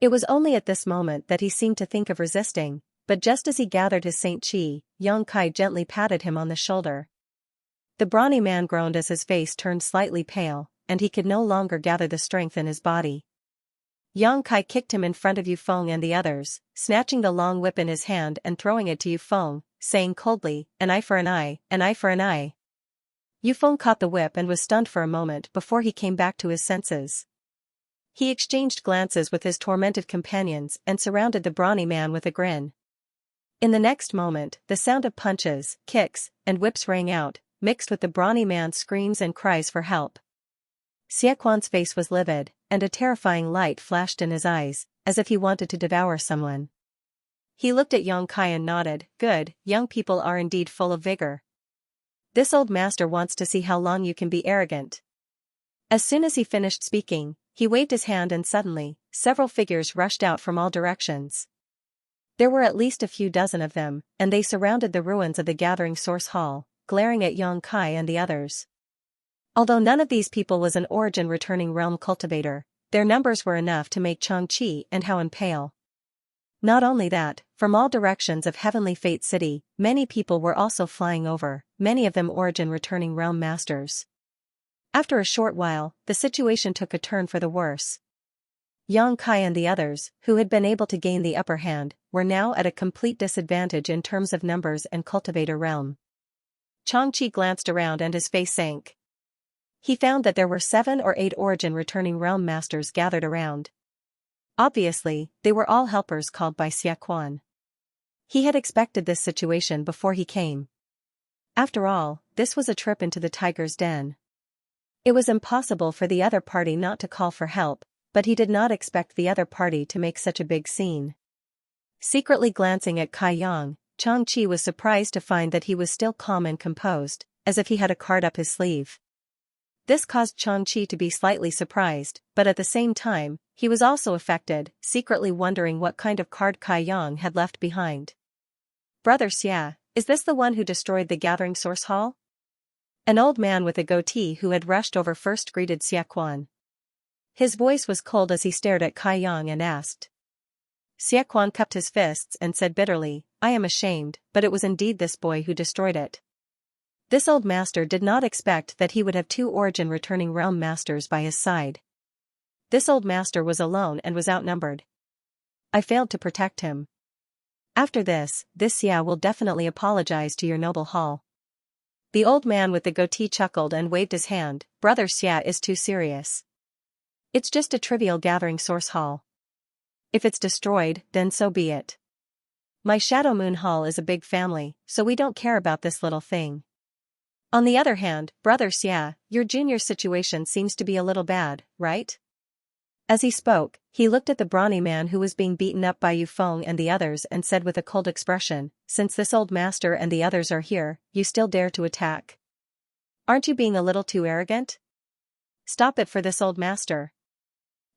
It was only at this moment that he seemed to think of resisting, but just as he gathered his Saint Chi, Xianxia gently patted him on the shoulder. The brawny man groaned as his face turned slightly pale, and he could no longer gather the strength in his body. Xianxia kicked him in front of Yufeng and the others, snatching the long whip in his hand and throwing it to Yufeng, saying coldly, "An eye for an eye, an eye for an eye." Yufeng caught the whip and was stunned for a moment before he came back to his senses. He exchanged glances with his tormented companions and surrounded the brawny man with a grin. In the next moment, the sound of punches, kicks, and whips rang out, mixed with the brawny man's screams and cries for help. Xiaquan's face was livid, and a terrifying light flashed in his eyes, as if he wanted to devour someone. He looked at Xianxia and nodded. "Good, young people are indeed full of vigor. This old master wants to see how long you can be arrogant." As soon as he finished speaking, he waved his hand and suddenly, several figures rushed out from all directions. There were at least a few dozen of them, and they surrounded the ruins of the Gathering Source Hall, glaring at Xianxia and the others. Although none of these people was an origin-returning realm cultivator, their numbers were enough to make Xianxia and Hoan pale. Not only that, from all directions of Heavenly Fate City, many people were also flying over, many of them origin-returning realm masters. After a short while, the situation took a turn for the worse. Xianxia and the others, who had been able to gain the upper hand, were now at a complete disadvantage in terms of numbers and cultivator realm. Xianxia glanced around and his face sank. He found that there were 7 or 8 origin-returning realm masters gathered around. Obviously, they were all helpers called by Xiaquan. He had expected this situation before he came. After all, this was a trip into the tiger's den. It was impossible for the other party not to call for help, but he did not expect the other party to make such a big scene. Secretly glancing at Kai Yang, Xianxia was surprised to find that he was still calm and composed, as if he had a card up his sleeve. This caused Xianxia to be slightly surprised, but at the same time, he was also affected, secretly wondering what kind of card Kai Yang had left behind. "Brother Xia, is this the one who destroyed the Gathering Source Hall?" An old man with a goatee who had rushed over first greeted Xiaquan. His voice was cold as he stared at Kai Yang and asked. Xiaquan cupped his fists and said bitterly, "I am ashamed, but it was indeed this boy who destroyed it." This old master did not expect that he would have 2 origin-returning realm masters by his side. This old master was alone and was outnumbered. "I failed to protect him. After this Xia will definitely apologize to your noble hall." The old man with the goatee chuckled and waved his hand. "Brother Xia is too serious. It's just a trivial Gathering Source Hall. If it's destroyed, then so be it. My Shadow Moon Hall is a big family, so we don't care about this little thing." On the other hand, Brother Xia, your junior's situation seems to be a little bad, right? As he spoke, he looked at the brawny man who was being beaten up by Yufeng and the others and said with a cold expression, "Since this old master and the others are here, you still dare to attack? Aren't you being a little too arrogant? Stop it for this old master."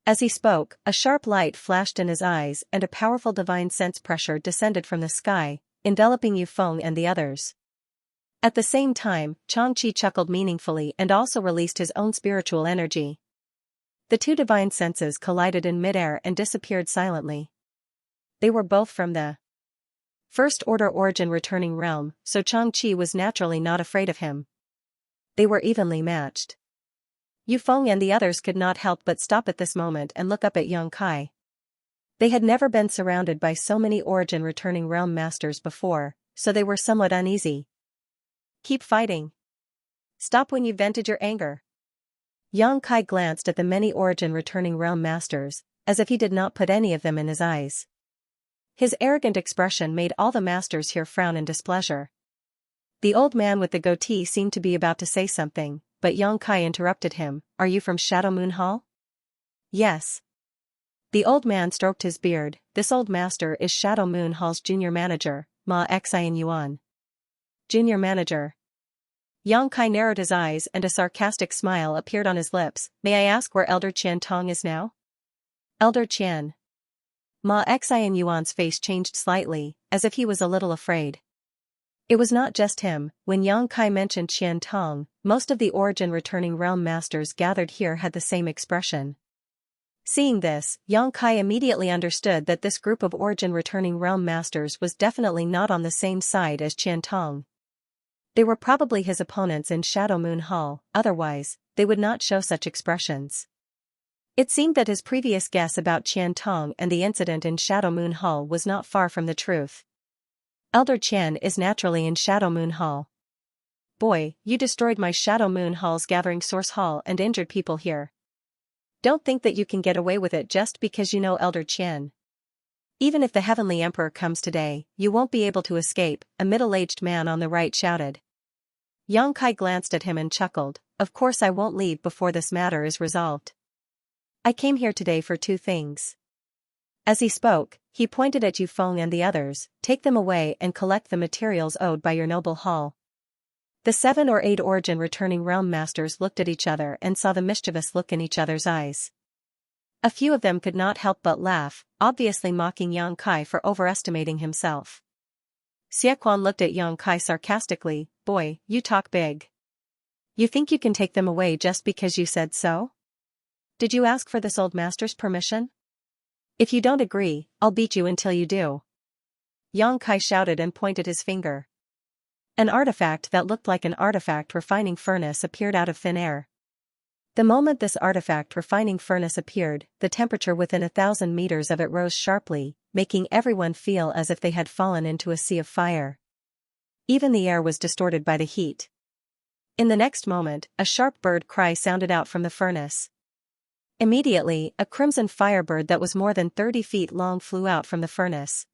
As he spoke, a sharp light flashed in his eyes and a powerful divine sense pressure descended from the sky, enveloping Yufeng and the others. At the same time, Changqi chuckled meaningfully and also released his own spiritual energy. The two divine senses collided in midair and disappeared silently. They were both from the First Order origin returning realm, so Changqi was naturally not afraid of him. They were evenly matched. Yufeng and the others could not help but stop at this moment and look up at Yang Kai. They had never been surrounded by so many origin returning realm masters before, so they were somewhat uneasy. Keep fighting. Stop when you've vented your anger. Yang Kai glanced at the many origin returning realm masters, as if he did not put any of them in his eyes. His arrogant expression made all the masters here frown in displeasure. The old man with the goatee seemed to be about to say something, but Yang Kai interrupted him. "Are you from Shadow Moon Hall?" "Yes." The old man stroked his beard. "This old master is Shadow Moon Hall's junior manager, Ma Xian Yuan." Junior manager. Yang Kai narrowed his eyes and a sarcastic smile appeared on his lips. "May I ask where Elder Qian Tong is now?" Elder Qian. Ma Xian Yuan's face changed slightly, as if he was a little afraid. It was not just him. When Yang Kai mentioned Qian Tong, most of the origin returning realm masters gathered here had the same expression. Seeing this, Yang Kai immediately understood that this group of origin returning realm masters was definitely not on the same side as Qian Tong. They were probably his opponents in Shadow Moon Hall, otherwise, they would not show such expressions. It seemed that his previous guess about Qian Tong and the incident in Shadow Moon Hall was not far from the truth. Elder Qian is naturally in Shadow Moon Hall. "Boy, you destroyed my Shadow Moon Hall's gathering source hall and injured people here. Don't think that you can get away with it just because you know Elder Qian. Even if the Heavenly Emperor comes today, you won't be able to escape," a middle-aged man on the right shouted. Yang Kai glanced at him and chuckled. "Of course I won't leave before this matter is resolved. I came here today for two things." As he spoke, he pointed at Yufeng and the others. "Take them away and collect the materials owed by your noble hall." The 7 or 8 origin returning realm masters looked at each other and saw the mischievous look in each other's eyes. A few of them could not help but laugh, obviously mocking Yang Kai for overestimating himself. Xiaquan looked at Yang Kai sarcastically. "Boy, you talk big. You think you can take them away just because you said so? Did you ask for this old master's permission? If you don't agree, I'll beat you until you do." Yang Kai shouted and pointed his finger. An artifact that looked like an artifact refining furnace appeared out of thin air. The moment this artifact refining furnace appeared, the temperature within 1,000 meters of it rose sharply, making everyone feel as if they had fallen into a sea of fire. Even the air was distorted by the heat. In the next moment, a sharp bird cry sounded out from the furnace. Immediately, a crimson firebird that was more than 30 feet long flew out from the furnace.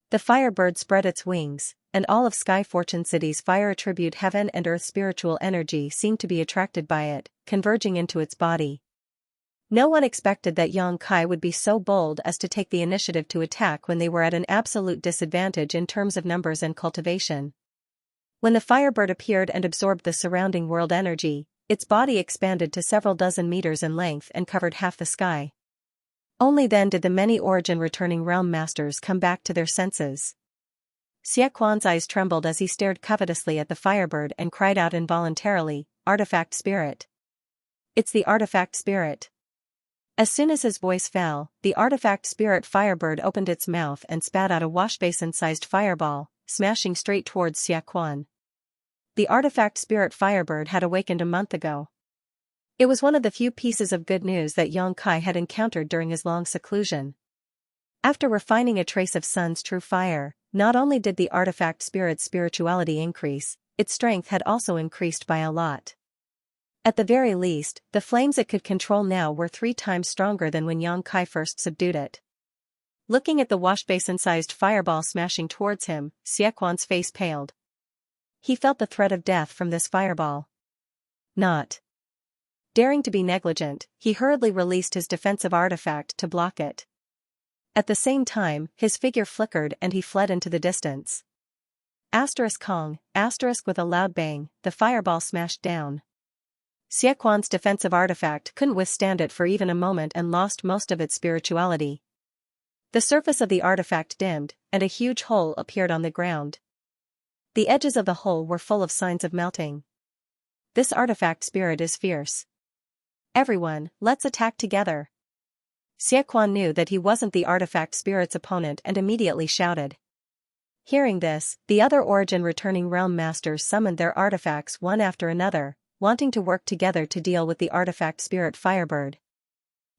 The firebird spread its wings, and all of Sky Fortune City's fire attribute heaven and earth spiritual energy seemed to be attracted by it, converging into its body. No one expected that Yang Kai would be so bold as to take the initiative to attack when they were at an absolute disadvantage in terms of numbers and cultivation. When the firebird appeared and absorbed the surrounding world energy, its body expanded to several dozen meters in length and covered half the sky. Only then did the many origin returning realm masters come back to their senses. Xiaquan's eyes trembled as he stared covetously at the firebird and cried out involuntarily, "Artifact spirit! It's the artifact spirit!" As soon as his voice fell, the artifact spirit firebird opened its mouth and spat out a washbasin-sized fireball, smashing straight towards Xiaquan. The artifact spirit firebird had awakened a month ago. It was one of the few pieces of good news that Yang Kai had encountered during his long seclusion. After refining a trace of Sun's true fire, not only did the artifact spirit's spirituality increase, its strength had also increased by a lot. At the very least, the flames it could control now were 3 times stronger than when Yang Kai first subdued it. Looking at the washbasin-sized fireball smashing towards him, Xiaquan's face paled. he felt the threat of death from this fireball. Not daring to be negligent, he hurriedly released his defensive artifact to block it. At the same time, his figure flickered and he fled into the distance. Kong, with a loud bang, the fireball smashed down. Xiaquan's defensive artifact couldn't withstand it for even a moment and lost most of its spirituality. The surface of the artifact dimmed, and a huge hole appeared on the ground. The edges of the hole were full of signs of melting. This artifact spirit is fierce. Everyone, let's attack together. Xiaquan knew that he wasn't the artifact spirit's opponent and immediately shouted. Hearing this, the other origin returning realm masters summoned their artifacts one after another, wanting to work together to deal with the artifact spirit Firebird.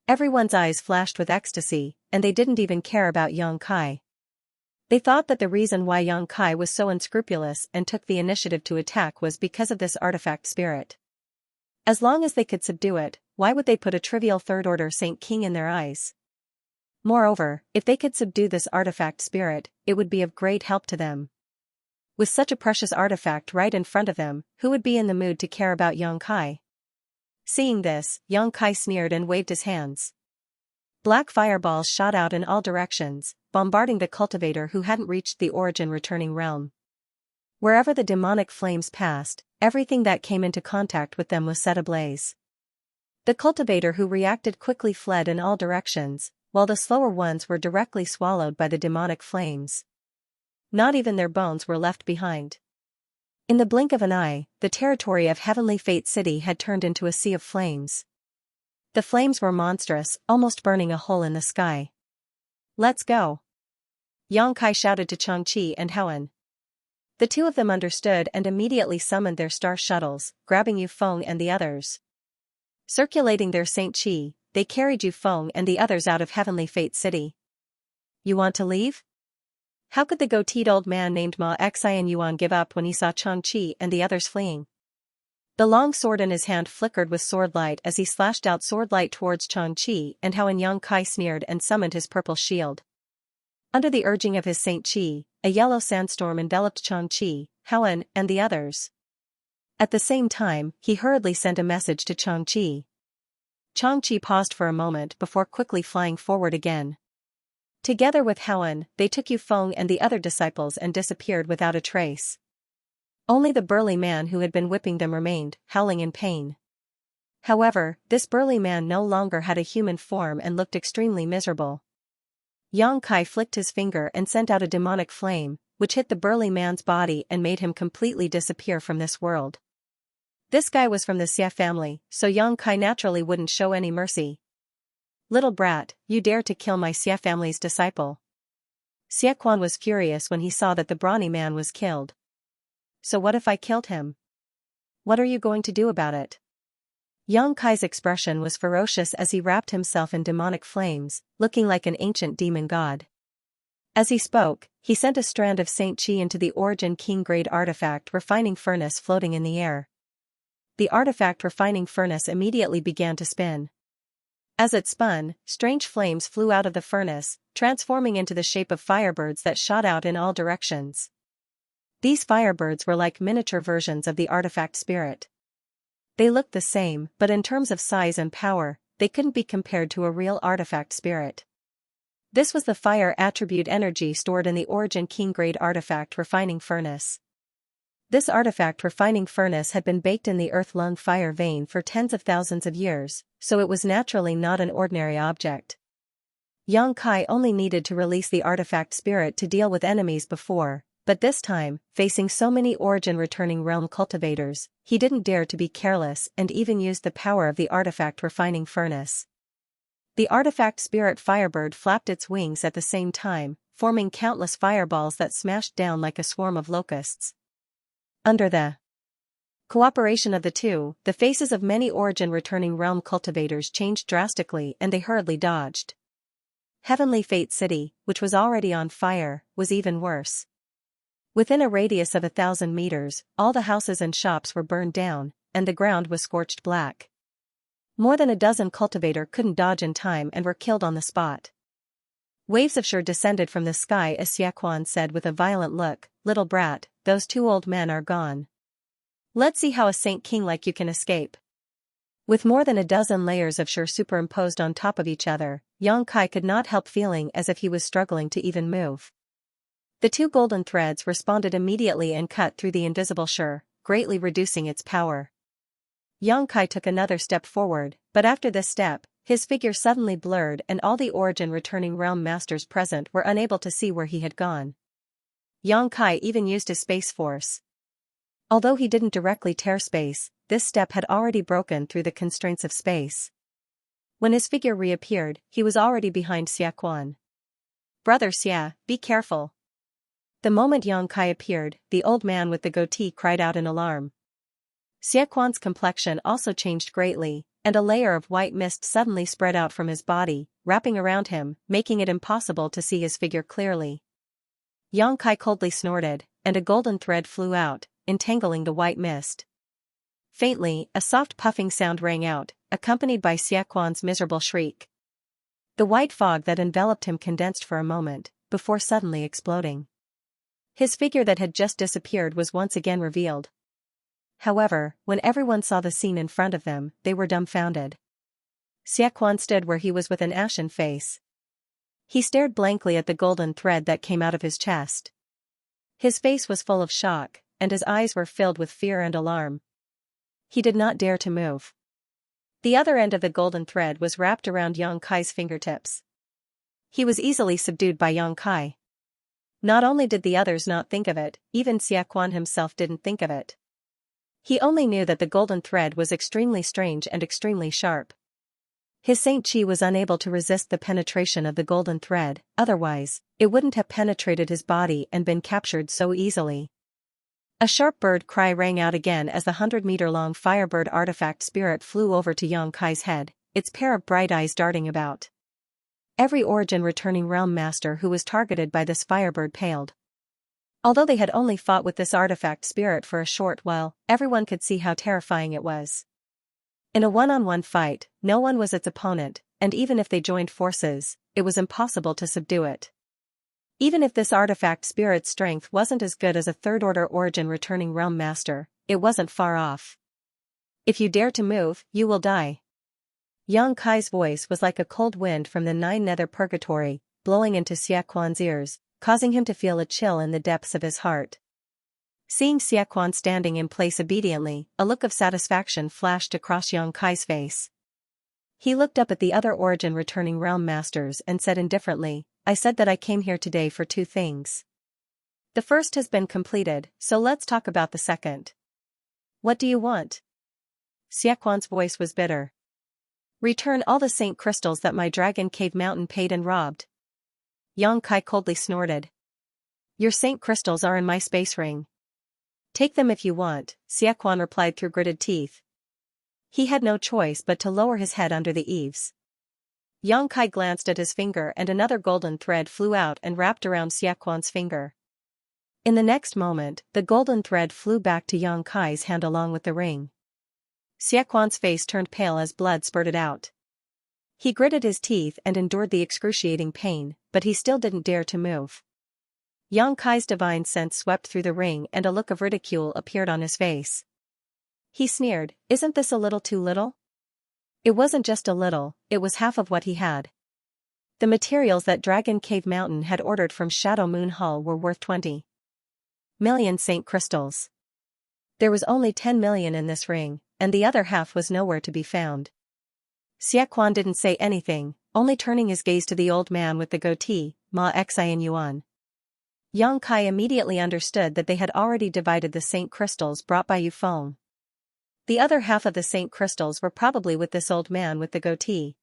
Everyone's eyes flashed with ecstasy, and they didn't even care about Yang Kai. They thought that the reason why Yang Kai was so unscrupulous and took the initiative to attack was because of this artifact spirit. As long as they could subdue it, why would they put a trivial third-order Saint King in their eyes? Moreover, if they could subdue this artifact spirit, it would be of great help to them. With such a precious artifact right in front of them, who would be in the mood to care about Yang Kai? Seeing this, Yang Kai sneered and waved his hands. Black fireballs shot out in all directions, bombarding the cultivator who hadn't reached the origin returning realm. Wherever the demonic flames passed, everything that came into contact with them was set ablaze. The cultivator who reacted quickly fled in all directions, while the slower ones were directly swallowed by the demonic flames. Not even their bones were left behind. In the blink of an eye, the territory of Heavenly Fate City had turned into a sea of flames. The flames were monstrous, almost burning a hole in the sky. Let's go! Yang Kai shouted to Changqi and Helen. The two of them understood and immediately summoned their star shuttles, grabbing Yufeng and the others. Circulating their Saint Qi, they carried Yufeng and the others out of Heavenly Fate City. You want to leave? How could the goateed old man named Ma Xian Yuan give up when he saw Changqi and the others fleeing? The long sword in his hand flickered with sword light as he slashed out sword light towards Changqi, and Hao and Yang Kai sneered and summoned his purple shield. Under the urging of his Saint Qi, a yellow sandstorm enveloped Changqi, Helen, and the others. At the same time, he hurriedly sent a message to Changqi. Changqi paused for a moment before quickly flying forward again. Together with Helen, they took Yufeng and the other disciples and disappeared without a trace. Only the burly man who had been whipping them remained, howling in pain. However, this burly man no longer had a human form and looked extremely miserable. Yang Kai flicked his finger and sent out a demonic flame, which hit the burly man's body and made him completely disappear from this world. This guy was from the Xia family, so Yang Kai naturally wouldn't show any mercy. Little brat, you dare to kill my Xia family's disciple. Xiaquan was furious when he saw that the brawny man was killed. So what if I killed him? What are you going to do about it? Yang Kai's expression was ferocious as he wrapped himself in demonic flames, looking like an ancient demon god. As he spoke, he sent a strand of Saint Qi into the Origin King-grade artifact refining furnace floating in the air. The artifact refining furnace immediately began to spin. As it spun, strange flames flew out of the furnace, transforming into the shape of firebirds that shot out in all directions. These firebirds were like miniature versions of the artifact spirit. They looked the same, but in terms of size and power, they couldn't be compared to a real artifact spirit. This was the fire attribute energy stored in the Origin King-grade artifact refining furnace. This artifact refining furnace had been baked in the earth-lung fire vein for tens of thousands of years, so it was naturally not an ordinary object. Yang Kai only needed to release the artifact spirit to deal with enemies before, but this time, facing so many Origin returning realm cultivators, he didn't dare to be careless and even used the power of the artifact refining furnace. The artifact spirit Firebird flapped its wings at the same time, forming countless fireballs that smashed down like a swarm of locusts. Under the cooperation of the two, the faces of many Origin returning realm cultivators changed drastically and they hurriedly dodged. Heavenly Fate City, which was already on fire, was even worse. Within a radius of 1,000 meters, all the houses and shops were burned down, and the ground was scorched black. More than a dozen cultivators couldn't dodge in time and were killed on the spot. Waves of Shur descended from the sky as Xiaquan said with a violent look, "Little brat, those two old men are gone. Let's see how a saint king like you can escape. With more than a dozen layers of shur superimposed on top of each other, Xianxia could not help feeling as if he was struggling to even move. The two golden threads responded immediately and cut through the invisible shur, greatly reducing its power. Xianxia took another step forward, but after this step, his figure suddenly blurred and all the origin returning realm masters present were unable to see where he had gone. Xianxia even used his space force. Although he didn't directly tear space, this step had already broken through the constraints of space. When his figure reappeared, he was already behind Xiaquan. "Brother Xia, be careful." The moment Xianxia appeared, the old man with the goatee cried out in alarm. Xiaquan's complexion also changed greatly, and a layer of white mist suddenly spread out from his body, wrapping around him, making it impossible to see his figure clearly. Xianxia coldly snorted, and a golden thread flew out, entangling the white mist. Faintly, a soft puffing sound rang out, accompanied by Xiaquan's miserable shriek. The white fog that enveloped him condensed for a moment, before suddenly exploding. His figure that had just disappeared was once again revealed. However, when everyone saw the scene in front of them, they were dumbfounded. Xiaquan stood where he was with an ashen face. He stared blankly at the golden thread that came out of his chest. His face was full of shock, and his eyes were filled with fear and alarm. He did not dare to move. The other end of the golden thread was wrapped around Xianxia's fingertips. He was easily subdued by Xianxia. Not only did the others not think of it, even Xiaquan himself didn't think of it. He only knew that the golden thread was extremely strange and extremely sharp. His Saint Chi was unable to resist the penetration of the golden thread, otherwise, it wouldn't have penetrated his body and been captured so easily. A sharp bird cry rang out again as the 100-meter-long firebird artifact spirit flew over to Xianxia's head, its pair of bright eyes darting about. Every origin returning realm master who was targeted by this firebird paled. Although they had only fought with this artifact spirit for a short while, everyone could see how terrifying it was. In a one-on-one fight, no one was its opponent, and even if they joined forces, it was impossible to subdue it. Even if this artifact spirit's strength wasn't as good as a third-order origin returning realm master, it wasn't far off. "If you dare to move, you will die." Xianxia's voice was like a cold wind from the nine nether purgatory, blowing into Xiaquan's ears, causing him to feel a chill in the depths of his heart. Seeing Xiaquan standing in place obediently, a look of satisfaction flashed across Xianxia's face. He looked up at the other origin returning realm masters and said indifferently, "I said that I came here today for two things. The first has been completed, so let's talk about the second." "What do you want?" Xiaquan's voice was bitter. "Return all the saint crystals that my dragon cave mountain paid and robbed." Xianxia coldly snorted. "Your saint crystals are in my space ring. Take them if you want," Xiaquan replied through gritted teeth. He had no choice but to lower his head under the eaves. Xianxia glanced at his finger and another golden thread flew out and wrapped around Xiaquan's finger. In the next moment, the golden thread flew back to Xianxia's hand along with the ring. Xiaquan's face turned pale as blood spurted out. He gritted his teeth and endured the excruciating pain, but he still didn't dare to move. Xianxia's divine sense swept through the ring and a look of ridicule appeared on his face. He sneered, "Isn't this a little too little?" It wasn't just a little, it was half of what he had. The materials that Dragon Cave Mountain had ordered from Shadow Moon Hall were worth 20 million saint crystals. There was only 10 million in this ring, and the other half was nowhere to be found. Xiaquan didn't say anything, only turning his gaze to the old man with the goatee, Ma Xian Yuan. Xianxia immediately understood that they had already divided the saint crystals brought by Yufeng. The other half of the saint crystals were probably with this old man with the goatee.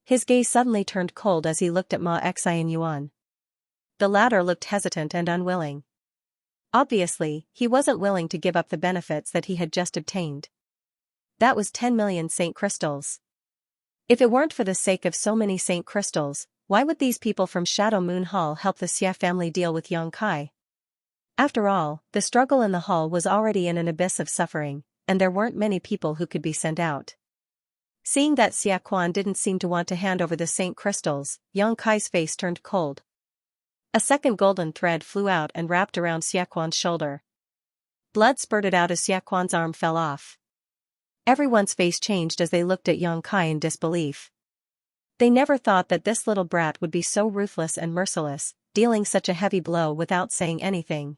His gaze suddenly turned cold as he looked at Ma Xian Yuan. The latter looked hesitant and unwilling. Obviously, he wasn't willing to give up the benefits that he had just obtained. That was 10 million saint crystals. If it weren't for the sake of so many saint crystals, why would these people from Shadow Moon Hall help the Xia family deal with Xianxia? After all, the struggle in the hall was already in an abyss of suffering, and there weren't many people who could be sent out. Seeing that Xiaquan didn't seem to want to hand over the saint crystals, Xianxia's face turned cold. A second golden thread flew out and wrapped around Xiaquan's shoulder. Blood spurted out as Xiaquan's arm fell off. Everyone's face changed as they looked at Xianxia in disbelief. They never thought that this little brat would be so ruthless and merciless, dealing such a heavy blow without saying anything.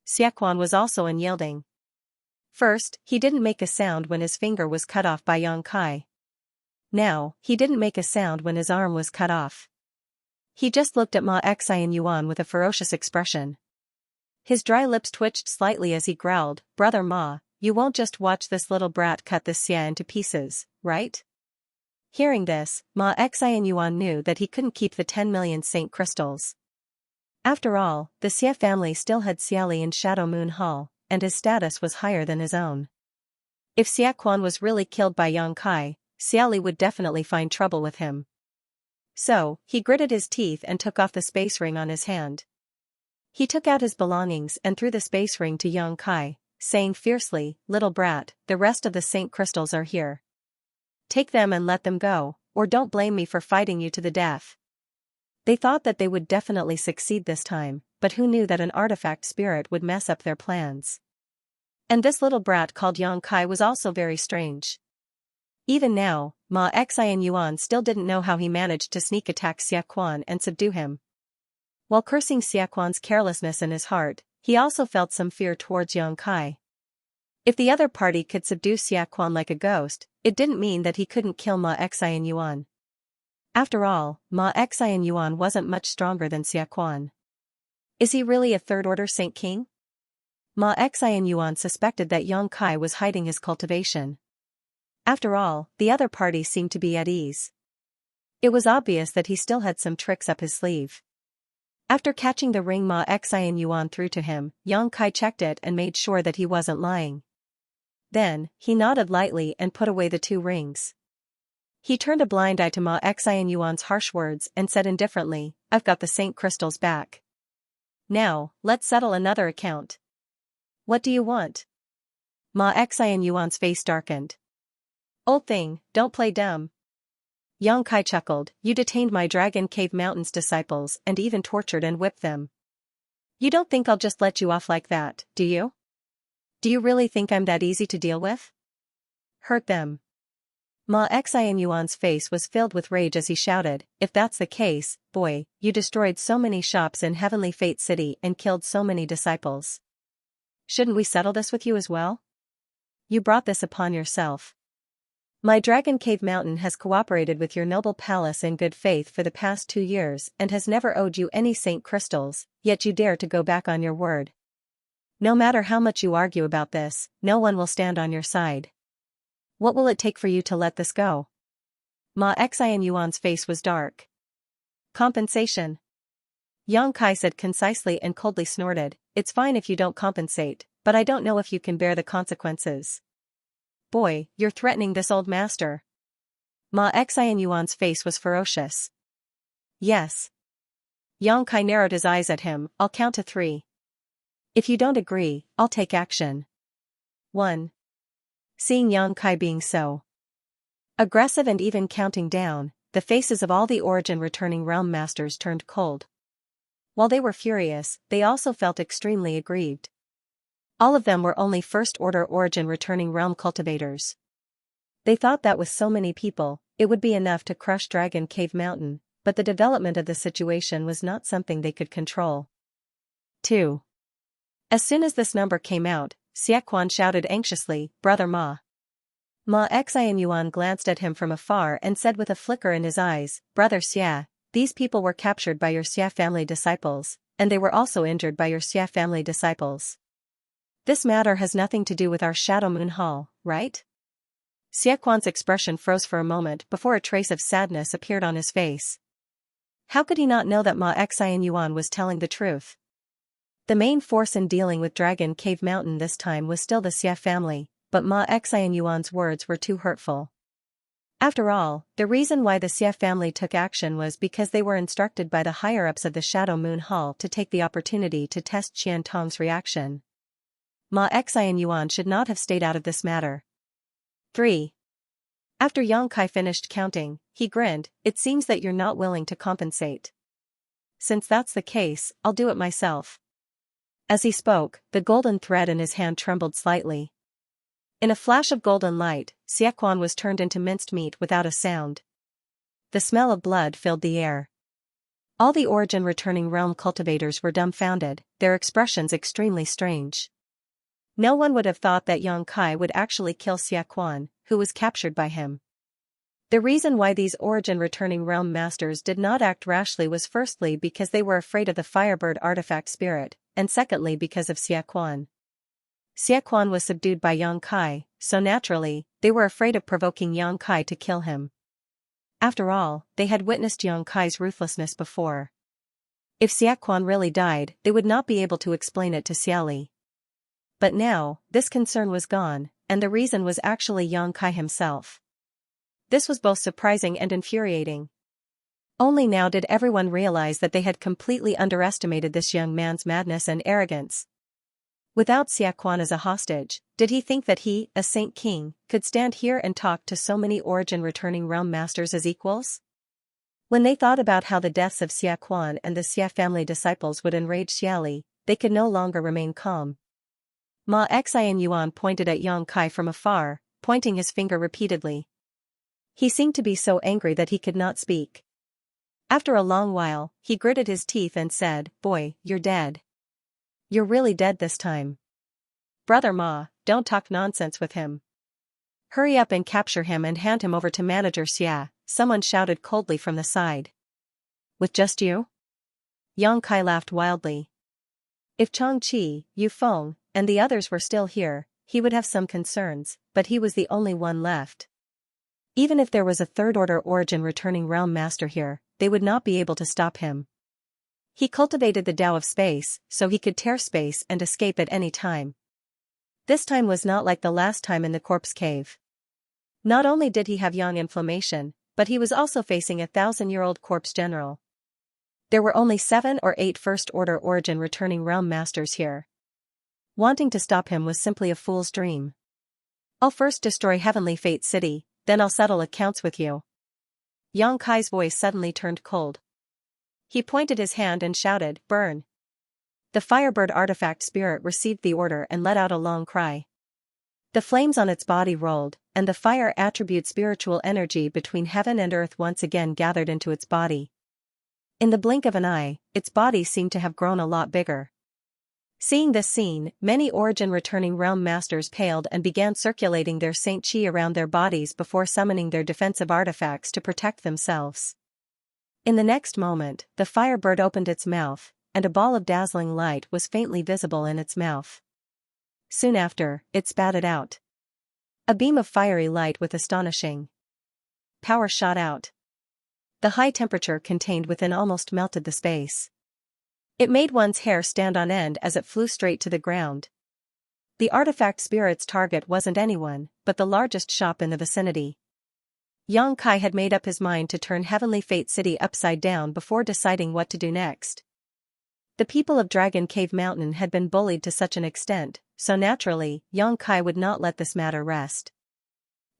Xiaquan was also unyielding. First, he didn't make a sound when his finger was cut off by Xianxia. Now, he didn't make a sound when his arm was cut off. He just looked at Ma Xianyuan with a ferocious expression. His dry lips twitched slightly as he growled, "Brother Ma, you won't just watch this little brat cut this Xia into pieces, right?" Hearing this, Ma Xianyuan knew that he couldn't keep the 10 million saint crystals. After all, the Xia family still had Xiali in Shadow Moon Hall, and his status was higher than his own. If Xiaquan was really killed by Xianxia, Xiali would definitely find trouble with him. So, he gritted his teeth and took off the space ring on his hand. He took out his belongings and threw the space ring to Xianxia, saying fiercely, "Little brat, the rest of the saint crystals are here. Take them and let them go, or don't blame me for fighting you to the death." They thought that they would definitely succeed this time, but who knew that an artifact spirit would mess up their plans? And this little brat called Xianxia was also very strange. Even now, Ma Xianyuan still didn't know how he managed to sneak attack Xiaquan and subdue him. While cursing Xiaquan's carelessness in his heart, he also felt some fear towards Xianxia. If the other party could subdue Xiaquan like a ghost, it didn't mean that he couldn't kill Ma Xianyuan. After all, Ma Xianyuan wasn't much stronger than Xiaquan. Is he really a third-order Saint King? Ma Xianyuan suspected that Xianxia was hiding his cultivation. After all, the other party seemed to be at ease. It was obvious that he still had some tricks up his sleeve. After catching the ring Ma Xianyuan threw to him, Xianxia checked it and made sure that he wasn't lying. Then, he nodded lightly and put away the 2 rings. He turned a blind eye to Ma Xianyuan's harsh words and said indifferently, "I've got the saint crystals back. Now, let's settle another account." "What do you want?" Ma Xianyuan's face darkened. "Old thing, don't play dumb." Xianxia chuckled, "You detained my Dragon Cave Mountain's disciples and even tortured and whipped them. You don't think I'll just let you off like that, do you? Do you really think I'm that easy to deal with? Hurt them." Ma Xianyuan's face was filled with rage as he shouted, "If that's the case, boy, you destroyed so many shops in Heavenly Fate City and killed so many disciples. Shouldn't we settle this with you as well? You brought this upon yourself. My Dragon Cave Mountain has cooperated with your noble palace in good faith for the past 2 years and has never owed you any saint crystals, yet you dare to go back on your word. No matter how much you argue about this, no one will stand on your side. What will it take for you to let this go?" Ma Xianyuan's face was dark. "Compensation." Xianxia said concisely and coldly snorted, "It's fine if you don't compensate, but I don't know if you can bear the consequences." "Boy, you're threatening this old master." Ma Xianyuan's face was ferocious. "Yes." Xianxia narrowed his eyes at him, "I'll count to 3. If you don't agree, I'll take action. 1. Seeing Xianxia being so aggressive and even counting down, the faces of all the Origin returning realm masters turned cold. While they were furious, they also felt extremely aggrieved. All of them were only first-order Origin returning realm cultivators. They thought that with so many people, it would be enough to crush Dragon Cave Mountain, but the development of the situation was not something they could control. 2. As soon as this number came out, Xiaquan shouted anxiously, "Brother Ma." Ma Xianyuan glanced at him from afar and said with a flicker in his eyes, "Brother Xia, these people were captured by your Xia family disciples, and they were also injured by your Xia family disciples. This matter has nothing to do with our Shadow Moon Hall, right?" Xiaquan's expression froze for a moment before a trace of sadness appeared on his face. How could he not know that Ma Xianyuan was telling the truth? The main force in dealing with Dragon Cave Mountain this time was still the Xia family, but Ma Xianyuan's words were too hurtful. After all, the reason why the Xia family took action was because they were instructed by the higher-ups of the Shadow Moon Hall to take the opportunity to test Qian Tong's reaction. Ma Xianyuan should not have stayed out of this matter. 3. After Xianxia finished counting, he grinned, "It seems that you're not willing to compensate. since that's the case, I'll do it myself. As he spoke, the golden thread in his hand trembled slightly. In a flash of golden light, Xiaquan was turned into minced meat without a sound. The smell of blood filled the air. All the origin returning realm cultivators were dumbfounded, their expressions extremely strange. No one would have thought that Yang Kai would actually kill Xiaquan, who was captured by him. The reason why these origin returning realm masters did not act rashly was firstly because they were afraid of the Firebird artifact spirit, and secondly because of Xiaquan. Xiaquan was subdued by Yang Kai, so naturally, they were afraid of provoking Yang Kai to kill him. After all, they had witnessed Yang Kai's ruthlessness before. If Xiaquan really died, they would not be able to explain it to Xiaoli. But now, this concern was gone, and the reason was actually Yang Kai himself. This was both surprising and infuriating. Only now did everyone realize that they had completely underestimated this young man's madness and arrogance. Without Xiaquan as a hostage, did he think that he, a Saint King, could stand here and talk to so many origin-returning realm masters as equals? When they thought about how the deaths of Xiaquan and the Xia family disciples would enrage Xiaoli, they could no longer remain calm. Ma Xian Yuan pointed at Yang Kai from afar, pointing his finger repeatedly. He seemed to be so angry that he could not speak. After a long while, he gritted his teeth and said, "Boy, you're dead. You're really dead this time. Brother Ma, don't talk nonsense with him. Hurry up and capture him and hand him over to Manager Xia," someone shouted coldly from the side. "With just you?" Yang Kai laughed wildly. If Changqi, Yu Feng, and the others were still here, he would have some concerns, but he was the only one left. Even if there was a third-order origin returning realm master here, they would not be able to stop him. He cultivated the Tao of space, so he could tear space and escape at any time. This time was not like the last time in the corpse cave. Not only did he have yang inflammation, but he was also facing a 1,000-year-old corpse general. There were only 7 or 8 first-order origin returning realm masters here. Wanting to stop him was simply a fool's dream. "I'll first destroy Heavenly Fate City, then I'll settle accounts with you." Yang Kai's voice suddenly turned cold. He pointed his hand and shouted, "Burn!" The Firebird artifact spirit received the order and let out a long cry. The flames on its body rolled, and the fire attribute spiritual energy between heaven and earth once again gathered into its body. In the blink of an eye, its body seemed to have grown a lot bigger. Seeing this scene, many origin returning realm masters paled and began circulating their Saint Qi around their bodies before summoning their defensive artifacts to protect themselves. In the next moment, the Firebird opened its mouth, and a ball of dazzling light was faintly visible in its mouth. Soon after, it spat it out. A beam of fiery light with astonishing power shot out. The high temperature contained within almost melted the space. It made one's hair stand on end as it flew straight to the ground. The artifact spirit's target wasn't anyone, but the largest shop in the vicinity. Yang Kai had made up his mind to turn Heavenly Fate City upside down before deciding what to do next. The people of Dragon Cave Mountain had been bullied to such an extent, so naturally, Yang Kai would not let this matter rest.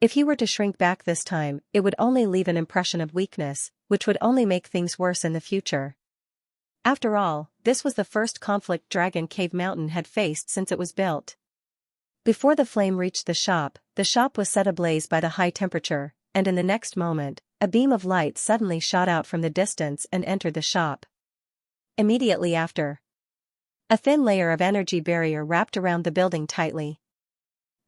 If he were to shrink back this time, it would only leave an impression of weakness, which would only make things worse in the future. After all, this was the first conflict Dragon Cave Mountain had faced since it was built. Before the flame reached the shop was set ablaze by the high temperature, and in the next moment, a beam of light suddenly shot out from the distance and entered the shop. Immediately after, a thin layer of energy barrier wrapped around the building tightly.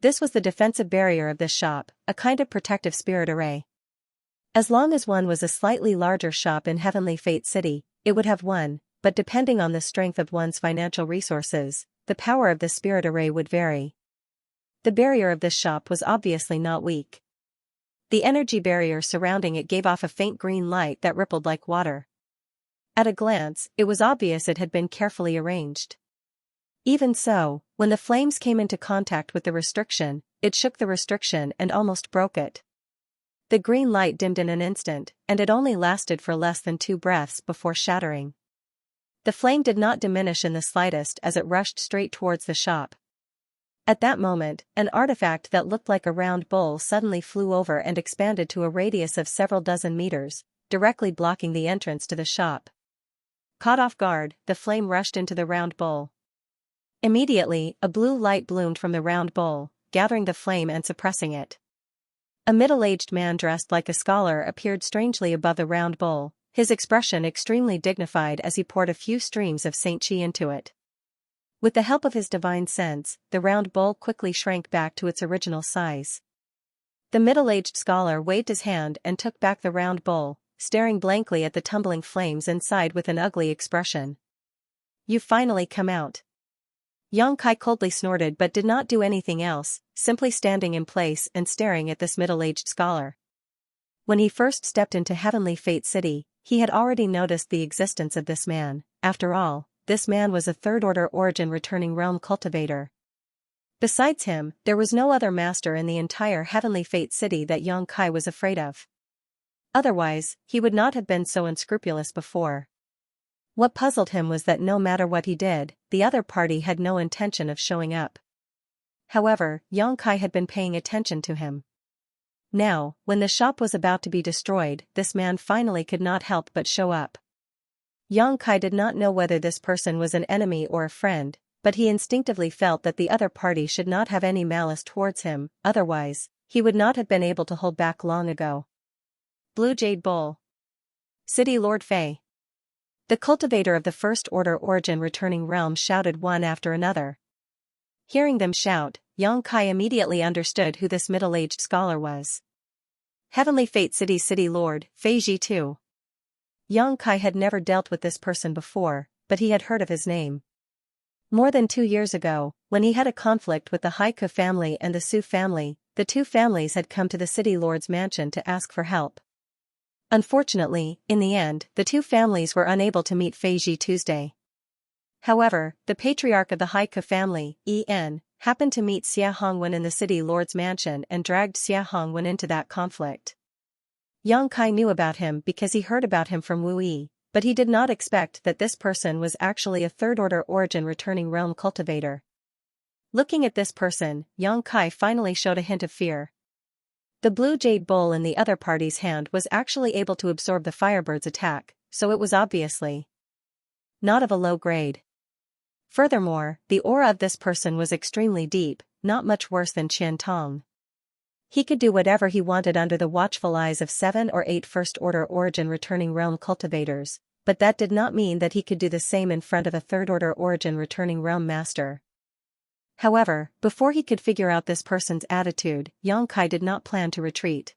This was the defensive barrier of this shop, a kind of protective spirit array. As long as one was a slightly larger shop in Heavenly Fate City, it would have won, but depending on the strength of one's financial resources, the power of the spirit array would vary. The barrier of this shop was obviously not weak. The energy barrier surrounding it gave off a faint green light that rippled like water. At a glance, it was obvious it had been carefully arranged. Even so, when the flames came into contact with the restriction, it shook the restriction and almost broke it. The green light dimmed in an instant, and it only lasted for less than 2 breaths before shattering. The flame did not diminish in the slightest as it rushed straight towards the shop. At that moment, an artifact that looked like a round bowl suddenly flew over and expanded to a radius of several dozen meters, directly blocking the entrance to the shop. Caught off guard, the flame rushed into the round bowl. Immediately, a blue light bloomed from the round bowl, gathering the flame and suppressing it. A middle-aged man dressed like a scholar appeared strangely above the round bowl, his expression extremely dignified as he poured a few streams of Xianxia into it. With the help of his divine sense, the round bowl quickly shrank back to its original size. The middle-aged scholar waved his hand and took back the round bowl, staring blankly at the tumbling flames inside with an ugly expression. "You've finally come out." Xianxia coldly snorted but did not do anything else, simply standing in place and staring at this middle-aged scholar. When he first stepped into Heavenly Fate City, he had already noticed the existence of this man. After all, this man was a third-order origin returning realm cultivator. Besides him, there was no other master in the entire Heavenly Fate City that Xianxia was afraid of. Otherwise, he would not have been so unscrupulous before. What puzzled him was that no matter what he did, the other party had no intention of showing up. However, Xianxia had been paying attention to him. Now, when the shop was about to be destroyed, this man finally could not help but show up. Xianxia did not know whether this person was an enemy or a friend, but he instinctively felt that the other party should not have any malice towards him, otherwise, he would not have been able to hold back long ago. Blue Jade Bowl. City Lord Fei. The cultivator of the First Order Origin returning realm shouted one after another. Hearing them shout, Xianxia immediately understood who this middle-aged scholar was. Heavenly Fate City Lord, Fei Ji too. Xianxia had never dealt with this person before, but he had heard of his name. More than 2 years ago, when he had a conflict with the Haiku family and the Su family, the two families had come to the City Lord's mansion to ask for help. Unfortunately, in the end, the two families were unable to meet Fei Ji Tuesday. However, the patriarch of the Haiku family, En, happened to meet Xia Hongwen in the City Lord's mansion and dragged Xia Hongwen into that conflict. Xianxia knew about him because he heard about him from Wu Yi, but he did not expect that this person was actually a third-order origin returning realm cultivator. Looking at this person, Xianxia finally showed a hint of fear. The blue jade bowl in the other party's hand was actually able to absorb the firebird's attack, so it was obviously not of a low grade. Furthermore, the aura of this person was extremely deep, not much worse than Qian Tong. He could do whatever he wanted under the watchful eyes of 7 or 8 first-order origin returning realm cultivators, but that did not mean that he could do the same in front of a third-order origin returning realm master. However, before he could figure out this person's attitude, Xianxia did not plan to retreat.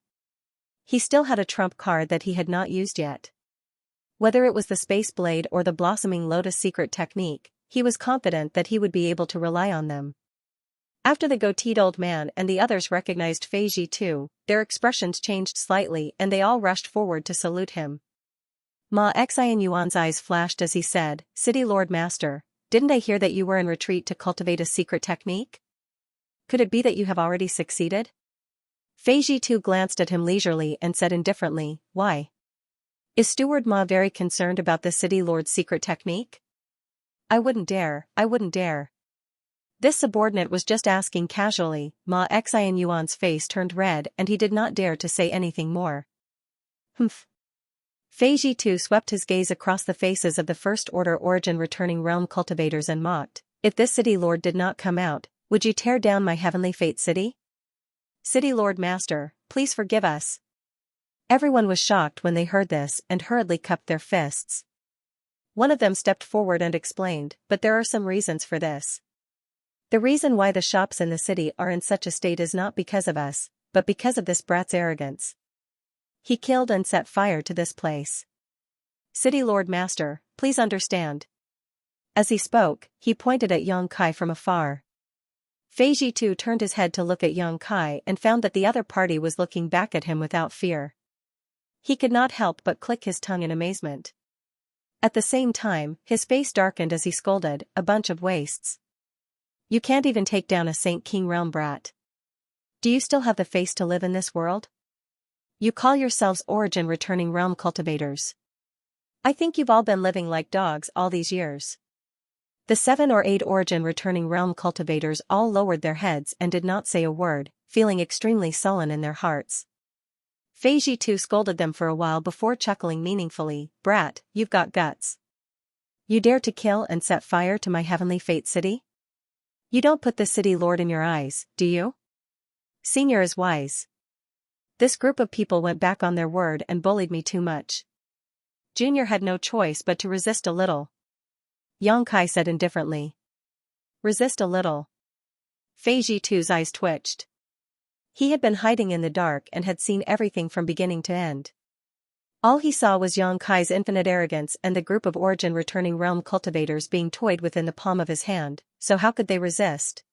He still had a trump card that he had not used yet. Whether it was the Space Blade or the Blossoming Lotus secret technique, he was confident that he would be able to rely on them. After the goateed old man and the others recognized Fei Ji too, their expressions changed slightly and they all rushed forward to salute him. Ma Xian Yuan's eyes flashed as he said, "City Lord Master, didn't I hear that you were in retreat to cultivate a secret technique? Could it be that you have already succeeded?" Fei Ji too glanced at him leisurely and said indifferently, "Why? Is Steward Ma very concerned about the City Lord's secret technique?" I wouldn't dare. This subordinate was just asking casually. Ma Xian Yuan's face turned red and he did not dare to say anything more. Humph. Fei Ji too swept his gaze across the faces of the first-order origin returning realm cultivators and mocked, "If this City Lord did not come out, would you tear down my Heavenly Fate City? City Lord Master, please forgive us." Everyone was shocked when they heard this and hurriedly cupped their fists. One of them stepped forward and explained, "But there are some reasons for this. The reason why the shops in the city are in such a state is not because of us, but because of this brat's arrogance. He killed and set fire to this place. City Lord Master, please understand." As he spoke, he pointed at Xianxia from afar. Fei Ji too turned his head to look at Xianxia and found that the other party was looking back at him without fear. He could not help but click his tongue in amazement. At the same time, his face darkened as he scolded, "A bunch of wastes. You can't even take down a Saint King realm brat. Do you still have the face to live in this world? You call yourselves origin returning realm cultivators. I think you've all been living like dogs all these years." The 7 or 8 origin returning realm cultivators all lowered their heads and did not say a word, feeling extremely sullen in their hearts. Fei Ji too scolded them for a while before chuckling meaningfully, "Brat, you've got guts. You dare to kill and set fire to my heavenly fate city? You don't put the city lord in your eyes, do you? Senior is wise. This group of people went back on their word and bullied me too much. Junior had no choice but to resist a little. Xianxia said indifferently. Resist a little. Fei Zhitu's eyes twitched. He had been hiding in the dark and had seen everything from beginning to end. All he saw was Xianxia's infinite arrogance and the group of origin returning realm cultivators being toyed within the palm of his hand, so how could they resist?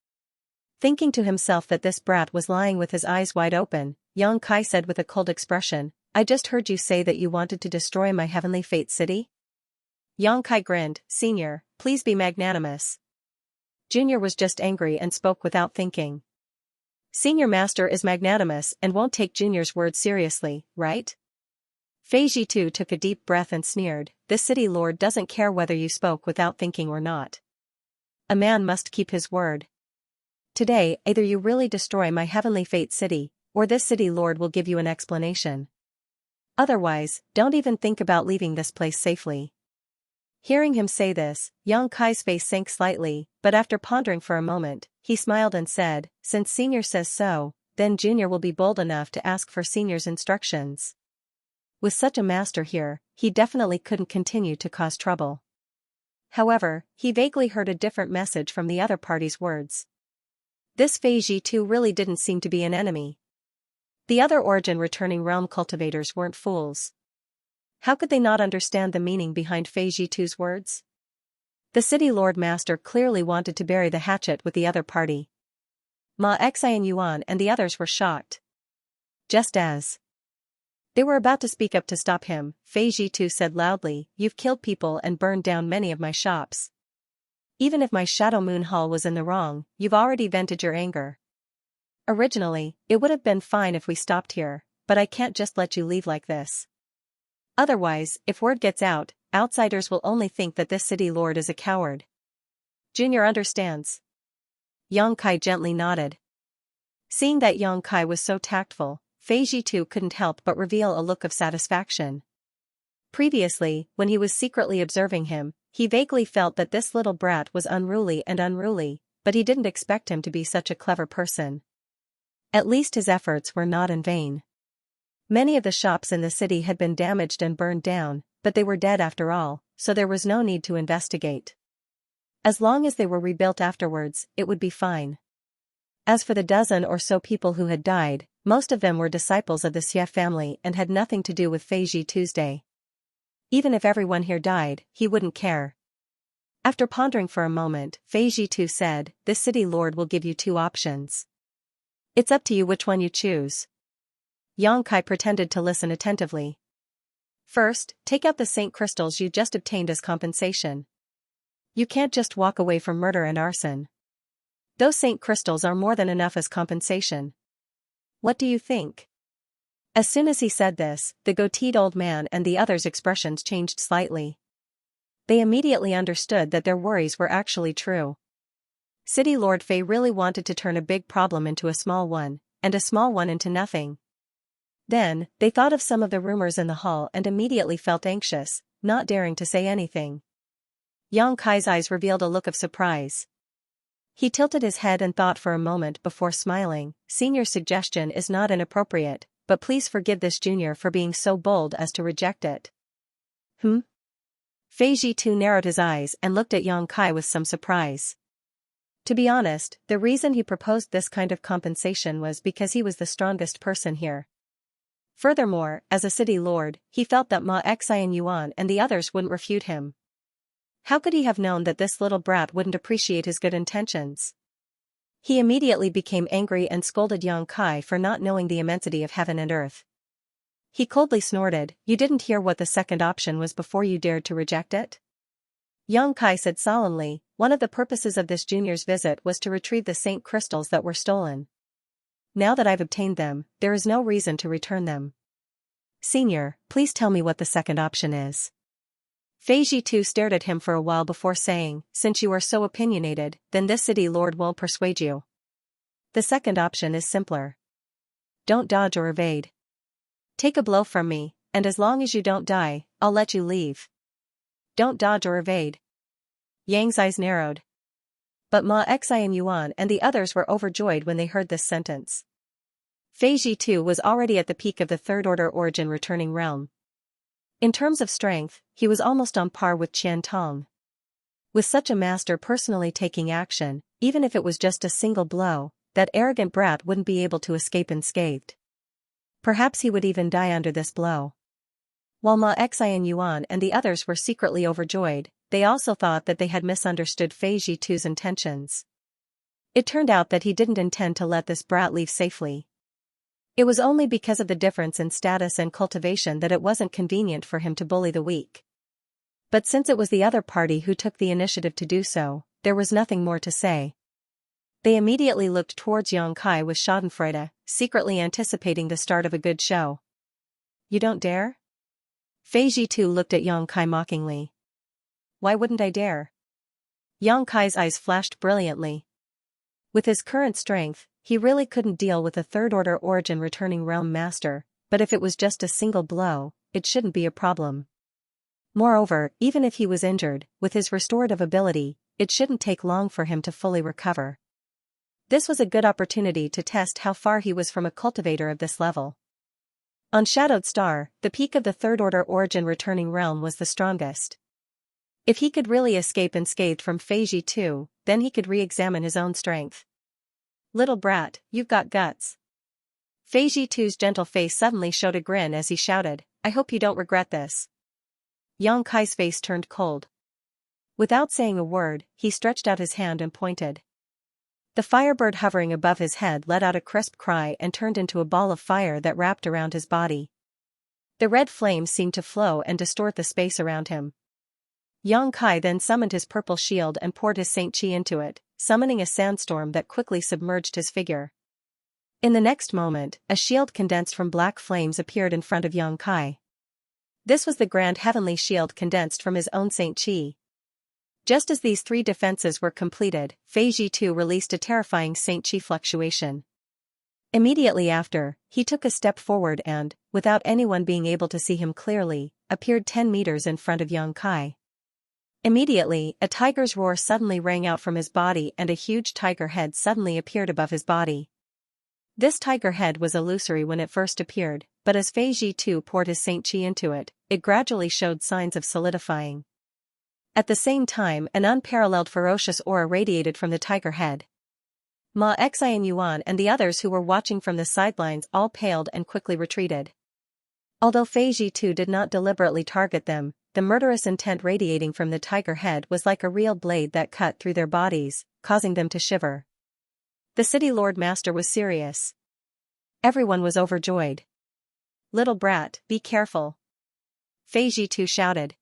Thinking to himself that this brat was lying with his eyes wide open, Xianxia said with a cold expression, I just heard you say that you wanted to destroy my heavenly fate city? Xianxia grinned, Senior, please be magnanimous. Junior was just angry and spoke without thinking. Senior Master is magnanimous and won't take Junior's words seriously, right? Fei Zhitu took a deep breath and sneered, this city lord doesn't care whether you spoke without thinking or not. A man must keep his word. Today, either you really destroy my heavenly fate city, or this city lord will give you an explanation. Otherwise, don't even think about leaving this place safely. Hearing him say this, Xianxia's face sank slightly, but after pondering for a moment, he smiled and said, since Senior says so, then Junior will be bold enough to ask for Senior's instructions. With such a master here, he definitely couldn't continue to cause trouble. However, he vaguely heard a different message from the other party's words. This Fei Zhitu really didn't seem to be an enemy. The other origin returning realm cultivators weren't fools. How could they not understand the meaning behind Fei Zhitu's words? The city lord master clearly wanted to bury the hatchet with the other party. Ma Xianyuan and the others were shocked. Just as they were about to speak up to stop him, Fei Zhitu said loudly, you've killed people and burned down many of my shops. Even if my Shadow Moon Hall was in the wrong, you've already vented your anger. Originally, it would have been fine if we stopped here, but I can't just let you leave like this. Otherwise, if word gets out, outsiders will only think that this city lord is a coward. Junior understands. Xianxia gently nodded. Seeing that Xianxia was so tactful, Fei Zhitu couldn't help but reveal a look of satisfaction. Previously, when he was secretly observing him, he vaguely felt that this little brat was unruly, but he didn't expect him to be such a clever person. At least his efforts were not in vain. Many of the shops in the city had been damaged and burned down, but they were dead after all, so there was no need to investigate. As long as they were rebuilt afterwards, it would be fine. As for the dozen or so people who had died, most of them were disciples of the Xie family and had nothing to do with Fei Zhitu's day. Even if everyone here died, he wouldn't care. After pondering for a moment, Fei Zhitu said, this city lord will give you two options. It's up to you which one you choose. Xianxia pretended to listen attentively. First, take out the saint crystals you just obtained as compensation. You can't just walk away from murder and arson. Those saint crystals are more than enough as compensation. What do you think? As soon as he said this, the goateed old man and the others' expressions changed slightly. They immediately understood that their worries were actually true. City Lord Fei really wanted to turn a big problem into a small one, and a small one into nothing. Then, they thought of some of the rumors in the hall and immediately felt anxious, not daring to say anything. Xianxia's eyes revealed a look of surprise. He tilted his head and thought for a moment before smiling, Senior's suggestion is not inappropriate, but please forgive this junior for being so bold as to reject it. Fei Zhitu narrowed his eyes and looked at Xianxia with some surprise. To be honest, the reason he proposed this kind of compensation was because he was the strongest person here. Furthermore, as a city lord, he felt that Ma Xianyuan and the others wouldn't refute him. How could he have known that this little brat wouldn't appreciate his good intentions? He immediately became angry and scolded Xianxia for not knowing the immensity of heaven and earth. He coldly snorted, you didn't hear what the second option was before you dared to reject it? Xianxia said solemnly, one of the purposes of this junior's visit was to retrieve the saint crystals that were stolen. Now that I've obtained them, there is no reason to return them. Senior, please tell me what the second option is. Fei Zhitu stared at him for a while before saying, since you are so opinionated, then this city lord won't persuade you. The second option is simpler. Don't dodge or evade. Take a blow from me, and as long as you don't die, I'll let you leave. Don't dodge or evade. Yang's eyes narrowed. But Ma Xianyuan and the others were overjoyed when they heard this sentence. Fei Ji too was already at the peak of the third-order origin returning realm. In terms of strength, he was almost on par with Qian Tong. With such a master personally taking action, even if it was just a single blow, that arrogant brat wouldn't be able to escape unscathed. Perhaps he would even die under this blow. While Ma Xianyuan and the others were secretly overjoyed, they also thought that they had misunderstood Fei Ji tu's intentions. It turned out that he didn't intend to let this brat leave safely. It was only because of the difference in status and cultivation that it wasn't convenient for him to bully the weak. But since it was the other party who took the initiative to do so, there was nothing more to say. They immediately looked towards Yang Kai with schadenfreude, secretly anticipating the start of a good show. You don't dare? Fei Ji too looked at Yang Kai mockingly. Why wouldn't I dare? Yang Kai's eyes flashed brilliantly. With his current strength, he really couldn't deal with a third-order origin returning realm master, but if it was just a single blow, it shouldn't be a problem. Moreover, even if he was injured, with his restorative ability, it shouldn't take long for him to fully recover. This was a good opportunity to test how far he was from a cultivator of this level. On Shadowed Star, the peak of the third-order origin returning realm was the strongest. If he could really escape unscathed from Fei Ji too, then he could re-examine his own strength. Little brat, you've got guts. Fei Ji tu's gentle face suddenly showed a grin as he shouted, I hope you don't regret this. Yang Kai's face turned cold. Without saying a word, he stretched out his hand and pointed. The firebird hovering above his head let out a crisp cry and turned into a ball of fire that wrapped around his body. The red flames seemed to flow and distort the space around him. Yang Kai then summoned his purple shield and poured his Saint Qi into it, summoning a sandstorm that quickly submerged his figure. In the next moment, a shield condensed from black flames appeared in front of Yang Kai. This was the grand heavenly shield condensed from his own Saint Qi. Just as these three defenses were completed, Fei Ji too released a terrifying Saint Qi fluctuation. Immediately after, he took a step forward and, without anyone being able to see him clearly, appeared 10 meters in front of Yang Kai. Immediately, a tiger's roar suddenly rang out from his body and a huge tiger head suddenly appeared above his body. This tiger head was illusory when it first appeared, but as Fei Ji too poured his Saint Qi into it, it gradually showed signs of solidifying. At the same time, an unparalleled ferocious aura radiated from the tiger head. Ma Xianyuan and the others who were watching from the sidelines all paled and quickly retreated. Although Fei Ji too did not deliberately target them, the murderous intent radiating from the tiger head was like a real blade that cut through their bodies, causing them to shiver. The city lord master was serious. Everyone was overjoyed. Little brat, be careful. Fei Ji too shouted.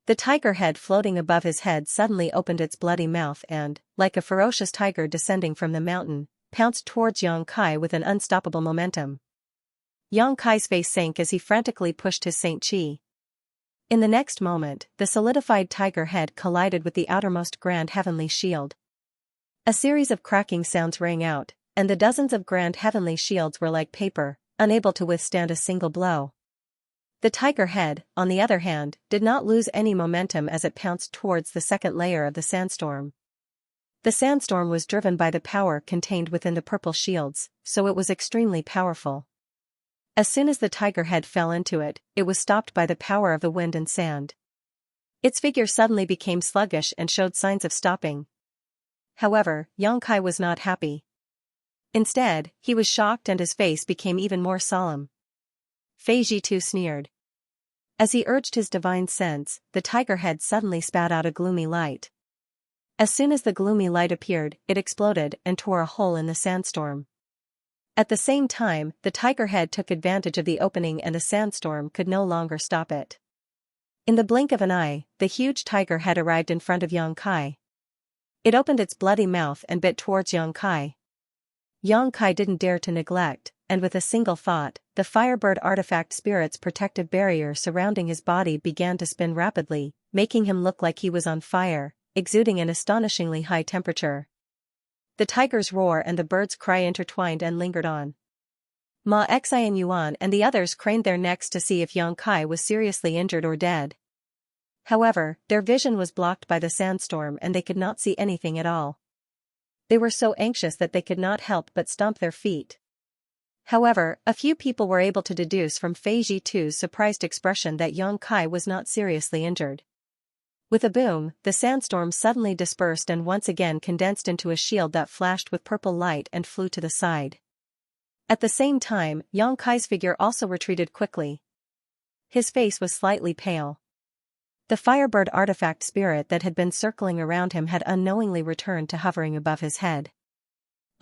The tiger head floating above his head suddenly opened its bloody mouth and, like a ferocious tiger descending from the mountain, pounced towards Yang Kai with an unstoppable momentum. Yang Kai's face sank as he frantically pushed his Saint Qi. In the next moment, the solidified tiger head collided with the outermost grand heavenly shield. A series of cracking sounds rang out, and the dozens of grand heavenly shields were like paper, unable to withstand a single blow. The tiger head, on the other hand, did not lose any momentum as it pounced towards the second layer of the sandstorm. The sandstorm was driven by the power contained within the purple shields, so it was extremely powerful. As soon as the tiger head fell into it, it was stopped by the power of the wind and sand. Its figure suddenly became sluggish and showed signs of stopping. However, Yang Kai was not happy. Instead, he was shocked and his face became even more solemn. Fei Ji too sneered. As he urged his divine sense, the tiger head suddenly spat out a gloomy light. As soon as the gloomy light appeared, it exploded and tore a hole in the sandstorm. At the same time, the tiger head took advantage of the opening and the sandstorm could no longer stop it. In the blink of an eye, the huge tiger head arrived in front of Yang Kai. It opened its bloody mouth and bit towards Yang Kai. Yang Kai didn't dare to neglect, and with a single thought, the firebird artifact spirit's protective barrier surrounding his body began to spin rapidly, making him look like he was on fire, exuding an astonishingly high temperature. The tiger's roar and the bird's cry intertwined and lingered on. Ma Xianyuan and the others craned their necks to see if Yang Kai was seriously injured or dead. However, their vision was blocked by the sandstorm and they could not see anything at all. They were so anxious that they could not help but stomp their feet. However, a few people were able to deduce from Fei Zhitu's surprised expression that Yang Kai was not seriously injured. With a boom, the sandstorm suddenly dispersed and once again condensed into a shield that flashed with purple light and flew to the side. At the same time, Yang Kai's figure also retreated quickly. His face was slightly pale. The Firebird artifact spirit that had been circling around him had unknowingly returned to hovering above his head.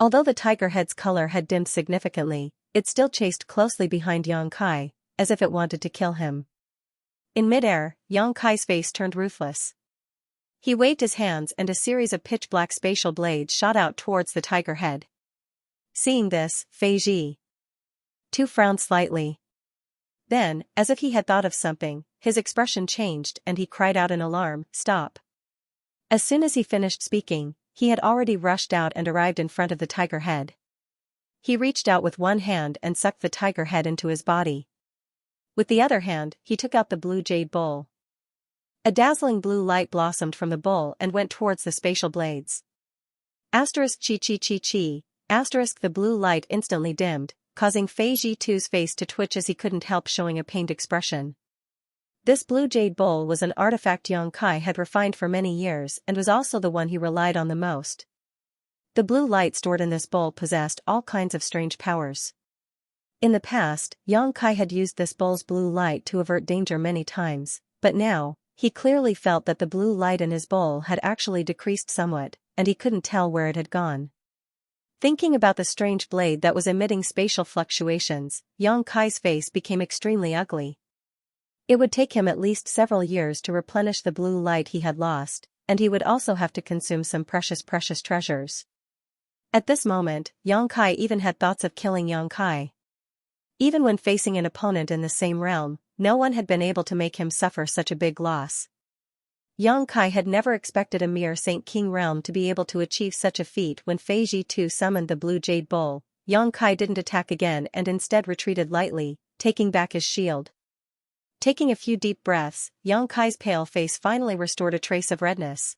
Although the tiger head's color had dimmed significantly, it still chased closely behind Yang Kai, as if it wanted to kill him. In midair, Yang Kai's face turned ruthless. He waved his hands and a series of pitch-black spatial blades shot out towards the tiger head. Seeing this, Fei Zhitu frowned slightly. Then, as if he had thought of something, his expression changed and he cried out in alarm, "Stop!" As soon as he finished speaking, he had already rushed out and arrived in front of the tiger head. He reached out with one hand and sucked the tiger head into his body. With the other hand, he took out the blue jade bowl. A dazzling blue light blossomed from the bowl and went towards the spatial blades. Asterisk chi chi chi chi, asterisk the blue light instantly dimmed, causing Fei Zhitu's face to twitch as he couldn't help showing a pained expression. This blue jade bowl was an artifact Yang Kai had refined for many years and was also the one he relied on the most. The blue light stored in this bowl possessed all kinds of strange powers. In the past, Yang Kai had used this bowl's blue light to avert danger many times, but now, he clearly felt that the blue light in his bowl had actually decreased somewhat, and he couldn't tell where it had gone. Thinking about the strange blade that was emitting spatial fluctuations, Yang Kai's face became extremely ugly. It would take him at least several years to replenish the blue light he had lost, and he would also have to consume some precious treasures. At this moment, Yang Kai even had thoughts of killing Yang Kai. Even when facing an opponent in the same realm, no one had been able to make him suffer such a big loss. Yang Kai had never expected a mere Saint King realm to be able to achieve such a feat. When Fei Zhitu summoned the blue jade bowl, Yang Kai didn't attack again and instead retreated lightly, taking back his shield. Taking a few deep breaths, Yang Kai's pale face finally restored a trace of redness.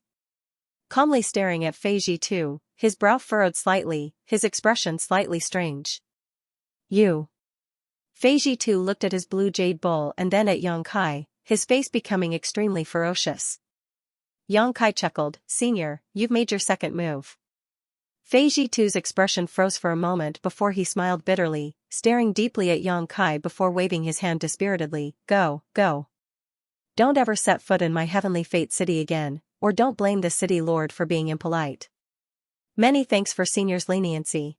Calmly staring at Fei Zhitu, his brow furrowed slightly, his expression slightly strange. "You." Fei Zhitu looked at his blue jade bowl and then at Yang Kai, his face becoming extremely ferocious. Yang Kai chuckled, "Senior, you've made your second move." Fei Zhitu's expression froze for a moment before he smiled bitterly, staring deeply at Yang Kai before waving his hand dispiritedly, Go. Don't ever set foot in my heavenly fate city again, or don't blame the city lord for being impolite. Many thanks for Senior's leniency.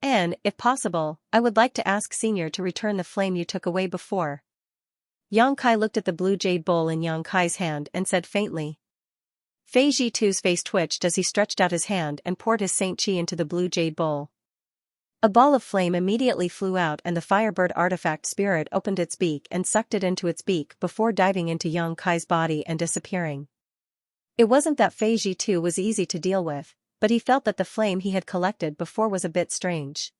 And, if possible, I would like to ask Senior to return the flame you took away before." Yang Kai looked at the blue jade bowl in Yang Kai's hand and said faintly. Fei Zhitu's face twitched as he stretched out his hand and poured his Saint Chi into the blue jade bowl. A ball of flame immediately flew out and the Firebird artifact spirit opened its beak and sucked it into its beak before diving into Yang Kai's body and disappearing. It wasn't that Fei Zhitu was easy to deal with, but he felt that the flame he had collected before was a bit strange.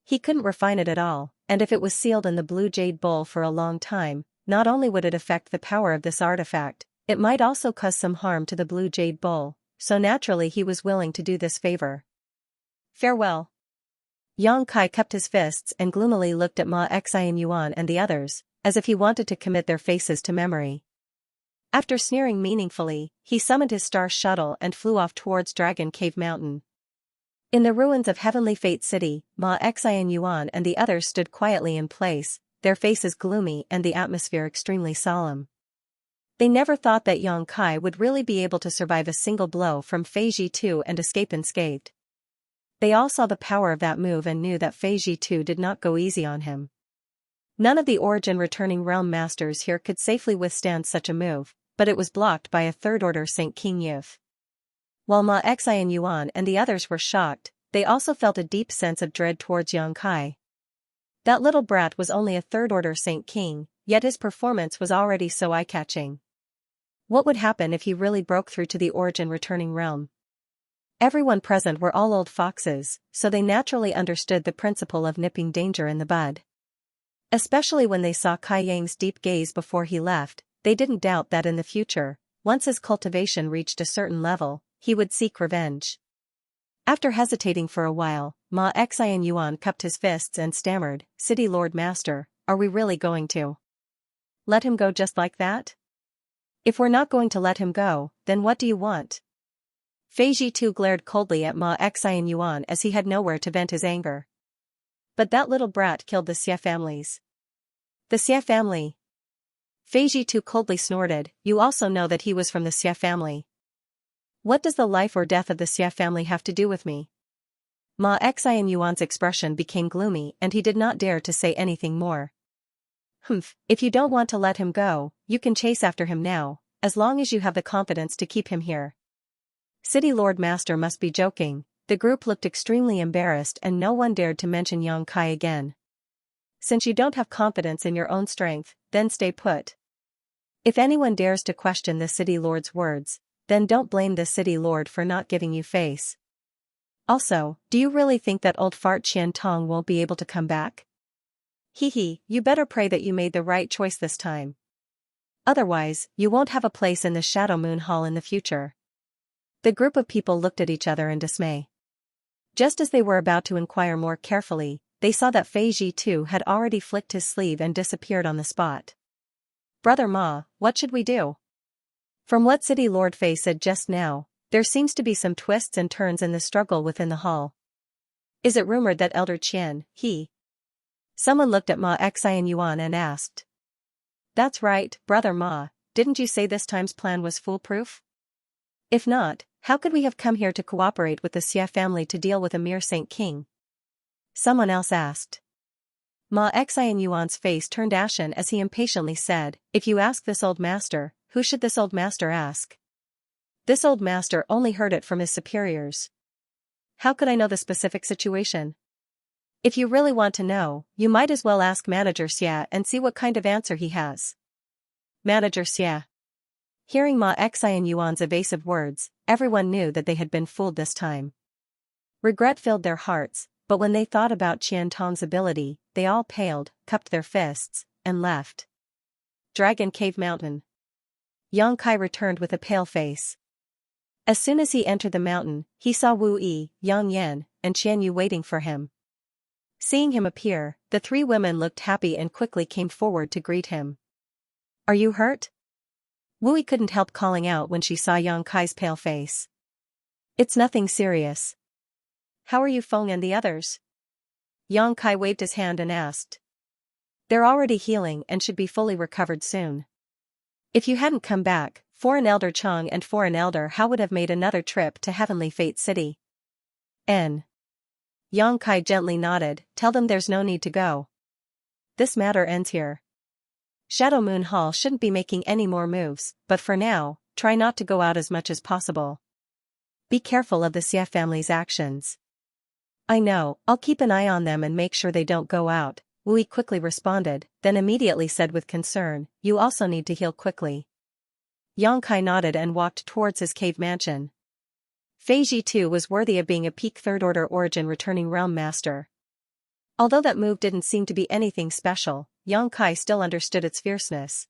He couldn't refine it at all, and if it was sealed in the blue jade bowl for a long time, not only would it affect the power of this artifact, it might also cause some harm to the blue jade bowl, so naturally he was willing to do this favor. "Farewell." Yang Kai cupped his fists and gloomily looked at Ma Xianxia and the others, as if he wanted to commit their faces to memory. After sneering meaningfully, he summoned his star shuttle and flew off towards Dragon Cave Mountain. In the ruins of Heavenly Fate City, Ma Xianxia and the others stood quietly in place, their faces gloomy and the atmosphere extremely solemn. They never thought that Yang Kai would really be able to survive a single blow from Fei Zhitu and escape unscathed. They all saw the power of that move and knew that Fei Zhitu did not go easy on him. None of the Origin Returning Realm Masters here could safely withstand such a move, but it was blocked by a third-order Saint King youth. While Ma Xianxia and the others were shocked, they also felt a deep sense of dread towards Yang Kai. That little brat was only a third-order Saint King, yet his performance was already so eye-catching. What would happen if he really broke through to the Origin Returning Realm? Everyone present were all old foxes, so they naturally understood the principle of nipping danger in the bud. Especially when they saw Kai Yang's deep gaze before he left, they didn't doubt that in the future, once his cultivation reached a certain level, he would seek revenge. After hesitating for a while, Ma Xianyuan cupped his fists and stammered, "City Lord Master, are we really going to let him go just like that? If we're not going to let him go, then what do you want?" Fei Jitu glared coldly at Ma Xianyuan as he had nowhere to vent his anger. "But that little brat killed the Xia families." "The Xia family?" Fei Jitu coldly snorted, "You also know that he was from the Xia family. What does the life or death of the Xia family have to do with me?" Ma Xianyuan's expression became gloomy and he did not dare to say anything more. "Humph, if you don't want to let him go, you can chase after him now, as long as you have the confidence to keep him here." City Lord Master must be joking. The group looked extremely embarrassed and no one dared to mention Yang Kai again. "Since you don't have confidence in your own strength, then stay put. If anyone dares to question the City Lord's words, then don't blame the City Lord for not giving you face. Also, do you really think that old fart Qian Tong won't be able to come back? Hee, you better pray that you made the right choice this time. Otherwise, you won't have a place in the Shadow Moon Hall in the future." The group of people looked at each other in dismay. Just as they were about to inquire more carefully, they saw that Fei Jitu had already flicked his sleeve and disappeared on the spot. "Brother Ma, what should we do?" From what City Lord Fei said just now, there seems to be some twists and turns in the struggle within the hall. "Is it rumored that Elder Qian, Someone looked at Ma Xianyuan and asked. "That's right, Brother Ma, didn't you say this time's plan was foolproof? If not, how could we have come here to cooperate with the Xia family to deal with a mere Saint King?" Someone else asked. Ma Xianyuan's face turned ashen as he impatiently said, "If you ask this old master, who should this old master ask? This old master only heard it from his superiors. How could I know the specific situation? If you really want to know, you might as well ask Manager Xia and see what kind of answer he has." Manager Xia. Hearing Ma Xianyuan's evasive words, everyone knew that they had been fooled this time. Regret filled their hearts, but when they thought about Qian Tong's ability, they all paled, cupped their fists, and left. Dragon Cave Mountain. Yang Kai returned with a pale face. As soon as he entered the mountain, he saw Wu Yi, Yang Yan, and Qian Yu waiting for him. Seeing him appear, the three women looked happy and quickly came forward to greet him. "Are you hurt?" Wu Yi couldn't help calling out when she saw Yang Kai's pale face. "It's nothing serious." "How are you Feng and the others?" Yang Kai waved his hand and asked. "They're already healing and should be fully recovered soon. If you hadn't come back, Foreign Elder Chang and Foreign Elder Hao would have made another trip to Heavenly Fate City." Yang Kai gently nodded, "Tell them there's no need to go. This matter ends here. Shadow Moon Hall shouldn't be making any more moves, but for now, try not to go out as much as possible. Be careful of the Xia family's actions." "I know, I'll keep an eye on them and make sure they don't go out," Wu Yi quickly responded, then immediately said with concern, "You also need to heal quickly." Yang Kai nodded and walked towards his cave mansion. Fei Jitu was worthy of being a peak third-order origin returning realm master. Although that move didn't seem to be anything special, Yang Kai still understood its fierceness.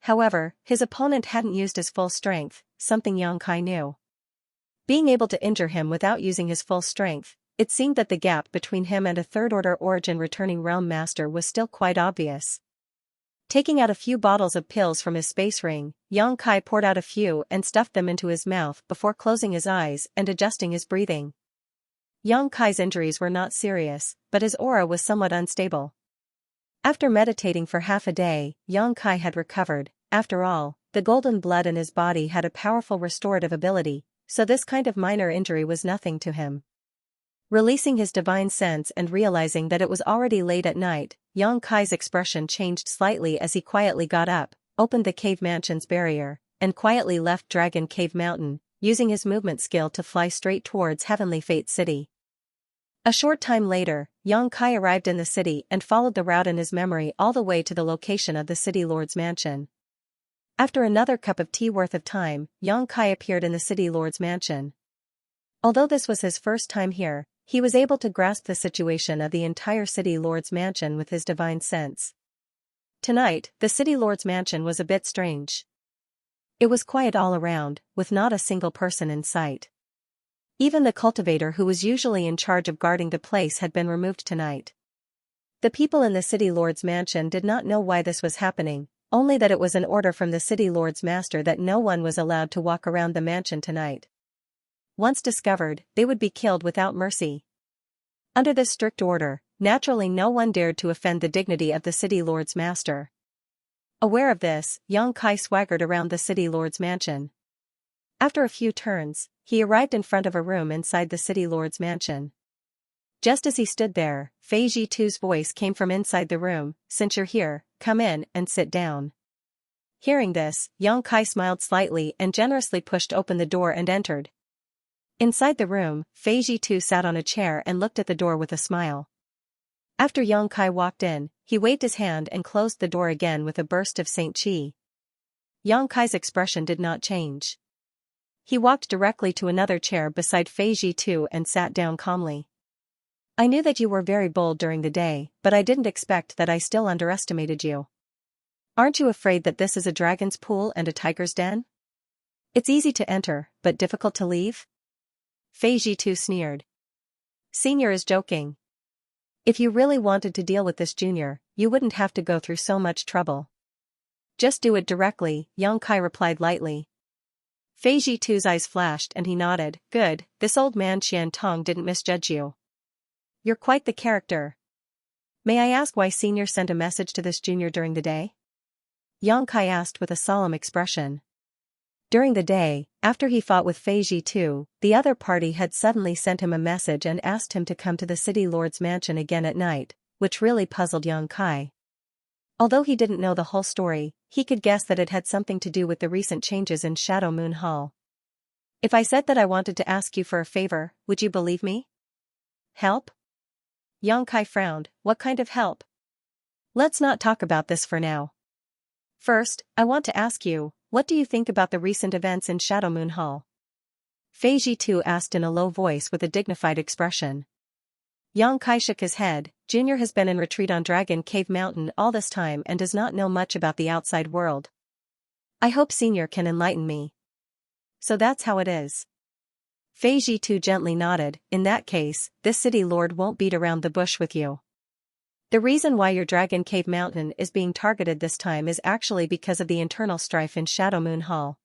However, his opponent hadn't used his full strength, something Yang Kai knew. Being able to injure him without using his full strength, it seemed that the gap between him and a third-order origin returning realm master was still quite obvious. Taking out a few bottles of pills from his space ring, Yang Kai poured out a few and stuffed them into his mouth before closing his eyes and adjusting his breathing. Yang Kai's injuries were not serious, but his aura was somewhat unstable. After meditating for half a day, Yang Kai had recovered. After all, the golden blood in his body had a powerful restorative ability, so this kind of minor injury was nothing to him. Releasing his divine sense and realizing that it was already late at night, Yang Kai's expression changed slightly as he quietly got up, opened the cave mansion's barrier, and quietly left Dragon Cave Mountain, using his movement skill to fly straight towards Heavenly Fate City. A short time later, Yang Kai arrived in the city and followed the route in his memory all the way to the location of the City Lord's mansion. After another cup of tea worth of time, Yang Kai appeared in the City Lord's mansion. Although this was his first time here, he was able to grasp the situation of the entire City Lord's mansion with his divine sense. Tonight, the city lord's mansion was a bit strange. It was quiet all around, with not a single person in sight. Even the cultivator who was usually in charge of guarding the place had been removed tonight. The people in the city lord's mansion did not know why this was happening, only that it was an order from the city lord's master that no one was allowed to walk around the mansion tonight. Once discovered, they would be killed without mercy. Under this strict order, naturally no one dared to offend the dignity of the city lord's master. Aware of this, Xianxia swaggered around the city lord's mansion. After a few turns, he arrived in front of a room inside the city lord's mansion. Just as he stood there, Fei Jitu's voice came from inside the room, "Since you're here, come in and sit down." Hearing this, Xianxia smiled slightly and generously pushed open the door and entered. Inside the room, Fei Jitu sat on a chair and looked at the door with a smile. After Xianxia walked in, he waved his hand and closed the door again with a burst of Saint Qi. Xianxia's expression did not change. He walked directly to another chair beside Fei Jitu and sat down calmly. "I knew that you were very bold during the day, but I didn't expect that I still underestimated you. Aren't you afraid that this is a dragon's pool and a tiger's den? It's easy to enter, but difficult to leave?" Fei Jitu sneered. "Senior is joking. If you really wanted to deal with this junior, you wouldn't have to go through so much trouble. Just do it directly," Xianxia replied lightly. Fei Jitu's eyes flashed and he nodded. "Good, this old man Qian didn't misjudge you. You're quite the character. May I ask why Senior sent a message to this junior during the day?" Xianxia asked with a solemn expression. During the day, after he fought with Fei Jitu, the other party had suddenly sent him a message and asked him to come to the city lord's mansion again at night, which really puzzled Xianxia. Although he didn't know the whole story, he could guess that it had something to do with the recent changes in Shadow Moon Hall. "If I said that I wanted to ask you for a favor, would you believe me?" "Help?" Xianxia frowned. "What kind of help? Let's not talk about this for now. First, I want to ask you, what do you think about the recent events in Shadow Moon Hall?" Fei Jitu asked in a low voice with a dignified expression. Xianxia shook his head. "Junior has been in retreat on Dragon Cave Mountain all this time and does not know much about the outside world. I hope Senior can enlighten me." "So that's how it is." Fei Jitu gently nodded. "In that case, this city lord won't beat around the bush with you. The reason why your Dragon Cave Mountain is being targeted this time is actually because of the internal strife in Shadow Moon Hall.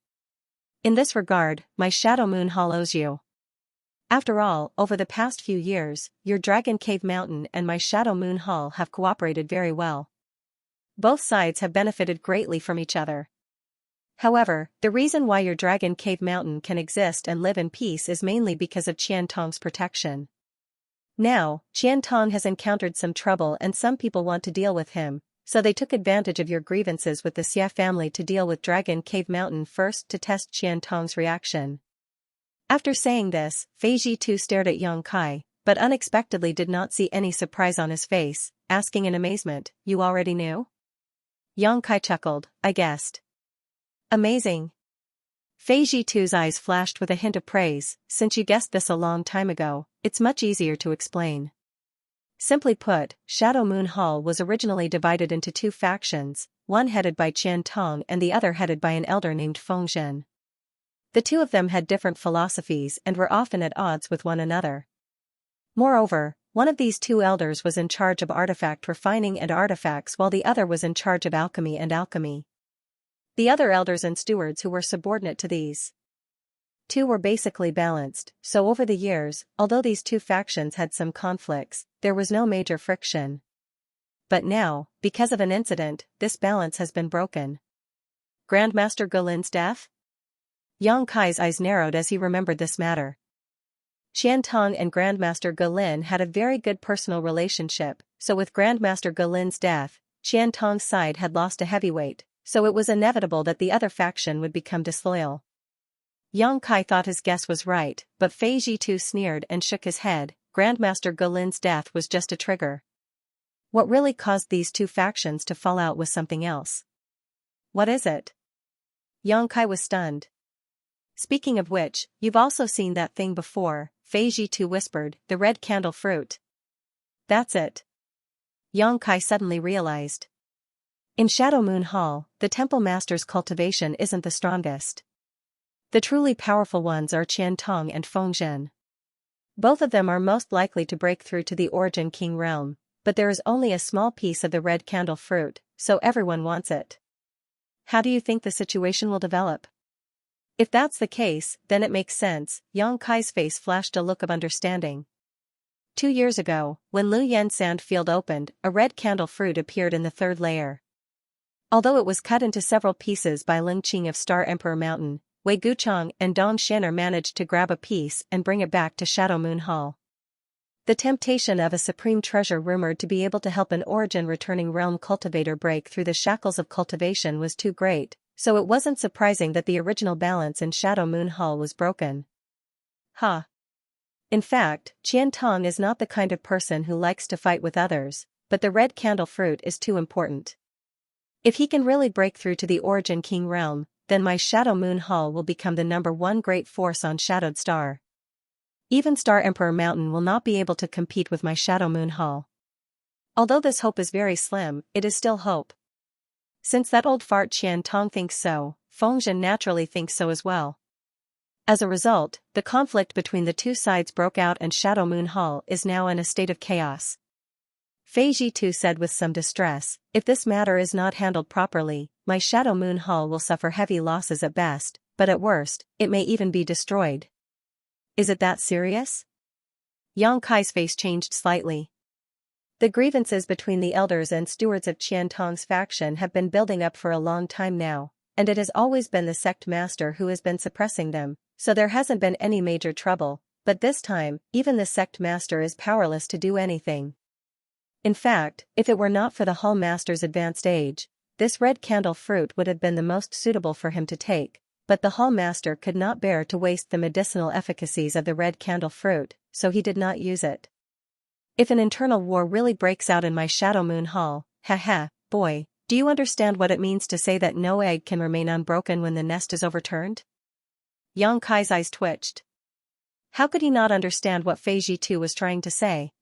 In this regard, my Shadow Moon Hall owes you. After all, over the past few years, your Dragon Cave Mountain and my Shadow Moon Hall have cooperated very well. Both sides have benefited greatly from each other. However, the reason why your Dragon Cave Mountain can exist and live in peace is mainly because of Qian protection. Now, Qian has encountered some trouble and some people want to deal with him, so they took advantage of your grievances with the Xia family to deal with Dragon Cave Mountain first to test Qian reaction." After saying this, Fei Jitu stared at Xianxia, but unexpectedly did not see any surprise on his face, asking in amazement, "You already knew?" Xianxia chuckled. "I guessed." "Amazing." Fei Jitu's eyes flashed with a hint of praise. "Since you guessed this a long time ago, it's much easier to explain. Simply put, Shadow Moon Hall was originally divided into two factions, one headed by Qian and the other headed by an elder named Fengzhen. The two of them had different philosophies and were often at odds with one another. Moreover, one of these two elders was in charge of artifact refining and artifacts while the other was in charge of alchemy and alchemy. The other elders and stewards who were subordinate to these two were basically balanced, so over the years, although these two factions had some conflicts, there was no major friction. But now, because of an incident, this balance has been broken." "Grandmaster Gulin's death?" Xianxia's eyes narrowed as he remembered this matter. Qian and Grandmaster Gulin had a very good personal relationship, so with Grandmaster Gulin's death, Qian side had lost a heavyweight, so it was inevitable that the other faction would become disloyal. Xianxia thought his guess was right, but Fei Jitu sneered and shook his head. Grandmaster Gulin's death was just a trigger. What really caused these two factions to fall out was something else. "What is it?" Xianxia was stunned. "Speaking of which, you've also seen that thing before," Fei Jitu whispered, "the red candle fruit." "That's it." Xianxia suddenly realized. In Shadow Moon Hall, the temple master's cultivation isn't the strongest. The truly powerful ones are Qian Tong and Feng Zhen. Both of them are most likely to break through to the Origin King realm, but there is only a small piece of the red candle fruit, so everyone wants it. How do you think the situation will develop? If that's the case, then it makes sense. Yang Kai's face flashed a look of understanding. 2 years ago, when Lu Yan Sand Field opened, a red candle fruit appeared in the third layer. Although it was cut into several pieces by Ling Qing of Star Emperor Mountain, Wei Guchang and Dong Xianer managed to grab a piece and bring it back to Shadow Moon Hall. The temptation of a supreme treasure rumored to be able to help an origin returning realm cultivator break through the shackles of cultivation was too great, so it wasn't surprising that the original balance in Shadow Moon Hall was broken. In fact, Qian Tong is not the kind of person who likes to fight with others, but the red candle fruit is too important. If he can really break through to the Origin King realm, then my Shadow Moon Hall will become the #1 great force on Shadowed Star. Even Star Emperor Mountain will not be able to compete with my Shadow Moon Hall. Although this hope is very slim, it is still hope. Since that old fart Qian Tong thinks so, Feng Zhen naturally thinks so as well. As a result, the conflict between the two sides broke out and Shadow Moon Hall is now in a state of chaos. Fei Jitu said with some distress, if this matter is not handled properly, my Shadow Moon Hall will suffer heavy losses at best, but at worst, it may even be destroyed. Is it that serious? Yang Kai's face changed slightly. The grievances between the elders and stewards of Qian Tong's faction have been building up for a long time now, and it has always been the sect master who has been suppressing them, so there hasn't been any major trouble, but this time, even the sect master is powerless to do anything. In fact, if it were not for the Hall Master's advanced age, this red candle fruit would have been the most suitable for him to take, but the Hall Master could not bear to waste the medicinal efficacies of the red candle fruit, so he did not use it. If an internal war really breaks out in my Shadow Moon Hall, boy, do you understand what it means to say that no egg can remain unbroken when the nest is overturned? Yang Kai's eyes twitched. How could he not understand what Fei Jitu was trying to say?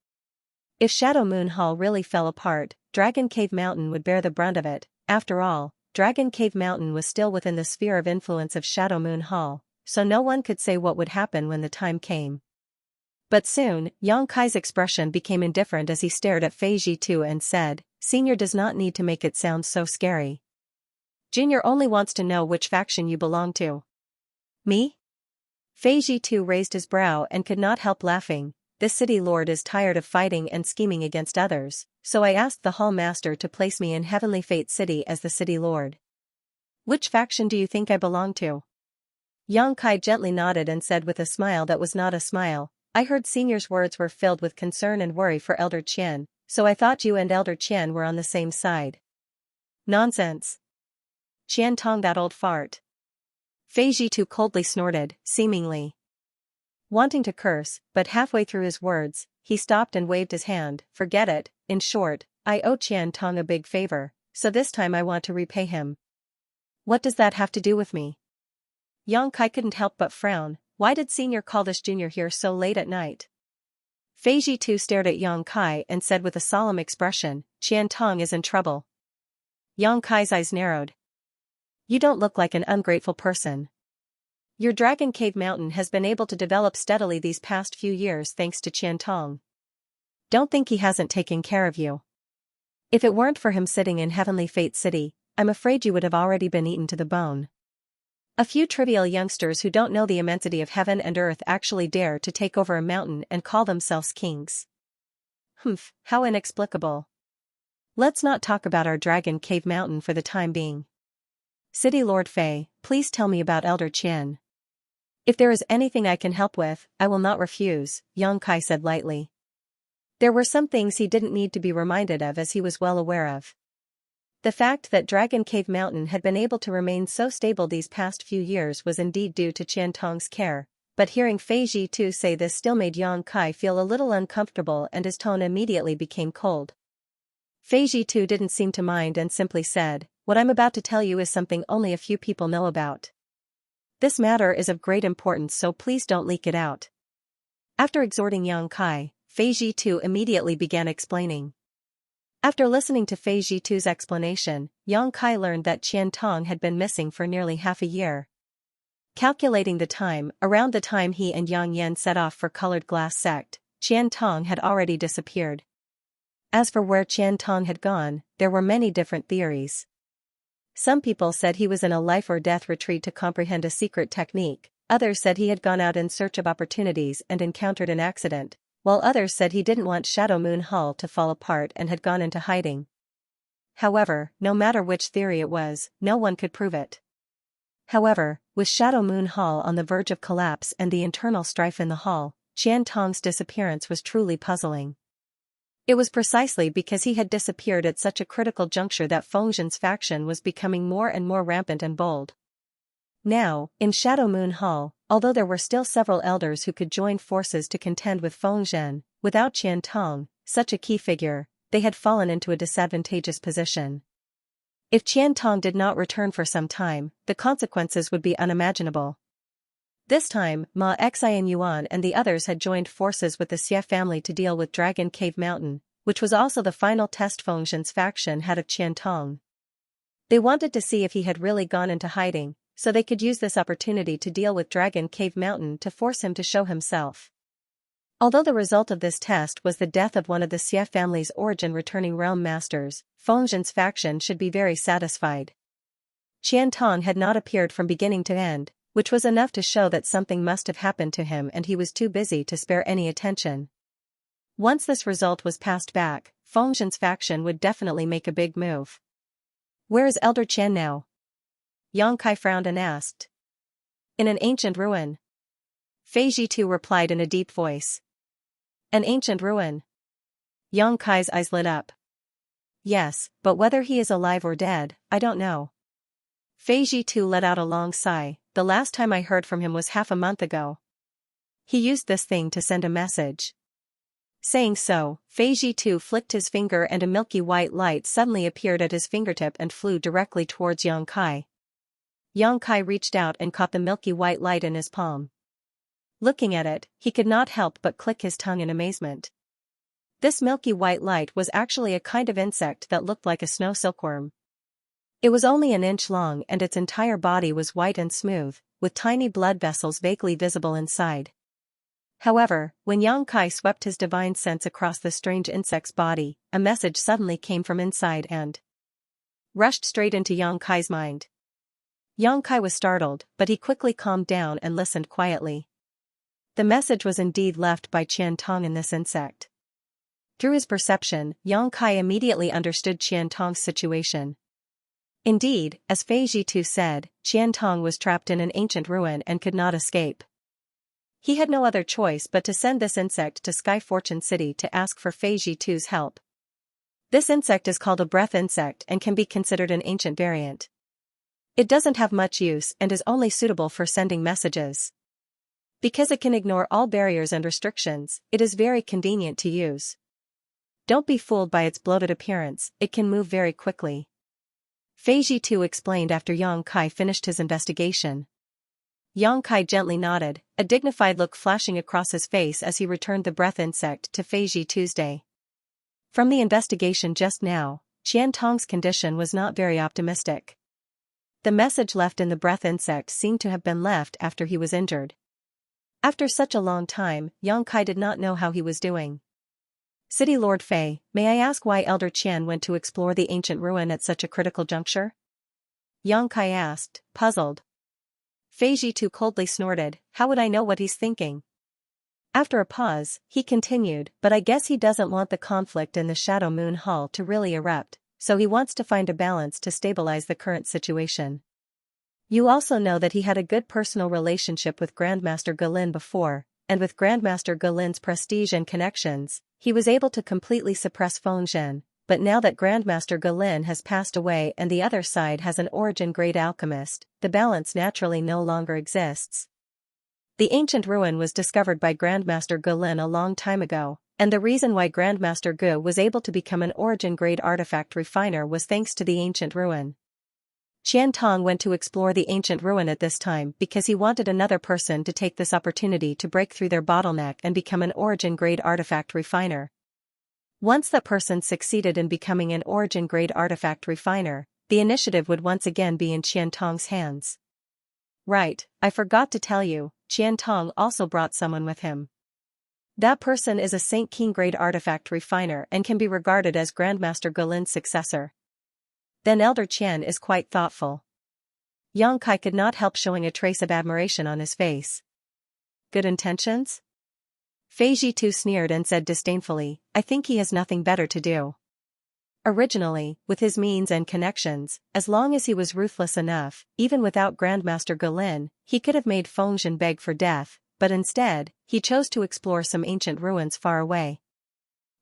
If Shadow Moon Hall really fell apart, Dragon Cave Mountain would bear the brunt of it. After all, Dragon Cave Mountain was still within the sphere of influence of Shadow Moon Hall, so no one could say what would happen when the time came. But soon, Yang Kai's expression became indifferent as he stared at Fei Jitu and said, Senior does not need to make it sound so scary. Junior only wants to know which faction you belong to. Me? Fei Jitu raised his brow and could not help laughing. This city lord is tired of fighting and scheming against others, so I asked the Hall Master to place me in Heavenly Fate City as the city lord. Which faction do you think I belong to? Yang Kai gently nodded and said with a smile that was not a smile, I heard Senior's words were filled with concern and worry for Elder Qian, so I thought you and Elder Qian were on the same side. Nonsense. Qian Tong, that old fart. Fei Jitu coldly snorted, seemingly wanting to curse, but halfway through his words, he stopped and waved his hand. Forget it. In short, I owe Qian Tong a big favor, so this time I want to repay him. What does that have to do with me? Yang Kai couldn't help but frown. Why did Senior call this junior here so late at night? Fei Jitu stared at Yang Kai and said with a solemn expression, Qian Tong is in trouble. Yang Kai's eyes narrowed. You don't look like an ungrateful person. Your Dragon Cave Mountain has been able to develop steadily these past few years thanks to Qian Tong. Don't think he hasn't taken care of you. If it weren't for him sitting in Heavenly Fate City, I'm afraid you would have already been eaten to the bone. A few trivial youngsters who don't know the immensity of heaven and earth actually dare to take over a mountain and call themselves kings. How inexplicable. Let's not talk about our Dragon Cave Mountain for the time being. City Lord Fei, please tell me about Elder Qian. If there is anything I can help with, I will not refuse, Yang Kai said lightly. There were some things he didn't need to be reminded of as he was well aware of. The fact that Dragon Cave Mountain had been able to remain so stable these past few years was indeed due to Qian Tong's care, but hearing Fei Jitu say this still made Yang Kai feel a little uncomfortable and his tone immediately became cold. Fei Jitu didn't seem to mind and simply said, what I'm about to tell you is something only a few people know about. This matter is of great importance, so please don't leak it out. After exhorting Yang Kai, Fei Jitu immediately began explaining. After listening to Fei Zhitu's explanation, Yang Kai learned that Qian Tong had been missing for nearly half a year. Calculating the time, around the time he and Yang Yan set off for Colored Glass Sect, Qian Tong had already disappeared. As for where Qian Tong had gone, there were many different theories. Some people said he was in a life-or-death retreat to comprehend a secret technique, others said he had gone out in search of opportunities and encountered an accident, while others said he didn't want Shadow Moon Hall to fall apart and had gone into hiding. However, no matter which theory it was, no one could prove it. However, with Shadow Moon Hall on the verge of collapse and the internal strife in the hall, Qian Tong's disappearance was truly puzzling. It was precisely because he had disappeared at such a critical juncture that Fengzhen's faction was becoming more and more rampant and bold. Now, in Shadow Moon Hall, although there were still several elders who could join forces to contend with Fengzhen, without Qian Tong, such a key figure, they had fallen into a disadvantageous position. If Qian Tong did not return for some time, the consequences would be unimaginable. This time, Ma Xian Yuan and the others had joined forces with the Xie family to deal with Dragon Cave Mountain, which was also the final test Fengzhen's faction had of Qian Tong. They wanted to see if he had really gone into hiding, so they could use this opportunity to deal with Dragon Cave Mountain to force him to show himself. Although the result of this test was the death of one of the Xie family's origin-returning realm masters, Fengzhen's faction should be very satisfied. Qian Tong had not appeared from beginning to end, which was enough to show that something must have happened to him and he was too busy to spare any attention. Once this result was passed back, Fengzhen's faction would definitely make a big move. Where is Elder Qian now? Yang Kai frowned and asked. In an ancient ruin. Fei Zhitu replied in a deep voice. An ancient ruin. Yang Kai's eyes lit up. Yes, but whether he is alive or dead, I don't know. Fei Zhitu let out a long sigh. The last time I heard from him was half a month ago. He used this thing to send a message. Saying so, Fei Zhitu flicked his finger and a milky white light suddenly appeared at his fingertip and flew directly towards Yang Kai. Yang Kai reached out and caught the milky white light in his palm. Looking at it, he could not help but click his tongue in amazement. This milky white light was actually a kind of insect that looked like a snow silkworm. It was only an inch long and its entire body was white and smooth, with tiny blood vessels vaguely visible inside. However, when Yang Kai swept his divine sense across the strange insect's body, a message suddenly came from inside and rushed straight into Yang Kai's mind. Yang Kai was startled, but he quickly calmed down and listened quietly. The message was indeed left by Qian Tong in this insect. Through his perception, Yang Kai immediately understood Qian Tong's situation. Indeed, as Fei Zhitu said, Qian Tong was trapped in an ancient ruin and could not escape. He had no other choice but to send this insect to Sky Fortune City to ask for Fei Zhitu's help. This insect is called a breath insect and can be considered an ancient variant. It doesn't have much use and is only suitable for sending messages. Because it can ignore all barriers and restrictions, it is very convenient to use. Don't be fooled by its bloated appearance, it can move very quickly. Fei Zhitu explained after Yang Kai finished his investigation. Yang Kai gently nodded, a dignified look flashing across his face as he returned the breath insect to Fei Zhitu's. From the investigation just now, Qian Tong's condition was not very optimistic. The message left in the breath insect seemed to have been left after he was injured. After such a long time, Yang Kai did not know how he was doing. City Lord Fei, may I ask why Elder Qian went to explore the ancient ruin at such a critical juncture? Yang Kai asked, puzzled. Fei Zhitu coldly snorted, how would I know what he's thinking? After a pause, he continued, but I guess he doesn't want the conflict in the Shadow Moon Hall to really erupt, so he wants to find a balance to stabilize the current situation. You also know that he had a good personal relationship with Grandmaster Gelin before, and with Grandmaster Gelin's prestige and connections, he was able to completely suppress Fengzhen, but now that Grandmaster Gelin has passed away and the other side has an origin-grade alchemist, the balance naturally no longer exists. The ancient ruin was discovered by Grandmaster Gelin a long time ago, and the reason why Grandmaster Gu was able to become an origin-grade artifact refiner was thanks to the ancient ruin. Qian Tong went to explore the ancient ruin at this time because he wanted another person to take this opportunity to break through their bottleneck and become an origin-grade artifact refiner. Once that person succeeded in becoming an origin-grade artifact refiner, the initiative would once again be in Qian Tong's hands. Right, I forgot to tell you, Qian Tong also brought someone with him. That person is a Saint King-grade artifact refiner and can be regarded as Grandmaster Gulin's successor. Then Elder Qian is quite thoughtful. Yang Kai could not help showing a trace of admiration on his face. Good intentions? Fei Jitu sneered and said disdainfully, I think he has nothing better to do. Originally, with his means and connections, as long as he was ruthless enough, even without Grandmaster Gulin, he could have made Fengshan beg for death, but instead, he chose to explore some ancient ruins far away.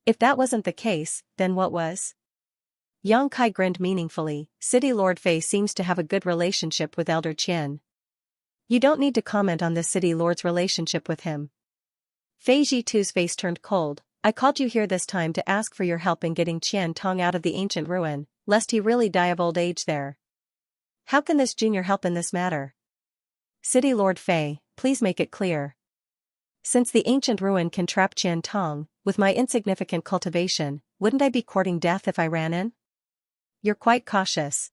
If that wasn't the case, then what was? Yang Kai grinned meaningfully. City Lord Fei seems to have a good relationship with Elder Qian. You don't need to comment on this City Lord's relationship with him. Fei Jitu's face turned cold. I called you here this time to ask for your help in getting Qian Tong out of the ancient ruin, lest he really die of old age there. How can this junior help in this matter? City Lord Fei, please make it clear. Since the ancient ruin can trap Qian Tong, with my insignificant cultivation, wouldn't I be courting death if I ran in? You're quite cautious.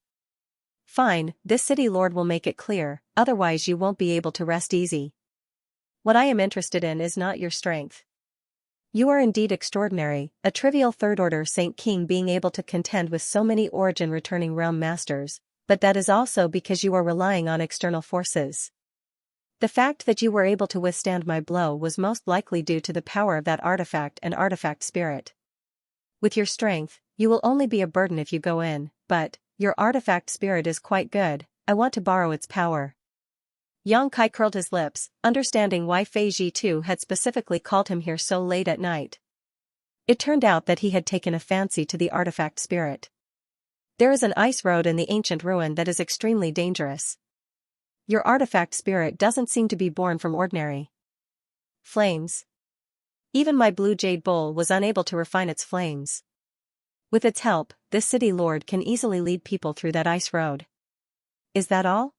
Fine, this city lord will make it clear, otherwise you won't be able to rest easy. What I am interested in is not your strength. You are indeed extraordinary, a trivial third-order Saint King being able to contend with so many origin-returning realm masters, but that is also because you are relying on external forces. The fact that you were able to withstand my blow was most likely due to the power of that artifact and artifact spirit. With your strength, you will only be a burden if you go in, but, your artifact spirit is quite good, I want to borrow its power. Yang Kai curled his lips, understanding why Fei Jitu had specifically called him here so late at night. It turned out that he had taken a fancy to the artifact spirit. There is an ice road in the ancient ruin that is extremely dangerous. Your artifact spirit doesn't seem to be born from ordinary flames. Even my blue jade bowl was unable to refine its flames. With its help, this city lord can easily lead people through that ice road. Is that all?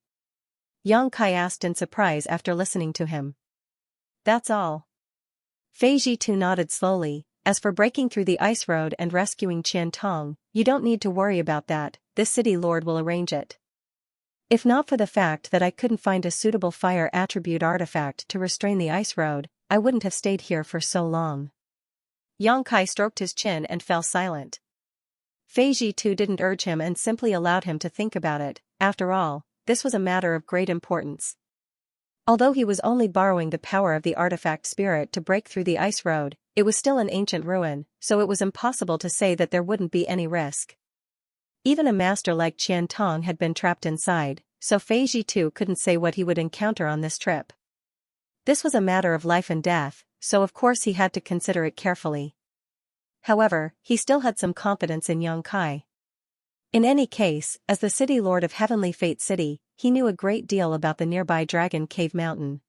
Yang Kai asked in surprise after listening to him. That's all. Fei Jitu nodded slowly. As for breaking through the ice road and rescuing Qian Tong, you don't need to worry about that, this city lord will arrange it. If not for the fact that I couldn't find a suitable fire attribute artifact to restrain the ice road, I wouldn't have stayed here for so long. Yang Kai stroked his chin and fell silent. Fei Jitu didn't urge him and simply allowed him to think about it. After all, this was a matter of great importance. Although he was only borrowing the power of the artifact spirit to break through the ice road, it was still an ancient ruin, so it was impossible to say that there wouldn't be any risk. Even a master like Qian Tong had been trapped inside, so Fei Jitu couldn't say what he would encounter on this trip. This was a matter of life and death, so of course he had to consider it carefully. However, he still had some confidence in Yang Kai. In any case, as the city lord of Heavenly Fate City, he knew a great deal about the nearby Dragon Cave Mountain.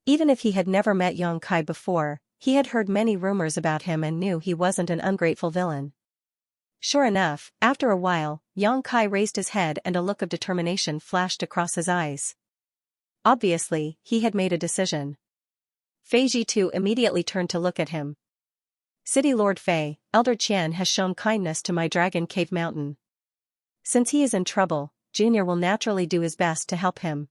Even if he had never met Yang Kai before, he had heard many rumors about him and knew he wasn't an ungrateful villain. Sure enough, after a while, Yang Kai raised his head and a look of determination flashed across his eyes. Obviously, he had made a decision. Fei Jitu immediately turned to look at him. City Lord Fei, Elder Qian has shown kindness to my Dragon Cave Mountain. Since he is in trouble, Junior will naturally do his best to help him.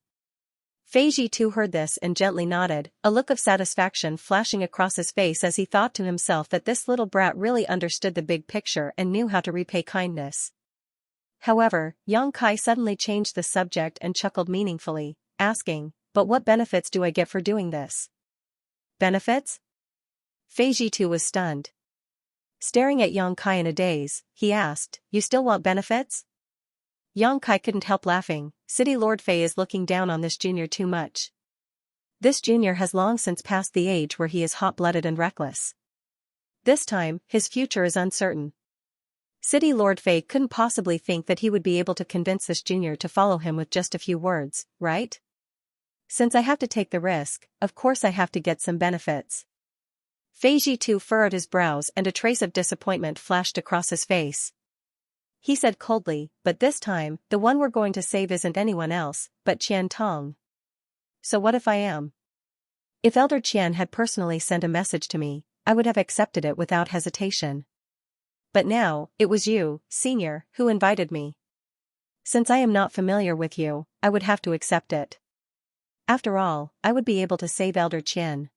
Fei Jitu heard this and gently nodded, a look of satisfaction flashing across his face as he thought to himself that this little brat really understood the big picture and knew how to repay kindness. However, Yang Kai suddenly changed the subject and chuckled meaningfully, asking, but what benefits do I get for doing this? Benefits? Fei Jitu was stunned. Staring at Yang Kai in a daze, he asked, you still want benefits? Yang Kai couldn't help laughing. City Lord Fei is looking down on this junior too much. This junior has long since passed the age where he is hot-blooded and reckless. This time, his future is uncertain. City Lord Fei couldn't possibly think that he would be able to convince this junior to follow him with just a few words, right? Since I have to take the risk, of course I have to get some benefits. Fei Jitu furrowed his brows and a trace of disappointment flashed across his face. He said coldly, but this time, the one we're going to save isn't anyone else, but Qian Tong. So what if I am? If Elder Qian had personally sent a message to me, I would have accepted it without hesitation. But now, it was you, Senior, who invited me. Since I am not familiar with you, I would have to accept it. After all, I would be able to save Elder Qian.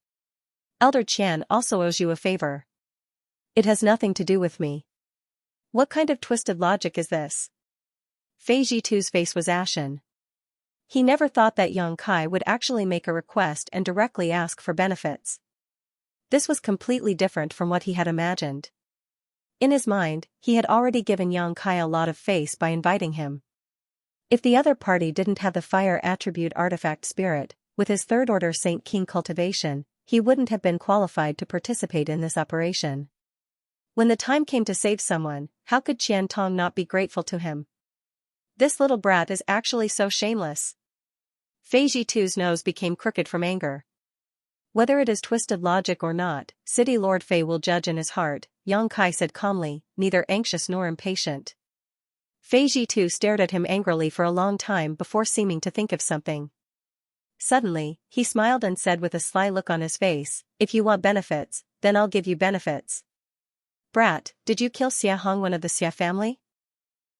Elder Qian also owes you a favor. It has nothing to do with me. What kind of twisted logic is this? Fei Jitu's face was ashen. He never thought that Yang Kai would actually make a request and directly ask for benefits. This was completely different from what he had imagined. In his mind, he had already given Yang Kai a lot of face by inviting him. If the other party didn't have the fire attribute artifact spirit, with his third-order Saint King cultivation, he wouldn't have been qualified to participate in this operation. When the time came to save someone, how could Qian Tong not be grateful to him? This little brat is actually so shameless. Fei Jitu's nose became crooked from anger. Whether it is twisted logic or not, City Lord Fei will judge in his heart, Yang Kai said calmly, neither anxious nor impatient. Fei Jitu stared at him angrily for a long time before seeming to think of something. Suddenly, he smiled and said with a sly look on his face, if you want benefits, then I'll give you benefits. Brat, did you kill Xia Hongwen of the Xia family?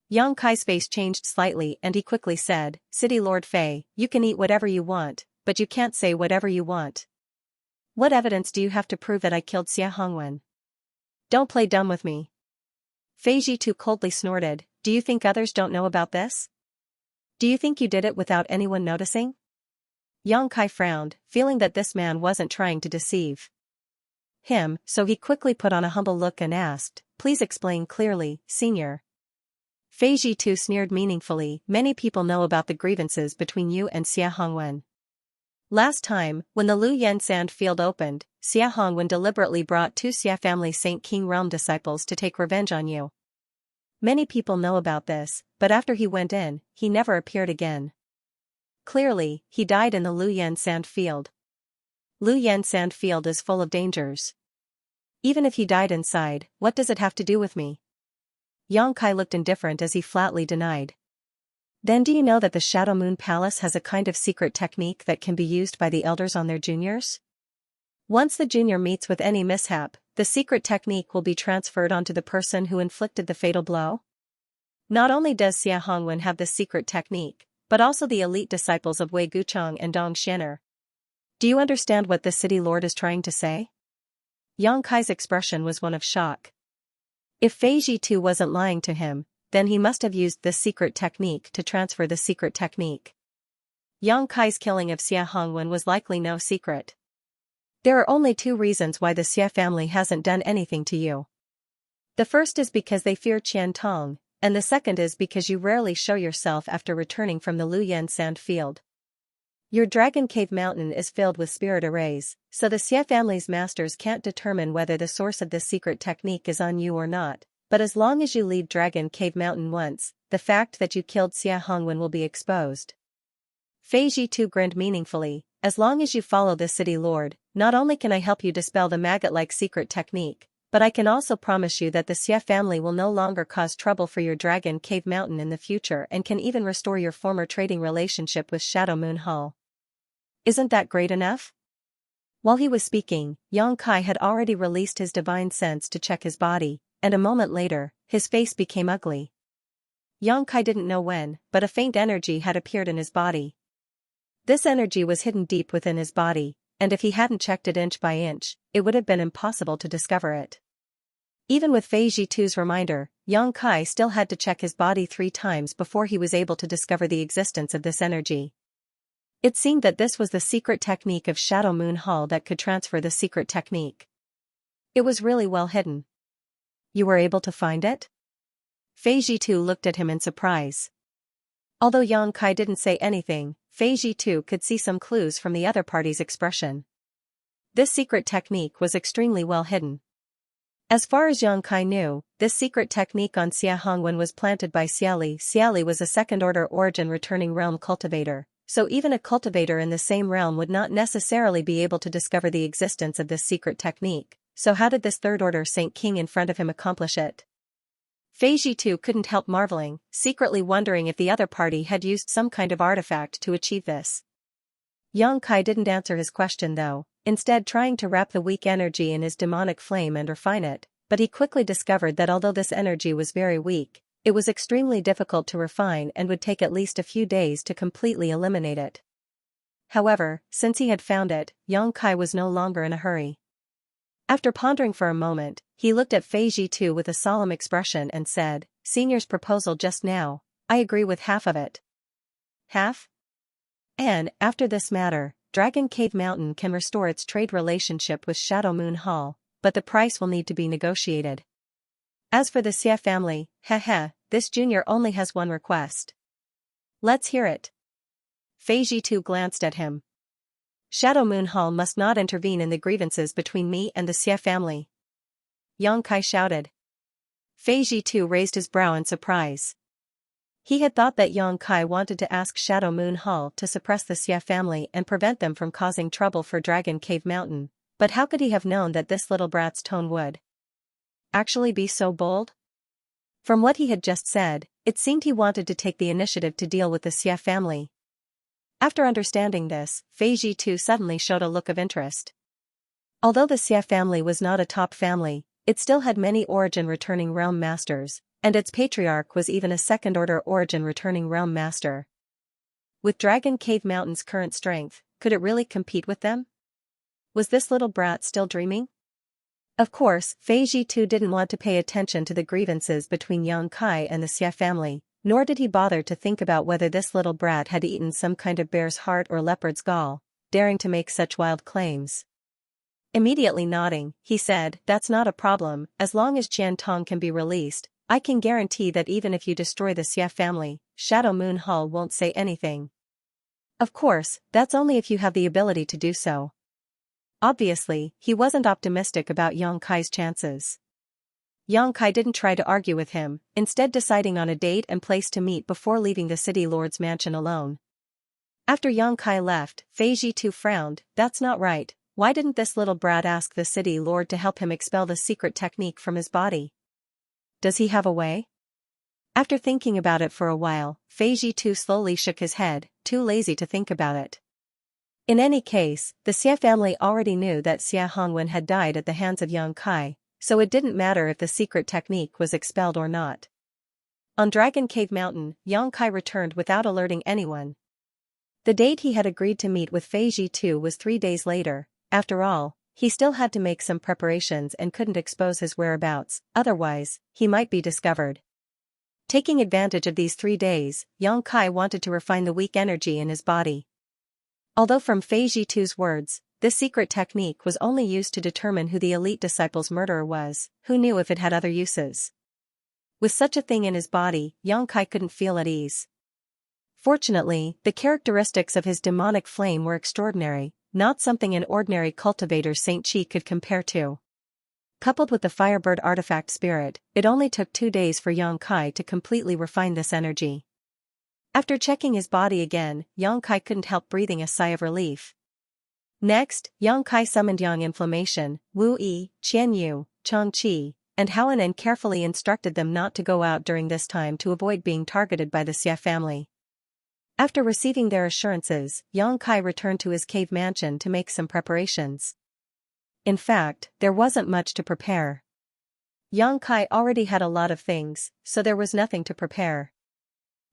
Yang Kai's face changed slightly and he quickly said, City Lord Fei, you can eat whatever you want, but you can't say whatever you want. What evidence do you have to prove that I killed Xia Hongwen? Don't play dumb with me. Fei Jitu coldly snorted, do you think others don't know about this? Do you think you did it without anyone noticing? Yang Kai frowned, feeling that this man wasn't trying to deceive him, so he quickly put on a humble look and asked, please explain clearly, Senior. Fei Jitu sneered meaningfully, many people know about the grievances between you and Xia Hongwen. Last time, when the Lu Yen Sand Field opened, Xia Hongwen deliberately brought 2 Xia family Saint King realm disciples to take revenge on you. Many people know about this, but after he went in, he never appeared again. Clearly, he died in the Lu Yen Sand Field. Lu Yen Sand Field is full of dangers. Even if he died inside, what does it have to do with me? Yang Kai looked indifferent as he flatly denied. Then do you know that the Shadow Moon Palace has a kind of secret technique that can be used by the elders on their juniors? Once the junior meets with any mishap, the secret technique will be transferred onto the person who inflicted the fatal blow? Not only does Xia Hongwen have this secret technique, but also the elite disciples of Wei Guchang and Dong Xianer. Do you understand what the city lord is trying to say? Yang Kai's expression was one of shock. If Fei Jitu wasn't lying to him, then he must have used this secret technique to transfer the secret technique. Yang Kai's killing of Xia Hongwen was likely no secret. There are only 2 reasons why the Xia family hasn't done anything to you. The first is because they fear Qian Tong, and the second is because you rarely show yourself after returning from the Lu Yen Sand Field. Your Dragon Cave Mountain is filled with spirit arrays, so the Xia family's masters can't determine whether the source of this secret technique is on you or not, but as long as you leave Dragon Cave Mountain once, the fact that you killed Xia Hongwen will be exposed. Fei Jitu grinned meaningfully, as long as you follow the city lord, not only can I help you dispel the maggot-like secret technique, but I can also promise you that the Xia family will no longer cause trouble for your Dragon Cave Mountain in the future and can even restore your former trading relationship with Shadow Moon Hall. Isn't that great enough? While he was speaking, Yang Kai had already released his divine sense to check his body, and a moment later, his face became ugly. Yang Kai didn't know when, but a faint energy had appeared in his body. This energy was hidden deep within his body, and if he hadn't checked it inch by inch, it would have been impossible to discover it. Even with Fei Jitu's reminder, Yang Kai still had to check his body 3 times before he was able to discover the existence of this energy. It seemed that this was the secret technique of Shadow Moon Hall that could transfer the secret technique. It was really well hidden. You were able to find it? Fei Jitu looked at him in surprise. Although Yang Kai didn't say anything, Fei Jitu could see some clues from the other party's expression. This secret technique was extremely well hidden. As far as Yang Kai knew, this secret technique on Xia Hongwen was planted by Xiali. Xiali was a second-order origin returning realm cultivator, so even a cultivator in the same realm would not necessarily be able to discover the existence of this secret technique, so how did this third-order Saint King in front of him accomplish it? Fei Jitu couldn't help marveling, secretly wondering if the other party had used some kind of artifact to achieve this. Yang Kai didn't answer his question though, instead trying to wrap the weak energy in his demonic flame and refine it, but he quickly discovered that although this energy was very weak, it was extremely difficult to refine and would take at least a few days to completely eliminate it. However, since he had found it, Yang Kai was no longer in a hurry. After pondering for a moment, he looked at Fei Jitu with a solemn expression and said, "Senior's proposal just now, I agree with half of it." Half? And, after this matter, Dragon Cave Mountain can restore its trade relationship with Shadow Moon Hall, but the price will need to be negotiated. As for the Xia family, this junior only has one request. Let's hear it. Fei Jitu glanced at him. Shadow Moon Hall must not intervene in the grievances between me and the Xia family. Yang Kai shouted. Fei Jitu raised his brow in surprise. He had thought that Yang Kai wanted to ask Shadow Moon Hall to suppress the Xia family and prevent them from causing trouble for Dragon Cave Mountain, but how could he have known that this little brat's tone would actually be so bold? From what he had just said, it seemed he wanted to take the initiative to deal with the Xia family. After understanding this, Fei Jitu suddenly showed a look of interest. Although the Xia family was not a top family, it still had many origin returning realm masters, and its patriarch was even a second-order origin returning realm master. With Dragon Cave Mountain's current strength, could it really compete with them? Was this little brat still dreaming? Of course, Fei Jitu didn't want to pay attention to the grievances between Yang Kai and the Xia family, nor did he bother to think about whether this little brat had eaten some kind of bear's heart or leopard's gall, daring to make such wild claims. Immediately nodding, he said, "That's not a problem, as long as Jian Tong can be released. I can guarantee that even if you destroy the Xia family, Shadow Moon Hall won't say anything. Of course, that's only if you have the ability to do so." Obviously, he wasn't optimistic about Yang Kai's chances. Yang Kai didn't try to argue with him, instead deciding on a date and place to meet before leaving the city lord's mansion alone. After Yang Kai left, Fei Jitu frowned. "That's not right. Why didn't this little brat ask the city lord to help him expel the secret technique from his body? Does he have a way?" After thinking about it for a while, Fei Jitu slowly shook his head, too lazy to think about it. In any case, the Xia family already knew that Xia Hongwen had died at the hands of Yang Kai, so it didn't matter if the secret technique was expelled or not. On Dragon Cave Mountain, Yang Kai returned without alerting anyone. The date he had agreed to meet with Fei Jitu was 3 days later. After all, he still had to make some preparations and couldn't expose his whereabouts, otherwise, he might be discovered. Taking advantage of these 3 days, Yang Kai wanted to refine the weak energy in his body. Although from Fei Jitu's words, this secret technique was only used to determine who the elite disciple's murderer was, who knew if it had other uses? With such a thing in his body, Yang Kai couldn't feel at ease. Fortunately, the characteristics of his demonic flame were extraordinary, not something an ordinary cultivator Saint Chi could compare to. Coupled with the Firebird artifact spirit, it only took 2 days for Yang Kai to completely refine this energy. After checking his body again, Yang Kai couldn't help breathing a sigh of relief. Next, Yang Kai summoned Yang Inflammation, Wu Yi, Qian Yu, Chang Qi, and Howen and carefully instructed them not to go out during this time to avoid being targeted by the Xia family. After receiving their assurances, Yang Kai returned to his cave mansion to make some preparations. In fact, there wasn't much to prepare. Yang Kai already had a lot of things, so there was nothing to prepare.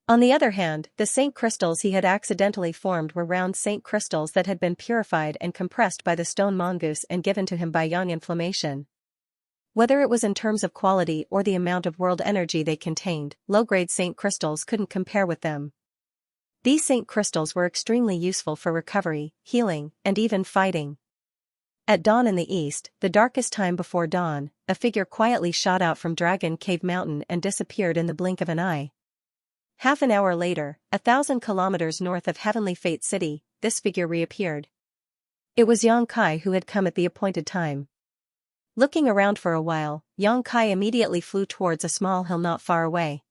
On the other hand, the saint crystals he had accidentally formed were round saint crystals that had been purified and compressed by the stone mongoose and given to him by Yang Inflammation. Whether it was in terms of quality or the amount of world energy they contained, low-grade saint crystals couldn't compare with them. These saint crystals were extremely useful for recovery, healing, and even fighting. At dawn in the east, the darkest time before dawn, a figure quietly shot out from Dragon Cave Mountain and disappeared in the blink of an eye. Half an hour later, 1,000 kilometers north of Heavenly Fate City, this figure reappeared. It was Yang Kai who had come at the appointed time. Looking around for a while, Yang Kai immediately flew towards a small hill not far away.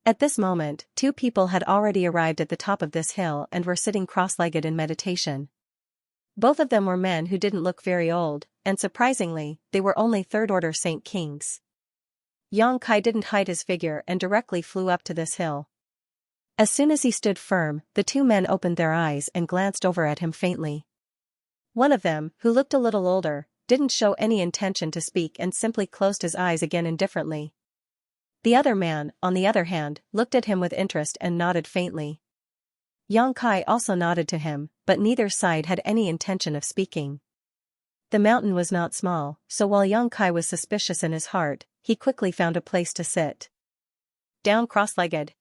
At this moment, 2 people had already arrived at the top of this hill and were sitting cross-legged in meditation. Both of them were men who didn't look very old, and surprisingly, they were only third-order Saint Kings. Yang Kai didn't hide his figure and directly flew up to this hill. As soon as he stood firm, the 2 men opened their eyes and glanced over at him faintly. One of them, who looked a little older, didn't show any intention to speak and simply closed his eyes again indifferently. The other man, on the other hand, looked at him with interest and nodded faintly. Xianxia also nodded to him, but neither side had any intention of speaking. The mountain was not small, so while Xianxia was suspicious in his heart, he quickly found a place to sit down cross-legged.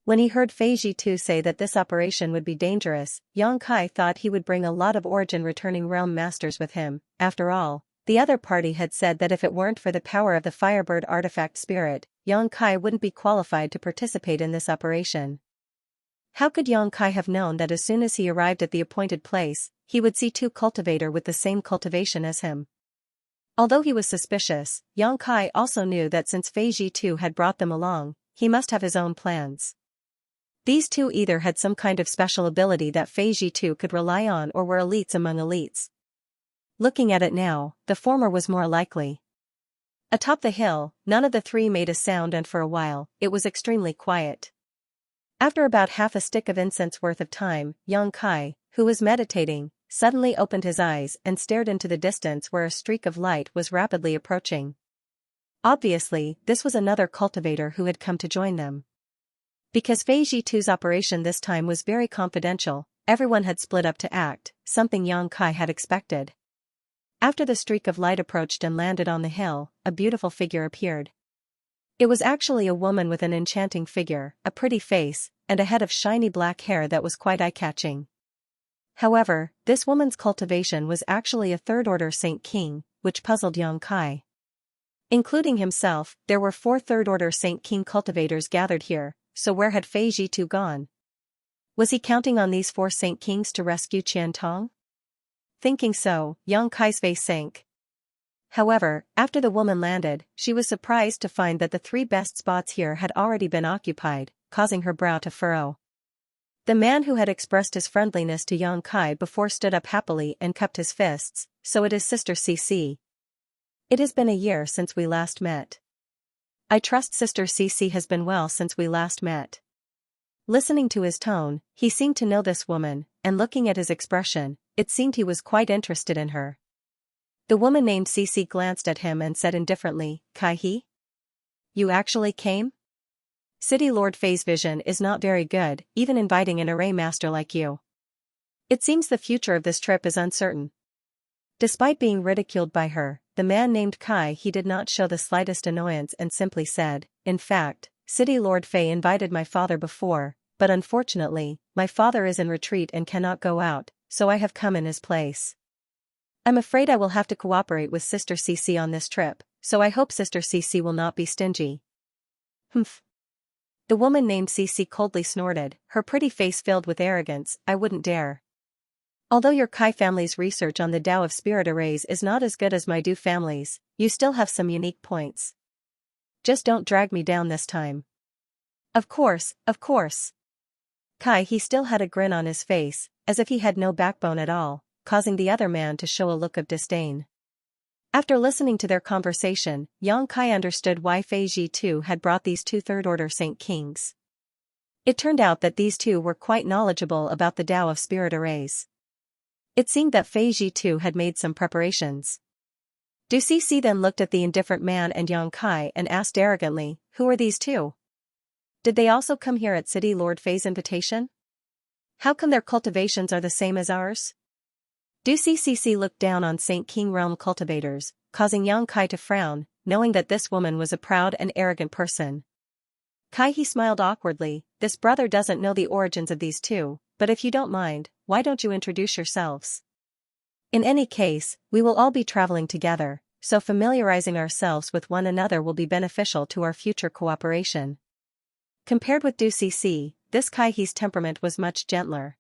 When he heard Fei Zhitu say that this operation would be dangerous, Xianxia thought he would bring a lot of origin-returning realm masters with him. After all, the other party had said that if it weren't for the power of the Firebird artifact spirit, Xianxia wouldn't be qualified to participate in this operation. How could Xianxia have known that as soon as he arrived at the appointed place, he would see two cultivators with the same cultivation as him? Although he was suspicious, Xianxia also knew that since Fei Zhitu had brought them along, he must have his own plans. These two either had some kind of special ability that Fei Zhitu could rely on or were elites among elites. Looking at it now, the former was more likely. Atop the hill, none of the three made a sound, and for a while, it was extremely quiet. After about half a stick of incense worth of time, Xianxia, who was meditating, suddenly opened his eyes and stared into the distance where a streak of light was rapidly approaching. Obviously, this was another cultivator who had come to join them. Because Fei Zhitu's operation this time was very confidential, everyone had split up to act, something Xianxia had expected. After the streak of light approached and landed on the hill, a beautiful figure appeared. It was actually a woman with an enchanting figure, a pretty face, and a head of shiny black hair that was quite eye-catching. However, this woman's cultivation was actually a third-order Saint King, which puzzled Xianxia. Including himself, there were 4 third-order Saint King cultivators gathered here, so where had Fei Zhitu gone? Was he counting on these 4 Saint Kings to rescue Qiantong? Thinking so, Xianxia's face sank. However, after the woman landed, she was surprised to find that the 3 best spots here had already been occupied, causing her brow to furrow. The man who had expressed his friendliness to Xianxia before stood up happily and cupped his fists. So it is Sister CC. It has been a year since we last met. I trust Sister CC has been well since we last met. Listening to his tone, he seemed to know this woman, and looking at his expression, it seemed he was quite interested in her. The woman named CC glanced at him and said indifferently, "Kai he? You actually came? City Lord Fei's vision is not very good, even inviting an array master like you. It seems the future of this trip is uncertain." Despite being ridiculed by her, the man named Kai he did not show the slightest annoyance and simply said, "In fact, City Lord Fei invited my father before, but unfortunately, my father is in retreat and cannot go out, so I have come in his place. I'm afraid I will have to cooperate with Sister CC on this trip, so I hope Sister CC will not be stingy." "Humph." The woman named CC coldly snorted, her pretty face filled with arrogance. "I wouldn't dare. Although your Kai family's research on the Tao of Spirit Arrays is not as good as my Du family's, you still have some unique points. Just don't drag me down this time." Of course, of course." Kai he still had a grin on his face, as if he had no backbone at all, causing the other man to show a look of disdain. After listening to their conversation, Xianxia understood why Fei Zhitu had brought these 2 third-order Saint Kings. It turned out that these 2 were quite knowledgeable about the Tao of Spirit Arrays. It seemed that Fei Zhitu had made some preparations. Du Cixi then looked at the indifferent man and Xianxia and asked arrogantly, "Who are these 2? Did they also come here at City Lord Fei's invitation? How come their cultivations are the same as ours?" Du Cixi looked down on Saint King realm cultivators, causing Xianxia to frown, knowing that this woman was a proud and arrogant person. Kai he smiled awkwardly. "This brother doesn't know the origins of these 2, but if you don't mind, why don't you introduce yourselves? In any case, we will all be traveling together, so familiarizing ourselves with one another will be beneficial to our future cooperation." Compared with Du Cixi, this Kai he's temperament was much gentler.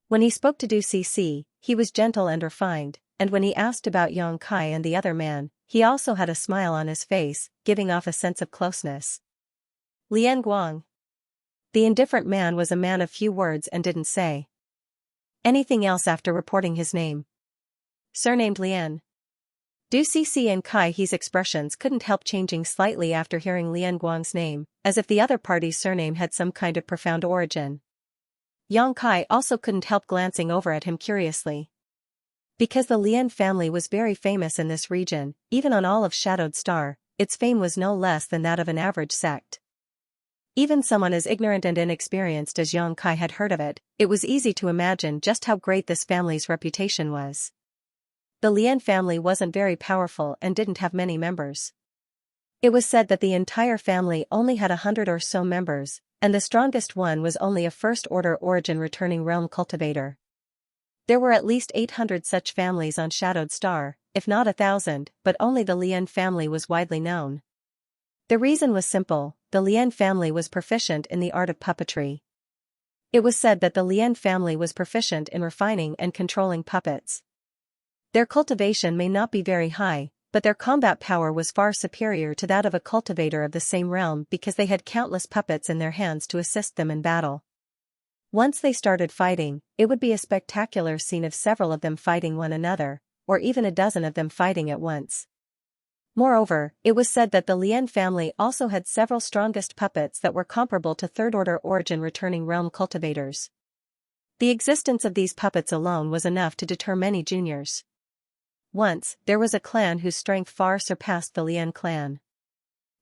When he spoke to Du Cixi, he was gentle and refined, and when he asked about Xianxia and the other man, he also had a smile on his face, giving off a sense of closeness. Lian Guang. The indifferent man was a man of few words and didn't say anything else after reporting his name. Surnamed Lian. Du Cixi and Kai he's expressions couldn't help changing slightly after hearing Lian Guang's name, as if the other party's surname had some kind of profound origin. Xianxia also couldn't help glancing over at him curiously. Because the Lian family was very famous in this region, even on all of Shadowed Star, its fame was no less than that of an average sect. Even someone as ignorant and inexperienced as Yang Kai had heard of it, it was easy to imagine just how great this family's reputation was. The Lian family wasn't very powerful and didn't have many members. It was said that the entire family only had 100 or so members, and the strongest one was only a first-order origin returning realm cultivator. There were at least 800 such families on Shadowed Star, if not 1,000, but only the Lian family was widely known. The reason was simple: the Lian family was proficient in the art of puppetry. It was said that the Lian family was proficient in refining and controlling puppets. Their cultivation may not be very high, but their combat power was far superior to that of a cultivator of the same realm because they had countless puppets in their hands to assist them in battle. Once they started fighting, it would be a spectacular scene of several of them fighting one another, or even a dozen of them fighting at once. Moreover, it was said that the Lian family also had several strongest puppets that were comparable to third-order origin returning realm cultivators. The existence of these puppets alone was enough to deter many juniors. Once, there was a clan whose strength far surpassed the Lian clan.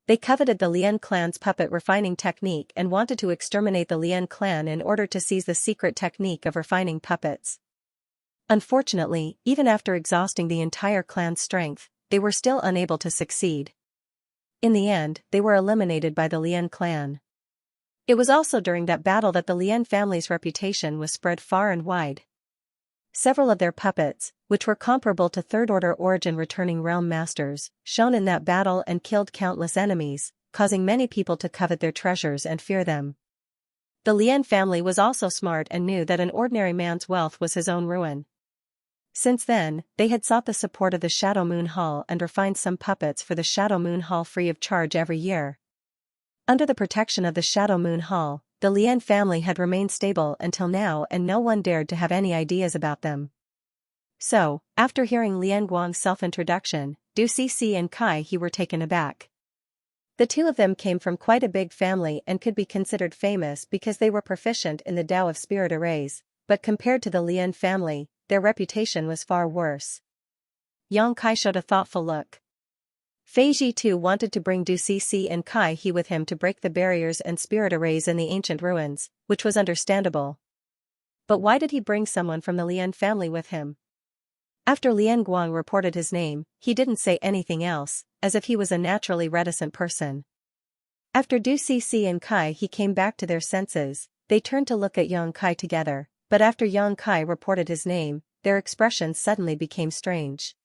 They coveted the Lian clan's puppet refining technique and wanted to exterminate the Lian clan in order to seize the secret technique of refining puppets. Unfortunately, even after exhausting the entire clan's strength, they were still unable to succeed. In the end, they were eliminated by the Lian clan. It was also during that battle that the Lian family's reputation was spread far and wide. Several of their puppets, which were comparable to third-order origin returning realm masters, shone in that battle and killed countless enemies, causing many people to covet their treasures and fear them. The Lian family was also smart and knew that an ordinary man's wealth was his own ruin. Since then, they had sought the support of the Shadow Moon Hall and refined some puppets for the Shadow Moon Hall free of charge every year. Under the protection of the Shadow Moon Hall, the Lian family had remained stable until now, and no one dared to have any ideas about them. So, after hearing Lian Guang's self-introduction, Du Cixi and Kai He were taken aback. The two of them came from quite a big family and could be considered famous because they were proficient in the Tao of spirit arrays, but compared to the Lian family, their reputation was far worse. Yang Kai showed a thoughtful look. Fei Ji too wanted to bring Du Cixi and Kai He with him to break the barriers and spirit arrays in the ancient ruins, which was understandable. But why did he bring someone from the Lian family with him? After Lian Guang reported his name, he didn't say anything else, as if he was a naturally reticent person. After Du Cixi and Kai He came back to their senses, they turned to look at Yang Kai together, but after Yang Kai reported his name, their expressions suddenly became strange.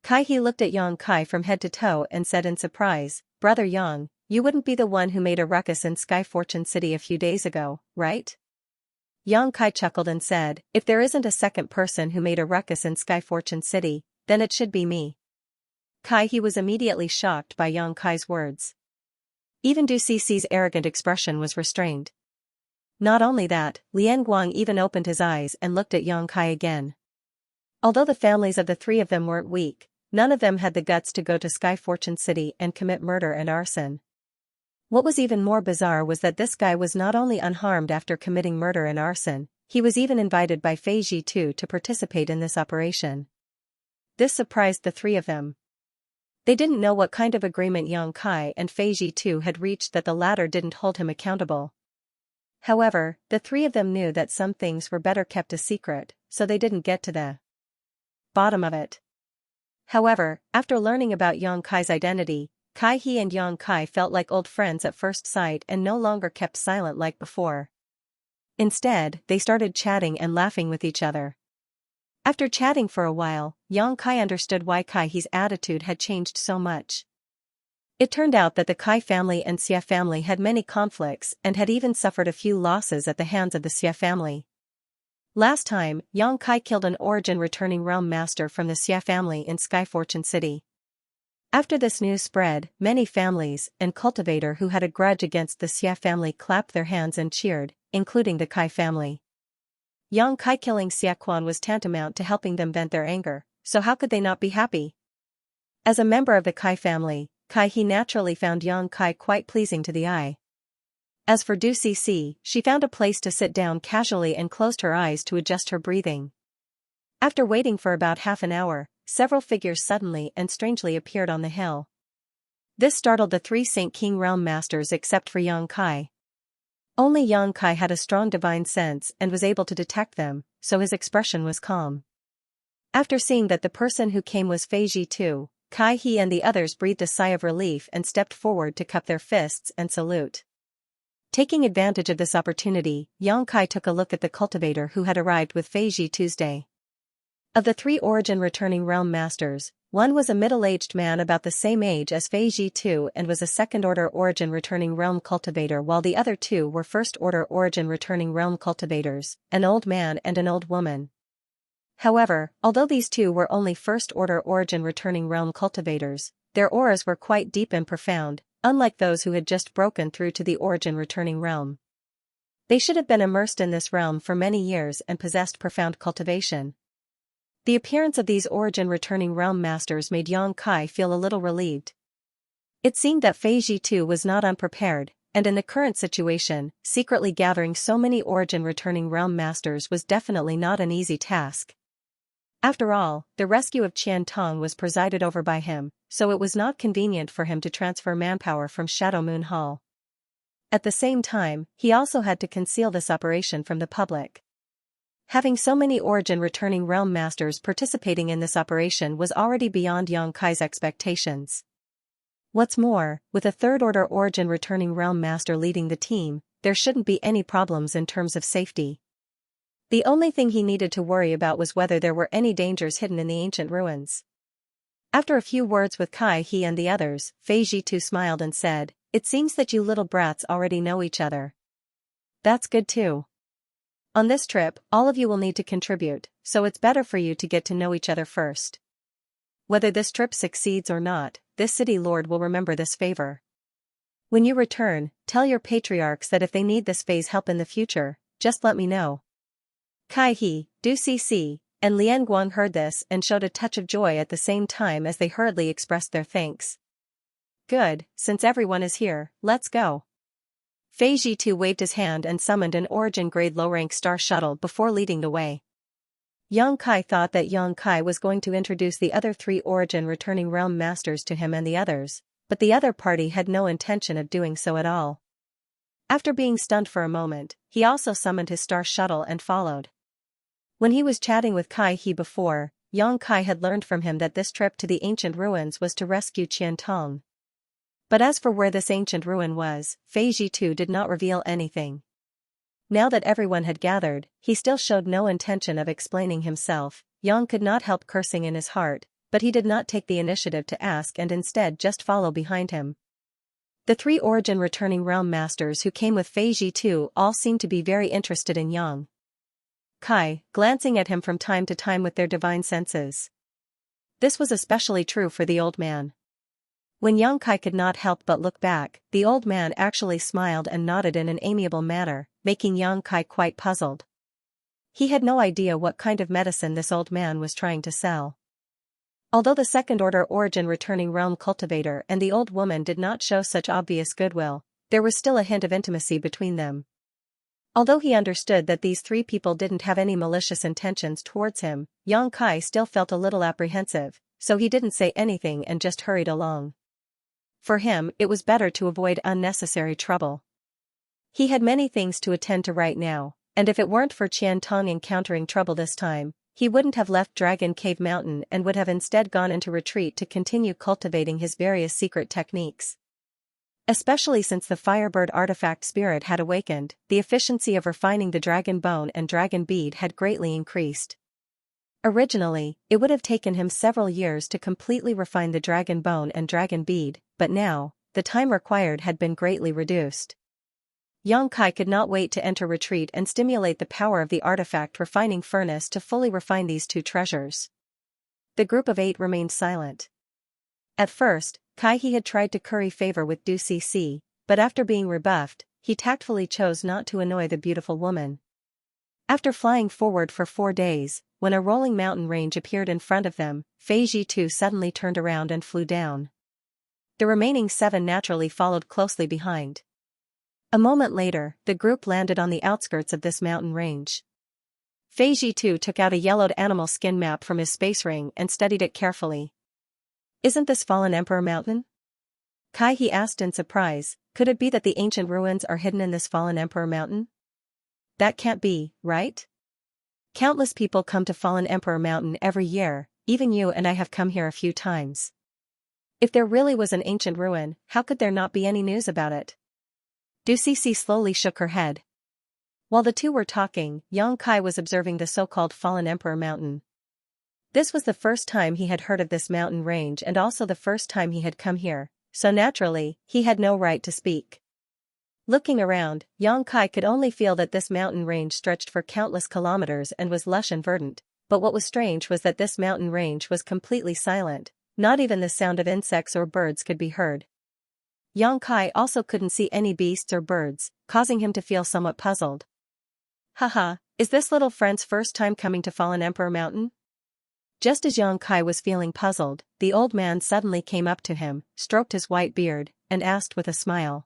Kai He looked at Yang Kai from head to toe and said in surprise, "Brother Yang, you wouldn't be the one who made a ruckus in Sky Fortune City a few days ago, right?" Yang Kai chuckled and said, "If there isn't a second person who made a ruckus in Sky Fortune City, then it should be me." Kai He was immediately shocked by Yang Kai's words. Even Du Cixi's arrogant expression was restrained. Not only that, Lian Guang even opened his eyes and looked at Yang Kai again. Although the families of the three of them weren't weak, none of them had the guts to go to Sky Fortune City and commit murder and arson. What was even more bizarre was that this guy was not only unharmed after committing murder and arson, he was even invited by Fei Ji too to participate in this operation. This surprised the three of them. They didn't know what kind of agreement Yang Kai and Fei Ji too had reached that the latter didn't hold him accountable. However, the three of them knew that some things were better kept a secret, so they didn't get to the bottom of it. However, after learning about Yang Kai's identity, Kai He and Yang Kai felt like old friends at first sight and no longer kept silent like before. Instead, they started chatting and laughing with each other. After chatting for a while, Yang Kai understood why Kai He's attitude had changed so much. It turned out that the Kai family and Xia family had many conflicts and had even suffered a few losses at the hands of the Xia family. Last time, Yang Kai killed an origin returning realm master from the Xia family in Sky Fortune City. After this news spread, many families and cultivator who had a grudge against the Xia family clapped their hands and cheered, including the Kai family. Yang Kai killing Xia Quan was tantamount to helping them vent their anger, so how could they not be happy? As a member of the Kai family, Kai He naturally found Yang Kai quite pleasing to the eye. As for Du Cixi, she found a place to sit down casually and closed her eyes to adjust her breathing. After waiting for about half an hour, several figures suddenly and strangely appeared on the hill. This startled the three Saint King realm masters except for Yang Kai. Only Yang Kai had a strong divine sense and was able to detect them, so his expression was calm. After seeing that the person who came was Fei Ji too, Kai He and the others breathed a sigh of relief and stepped forward to cup their fists and salute. Taking advantage of this opportunity, Yang Kai took a look at the cultivator who had arrived with Fei Ji Tuesday. Of the three origin returning realm masters, one was a middle-aged man about the same age as Fei Ji Tu and was a second-order origin returning realm cultivator, while the other two were first-order origin returning realm cultivators, an old man and an old woman. However, although these two were only first-order origin returning realm cultivators, their auras were quite deep and profound, unlike those who had just broken through to the origin returning realm. They should have been immersed in this realm for many years and possessed profound cultivation. The appearance of these origin returning realm masters made Yang Kai feel a little relieved. It seemed that Fei Ji Tu was not unprepared, and in the current situation, secretly gathering so many origin returning realm masters was definitely not an easy task. After all, the rescue of Qian Tong was presided over by him, so it was not convenient for him to transfer manpower from Shadow Moon Hall. At the same time, he also had to conceal this operation from the public. Having so many origin returning realm masters participating in this operation was already beyond Yang Kai's expectations. What's more, with a third-order origin returning realm master leading the team, there shouldn't be any problems in terms of safety. The only thing he needed to worry about was whether there were any dangers hidden in the ancient ruins. After a few words with Kai He and the others, Fei Ji Tu smiled and said, "It seems that you little brats already know each other. That's good too. On this trip, all of you will need to contribute, so it's better for you to get to know each other first. Whether this trip succeeds or not, this city lord will remember this favor. When you return, tell your patriarchs that if they need this Fei's help in the future, just let me know." Kai He, Du Cc, and Lian Guang heard this and showed a touch of joy at the same time as they hurriedly expressed their thanks. "Good, since everyone is here, let's go." Fei Ji Tu waved his hand and summoned an origin-grade low-rank star shuttle before leading the way. Yang Kai thought that Yang Kai was going to introduce the other three origin returning realm masters to him and the others, but the other party had no intention of doing so at all. After being stunned for a moment, he also summoned his star shuttle and followed. When he was chatting with Kai He before, Yang Kai had learned from him that this trip to the ancient ruins was to rescue Qian Tong. But as for where this ancient ruin was, Fei Ji Tu did not reveal anything. Now that everyone had gathered, he still showed no intention of explaining himself. Yang could not help cursing in his heart, but he did not take the initiative to ask and instead just follow behind him. The three origin returning realm masters who came with Fei Ji Tu all seemed to be very interested in Yang Kai, glancing at him from time to time with their divine senses. This was especially true for the old man. When Yang Kai could not help but look back, the old man actually smiled and nodded in an amiable manner, making Yang Kai quite puzzled. He had no idea what kind of medicine this old man was trying to sell. Although the second-order origin returning realm cultivator and the old woman did not show such obvious goodwill, there was still a hint of intimacy between them. Although he understood that these three people didn't have any malicious intentions towards him, Yang Kai still felt a little apprehensive, so he didn't say anything and just hurried along. For him, it was better to avoid unnecessary trouble. He had many things to attend to right now, and if it weren't for Qian Tong encountering trouble this time, he wouldn't have left Dragon Cave Mountain and would have instead gone into retreat to continue cultivating his various secret techniques. Especially since the Firebird artifact spirit had awakened, the efficiency of refining the dragon bone and dragon bead had greatly increased. Originally, it would have taken him several years to completely refine the dragon bone and dragon bead, but now, the time required had been greatly reduced. Yang Kai could not wait to enter retreat and stimulate the power of the artifact refining furnace to fully refine these two treasures. The group of 8 remained silent. At first, Kai He had tried to curry favor with Du Cc, but after being rebuffed, he tactfully chose not to annoy the beautiful woman. After flying forward for 4 days, when a rolling mountain range appeared in front of them, Fei Ji Tu suddenly turned around and flew down. The remaining 7 naturally followed closely behind. A moment later, the group landed on the outskirts of this mountain range. Fei Ji too took out a yellowed animal skin map from his space ring and studied it carefully. Isn't this Fallen Emperor Mountain? Kai he asked in surprise, could it be that the ancient ruins are hidden in this Fallen Emperor Mountain? That can't be, right? Countless people come to Fallen Emperor Mountain every year, even you and I have come here a few times. If there really was an ancient ruin, how could there not be any news about it? Du Cixi slowly shook her head. While the two were talking, Yang Kai was observing the so-called Fallen Emperor Mountain. This was the first time he had heard of this mountain range and also the first time he had come here, so naturally, he had no right to speak. Looking around, Yang Kai could only feel that this mountain range stretched for countless kilometers and was lush and verdant, but what was strange was that this mountain range was completely silent, not even the sound of insects or birds could be heard. Yang Kai also couldn't see any beasts or birds, causing him to feel somewhat puzzled. Haha, is this little friend's first time coming to Fallen Emperor Mountain? Just as Yang Kai was feeling puzzled, the old man suddenly came up to him, stroked his white beard, and asked with a smile.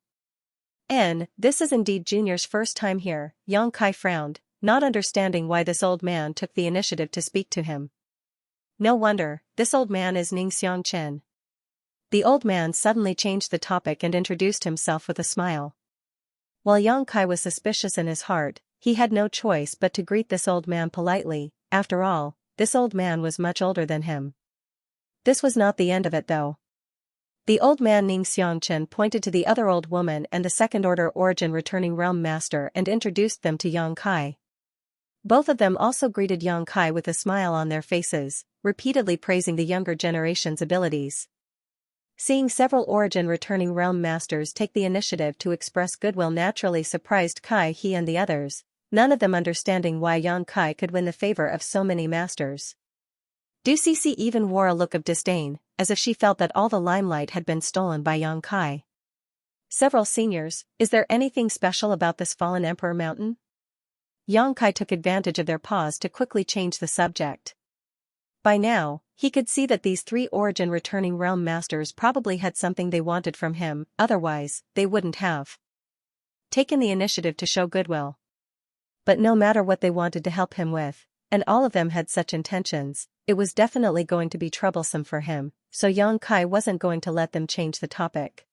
This is indeed Junior's first time here. Yang Kai frowned, not understanding why this old man took the initiative to speak to him. No wonder, this old man is Xianxia. The old man suddenly changed the topic and introduced himself with a smile. While Yang Kai was suspicious in his heart, he had no choice but to greet this old man politely. After all, this old man was much older than him. This was not the end of it though. The old man Xianxia pointed to the other old woman and the second-order origin returning realm master and introduced them to Yang Kai. Both of them also greeted Yang Kai with a smile on their faces, repeatedly praising the younger generation's abilities. Seeing several origin returning realm masters take the initiative to express goodwill naturally surprised Kai he and the others, none of them understanding why Yang Kai could win the favor of so many masters. Du Cixi even wore a look of disdain, as if she felt that all the limelight had been stolen by Yang Kai. Several seniors, is there anything special about this Fallen Emperor Mountain? Yang Kai took advantage of their pause to quickly change the subject. By now, he could see that these three origin returning realm masters probably had something they wanted from him, otherwise, they wouldn't have taken the initiative to show goodwill. But no matter what they wanted to help him with, and all of them had such intentions, it was definitely going to be troublesome for him, so Yang Kai wasn't going to let them change the topic.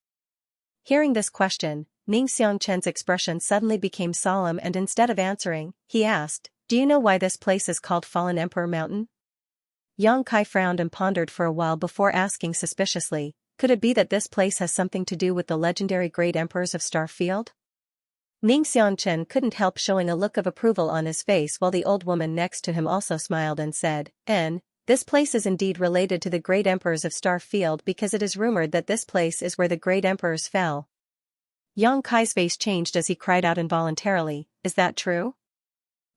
Hearing this question, Xianxia's expression suddenly became solemn and instead of answering, he asked, "Do you know why this place is called Fallen Emperor Mountain?" Yang Kai frowned and pondered for a while before asking suspiciously, could it be that this place has something to do with the legendary great emperors of Starfield? Xianxia couldn't help showing a look of approval on his face while the old woman next to him also smiled and said, This place is indeed related to the great emperors of Starfield because it is rumored that this place is where the great emperors fell." Yang Kai's face changed as he cried out involuntarily, "Is that true?"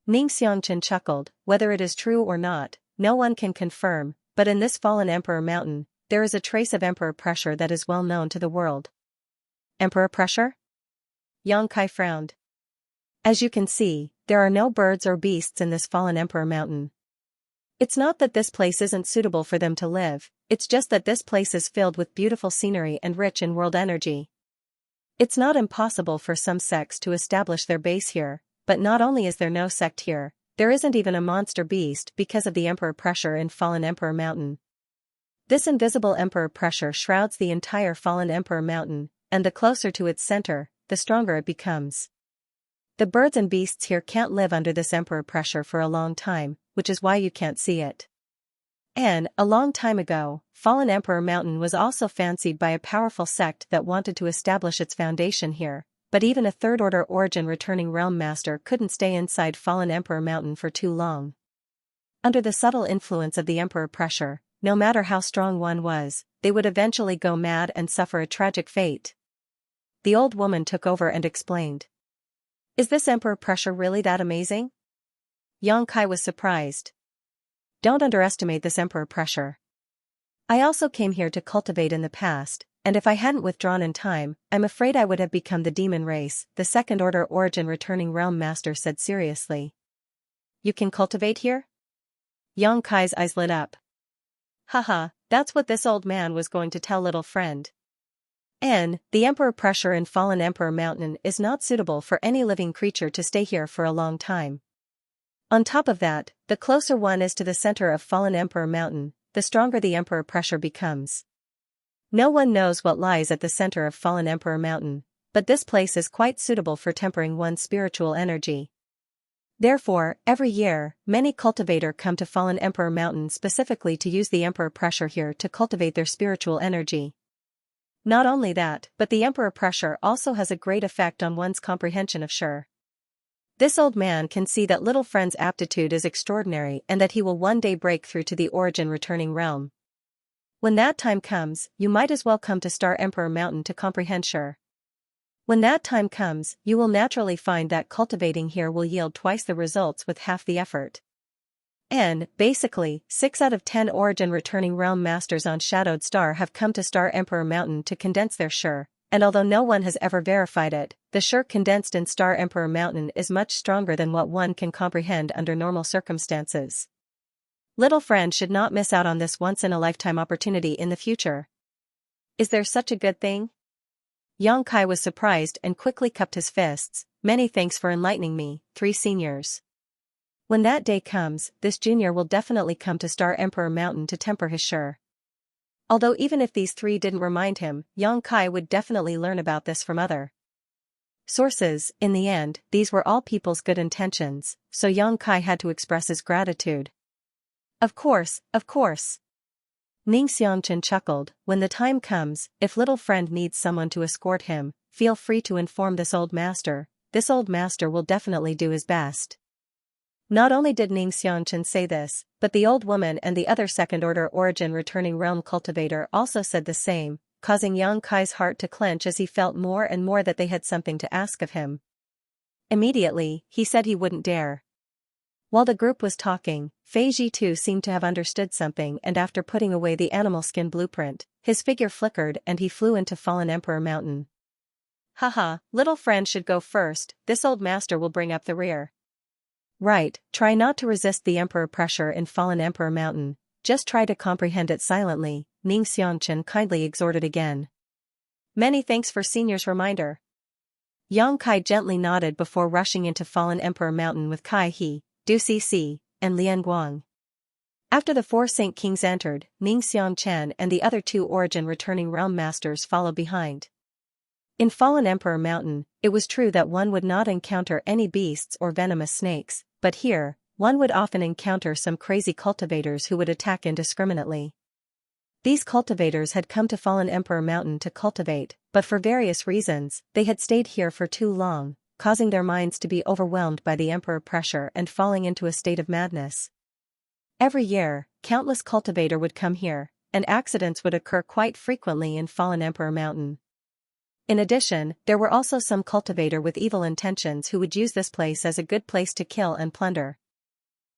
Xianxia chuckled, "Whether it is true or not, no one can confirm, but in this Fallen Emperor Mountain, there is a trace of emperor pressure that is well known to the world." Emperor pressure? Yang Kai frowned. As you can see, there are no birds or beasts in this Fallen Emperor Mountain. It's not that this place isn't suitable for them to live, it's just that this place is filled with beautiful scenery and rich in world energy. It's not impossible for some sects to establish their base here, but not only is there no sect here, there isn't even a monster beast because of the emperor pressure in Fallen Emperor Mountain. This invisible emperor pressure shrouds the entire Fallen Emperor Mountain, and the closer to its center, the stronger it becomes. The birds and beasts here can't live under this emperor pressure for a long time, which is why you can't see it. And, a long time ago, Fallen Emperor Mountain was also fancied by a powerful sect that wanted to establish its foundation here, but even a third-order origin returning realm master couldn't stay inside Fallen Emperor Mountain for too long. Under the subtle influence of the emperor pressure, no matter how strong one was, they would eventually go mad and suffer a tragic fate. The old woman took over and explained. Is this emperor pressure really that amazing? Yang Kai was surprised. Don't underestimate this emperor pressure. I also came here to cultivate in the past, and if I hadn't withdrawn in time, I'm afraid I would have become the demon race, the second-order origin returning realm master said seriously. You can cultivate here? Yang Kai's eyes lit up. Haha, that's what this old man was going to tell little friend. The emperor pressure in Fallen Emperor Mountain is not suitable for any living creature to stay here for a long time. On top of that, the closer one is to the center of Fallen Emperor Mountain, the stronger the emperor pressure becomes. No one knows what lies at the center of Fallen Emperor Mountain, but this place is quite suitable for tempering one's spiritual energy. Therefore, every year, many cultivators come to Fallen Emperor Mountain specifically to use the emperor pressure here to cultivate their spiritual energy. Not only that, but the emperor pressure also has a great effect on one's comprehension of Shi. This old man can see that little friend's aptitude is extraordinary and that he will one day break through to the origin returning realm. When that time comes, you might as well come to Star Emperor Mountain to comprehend Shi. When that time comes, you will naturally find that cultivating here will yield twice the results with half the effort. And, basically, 6 out of 10 origin returning realm masters on Shadowed Star have come to Star Emperor Mountain to condense their Shi, and although no one has ever verified it, the Shi condensed in Star Emperor Mountain is much stronger than what one can comprehend under normal circumstances. Little friend should not miss out on this once-in-a-lifetime opportunity in the future. Is there such a good thing? Xianxia was surprised and quickly cupped his fists. Many thanks for enlightening me, 3 seniors. When that day comes, this junior will definitely come to Star Emperor Mountain to temper his Shi. Although even if these 3 didn't remind him, Xianxia would definitely learn about this from other sources. In the end, these were all people's good intentions, so Xianxia had to express his gratitude. Of course, of course. Xianxia chuckled. When the time comes, if little friend needs someone to escort him, feel free to inform this old master. This old master will definitely do his best. Not only did Xianxia say this, but the old woman and the other second-order origin returning realm cultivator also said the same, causing Xianxia's heart to clench as he felt more and more that they had something to ask of him. Immediately, he said he wouldn't dare. While the group was talking, Fei Ji too seemed to have understood something, and after putting away the animal skin blueprint, his figure flickered and he flew into Fallen Emperor Mountain. Haha, little friend should go first, this old master will bring up the rear. Right, try not to resist the emperor pressure in Fallen Emperor Mountain, just try to comprehend it silently, Xianxia kindly exhorted again. Many thanks for senior's reminder. Xianxia gently nodded before rushing into Fallen Emperor Mountain with Kai He, Du Cixi, and Lian Guang. After the 4 Saint Kings entered, Xianxia and the other 2 origin returning realm masters followed behind. In Fallen Emperor Mountain, it was true that one would not encounter any beasts or venomous snakes, but here, one would often encounter some crazy cultivators who would attack indiscriminately. These cultivators had come to Fallen Emperor Mountain to cultivate, but for various reasons, they had stayed here for too long, causing their minds to be overwhelmed by the emperor pressure and falling into a state of madness. Every year, countless cultivators would come here, and accidents would occur quite frequently in Fallen Emperor Mountain. In addition, there were also some cultivators with evil intentions who would use this place as a good place to kill and plunder.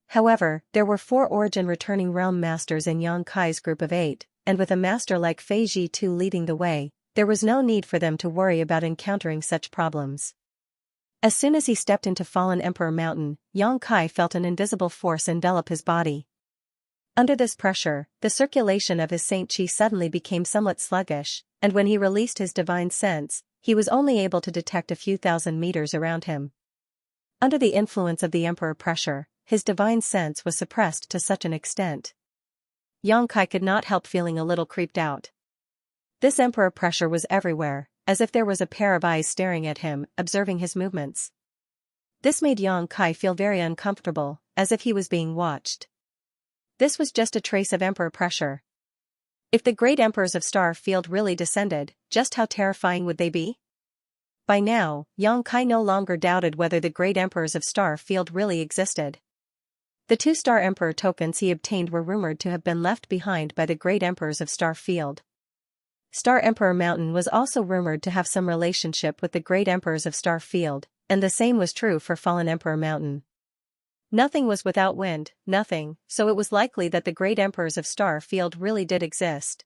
However, there were 4 origin returning realm masters in Xianxia's group of 8, and with a master like Fei Ji too leading the way, there was no need for them to worry about encountering such problems. As soon as he stepped into Fallen Emperor Mountain, Xianxia felt an invisible force envelop his body. Under this pressure, the circulation of his Saint Qi suddenly became somewhat sluggish, and when he released his divine sense, he was only able to detect a few thousand meters around him. Under the influence of the emperor pressure, his divine sense was suppressed to such an extent. Xianxia could not help feeling a little creeped out. This emperor pressure was everywhere, as if there was a pair of eyes staring at him, observing his movements. This made Xianxia feel very uncomfortable, as if he was being watched. This was just a trace of emperor pressure. If the great emperors of Star Field really descended, just how terrifying would they be? By now, Xianxia no longer doubted whether the great emperors of Star Field really existed. The 2 Star Emperor tokens he obtained were rumored to have been left behind by the great emperors of Star Field. Star Emperor Mountain was also rumored to have some relationship with the great emperors of Star Field, and the same was true for Fallen Emperor Mountain. Nothing was without wind, nothing, so it was likely that the great emperors of Star Field really did exist.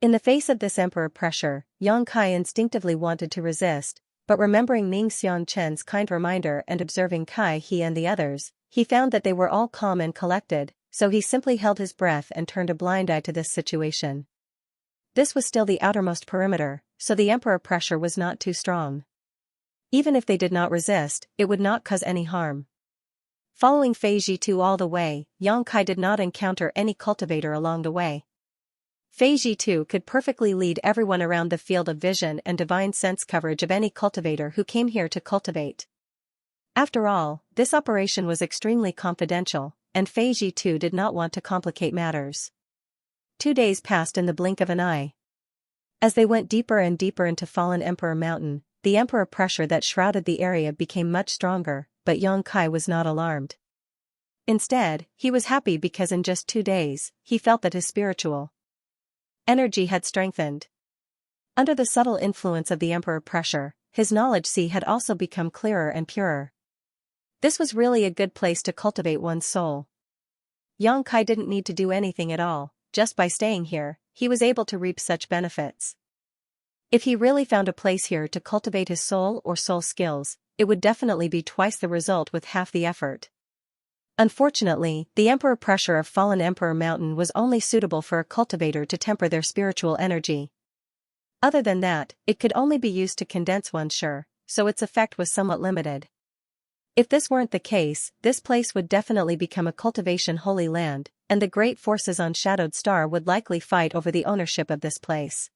In the face of this emperor pressure, Xianxia instinctively wanted to resist, but remembering Xianxia's kind reminder and observing Kai He and the others, he found that they were all calm and collected, so he simply held his breath and turned a blind eye to this situation. This was still the outermost perimeter, so the emperor pressure was not too strong. Even if they did not resist, it would not cause any harm. Following Fei Jitu all the way, Yang Kai did not encounter any cultivator along the way. Fei Jitu could perfectly lead everyone around the field of vision and divine sense coverage of any cultivator who came here to cultivate. After all, this operation was extremely confidential, and Fei Jitu did not want to complicate matters. 2 days passed in the blink of an eye. As they went deeper and deeper into Fallen Emperor Mountain, the emperor pressure that shrouded the area became much stronger, but Yang Kai was not alarmed. Instead, he was happy because in just 2 days, he felt that his spiritual energy had strengthened. Under the subtle influence of the emperor pressure, his knowledge sea had also become clearer and purer. This was really a good place to cultivate one's soul. Yang Kai didn't need to do anything at all, just by staying here, he was able to reap such benefits. If he really found a place here to cultivate his soul or soul skills, it would definitely be twice the result with half the effort. Unfortunately, the emperor pressure of Fallen Emperor Mountain was only suitable for a cultivator to temper their spiritual energy. Other than that, it could only be used to condense one's sure, so its effect was somewhat limited. If this weren't the case, this place would definitely become a cultivation holy land, and the great forces on Shadowed Star would likely fight over the ownership of this place.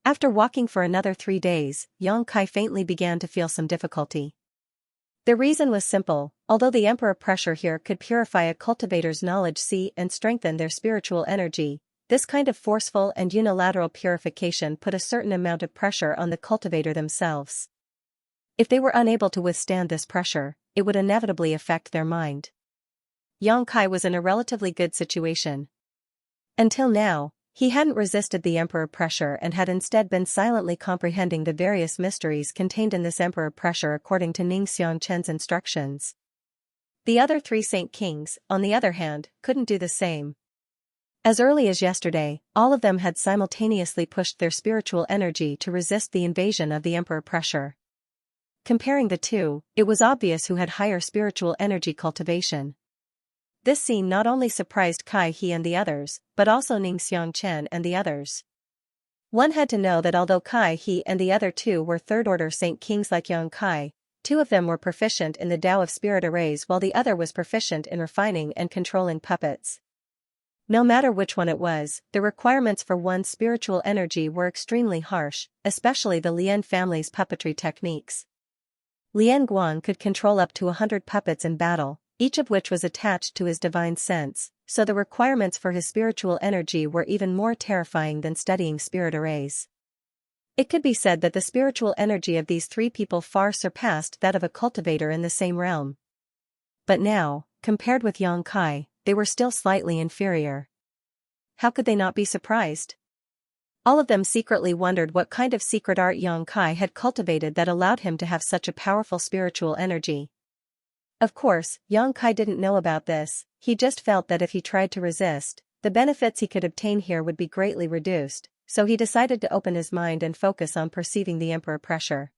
After walking for another 3 days, Yang Kai faintly began to feel some difficulty. The reason was simple: although the emperor pressure here could purify a cultivator's knowledge sea and strengthen their spiritual energy, this kind of forceful and unilateral purification put a certain amount of pressure on the cultivator themselves. If they were unable to withstand this pressure, it would inevitably affect their mind. Yang Kai was in a relatively good situation. Until now, he hadn't resisted the emperor pressure and had instead been silently comprehending the various mysteries contained in this emperor pressure according to Xianxia's instructions. The other 3 Saint Kings, on the other hand, couldn't do the same. As early as yesterday, all of them had simultaneously pushed their spiritual energy to resist the invasion of the emperor pressure. Comparing the two, it was obvious who had higher spiritual energy cultivation. This scene not only surprised Kai He and the others, but also Xianxia and the others. One had to know that although Kai He and the other 2 were third-order Saint Kings like Yang Kai, 2 of them were proficient in the Tao of Spirit Arrays while the other was proficient in refining and controlling puppets. No matter which one it was, the requirements for one's spiritual energy were extremely harsh, especially the Lian family's puppetry techniques. Lian Guan could control up to 100 puppets in battle, each of which was attached to his divine sense, so the requirements for his spiritual energy were even more terrifying than studying spirit arrays. It could be said that the spiritual energy of these 3 people far surpassed that of a cultivator in the same realm. But now, compared with Yang Kai, they were still slightly inferior. How could they not be surprised? All of them secretly wondered what kind of secret art Yang Kai had cultivated that allowed him to have such a powerful spiritual energy. Of course, Yang Kai didn't know about this, he just felt that if he tried to resist, the benefits he could obtain here would be greatly reduced, so he decided to open his mind and focus on perceiving the emperor pressure.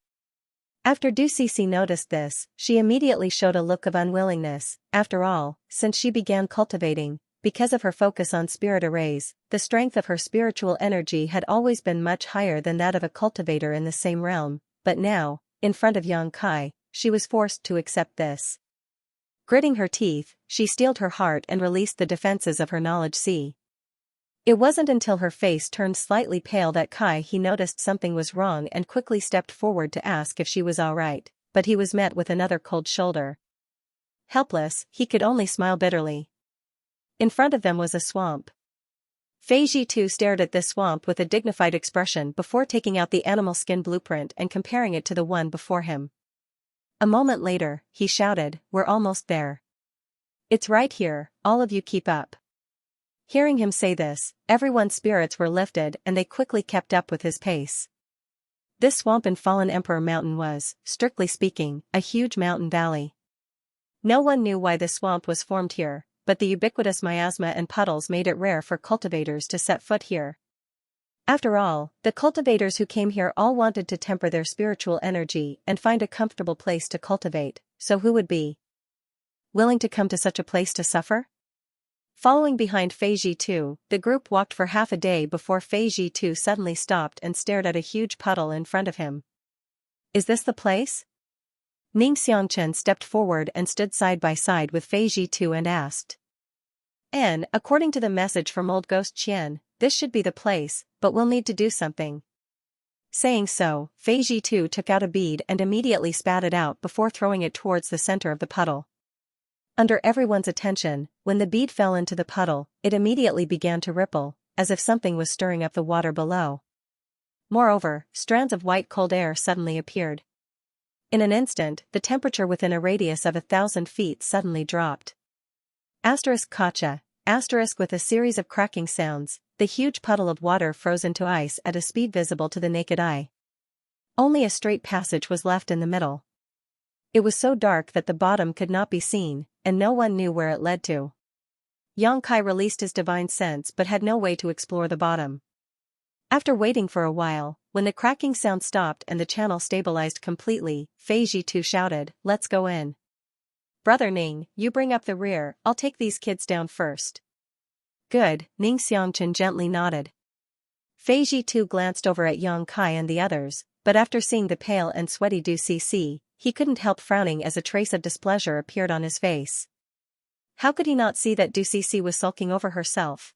After Du Cixi noticed this, she immediately showed a look of unwillingness. After all, since she began cultivating, because of her focus on spirit arrays, the strength of her spiritual energy had always been much higher than that of a cultivator in the same realm, but now, in front of Yang Kai, she was forced to accept this. Gritting her teeth, she steeled her heart and released the defenses of her knowledge sea. It wasn't until her face turned slightly pale that Kai He noticed something was wrong and quickly stepped forward to ask if she was all right, but he was met with another cold shoulder. Helpless, he could only smile bitterly. In front of them was a swamp. Fei Jitu stared at this swamp with a dignified expression before taking out the animal skin blueprint and comparing it to the one before him. A moment later, he shouted, "We're almost there. It's right here, all of you keep up." Hearing him say this, everyone's spirits were lifted and they quickly kept up with his pace. This swamp in Fallen Emperor Mountain was, strictly speaking, a huge mountain valley. No one knew why the swamp was formed here, but the ubiquitous miasma and puddles made it rare for cultivators to set foot here. After all, the cultivators who came here all wanted to temper their spiritual energy and find a comfortable place to cultivate, so who would be willing to come to such a place to suffer? Following behind Fei Jitu, the group walked for half a day before Fei Jitu suddenly stopped and stared at a huge puddle in front of him. "Is this the place?" Ning Xianxia stepped forward and stood side by side with Fei Jitu and asked. "And, according to the message from old ghost Qian, this should be the place, but we'll need to do something." Saying so, Fei Jitu took out a bead and immediately spat it out before throwing it towards the center of the puddle. Under everyone's attention, when the bead fell into the puddle, it immediately began to ripple, as if something was stirring up the water below. Moreover, strands of white cold air suddenly appeared. In an instant, the temperature within a radius of 1,000 feet suddenly dropped. Kacha, with a series of cracking sounds, the huge puddle of water froze into ice at a speed visible to the naked eye. Only a straight passage was left in the middle. It was so dark that the bottom could not be seen, and no one knew where it led to. Yang Kai released his divine sense but had no way to explore the bottom. After waiting for a while, when the cracking sound stopped and the channel stabilized completely, Fei Jitu shouted, "Let's go in. Brother Ning, you bring up the rear, I'll take these kids down first." "Good," Ning Xianxia gently nodded. Fei Jitu glanced over at Yang Kai and the others, but after seeing the pale and sweaty Du Cc, he couldn't help frowning as a trace of displeasure appeared on his face. How could he not see that Du Cc was sulking over herself?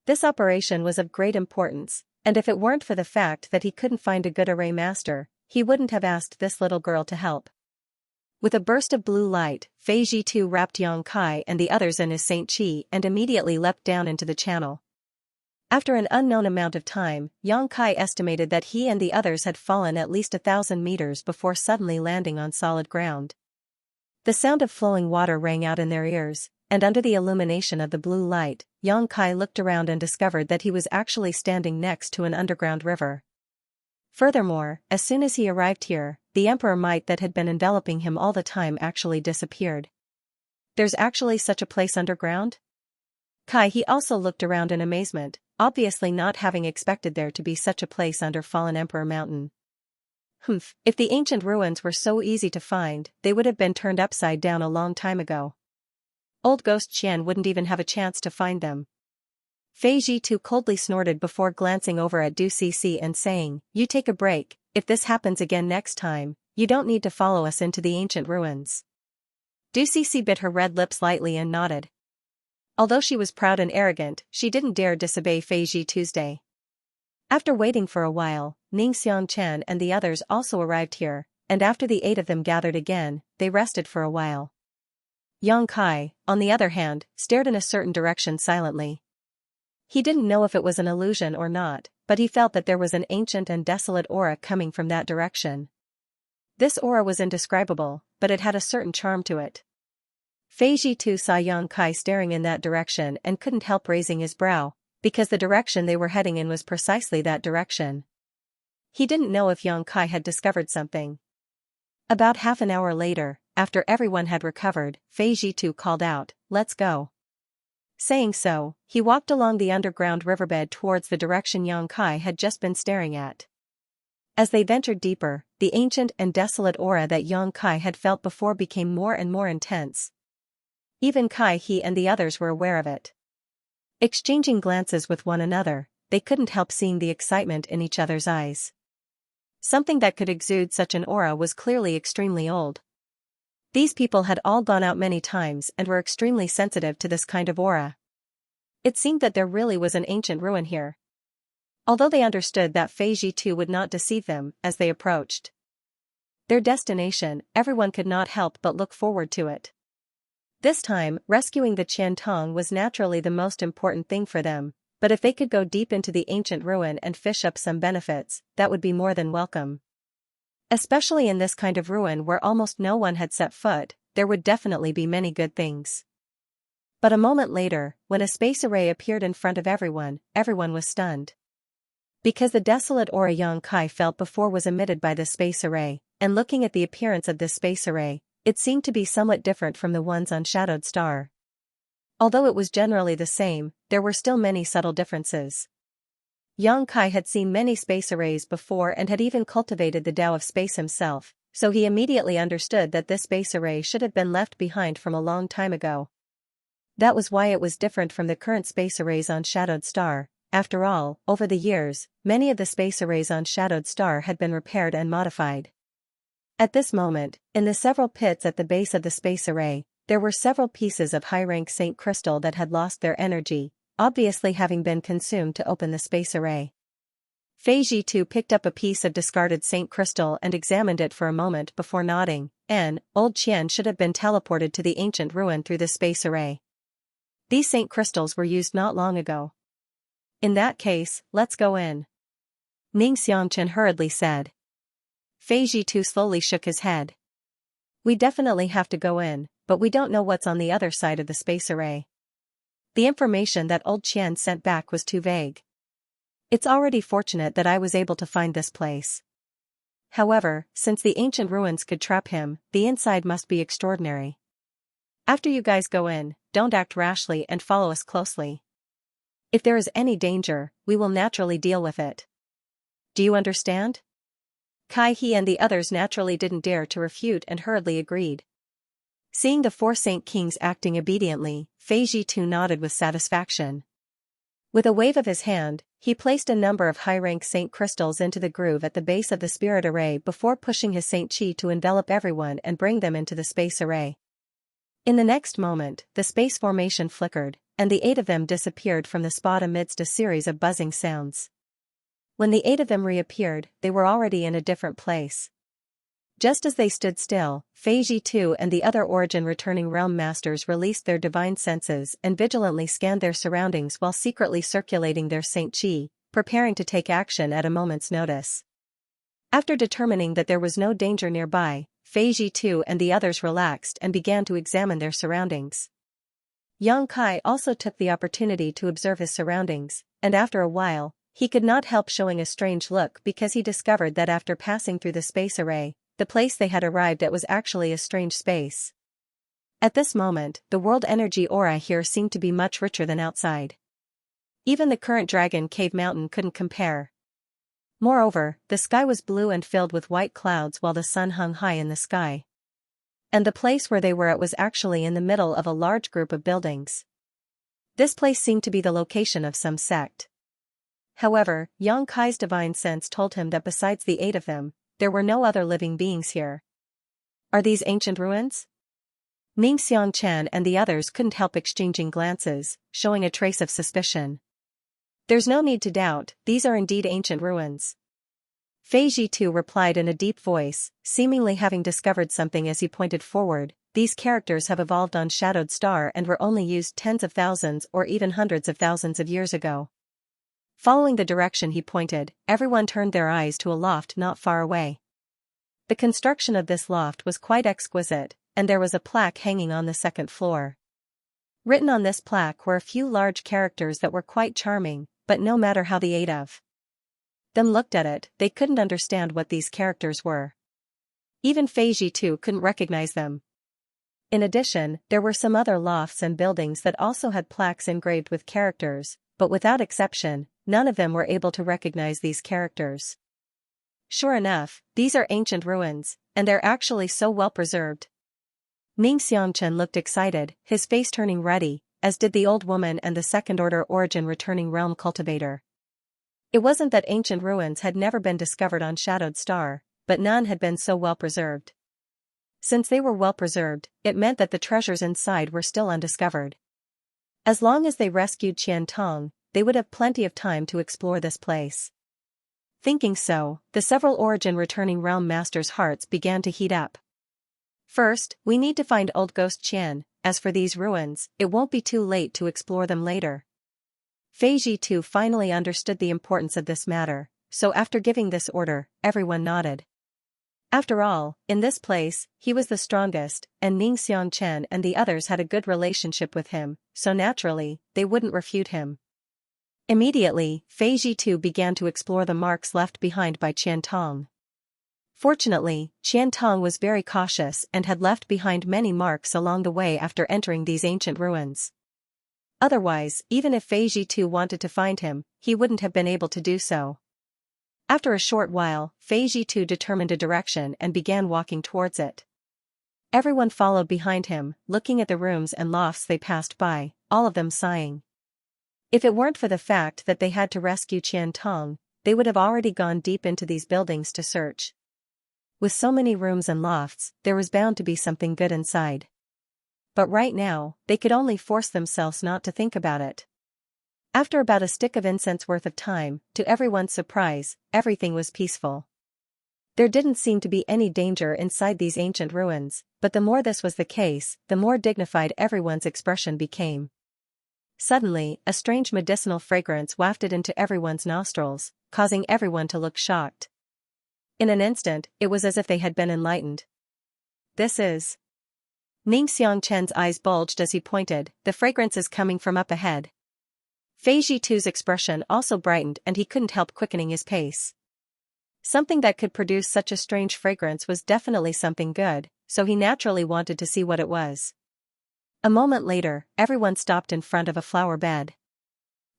This operation was of great importance, and if it weren't for the fact that he couldn't find a good array master, he wouldn't have asked this little girl to help. With a burst of blue light, Fei Jitu wrapped Yang Kai and the others in his Saint Chi and immediately leapt down into the channel. After an unknown amount of time, Yang Kai estimated that he and the others had fallen at least 1,000 meters before suddenly landing on solid ground. The sound of flowing water rang out in their ears, and under the illumination of the blue light, Yang Kai looked around and discovered that he was actually standing next to an underground river. Furthermore, as soon as he arrived here, the emperor might that had been enveloping him all the time actually disappeared. There's actually such a place underground? He also looked around in amazement, obviously not having expected there to be such a place under Fallen Emperor Mountain. If the ancient ruins were so easy to find, they would have been turned upside down a long time ago. Old Ghost Qian wouldn't even have a chance to find them. Fei Jitu coldly snorted before glancing over at Du Cc and saying, "You take a break, if this happens again next time, you don't need to follow us into the ancient ruins." Du Cc bit her red lips lightly and nodded. Although she was proud and arrogant, she didn't dare disobey Fei Jitu's. After waiting for a while, Ning Xianxia and the others also arrived here, and after the 8 of them gathered again, they rested for a while. Yang Kai, on the other hand, stared in a certain direction silently. He didn't know if it was an illusion or not, but he felt that there was an ancient and desolate aura coming from that direction. This aura was indescribable, but it had a certain charm to it. Fei Jitu saw Yang Kai staring in that direction and couldn't help raising his brow, because the direction they were heading in was precisely that direction. He didn't know if Yang Kai had discovered something. About half an hour later, after everyone had recovered, Fei Jitu called out, "Let's go." Saying so, he walked along the underground riverbed towards the direction Yang Kai had just been staring at. As they ventured deeper, the ancient and desolate aura that Yang Kai had felt before became more and more intense. Even he and the others were aware of it. Exchanging glances with one another, they couldn't help seeing the excitement in each other's eyes. Something that could exude such an aura was clearly extremely old. These people had all gone out many times and were extremely sensitive to this kind of aura. It seemed that there really was an ancient ruin here. Although they understood that Fei Jitu would not deceive them as they approached their destination, everyone could not help but look forward to it. This time, rescuing the Qian Tong was naturally the most important thing for them, but if they could go deep into the ancient ruin and fish up some benefits, that would be more than welcome. Especially in this kind of ruin where almost no one had set foot, there would definitely be many good things. But a moment later, when a space array appeared in front of everyone, everyone was stunned. Because the desolate aura Yang Kai felt before was emitted by this space array, and looking at the appearance of this space array, it seemed to be somewhat different from the ones on Shadowed Star. Although it was generally the same, there were still many subtle differences. Yang Kai had seen many space arrays before and had even cultivated the Tao of space himself, so he immediately understood that this space array should have been left behind from a long time ago. That was why it was different from the current space arrays on Shadowed Star. After all, over the years, many of the space arrays on Shadowed Star had been repaired and modified. At this moment, in the several pits at the base of the space array, there were several pieces of high-rank Saint crystal that had lost their energy, obviously having been consumed to open the space array. Fei Zhitu picked up a piece of discarded Saint crystal and examined it for a moment before nodding. Old Qian should have been teleported to the ancient ruin through the space array. These Saint crystals were used not long ago. In that case, let's go in. Xianxia hurriedly said. Fei Zhitu slowly shook his head. We definitely have to go in, but we don't know what's on the other side of the space array. The information that old Qian sent back was too vague. It's already fortunate that I was able to find this place. However, since the ancient ruins could trap him, the inside must be extraordinary. After you guys go in, don't act rashly and follow us closely. If there is any danger, we will naturally deal with it. Do you understand? Kai He and the others naturally didn't dare to refute and hurriedly agreed. Seeing the four Saint Kings acting obediently, Fei Zhitu nodded with satisfaction. With a wave of his hand, he placed a number of high-rank Saint crystals into the groove at the base of the spirit array before pushing his Saint Qi to envelop everyone and bring them into the space array. In the next moment, the space formation flickered, and the 8 of them disappeared from the spot amidst a series of buzzing sounds. When the 8 of them reappeared, they were already in a different place. Just as they stood still, Fei Zhitu and the other Origin Returning Realm Masters released their divine senses and vigilantly scanned their surroundings while secretly circulating their Saint Qi, preparing to take action at a moment's notice. After determining that there was no danger nearby, Fei Zhitu and the others relaxed and began to examine their surroundings. Yang Kai also took the opportunity to observe his surroundings, and after a while, he could not help showing a strange look because he discovered that after passing through the space array, the place they had arrived at was actually a strange space. At this moment, the world energy aura here seemed to be much richer than outside. Even the current Dragon Cave Mountain couldn't compare. Moreover, the sky was blue and filled with white clouds while the sun hung high in the sky. And the place where they were at was actually in the middle of a large group of buildings. This place seemed to be the location of some sect. However, Yang Kai's divine sense told him that besides the 8 of them, there were no other living beings here. Are these ancient ruins? Xianxia and the others couldn't help exchanging glances, showing a trace of suspicion. There's no need to doubt, these are indeed ancient ruins. Fei Zhitu replied in a deep voice, seemingly having discovered something as he pointed forward. These characters have evolved on Shadowed Star and were only used tens of thousands or even hundreds of thousands of years ago. Following the direction he pointed, everyone turned their eyes to a loft not far away. The construction of this loft was quite exquisite, and there was a plaque hanging on the second floor. Written on this plaque were a few large characters that were quite charming, but no matter how the 8 of them looked at it, they couldn't understand what these characters were. Even Fei Zhitu couldn't recognize them. In addition, there were some other lofts and buildings that also had plaques engraved with characters, but without exception, none of them were able to recognize these characters. Sure enough, these are ancient ruins, and they're actually so well preserved. Xianxia looked excited, his face turning ruddy, as did the old woman and the second-order Origin Returning Realm Cultivator. It wasn't that ancient ruins had never been discovered on Shadowed Star, but none had been so well preserved. Since they were well preserved, it meant that the treasures inside were still undiscovered. As long as they rescued Qian Tong, they would have plenty of time to explore this place. Thinking so, the several Origin Returning Realm Masters' hearts began to heat up. First, we need to find Old Ghost Qian. As for these ruins, it won't be too late to explore them later. Fei Zhitu finally understood the importance of this matter, so after giving this order, everyone nodded. After all, in this place, he was the strongest, and Xianxia and the others had a good relationship with him, so naturally, they wouldn't refute him. Immediately, Fei Zhitu began to explore the marks left behind by Qian Tong. Fortunately, Qian Tong was very cautious and had left behind many marks along the way after entering these ancient ruins. Otherwise, even if Fei Zhitu wanted to find him, he wouldn't have been able to do so. After a short while, Fei Zhitu determined a direction and began walking towards it. Everyone followed behind him, looking at the rooms and lofts they passed by, all of them sighing. If it weren't for the fact that they had to rescue Qian Tong, they would have already gone deep into these buildings to search. With so many rooms and lofts, there was bound to be something good inside. But right now, they could only force themselves not to think about it. After about a stick of incense worth of time, to everyone's surprise, everything was peaceful. There didn't seem to be any danger inside these ancient ruins, but the more this was the case, the more dignified everyone's expression became. Suddenly, a strange medicinal fragrance wafted into everyone's nostrils, causing everyone to look shocked. In an instant, it was as if they had been enlightened. This is... Xianxia's eyes bulged as he pointed, the fragrance is coming from up ahead. Fei Jitu's expression also brightened and he couldn't help quickening his pace. Something that could produce such a strange fragrance was definitely something good, so he naturally wanted to see what it was. A moment later, everyone stopped in front of a flower bed.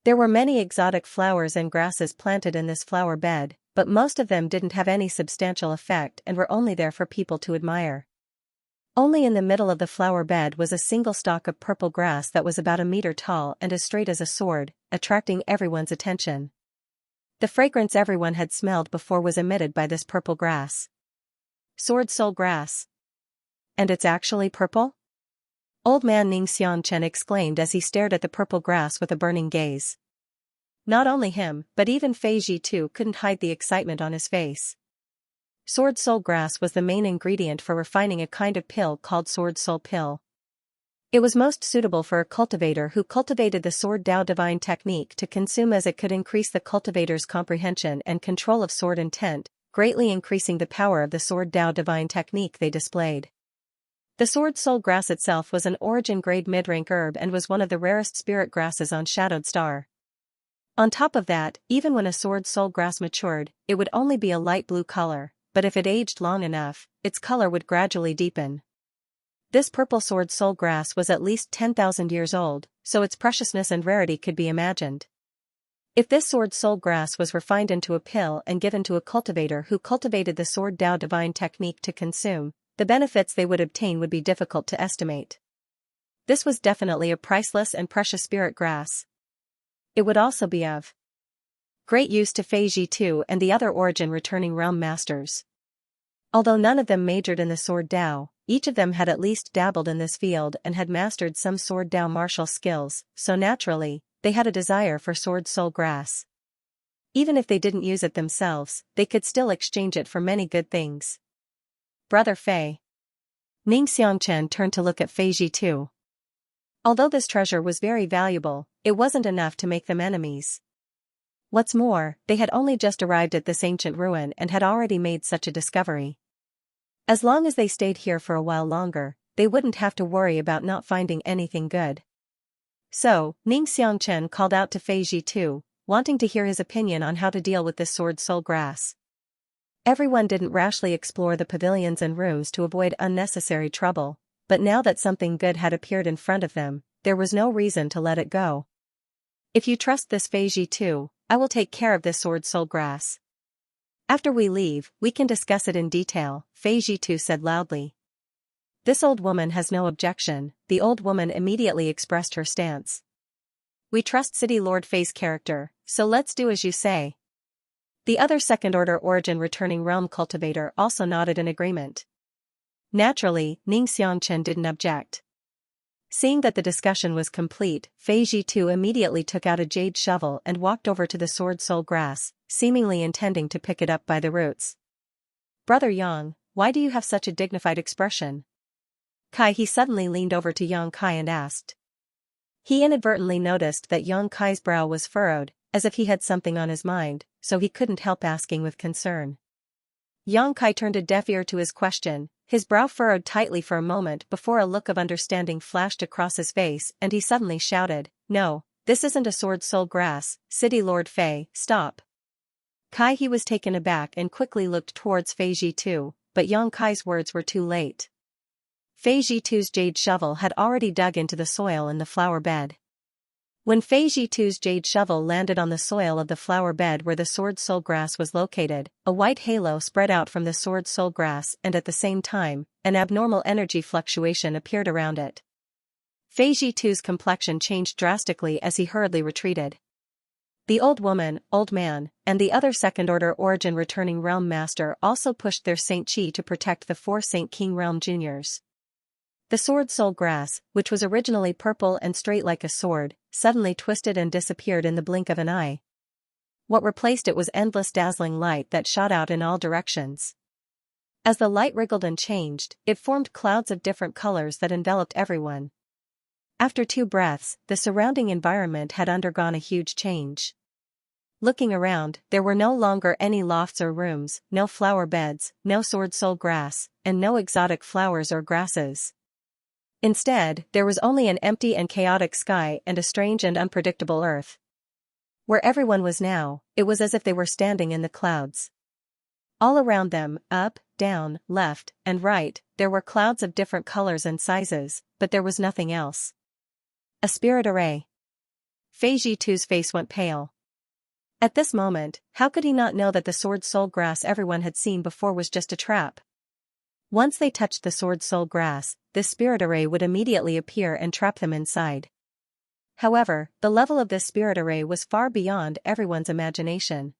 There were many exotic flowers and grasses planted in this flower bed, but most of them didn't have any substantial effect and were only there for people to admire. Only in the middle of the flower bed was a single stalk of purple grass that was about a meter tall and as straight as a sword, attracting everyone's attention. The fragrance everyone had smelled before was emitted by this purple grass. Sword soul grass. And it's actually purple? Old man Xianxia exclaimed as he stared at the purple grass with a burning gaze. Not only him, but even Fei Jitu couldn't hide the excitement on his face. Sword soul grass was the main ingredient for refining a kind of pill called sword soul pill. It was most suitable for a cultivator who cultivated the sword Dao divine technique to consume, as it could increase the cultivator's comprehension and control of sword intent, greatly increasing the power of the sword Dao divine technique they displayed. The sword soul grass itself was an origin grade mid-rank herb and was one of the rarest spirit grasses on Shadowed Star. On top of that, even when a sword soul grass matured, it would only be a light blue color, but if it aged long enough, its color would gradually deepen. This purple sword soul grass was at least 10,000 years old, so its preciousness and rarity could be imagined. If this sword soul grass was refined into a pill and given to a cultivator who cultivated the sword Dao divine technique to consume, the benefits they would obtain would be difficult to estimate. This was definitely a priceless and precious spirit grass. It would also be of great use to Fei Jitu and the other origin returning realm masters. Although none of them majored in the sword Dao, each of them had at least dabbled in this field and had mastered some sword Dao martial skills, so naturally, they had a desire for sword soul grass. Even if they didn't use it themselves, they could still exchange it for many good things. Brother Fei. Xianxia turned to look at Fei Jitu. Although this treasure was very valuable, it wasn't enough to make them enemies. What's more, they had only just arrived at this ancient ruin and had already made such a discovery. As long as they stayed here for a while longer, they wouldn't have to worry about not finding anything good. So, Xianxia called out to Fei Jitu, wanting to hear his opinion on how to deal with this sword soul grass. Everyone didn't rashly explore the pavilions and rooms to avoid unnecessary trouble, but now that something good had appeared in front of them, there was no reason to let it go. If you trust this Fei Jitu, I will take care of this sword soul grass. After we leave, we can discuss it in detail, Fei Jitu said loudly. This old woman has no objection. The old woman immediately expressed her stance. We trust City Lord Fei's character, so let's do as you say. The other second-order origin returning realm cultivator also nodded in agreement. Naturally, Xianxia didn't object. Seeing that the discussion was complete, Fei Jitu immediately took out a jade shovel and walked over to the sword soul grass, seemingly intending to pick it up by the roots. Brother Yang, why do you have such a dignified expression? He suddenly leaned over to Yang Kai and asked. He inadvertently noticed that Yang Kai's brow was furrowed, as if he had something on his mind, so he couldn't help asking with concern. Yang Kai turned a deaf ear to his question, his brow furrowed tightly for a moment before a look of understanding flashed across his face and he suddenly shouted, No, this isn't a sword soul grass, City Lord Fei, stop. He was taken aback and quickly looked towards Fei Jitu, but Yang Kai's words were too late. Fei Jitu's jade shovel had already dug into the soil in the flower bed. When Fei Jitu's jade shovel landed on the soil of the flower bed where the sword soul grass was located, a white halo spread out from the sword soul grass and at the same time, an abnormal energy fluctuation appeared around it. Fei Jitu's complexion changed drastically as he hurriedly retreated. The old woman, old man, and the other second-order origin returning realm master also pushed their Saint Chi to protect the 4 Saint King realm juniors. The sword soul grass, which was originally purple and straight like a sword, suddenly twisted and disappeared in the blink of an eye. What replaced it was endless dazzling light that shot out in all directions. As the light wriggled and changed, it formed clouds of different colors that enveloped everyone. After 2 breaths, the surrounding environment had undergone a huge change. Looking around, there were no longer any lofts or rooms, no flower beds, no sword soul grass, and no exotic flowers or grasses. Instead, there was only an empty and chaotic sky and a strange and unpredictable earth. Where everyone was now, it was as if they were standing in the clouds. All around them, up, down, left, and right, there were clouds of different colors and sizes, but there was nothing else. A spirit array. Fei Jitu's face went pale. At this moment, how could he not know that the sword soul grass everyone had seen before was just a trap? Once they touched the sword soul grass, this spirit array would immediately appear and trap them inside. However, the level of this spirit array was far beyond everyone's imagination.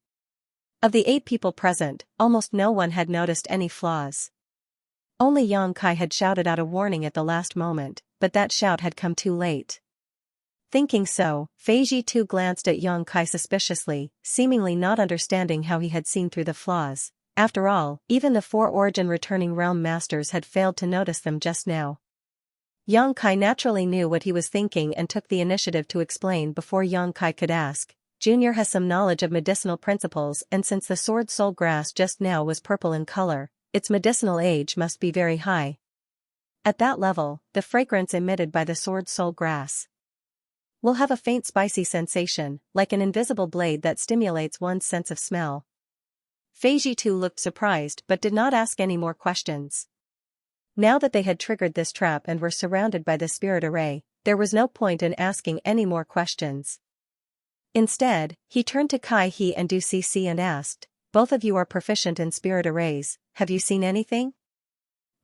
Of the 8 people present, almost no one had noticed any flaws. Only Yang Kai had shouted out a warning at the last moment, but that shout had come too late. Thinking so, Fei Jitu glanced at Yang Kai suspiciously, seemingly not understanding how he had seen through the flaws. After all, even the 4 origin returning realm masters had failed to notice them just now. Yang Kai naturally knew what he was thinking and took the initiative to explain before Yang Kai could ask. Junior has some knowledge of medicinal principles, and since the sword soul grass just now was purple in color, its medicinal age must be very high. At that level, the fragrance emitted by the sword soul grass will have a faint spicy sensation, like an invisible blade that stimulates one's sense of smell. Fei Jitu looked surprised but did not ask any more questions. Now that they had triggered this trap and were surrounded by the spirit array, there was no point in asking any more questions. Instead, he turned to Kai He and Du Cc and asked, "Both of you are proficient in spirit arrays, have you seen anything?"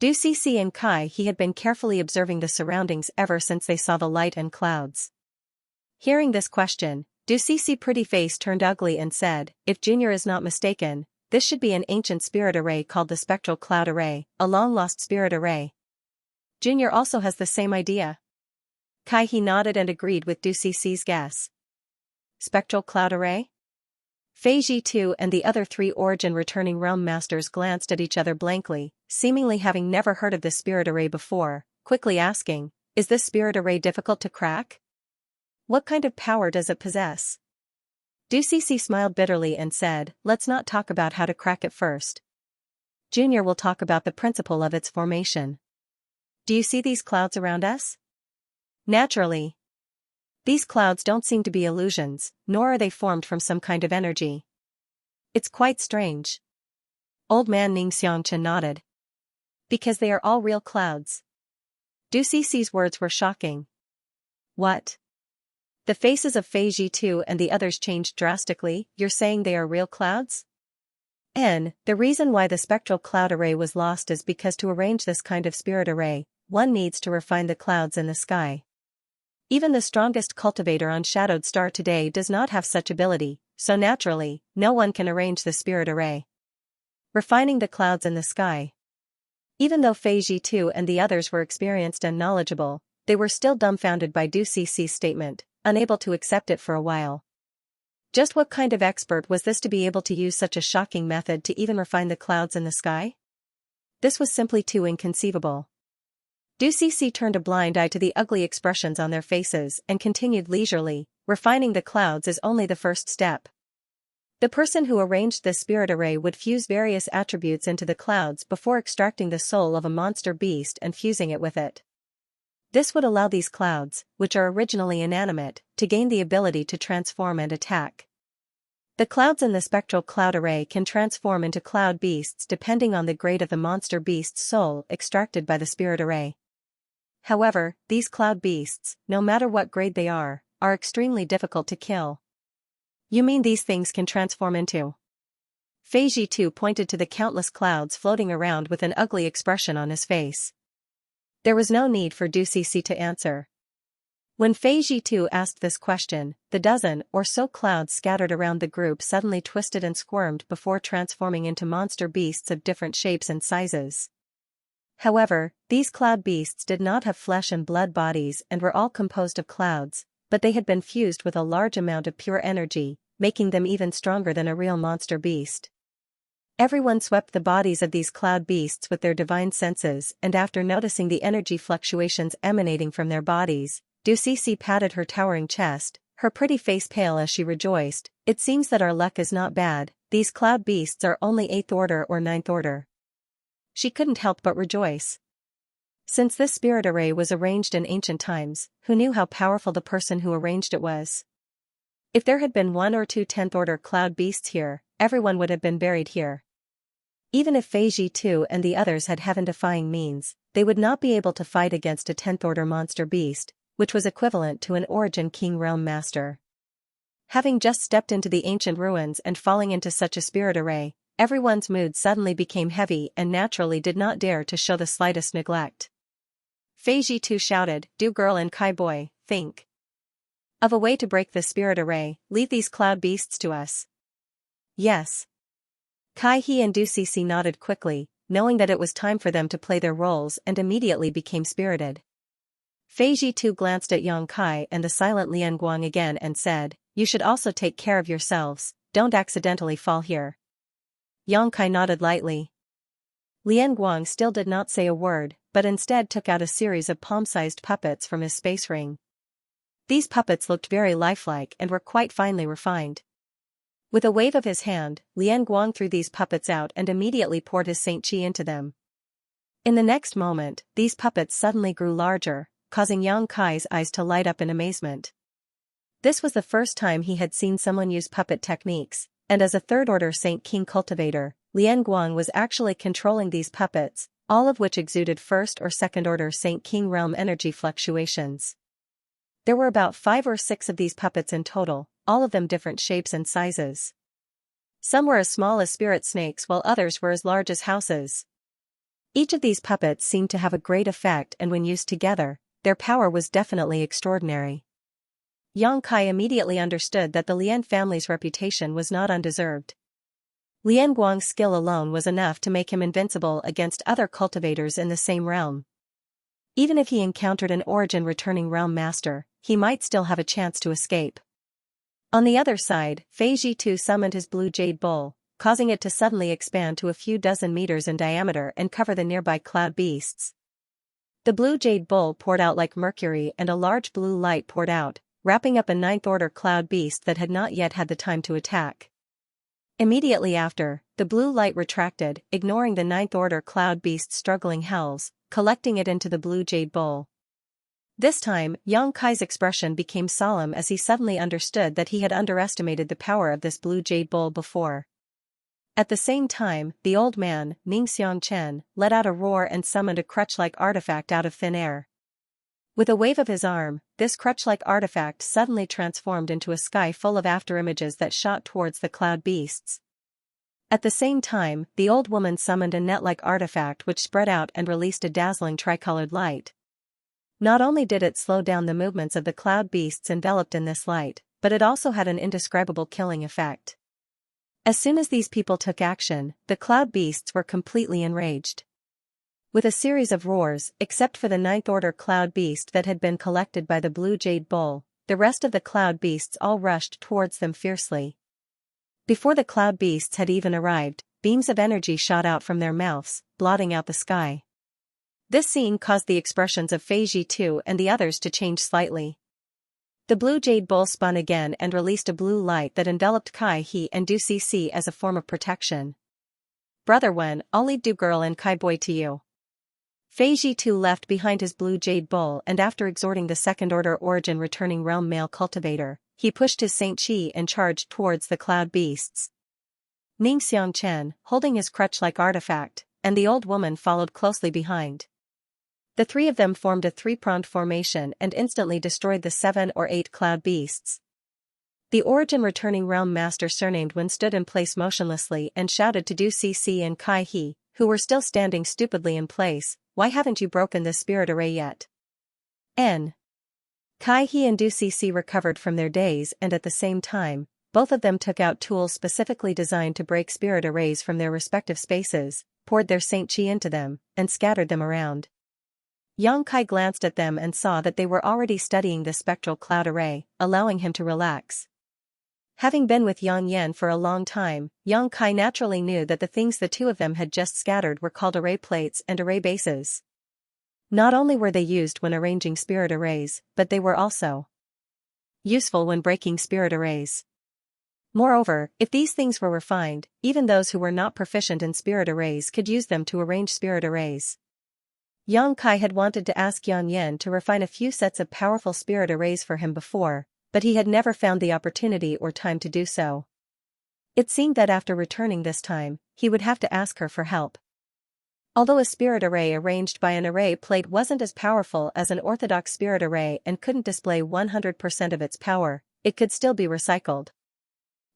Du Cc and Kai He had been carefully observing the surroundings ever since they saw the light and clouds. Hearing this question, Du Cc pretty face turned ugly and said, "If Junior is not mistaken, this should be an ancient spirit array called the spectral cloud array, a long-lost spirit array." Junior also has the same idea. Kai He nodded and agreed with Du Cc's guess. Spectral cloud array? Fei Jitu and the other 3 origin returning realm masters glanced at each other blankly, seemingly having never heard of this spirit array before, quickly asking, "Is this spirit array difficult to crack? What kind of power does it possess?" Du Cc smiled bitterly and said, "Let's not talk about how to crack it first. Junior will talk about the principle of its formation. Do you see these clouds around us? Naturally, these clouds don't seem to be illusions, nor are they formed from some kind of energy. It's quite strange." Old man Xianxia nodded. "Because they are all real clouds." Du Cc's words were shocking. "What?" The faces of Fei Jitu and the others changed drastically. "You're saying they are real clouds?" The reason why the spectral cloud array was lost is because to arrange this kind of spirit array, one needs to refine the clouds in the sky. Even the strongest cultivator on Shadowed Star today does not have such ability, so naturally, no one can arrange the spirit array. Refining the clouds in the sky. Even though Fei Jitu and the others were experienced and knowledgeable, they were still dumbfounded by Du Cc's statement, unable to accept it for a while. Just what kind of expert was this to be able to use such a shocking method to even refine the clouds in the sky? This was simply too inconceivable. Du Cc turned a blind eye to the ugly expressions on their faces and continued leisurely, "Refining the clouds is only the first step. The person who arranged this spirit array would fuse various attributes into the clouds before extracting the soul of a monster beast and fusing it with it. This would allow these clouds, which are originally inanimate, to gain the ability to transform and attack. The clouds in the spectral cloud array can transform into cloud beasts depending on the grade of the monster beast's soul extracted by the spirit array. However, these cloud beasts, no matter what grade they are extremely difficult to kill." "You mean these things can transform into?" Fei Jitu pointed to the countless clouds floating around with an ugly expression on his face. There was no need for Du Cc to answer. When Fei Jitu asked this question, the dozen or so clouds scattered around the group suddenly twisted and squirmed before transforming into monster beasts of different shapes and sizes. However, these cloud beasts did not have flesh and blood bodies and were all composed of clouds, but they had been fused with a large amount of pure energy, making them even stronger than a real monster beast. Everyone swept the bodies of these cloud beasts with their divine senses, and after noticing the energy fluctuations emanating from their bodies, Du Cece patted her towering chest, her pretty face pale as she rejoiced. It seems that our luck is not bad, these cloud beasts are only 8th order or 9th order. She couldn't help but rejoice. Since this spirit array was arranged in ancient times, who knew how powerful the person who arranged it was? If there had been 1 or 2 10th order cloud beasts here, everyone would have been buried here. Even if Fei Jitu and the others had heaven-defying means, they would not be able to fight against a 10th order monster beast, which was equivalent to an Origin King Realm Master. Having just stepped into the ancient ruins and falling into such a spirit array, everyone's mood suddenly became heavy and naturally did not dare to show the slightest neglect. Fei Jitu shouted, "Do girl and Kai boy, think of a way to break this spirit array, leave these cloud beasts to us." Yes. Kai He and Du Cece nodded quickly, knowing that it was time for them to play their roles, and immediately became spirited. Fei Jitu glanced at Yang Kai and the silent Lian Guang again and said, "You should also take care of yourselves, don't accidentally fall here." Yang Kai nodded lightly. Lian Guang still did not say a word, but instead took out a series of palm-sized puppets from his space ring. These puppets looked very lifelike and were quite finely refined. With a wave of his hand, Lian Guang threw these puppets out and immediately poured his Saint Qi into them. In the next moment, these puppets suddenly grew larger, causing Yang Kai's eyes to light up in amazement. This was the first time he had seen someone use puppet techniques, and as a third-order Saint King cultivator, Lian Guang was actually controlling these puppets, all of which exuded first or second-order Saint King realm energy fluctuations. There were about 5 or 6 of these puppets in total, all of them different shapes and sizes. Some were as small as spirit snakes while others were as large as houses. Each of these puppets seemed to have a great effect, and when used together, their power was definitely extraordinary. Yang Kai immediately understood that the Lian family's reputation was not undeserved. Lian Guang's skill alone was enough to make him invincible against other cultivators in the same realm. Even if he encountered an Origin returning realm master, he might still have a chance to escape. On the other side, Fei Jitu summoned his blue jade bowl, causing it to suddenly expand to a few dozen meters in diameter and cover the nearby cloud beasts. The blue jade bowl poured out like mercury, and a large blue light poured out, wrapping up a 9th order cloud beast that had not yet had the time to attack. Immediately after, the blue light retracted, ignoring the 9th order cloud beast's struggling howls, collecting it into the blue jade bowl. This time, Yang Kai's expression became solemn as he suddenly understood that he had underestimated the power of this blue jade bowl before. At the same time, the old man, Ning Xianxia, let out a roar and summoned a crutch-like artifact out of thin air. With a wave of his arm, this crutch-like artifact suddenly transformed into a sky full of afterimages that shot towards the cloud beasts. At the same time, the old woman summoned a net-like artifact which spread out and released a dazzling tricolored light. Not only did it slow down the movements of the cloud beasts enveloped in this light, but it also had an indescribable killing effect. As soon as these people took action, the cloud beasts were completely enraged. With a series of roars, except for the 9th order cloud beast that had been collected by the blue jade bowl, the rest of the cloud beasts all rushed towards them fiercely. Before the cloud beasts had even arrived, beams of energy shot out from their mouths, blotting out the sky. This scene caused the expressions of Fei Jitu and the others to change slightly. The blue jade bowl spun again and released a blue light that enveloped Kai He and Du Cece as a form of protection. "Brother Wen, I'll leave Du girl and Kai boy to you." Fei Jitu left behind his blue jade bowl, and after exhorting the second-order Origin returning realm male cultivator, he pushed his Saint Qi and charged towards the cloud beasts. Ning Xianxia, holding his crutch-like artifact, and the old woman followed closely behind. The 3 of them formed a 3-pronged formation and instantly destroyed the 7 or 8 cloud beasts. The Origin returning realm master surnamed Wen stood in place motionlessly and shouted to Du Cece and Kai He, who were still standing stupidly in place, "Why haven't you broken this spirit array yet?" Kai He and Du Cece recovered from their daze, and at the same time, both of them took out tools specifically designed to break spirit arrays from their respective spaces, poured their Saint Chi into them, and scattered them around. Yang Kai glanced at them and saw that they were already studying the spectral cloud array, allowing him to relax. Having been with Yang Yan for a long time, Yang Kai naturally knew that the things the two of them had just scattered were called array plates and array bases. Not only were they used when arranging spirit arrays, but they were also useful when breaking spirit arrays. Moreover, if these things were refined, even those who were not proficient in spirit arrays could use them to arrange spirit arrays. Yang Kai had wanted to ask Yang Yan to refine a few sets of powerful spirit arrays for him before, but he had never found the opportunity or time to do so. It seemed that after returning this time, he would have to ask her for help. Although a spirit array arranged by an array plate wasn't as powerful as an orthodox spirit array and couldn't display 100% of its power, it could still be recycled.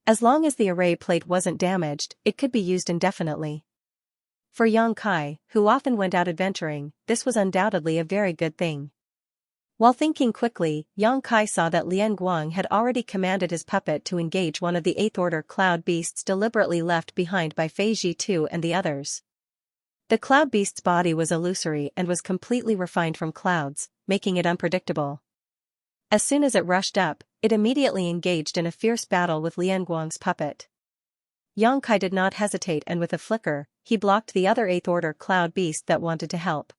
As long as the array plate wasn't damaged, it could be used indefinitely. For Yang Kai, who often went out adventuring, this was undoubtedly a very good thing. While thinking quickly, Yang Kai saw that Lian Guang had already commanded his puppet to engage one of the 8th Order cloud beasts deliberately left behind by Fei Ji2 and the others. The cloud beast's body was illusory and was completely refined from clouds, making it unpredictable. As soon as it rushed up, it immediately engaged in a fierce battle with Lian Guang's puppet. Yang Kai did not hesitate, and with a flicker, he blocked the other 8th Order cloud beast that wanted to help.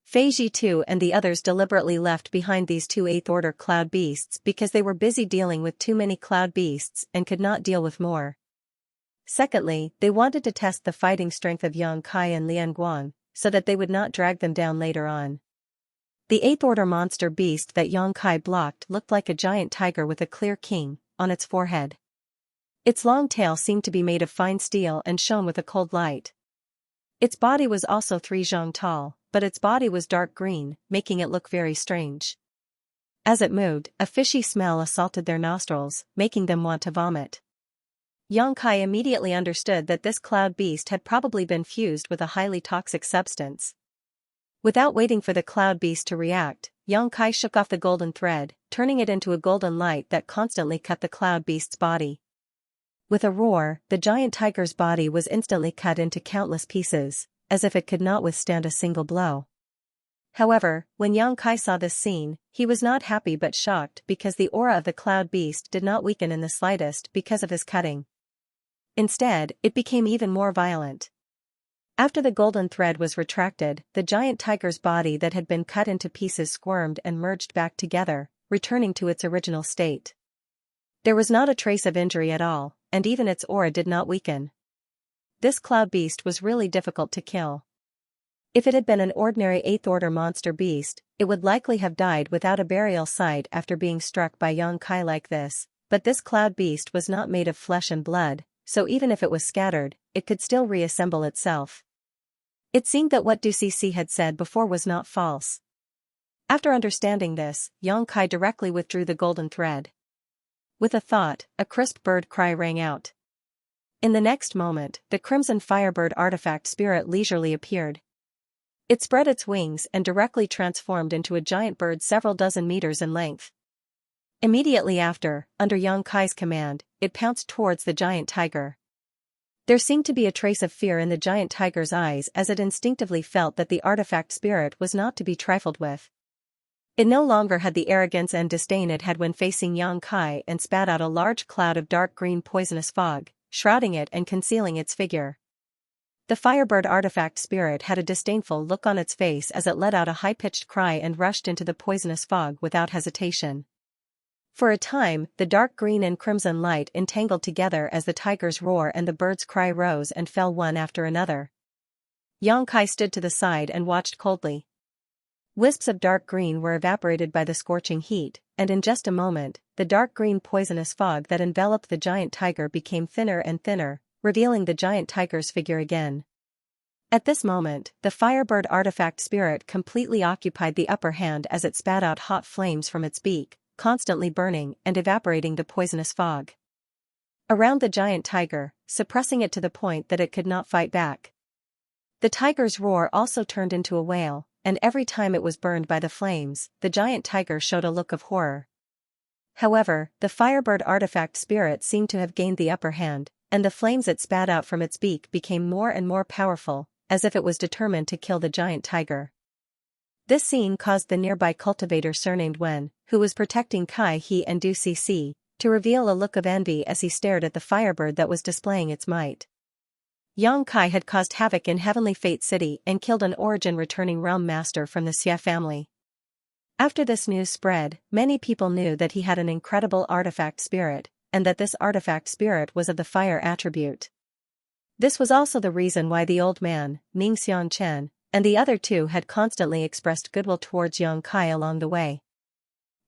Fei Ji2 and the others deliberately left behind these two 8th Order cloud beasts because they were busy dealing with too many cloud beasts and could not deal with more. Secondly, they wanted to test the fighting strength of Yang Kai and Lian Guang, so that they would not drag them down later on. The 8th Order monster beast that Yang Kai blocked looked like a giant tiger with a clear king on its forehead. Its long tail seemed to be made of fine steel and shone with a cold light. Its body was also 3 zhang tall, but its body was dark green, making it look very strange. As it moved, a fishy smell assaulted their nostrils, making them want to vomit. Yang Kai immediately understood that this cloud beast had probably been fused with a highly toxic substance. Without waiting for the cloud beast to react, Yang Kai shook off the golden thread, turning it into a golden light that constantly cut the cloud beast's body. With a roar, the giant tiger's body was instantly cut into countless pieces, as if it could not withstand a single blow. However, when Yang Kai saw this scene, he was not happy but shocked because the aura of the cloud beast did not weaken in the slightest because of his cutting. Instead, it became even more violent. After the golden thread was retracted, the giant tiger's body that had been cut into pieces squirmed and merged back together, returning to its original state. There was not a trace of injury at all, and even its aura did not weaken. This cloud beast was really difficult to kill. If it had been an ordinary 8th Order monster beast, it would likely have died without a burial site after being struck by Yang Kai like this, but this cloud beast was not made of flesh and blood, so even if it was scattered, it could still reassemble itself. It seemed that what Du Cece had said before was not false. After understanding this, Yang Kai directly withdrew the golden thread. With a thought, a crisp bird cry rang out. In the next moment, the crimson firebird artifact spirit leisurely appeared. It spread its wings and directly transformed into a giant bird several dozen meters in length. Immediately after, under Yang Kai's command, it pounced towards the giant tiger. There seemed to be a trace of fear in the giant tiger's eyes as it instinctively felt that the artifact spirit was not to be trifled with. It no longer had the arrogance and disdain it had when facing Yang Kai and spat out a large cloud of dark green poisonous fog, shrouding it and concealing its figure. The firebird artifact spirit had a disdainful look on its face as it let out a high-pitched cry and rushed into the poisonous fog without hesitation. For a time, the dark green and crimson light entangled together as the tiger's roar and the bird's cry rose and fell one after another. Yang Kai stood to the side and watched coldly. Wisps of dark green were evaporated by the scorching heat, and in just a moment, the dark green poisonous fog that enveloped the giant tiger became thinner and thinner, revealing the giant tiger's figure again. At this moment, the firebird artifact spirit completely occupied the upper hand as it spat out hot flames from its beak, constantly burning and evaporating the poisonous fog around the giant tiger, suppressing it to the point that it could not fight back. The tiger's roar also turned into a wail, and every time it was burned by the flames, the giant tiger showed a look of horror. However, the Firebird artifact spirit seemed to have gained the upper hand, and the flames it spat out from its beak became more and more powerful, as if it was determined to kill the giant tiger. This scene caused the nearby cultivator surnamed Wen, who was protecting Kai He and Du Cc, to reveal a look of envy as he stared at the Firebird that was displaying its might. Yang Kai had caused havoc in Heavenly Fate City and killed an origin-returning realm master from the Xia family. After this news spread, many people knew that he had an incredible artifact spirit, and that this artifact spirit was of the fire attribute. This was also the reason why the old man, Ning Xianchen, and the other two had constantly expressed goodwill towards Yang Kai along the way.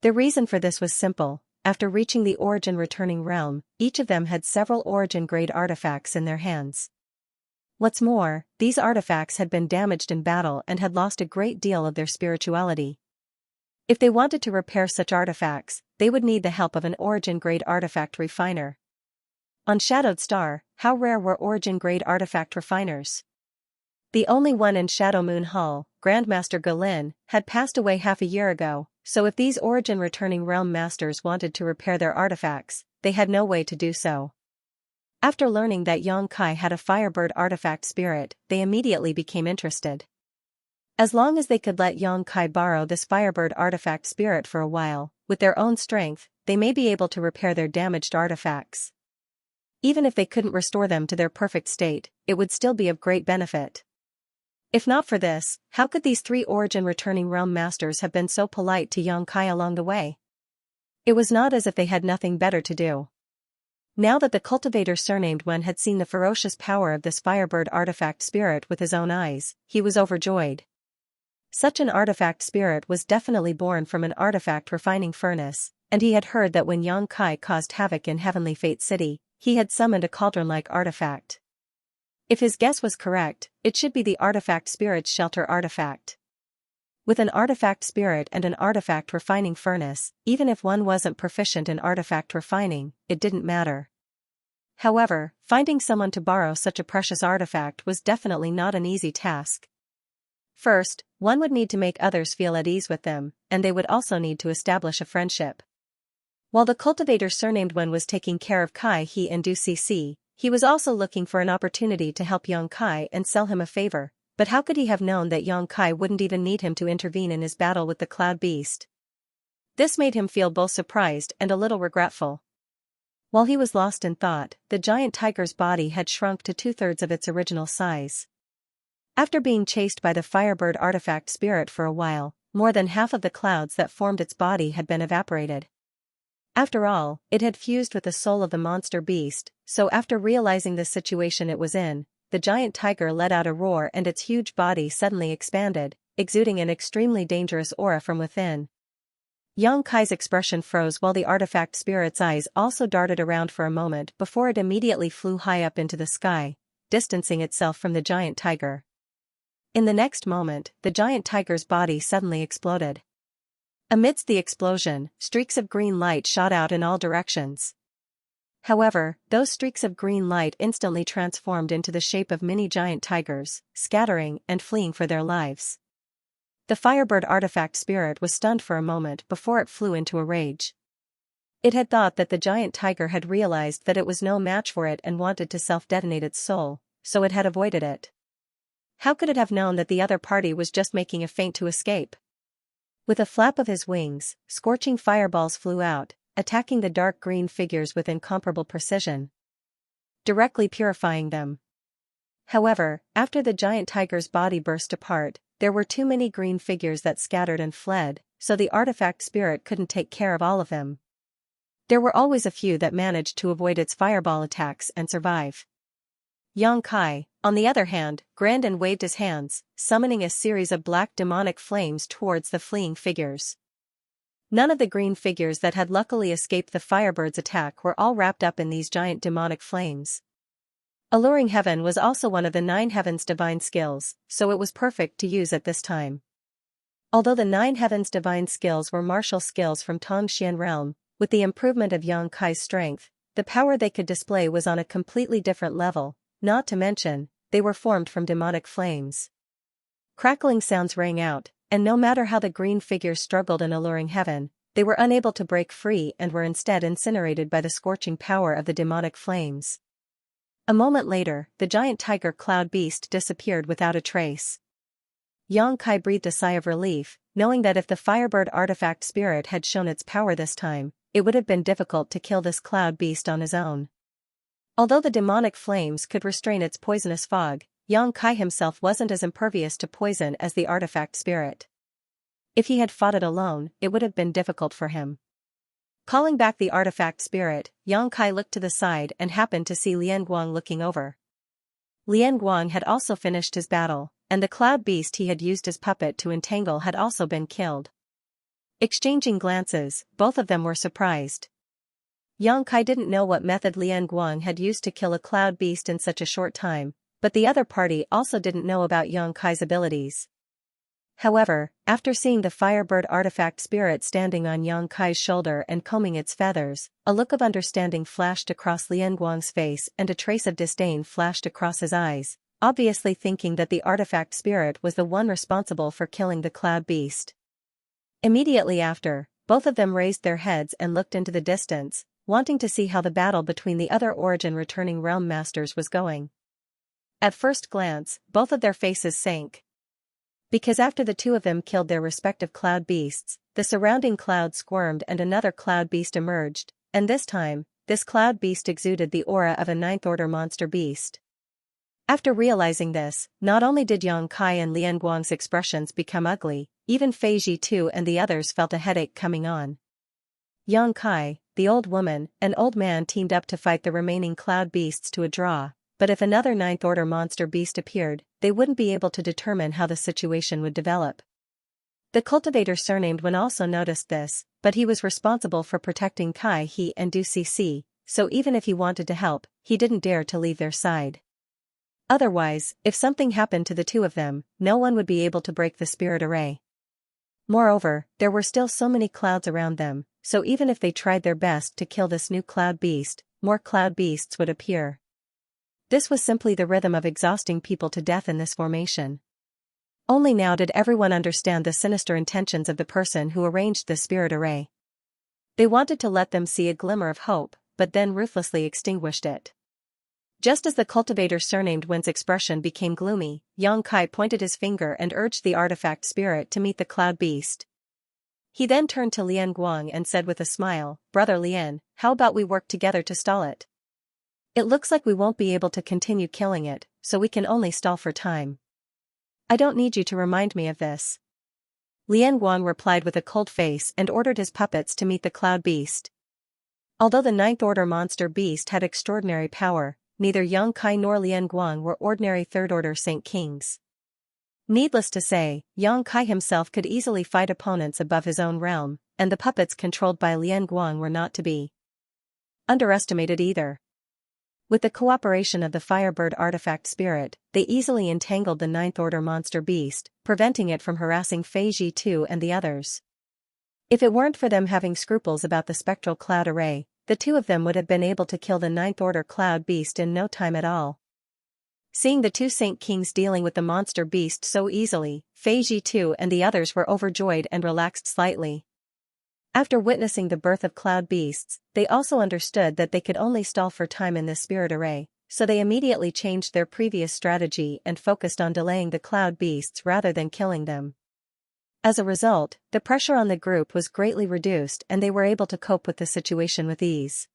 The reason for this was simple: after reaching the origin-returning realm, each of them had several origin-grade artifacts in their hands. What's more, these artifacts had been damaged in battle and had lost a great deal of their spirituality. If they wanted to repair such artifacts, they would need the help of an origin-grade artifact refiner. On Shadowed Star, how rare were origin-grade artifact refiners? The only one in Shadow Moon Hall, Grandmaster Galin, had passed away half a year ago, so if these origin-returning realm masters wanted to repair their artifacts, they had no way to do so. After learning that Yang Kai had a Firebird artifact spirit, they immediately became interested. As long as they could let Yang Kai borrow this Firebird artifact spirit for a while, with their own strength, they may be able to repair their damaged artifacts. Even if they couldn't restore them to their perfect state, it would still be of great benefit. If not for this, how could these three origin-returning realm masters have been so polite to Yang Kai along the way? It was not as if they had nothing better to do. Now that the cultivator surnamed Wen had seen the ferocious power of this Firebird artifact spirit with his own eyes, he was overjoyed. Such an artifact spirit was definitely born from an artifact refining furnace, and he had heard that when Yang Kai caused havoc in Heavenly Fate City, he had summoned a cauldron-like artifact. If his guess was correct, it should be the artifact spirit's shelter artifact. With an artifact spirit and an artifact refining furnace, even if one wasn't proficient in artifact refining, it didn't matter. However, finding someone to borrow such a precious artifact was definitely not an easy task. First, one would need to make others feel at ease with them, and they would also need to establish a friendship. While the cultivator surnamed Wen was taking care of Kai He and Du Cc, he was also looking for an opportunity to help Yang Kai and sell him a favor, but how could he have known that Yang Kai wouldn't even need him to intervene in his battle with the Cloud Beast? This made him feel both surprised and a little regretful. While he was lost in thought, the giant tiger's body had shrunk to 2/3 of its original size. After being chased by the Firebird artifact spirit for a while, more than half of the clouds that formed its body had been evaporated. After all, it had fused with the soul of the monster beast, so after realizing the situation it was in, the giant tiger let out a roar and its huge body suddenly expanded, exuding an extremely dangerous aura from within. Yang Kai's expression froze while the artifact spirit's eyes also darted around for a moment before it immediately flew high up into the sky, distancing itself from the giant tiger. In the next moment, the giant tiger's body suddenly exploded. Amidst the explosion, streaks of green light shot out in all directions. However, those streaks of green light instantly transformed into the shape of mini giant tigers, scattering and fleeing for their lives. The Firebird artifact spirit was stunned for a moment before it flew into a rage. It had thought that the giant tiger had realized that it was no match for it and wanted to self-detonate its soul, so it had avoided it. How could it have known that the other party was just making a feint to escape? With a flap of his wings, scorching fireballs flew out, attacking the dark green figures with incomparable precision, directly purifying them. However, after the giant tiger's body burst apart, there were too many green figures that scattered and fled, so the artifact spirit couldn't take care of all of them. There were always a few that managed to avoid its fireball attacks and survive. Yang Kai, on the other hand, grinned and waved his hands, summoning a series of black demonic flames towards the fleeing figures. None of the green figures that had luckily escaped the Firebird's attack were all wrapped up in these giant demonic flames. Alluring Heaven was also one of the 9 Heavens' divine skills, so it was perfect to use at this time. Although the 9 Heavens' divine skills were martial skills from Tongxian realm, with the improvement of Yang Kai's strength, the power they could display was on a completely different level, not to mention, they were formed from demonic flames. Crackling sounds rang out, and no matter how the green figures struggled in alluring heaven, they were unable to break free and were instead incinerated by the scorching power of the demonic flames. A moment later, the giant tiger cloud beast disappeared without a trace. Xianxia breathed a sigh of relief, knowing that if the firebird artifact spirit had shown its power this time, it would have been difficult to kill this cloud beast on his own. Although the demonic flames could restrain its poisonous fog, Xianxia himself wasn't as impervious to poison as the artifact spirit. If he had fought it alone, it would have been difficult for him. Calling back the artifact spirit, Xianxia looked to the side and happened to see Lianguang looking over. Lianguang had also finished his battle, and the cloud beast he had used as puppet to entangle had also been killed. Exchanging glances, both of them were surprised. Xianxia didn't know what method Lianguang had used to kill a cloud beast in such a short time, but the other party also didn't know about Xianxia's abilities. However, after seeing the firebird artifact spirit standing on Xianxia's shoulder and combing its feathers, a look of understanding flashed across Lianguang's face and a trace of disdain flashed across his eyes, obviously thinking that the artifact spirit was the one responsible for killing the cloud beast. Immediately after, both of them raised their heads and looked into the distance, wanting to see how the battle between the other origin returning realm masters was going. At first glance, both of their faces sank. Because after the two of them killed their respective cloud beasts, the surrounding cloud squirmed and another cloud beast emerged, and this time, this cloud beast exuded the aura of a ninth-order monster beast. After realizing this, not only did Xianxia and Lianguang's expressions become ugly, even Fei Ji too and the others felt a headache coming on. Xianxia, the old woman, and old man teamed up to fight the remaining cloud beasts to a draw, but if another ninth-order monster beast appeared, they wouldn't be able to determine how the situation would develop. The cultivator surnamed Wen also noticed this, but he was responsible for protecting Kai He and Du Cc, so even if he wanted to help, he didn't dare to leave their side. Otherwise, if something happened to the two of them, no one would be able to break the spirit array. Moreover, there were still so many clouds around them, so even if they tried their best to kill this new cloud beast, more cloud beasts would appear. This was simply the rhythm of exhausting people to death in this formation. Only now did everyone understand the sinister intentions of the person who arranged the spirit array. They wanted to let them see a glimmer of hope, but then ruthlessly extinguished it. Just as the cultivator surnamed Wen's expression became gloomy, Xianxia pointed his finger and urged the artifact spirit to meet the cloud beast. He then turned to Lianguang and said with a smile, "Brother Lian, how about we work together to stall it? It looks like we won't be able to continue killing it, so we can only stall for time." "I don't need you to remind me of this." Lianguang replied with a cold face and ordered his puppets to meet the cloud beast. Although the ninth-order monster beast had extraordinary power, neither Xianxia nor Lianguang were ordinary third-order Saint Kings. Needless to say, Xianxia himself could easily fight opponents above his own realm, and the puppets controlled by Lianguang were not to be underestimated either. With the cooperation of the firebird artifact spirit, they easily entangled the ninth-order monster beast, preventing it from harassing Fei Ji too and the others. If it weren't for them having scruples about the spectral cloud array, the two of them would have been able to kill the ninth-order cloud beast in no time at all. Seeing the two Saint Kings dealing with the monster beast so easily, Fei Ji too and the others were overjoyed and relaxed slightly. After witnessing the birth of cloud beasts, they also understood that they could only stall for time in this spirit array, so they immediately changed their previous strategy and focused on delaying the cloud beasts rather than killing them. As a result, the pressure on the group was greatly reduced and they were able to cope with the situation with ease.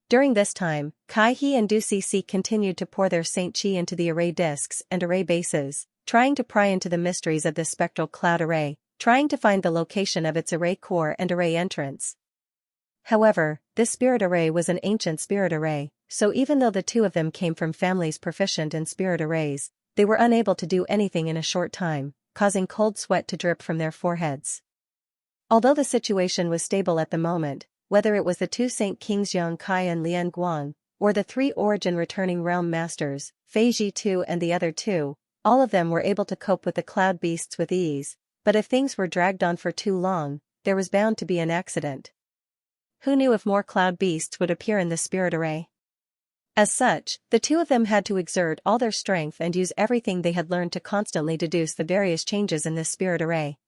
During this time, Kai He and Du Cc continued to pour their Saint Chi into the array discs and array bases, trying to pry into the mysteries of this spectral cloud array, trying to find the location of its array core and array entrance. However, this spirit array was an ancient spirit array, so even though the two of them came from families proficient in spirit arrays, they were unable to do anything in a short time, causing cold sweat to drip from their foreheads. Although the situation was stable at the moment, whether it was the two Saint Kings Xianxia and Lianguang, or the three origin returning realm masters, Fei Ji too and the other two, all of them were able to cope with the cloud beasts with ease, but if things were dragged on for too long, there was bound to be an accident. Who knew if more cloud beasts would appear in the spirit array? As such, the two of them had to exert all their strength and use everything they had learned to constantly deduce the various changes in this spirit array.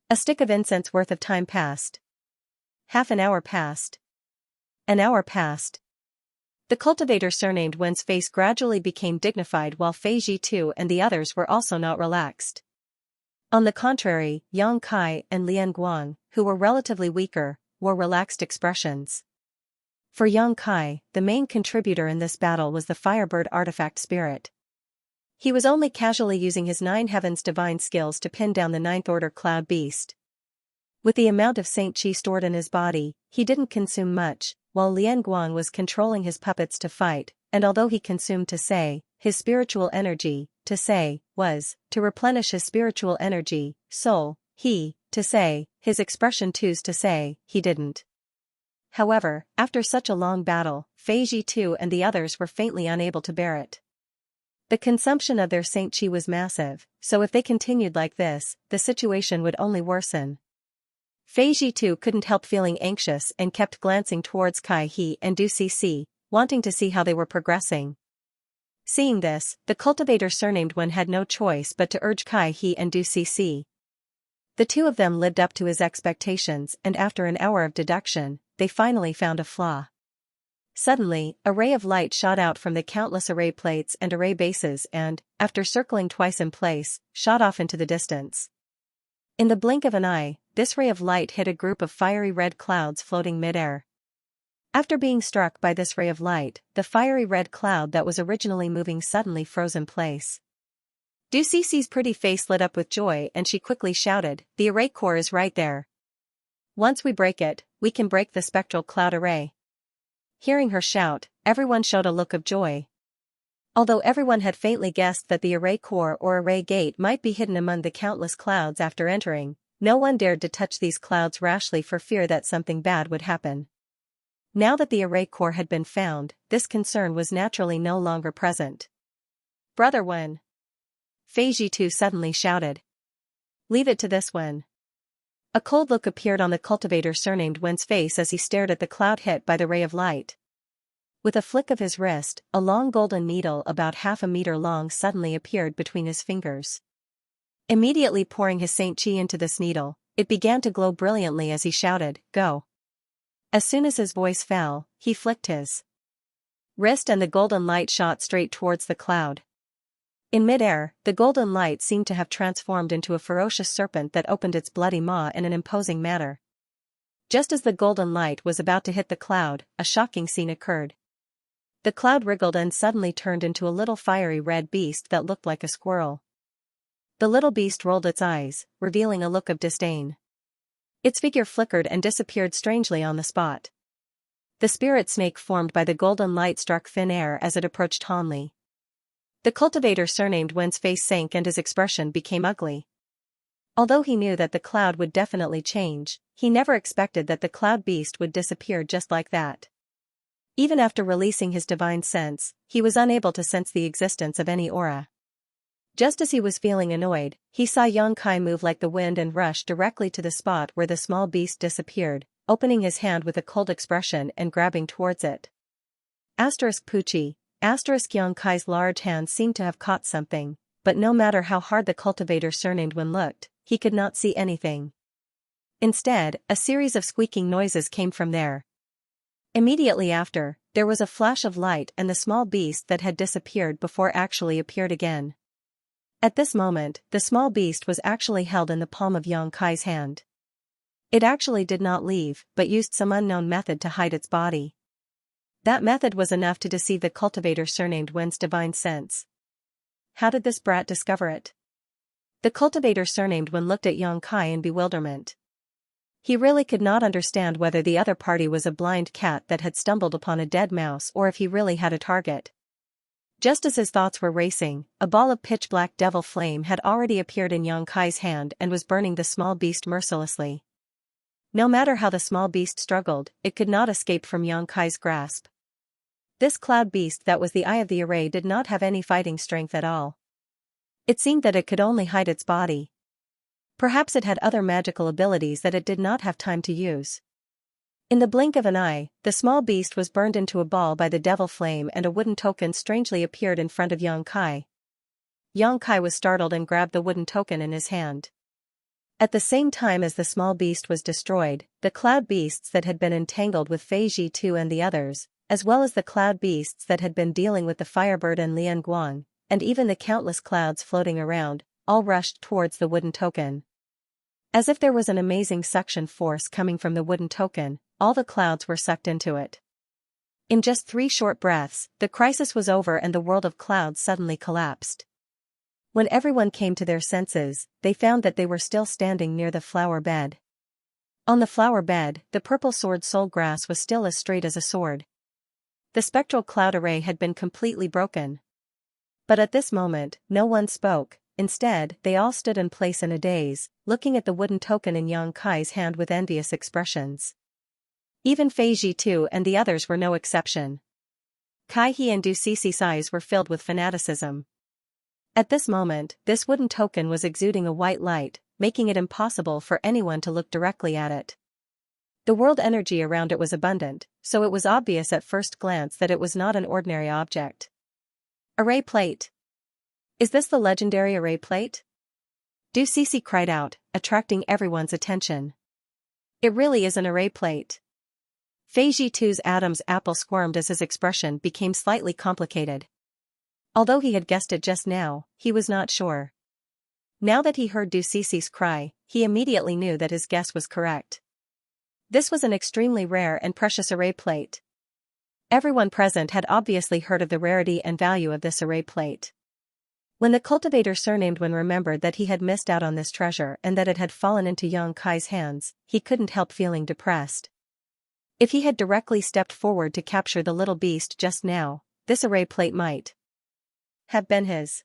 A stick of incense worth of time passed. Half an hour passed. An hour passed. The cultivator surnamed Wen's face gradually became dignified while Fei Jitu and the others were also not relaxed. On the contrary, Yang Kai and Lian Guang, who were relatively weaker, wore relaxed expressions. For Yang Kai, the main contributor in this battle was the Firebird artifact spirit. He was only casually using his 9 heavens divine skills to pin down the 9th order cloud beast. With the amount of Saint Chi stored in his body, he didn't consume much, while Lian Guang was controlling his puppets to fight, and although he consumed his spiritual energy, was to replenish his spiritual energy, soul, his expression he didn't. However, after such a long battle, Fei Jitu and the others were faintly unable to bear it. The consumption of their Saint Chi was massive, so if they continued like this, the situation would only worsen. Fei Jitu couldn't help feeling anxious and kept glancing towards Kai He and Du Cc, wanting to see how they were progressing. Seeing this, the cultivator surnamed Wen had no choice but to urge Kai He and Du Cc. The two of them lived up to his expectations and after an hour of deduction, they finally found a flaw. Suddenly, a ray of light shot out from the countless array plates and array bases and, after circling twice in place, shot off into the distance. In the blink of an eye, this ray of light hit a group of fiery red clouds floating mid-air. After being struck by this ray of light, the fiery red cloud that was originally moving suddenly froze in place. Du Cec's pretty face lit up with joy and she quickly shouted, "The array core is right there. Once we break it, we can break the spectral cloud array." Hearing her shout, everyone showed a look of joy. Although everyone had faintly guessed that the array core or array gate might be hidden among the countless clouds after entering, no one dared to touch these clouds rashly for fear that something bad would happen. Now that the array core had been found, this concern was naturally no longer present. "Brother Wen!" Fei Jitu suddenly shouted. "Leave it to this Wen." A cold look appeared on the cultivator surnamed Wen's face as he stared at the cloud hit by the ray of light. With a flick of his wrist, a long golden needle about half a meter long suddenly appeared between his fingers. Immediately pouring his Saint Chi into this needle, it began to glow brilliantly as he shouted, "Go!" As soon as his voice fell, he flicked his wrist and the golden light shot straight towards the cloud. In mid-air, the golden light seemed to have transformed into a ferocious serpent that opened its bloody maw in an imposing manner. Just as the golden light was about to hit the cloud, a shocking scene occurred. The cloud wriggled and suddenly turned into a little fiery red beast that looked like a squirrel. The little beast rolled its eyes, revealing a look of disdain. Its figure flickered and disappeared strangely on the spot. The spirit snake formed by the golden light struck thin air as it approached Hanli. The cultivator surnamed Wen's face sank and his expression became ugly. Although he knew that the cloud would definitely change, he never expected that the cloud beast would disappear just like that. Even after releasing his divine sense, he was unable to sense the existence of any aura. Just as he was feeling annoyed, he saw Yang Kai move like the wind and rush directly to the spot where the small beast disappeared, opening his hand with a cold expression and grabbing towards it. Pucci. Yang Kai's large hand seemed to have caught something, but no matter how hard the cultivator surnamed Wen looked, he could not see anything. Instead, a series of squeaking noises came from there. Immediately after, there was a flash of light and the small beast that had disappeared before actually appeared again. At this moment, the small beast was actually held in the palm of Yang Kai's hand. It actually did not leave, but used some unknown method to hide its body. That method was enough to deceive the cultivator surnamed Wen's divine sense. How did this brat discover it? The cultivator surnamed Wen looked at Yang Kai in bewilderment. He really could not understand whether the other party was a blind cat that had stumbled upon a dead mouse or if he really had a target. Just as his thoughts were racing, a ball of pitch-black devil flame had already appeared in Yang Kai's hand and was burning the small beast mercilessly. No matter how the small beast struggled, it could not escape from Yang Kai's grasp. This cloud beast that was the eye of the array did not have any fighting strength at all. It seemed that it could only hide its body. Perhaps it had other magical abilities that it did not have time to use. In the blink of an eye, the small beast was burned into a ball by the devil flame and a wooden token strangely appeared in front of Yang Kai. Yang Kai was startled and grabbed the wooden token in his hand. At the same time as the small beast was destroyed, the cloud beasts that had been entangled with Fei Ji-tu and the others, as well as the cloud beasts that had been dealing with the Firebird and Lian Guang, and even the countless clouds floating around, all rushed towards the wooden token. As if there was an amazing suction force coming from the wooden token, all the clouds were sucked into it. In just 3 short breaths, the crisis was over and the world of clouds suddenly collapsed. When everyone came to their senses, they found that they were still standing near the flower bed. On the flower bed, the purple sword soul grass was still as straight as a sword. The spectral cloud array had been completely broken. But at this moment, no one spoke. Instead, they all stood in place in a daze, looking at the wooden token in Yang Kai's hand with envious expressions. Even Fei Ji-tu and the others were no exception. Kai He and Du Cici's eyes were filled with fanaticism. At this moment, this wooden token was exuding a white light, making it impossible for anyone to look directly at it. The world energy around it was abundant, so it was obvious at first glance that it was not an ordinary object. Array plate. Is this the legendary array plate? Du Cici cried out, attracting everyone's attention. It really is an array plate. Fei Ji-tu's Adam's apple squirmed as his expression became slightly complicated. Although he had guessed it just now, he was not sure. Now that he heard Du Cici's cry, he immediately knew that his guess was correct. This was an extremely rare and precious array plate. Everyone present had obviously heard of the rarity and value of this array plate. When the cultivator surnamed Wen remembered that he had missed out on this treasure and that it had fallen into Yang Kai's hands, he couldn't help feeling depressed. If he had directly stepped forward to capture the little beast just now, this array plate might have been his.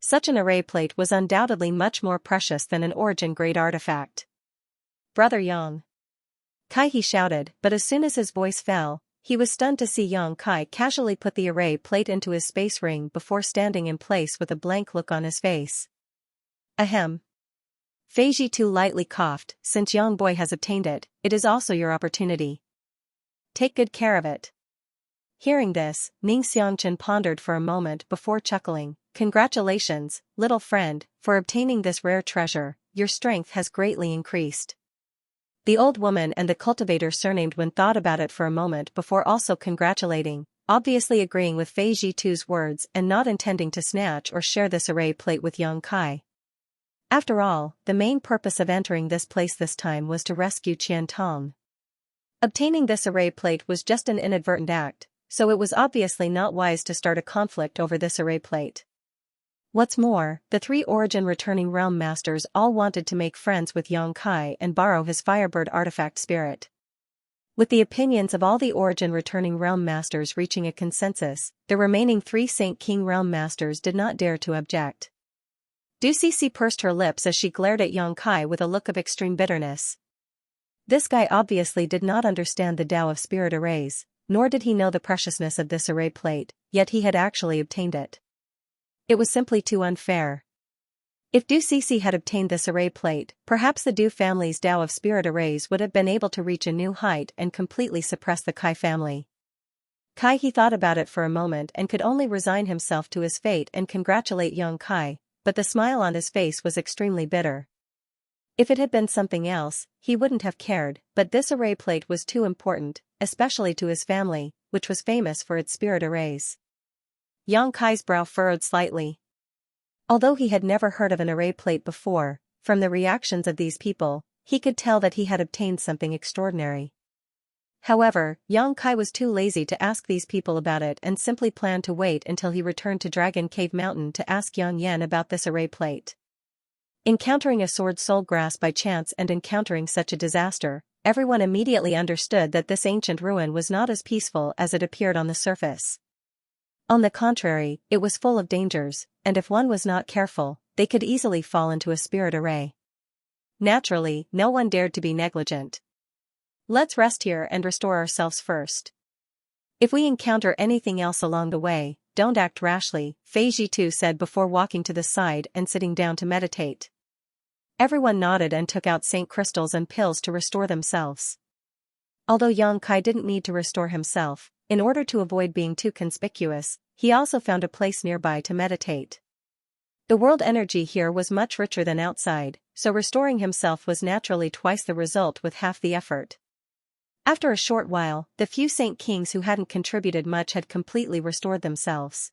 Such an array plate was undoubtedly much more precious than an origin-grade artifact. Brother Yang. Kai He shouted, but as soon as his voice fell, he was stunned to see Yang Kai casually put the array plate into his space ring before standing in place with a blank look on his face. Ahem. Fei Ji-tu lightly coughed, since Yang Boy has obtained it, it is also your opportunity. Take good care of it. Hearing this, Ning Xianxia pondered for a moment before chuckling, congratulations, little friend, for obtaining this rare treasure, your strength has greatly increased. The old woman and the cultivator surnamed Wen thought about it for a moment before also congratulating, obviously agreeing with Fei Ji-tu's words and not intending to snatch or share this array plate with Yang Kai. After all, the main purpose of entering this place this time was to rescue Qian Tong. Obtaining this array plate was just an inadvertent act, so it was obviously not wise to start a conflict over this array plate. What's more, the 3 origin returning realm masters all wanted to make friends with Yang Kai and borrow his Firebird artifact spirit. With the opinions of all the origin returning realm masters reaching a consensus, the remaining 3 Saint King realm masters did not dare to object. Du Cici pursed her lips as she glared at Yang Kai with a look of extreme bitterness. This guy obviously did not understand the Tao of spirit arrays, nor did he know the preciousness of this array plate, yet he had actually obtained it. It was simply too unfair. If Du Cici had obtained this array plate, perhaps the Du family's Tao of spirit arrays would have been able to reach a new height and completely suppress the Kai family. Kai He thought about it for a moment and could only resign himself to his fate and congratulate Yang Kai, but the smile on his face was extremely bitter. If it had been something else, he wouldn't have cared, but this array plate was too important, especially to his family, which was famous for its spirit arrays. Yang Kai's brow furrowed slightly. Although he had never heard of an array plate before, from the reactions of these people, he could tell that he had obtained something extraordinary. However, Yang Kai was too lazy to ask these people about it and simply planned to wait until he returned to Dragon Cave Mountain to ask Yang Yan about this array plate. Encountering a sword soul grass by chance and encountering such a disaster, everyone immediately understood that this ancient ruin was not as peaceful as it appeared on the surface. On the contrary, it was full of dangers, and if one was not careful, they could easily fall into a spirit array. Naturally, no one dared to be negligent. Let's rest here and restore ourselves first. If we encounter anything else along the way, don't act rashly, Fei Ji-tu said before walking to the side and sitting down to meditate. Everyone nodded and took out saint crystals and pills to restore themselves. Although Yang Kai didn't need to restore himself, in order to avoid being too conspicuous, he also found a place nearby to meditate. The world energy here was much richer than outside, so restoring himself was naturally twice the result with half the effort. After a short while, the few Saint Kings who hadn't contributed much had completely restored themselves.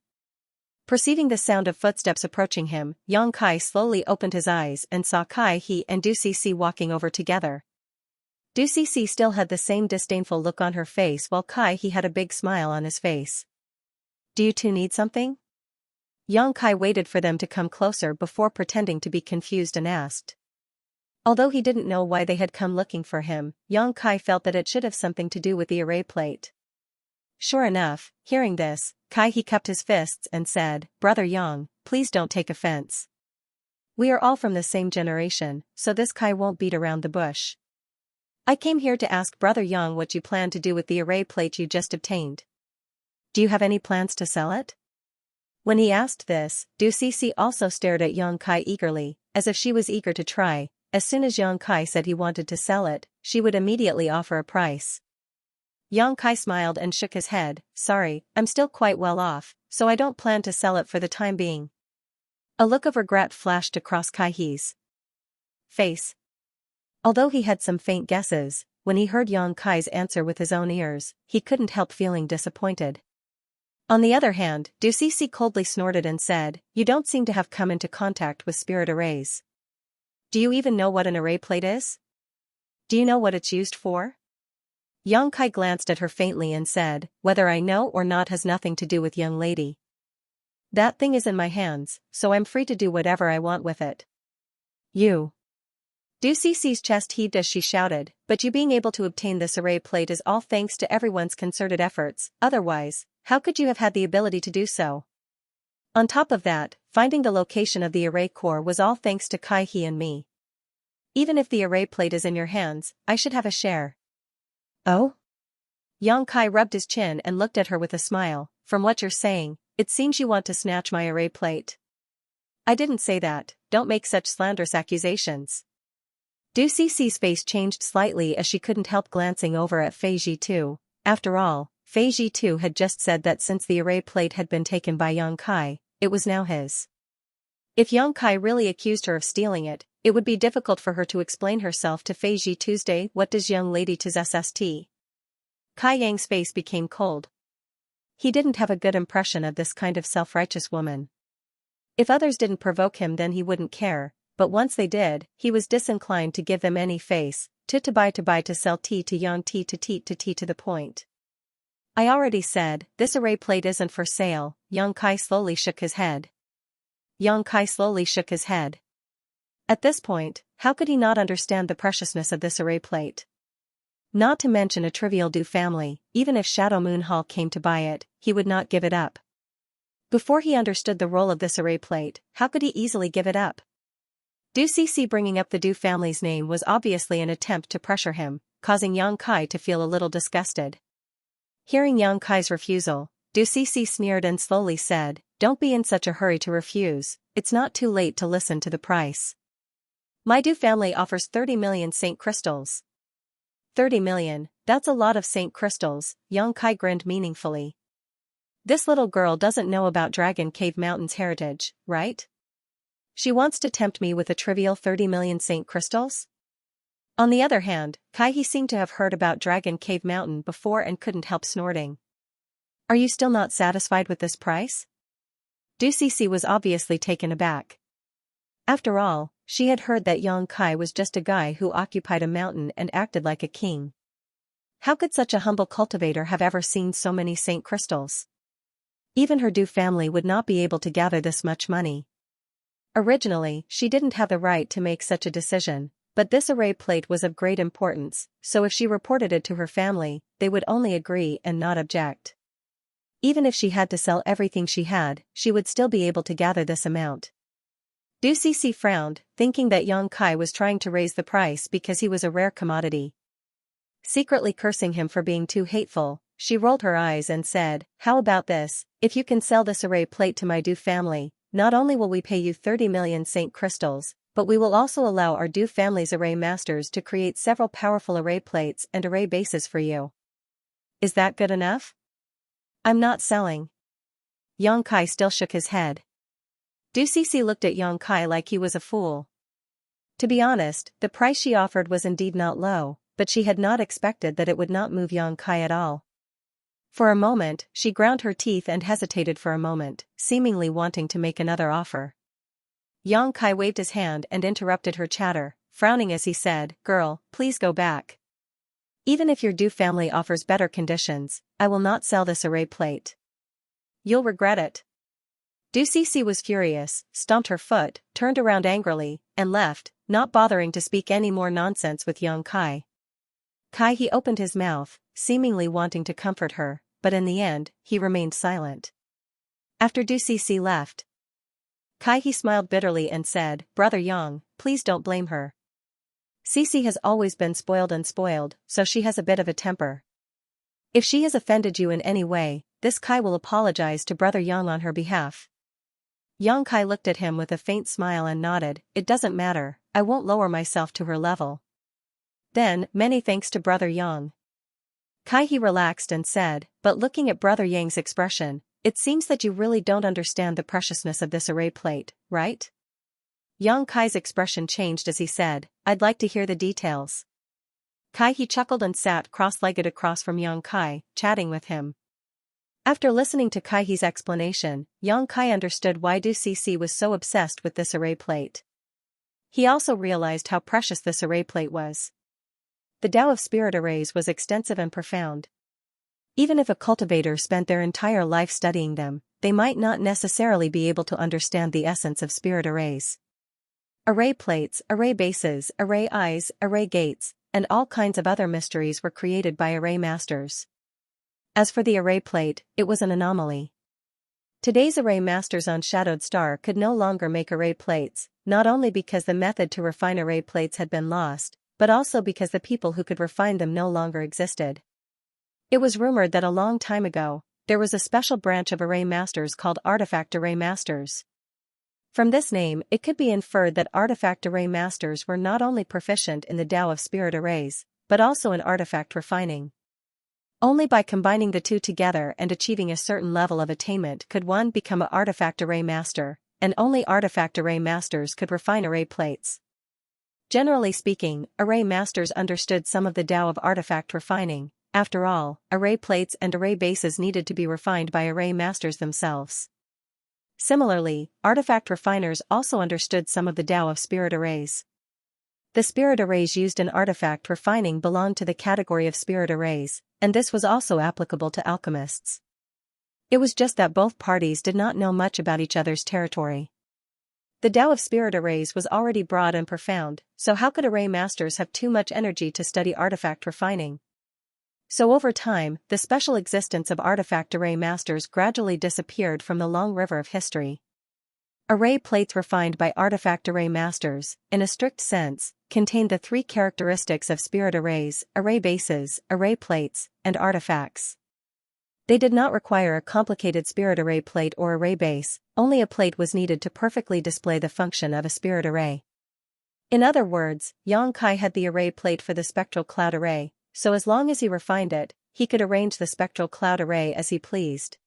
Perceiving the sound of footsteps approaching him, Yang Kai slowly opened his eyes and saw Kai He and Du Cece walking over together. Du Cece still had the same disdainful look on her face while Kai He had a big smile on his face. "Do you two need something?" Yang Kai waited for them to come closer before pretending to be confused and asked. Although he didn't know why they had come looking for him, Yang Kai felt that it should have something to do with the array plate. Sure enough, hearing this, Kai He cupped his fists and said, "Brother Yang, please don't take offense. We are all from the same generation, so this Kai won't beat around the bush. I came here to ask Brother Yang what you plan to do with the array plate you just obtained. Do you have any plans to sell it?" When he asked this, Du Cece also stared at Yang Kai eagerly, as if she was eager to try. As soon as Yang Kai said he wanted to sell it, she would immediately offer a price. Yang Kai smiled and shook his head. "Sorry, I'm still quite well off, so I don't plan to sell it for the time being." A look of regret flashed across Kai He's face. Although he had some faint guesses, when he heard Yang Kai's answer with his own ears, he couldn't help feeling disappointed. On the other hand, Du Cece coldly snorted and said, "You don't seem to have come into contact with spirit arrays. Do you even know what an array plate is? Do you know what it's used for?" Yang Kai glanced at her faintly and said, "Whether I know or not has nothing to do with young lady. That thing is in my hands, so I'm free to do whatever I want with it." "You." Du Cece's chest heaved as she shouted, "But you being able to obtain this array plate is all thanks to everyone's concerted efforts, otherwise, how could you have had the ability to do so? On top of that, finding the location of the array core was all thanks to Kai He and me. Even if the array plate is in your hands, I should have a share." "Oh?" Yang Kai rubbed his chin and looked at her with a smile. "From what you're saying, it seems you want to snatch my array plate." "I didn't say that, don't make such slanderous accusations." Du Cece's face changed slightly as she couldn't help glancing over at Fei Ji too. After all, Fei Ji too had just said that since the array plate had been taken by Yang Kai, it was now his. If Yang Kai really accused her of stealing it, it would be difficult for her to explain herself to Fei Ji Tuesday. "What does young lady to SST?" Kai Yang's face became cold. He didn't have a good impression of this kind of self-righteous woman. If others didn't provoke him then he wouldn't care, but once they did, he was disinclined to give them any face. To buy to sell tea to young tea to the point. "I already said, this array plate isn't for sale." Yang Kai slowly shook his head. At this point, how could he not understand the preciousness of this array plate? Not to mention a trivial Du family, even if Shadow Moon Hall came to buy it, he would not give it up. Before he understood the role of this array plate, how could he easily give it up? Du Cece bringing up the Du family's name was obviously an attempt to pressure him, causing Yang Kai to feel a little disgusted. Hearing Yang Kai's refusal, Du Cece sneered and slowly said, "Don't be in such a hurry to refuse, it's not too late to listen to the price. My Du family offers 30 million Saint crystals." 30 million, that's a lot of Saint crystals, Yang Kai grinned meaningfully. This little girl doesn't know about Dragon Cave Mountain's heritage, right? She wants to tempt me with a trivial 30 million Saint crystals? On the other hand, Kai He seemed to have heard about Dragon Cave Mountain before and couldn't help snorting. "Are you still not satisfied with this price?" Du Cece was obviously taken aback. After all, she had heard that Yang Kai was just a guy who occupied a mountain and acted like a king. How could such a humble cultivator have ever seen so many Saint crystals? Even her Du family would not be able to gather this much money. Originally, she didn't have the right to make such a decision, but this array plate was of great importance, so if she reported it to her family, they would only agree and not object. Even if she had to sell everything she had, she would still be able to gather this amount. Du Cece frowned, thinking that Yang Kai was trying to raise the price because he was a rare commodity. Secretly cursing him for being too hateful, she rolled her eyes and said, "How about this, if you can sell this array plate to my Du family, not only will we pay you 30 million Saint crystals, but we will also allow our Du family's array masters to create several powerful array plates and array bases for you. Is that good enough? I'm not selling. Yang Kai still shook his head. Du Cece looked at Yang Kai like he was a fool. To be honest, the price she offered was indeed not low, but she had not expected that it would not move Yang Kai at all. For a moment, she ground her teeth and hesitated for a moment, seemingly wanting to make another offer. Yang Kai waved his hand and interrupted her chatter, frowning as he said, "Girl, please go back. Even if your Du family offers better conditions, I will not sell this array plate. You'll regret it." Du Cece was furious, stomped her foot, turned around angrily, and left, not bothering to speak any more nonsense with Yang Kai. He opened his mouth, seemingly wanting to comfort her, but in the end, he remained silent. After Du Cece left, he smiled bitterly and said, "Brother Yang, please don't blame her. Cece has always been spoiled, so she has a bit of a temper. If she has offended you in any way, this Kai will apologize to Brother Yang on her behalf." Yang Kai looked at him with a faint smile and nodded, "It doesn't matter, I won't lower myself to her level." Then, "Many thanks to Brother Yang." He relaxed and said, "But looking at Brother Yang's expression, it seems that you really don't understand the preciousness of this array plate, right?" Yang Kai's expression changed as he said, "I'd like to hear the details." He chuckled and sat cross-legged across from Yang Kai, chatting with him. After listening to Kai's explanation, Yang Kai understood why Du Cece was so obsessed with this array plate. He also realized how precious this array plate was. The Tao of Spirit arrays was extensive and profound. Even if a cultivator spent their entire life studying them, they might not necessarily be able to understand the essence of spirit arrays. Array plates, array bases, array eyes, array gates, and all kinds of other mysteries were created by array masters. As for the array plate, it was an anomaly. Today's array masters on Shadowed Star could no longer make array plates, not only because the method to refine array plates had been lost, but also because the people who could refine them no longer existed. It was rumored that a long time ago, there was a special branch of array masters called artifact array masters. From this name, it could be inferred that artifact array masters were not only proficient in the Tao of Spirit arrays, but also in artifact refining. Only by combining the two together and achieving a certain level of attainment could one become an artifact array master, and only artifact array masters could refine array plates. Generally speaking, array masters understood some of the Tao of artifact refining. After all, array plates and array bases needed to be refined by array masters themselves. Similarly, artifact refiners also understood some of the Tao of Spirit arrays. The spirit arrays used in artifact refining belonged to the category of spirit arrays, and this was also applicable to alchemists. It was just that both parties did not know much about each other's territory. The Tao of Spirit arrays was already broad and profound, so how could array masters have too much energy to study artifact refining? So over time, the special existence of artifact array masters gradually disappeared from the long river of history. Array plates refined by artifact array masters, in a strict sense, contained the three characteristics of spirit arrays: array bases, array plates, and artifacts. They did not require a complicated spirit array plate or array base, only a plate was needed to perfectly display the function of a spirit array. In other words, Yang Kai had the array plate for the spectral cloud array, so as long as he refined it, he could arrange the spectral cloud array as he pleased.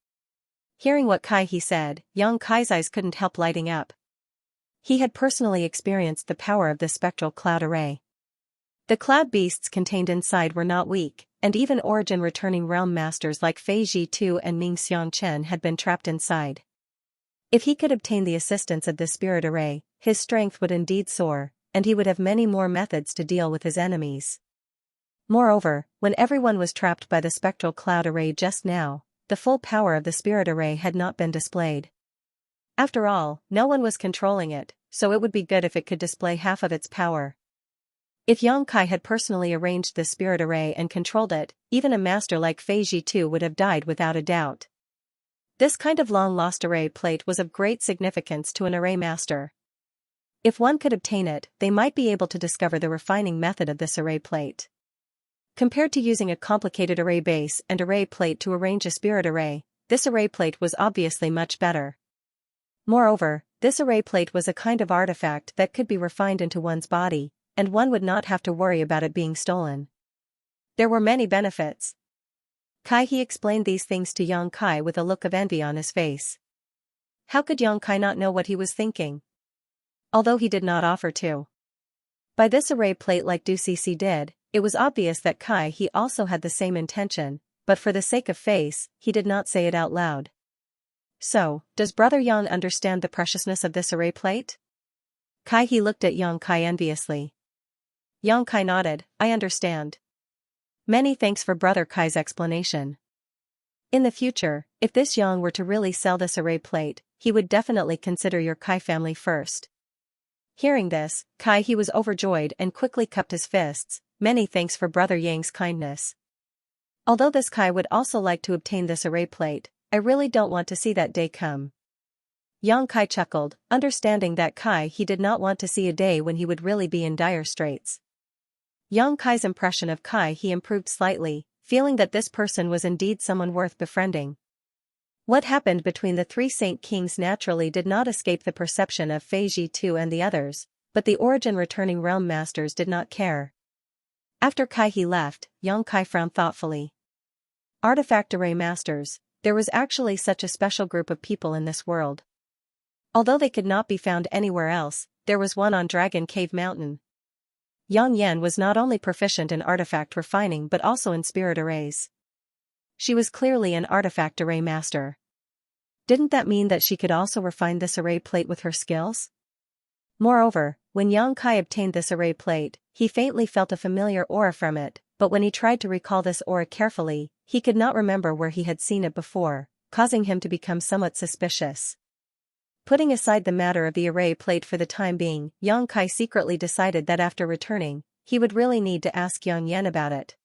Hearing what he said, Yang Kai's eyes couldn't help lighting up. He had personally experienced the power of the spectral cloud array. The cloud beasts contained inside were not weak, and even origin-returning realm masters like Fei Ji2 and Ming Xianxia had been trapped inside. If he could obtain the assistance of this spirit array, his strength would indeed soar, and he would have many more methods to deal with his enemies. Moreover, when everyone was trapped by the spectral cloud array just now, the full power of the spirit array had not been displayed. After all, no one was controlling it, so it would be good if it could display half of its power. If Yang Kai had personally arranged the spirit array and controlled it, even a master like Fei Ji2 would have died without a doubt. This kind of long-lost array plate was of great significance to an array master. If one could obtain it, they might be able to discover the refining method of this array plate. Compared to using a complicated array base and array plate to arrange a spirit array, this array plate was obviously much better. Moreover, this array plate was a kind of artifact that could be refined into one's body, and one would not have to worry about it being stolen. There were many benefits. He explained these things to Yang Kai with a look of envy on his face. How could Yang Kai not know what he was thinking? Although he did not offer to buy this array plate like Du Cece did, it was obvious that he also had the same intention, but for the sake of face, he did not say it out loud. So, does Brother Yang understand the preciousness of this array plate? He looked at Yang Kai enviously. Yang Kai nodded, I understand. Many thanks for Brother Kai's explanation. In the future, if this Yang were to really sell this array plate, he would definitely consider your Kai family first. Hearing this, he was overjoyed and quickly cupped his fists. Many thanks for Brother Yang's kindness. Although this Kai would also like to obtain this array plate, I really don't want to see that day come. Yang Kai chuckled, understanding that he did not want to see a day when he would really be in dire straits. Yang Kai's impression of he improved slightly, feeling that this person was indeed someone worth befriending. What happened between the three Saint Kings naturally did not escape the perception of Fei Ji and the others, but the origin returning realm masters did not care. After he left, Yang Kai frowned thoughtfully. Artifact array masters, there was actually such a special group of people in this world. Although they could not be found anywhere else, there was one on Dragon Cave Mountain. Yang Yan was not only proficient in artifact refining but also in spirit arrays. She was clearly an artifact array master. Didn't that mean that she could also refine this array plate with her skills? Moreover, when Yang Kai obtained this array plate, he faintly felt a familiar aura from it, but when he tried to recall this aura carefully, he could not remember where he had seen it before, causing him to become somewhat suspicious. Putting aside the matter of the array plate for the time being, Yang Kai secretly decided that after returning, he would really need to ask Yang Yan about it.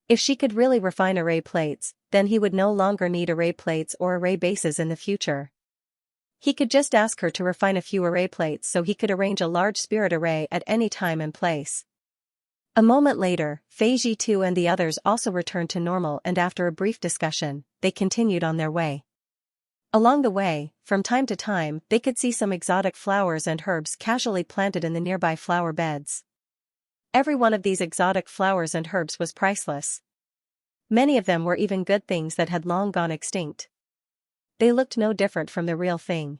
If she could really refine array plates, then he would no longer need array plates or array bases in the future. He could just ask her to refine a few array plates so he could arrange a large spirit array at any time and place. A moment later, Fei Ji and the others also returned to normal, and after a brief discussion, they continued on their way. Along the way, from time to time, they could see some exotic flowers and herbs casually planted in the nearby flower beds. Every one of these exotic flowers and herbs was priceless. Many of them were even good things that had long gone extinct. They looked no different from the real thing.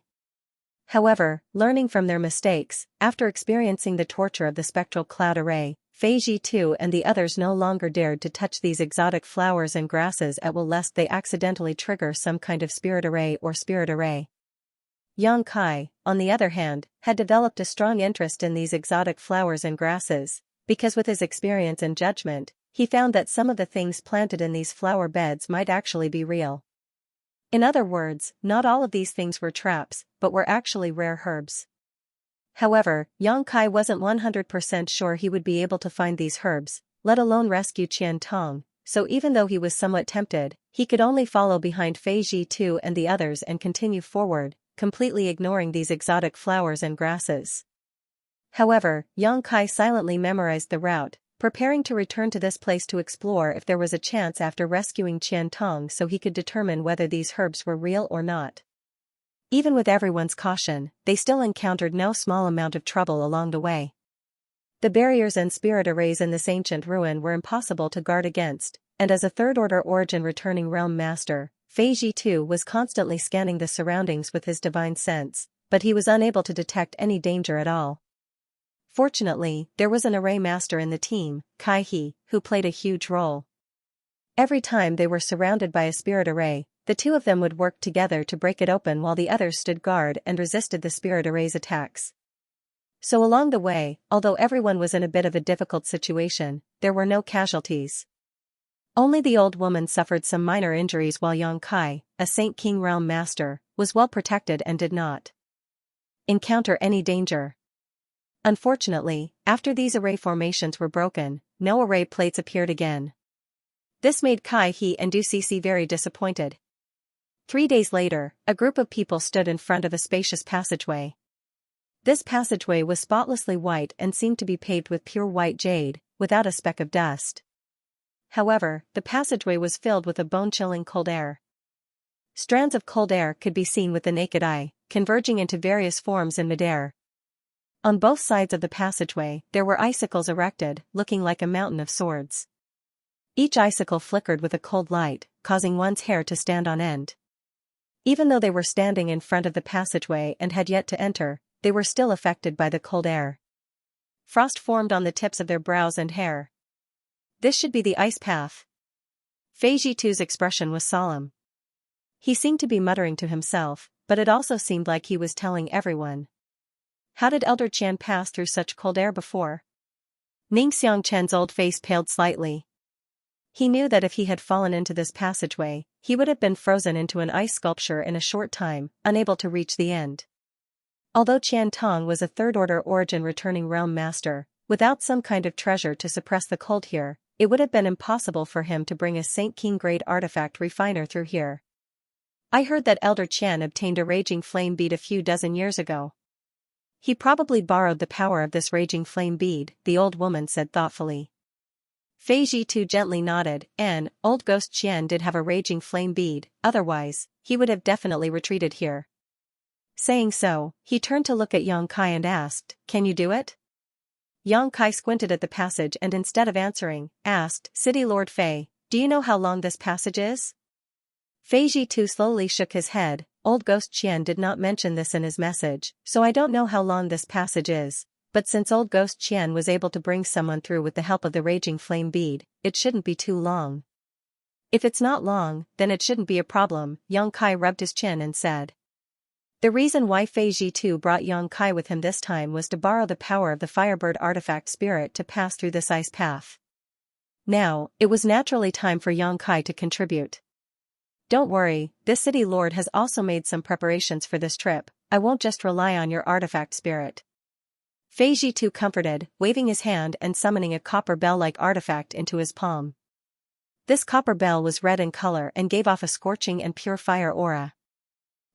However, learning from their mistakes, after experiencing the torture of the spectral cloud array, Fei Ji and the others no longer dared to touch these exotic flowers and grasses at will lest they accidentally trigger some kind of spirit array or spirit array. Yang Kai, on the other hand, had developed a strong interest in these exotic flowers and grasses, because with his experience and judgment, he found that some of the things planted in these flower beds might actually be real. In other words, not all of these things were traps, but were actually rare herbs. However, Yang Kai wasn't 100% sure he would be able to find these herbs, let alone rescue Qian Tong, so even though he was somewhat tempted, he could only follow behind Fei Ji and the others and continue forward, completely ignoring these exotic flowers and grasses. However, Yang Kai silently memorized the route, preparing to return to this place to explore if there was a chance after rescuing Qian Tong so he could determine whether these herbs were real or not. Even with everyone's caution, they still encountered no small amount of trouble along the way. The barriers and spirit arrays in this ancient ruin were impossible to guard against, and as a third-order origin returning realm master, Fei Ji was constantly scanning the surroundings with his divine sense, but he was unable to detect any danger at all. Fortunately, there was an array master in the team, Kai He, who played a huge role. Every time they were surrounded by a spirit array, the two of them would work together to break it open while the others stood guard and resisted the spirit array's attacks. So along the way, although everyone was in a bit of a difficult situation, there were no casualties. Only the old woman suffered some minor injuries while Yang Kai, a Saint King realm master, was well protected and did not encounter any danger. Unfortunately, after these array formations were broken, no array plates appeared again. This made Kai He and Du Cece very disappointed. 3 days later, a group of people stood in front of a spacious passageway. This passageway was spotlessly white and seemed to be paved with pure white jade, without a speck of dust. However, the passageway was filled with a bone-chilling cold air. Strands of cold air could be seen with the naked eye, converging into various forms in midair. On both sides of the passageway, there were icicles erected, looking like a mountain of swords. Each icicle flickered with a cold light, causing one's hair to stand on end. Even though they were standing in front of the passageway and had yet to enter, they were still affected by the cold air. Frost formed on the tips of their brows and hair. This should be the ice path. Fei Jitu's expression was solemn. He seemed to be muttering to himself, but it also seemed like he was telling everyone. How did Elder Qian pass through such cold air before? Ning Xiangchen's old face paled slightly. He knew that if he had fallen into this passageway, he would have been frozen into an ice sculpture in a short time, unable to reach the end. Although Qian Tong was a third-order origin returning realm master, without some kind of treasure to suppress the cold here, it would have been impossible for him to bring a Saint King-grade artifact refiner through here. I heard that Elder Qian obtained a raging flame bead a few dozen years ago. He probably borrowed the power of this raging flame bead, the old woman said thoughtfully. Fei Jitu gently nodded, and, old ghost Qian did have a raging flame bead, otherwise, he would have definitely retreated here. Saying so, he turned to look at Yang Kai and asked, "Can you do it?" Yang Kai squinted at the passage and instead of answering, asked, "City Lord Fei, do you know how long this passage is?" Fei Jitu slowly shook his head. Old ghost Qian did not mention this in his message, so I don't know how long this passage is, but since old ghost Qian was able to bring someone through with the help of the raging flame bead, it shouldn't be too long. If it's not long, then it shouldn't be a problem, Yang Kai rubbed his chin and said. The reason why Fei Jitu brought Yang Kai with him this time was to borrow the power of the Firebird artifact spirit to pass through this ice path. Now, it was naturally time for Yang Kai to contribute. Don't worry, this city lord has also made some preparations for this trip. I won't just rely on your artifact spirit. Fei Jitu comforted, waving his hand and summoning a copper bell-like artifact into his palm. This copper bell was red in color and gave off a scorching and pure fire aura.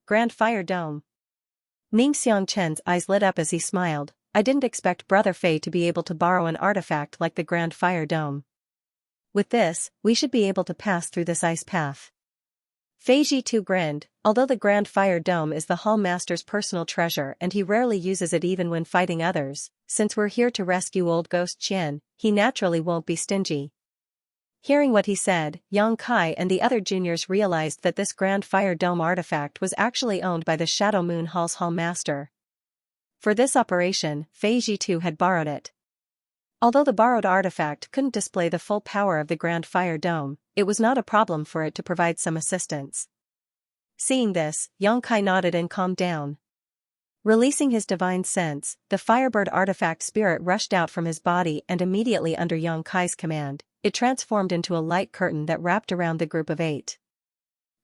Grand Fire Dome. Ning Xiangchen's eyes lit up as he smiled. I didn't expect Brother Fei to be able to borrow an artifact like the Grand Fire Dome. With this, we should be able to pass through this ice path. Fei Jitu grinned. Although the Grand Fire Dome is the Hall Master's personal treasure and he rarely uses it even when fighting others, since we're here to rescue old ghost Qian, he naturally won't be stingy. Hearing what he said, Yang Kai and the other juniors realized that this Grand Fire Dome artifact was actually owned by the Shadow Moon Hall's Hall Master. For this operation, Fei Jitu had borrowed it. Although the borrowed artifact couldn't display the full power of the Grand Fire Dome, it was not a problem for it to provide some assistance. Seeing this, Yang Kai nodded and calmed down. Releasing his divine sense, the Firebird artifact spirit rushed out from his body and immediately under Yang Kai's command, it transformed into a light curtain that wrapped around the group of 8.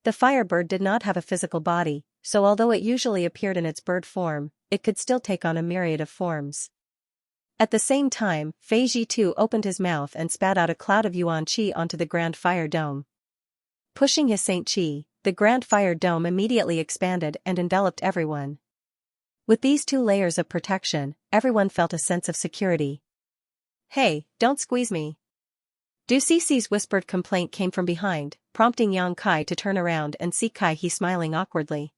The Firebird did not have a physical body, so although it usually appeared in its bird form, it could still take on a myriad of forms. At the same time, Fei Jitu opened his mouth and spat out a cloud of Yuan Qi onto the Grand Fire Dome. Pushing his Saint Qi, the Grand Fire Dome immediately expanded and enveloped everyone. With these 2 layers of protection, everyone felt a sense of security. Hey, don't squeeze me. Du Cici's whispered complaint came from behind, prompting Yang Kai to turn around and see Kai He smiling awkwardly.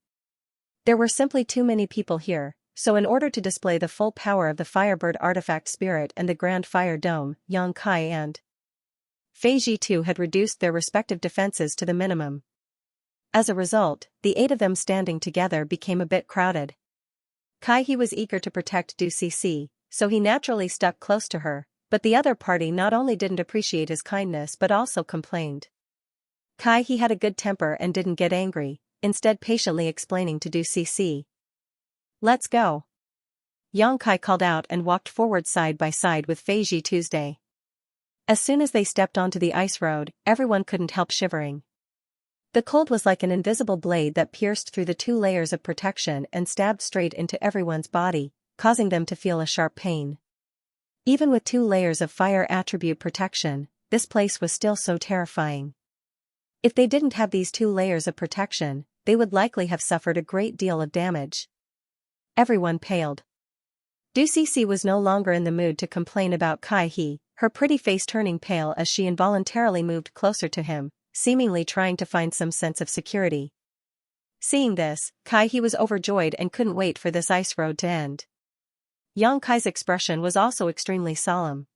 There were simply too many people here. So in order to display the full power of the Firebird artifact spirit and the Grand Fire Dome, Yang Kai and Fei Jitu had reduced their respective defenses to the minimum. As a result, the 8 of them standing together became a bit crowded. Kai He was eager to protect Du Cici, so he naturally stuck close to her, but the other party not only didn't appreciate his kindness but also complained. Kai He had a good temper and didn't get angry, instead patiently explaining to Du Cici. Let's go. Yang Kai called out and walked forward side by side with Fei Jitu's. As soon as they stepped onto the ice road, everyone couldn't help shivering. The cold was like an invisible blade that pierced through the 2 layers of protection and stabbed straight into everyone's body, causing them to feel a sharp pain. Even with 2 layers of fire attribute protection, this place was still so terrifying. If they didn't have these 2 layers of protection, they would likely have suffered a great deal of damage. Everyone paled. Du Cici was no longer in the mood to complain about Kai He, her pretty face turning pale as she involuntarily moved closer to him, seemingly trying to find some sense of security. Seeing this, He was overjoyed and couldn't wait for this ice road to end. Yang Kai's expression was also extremely solemn.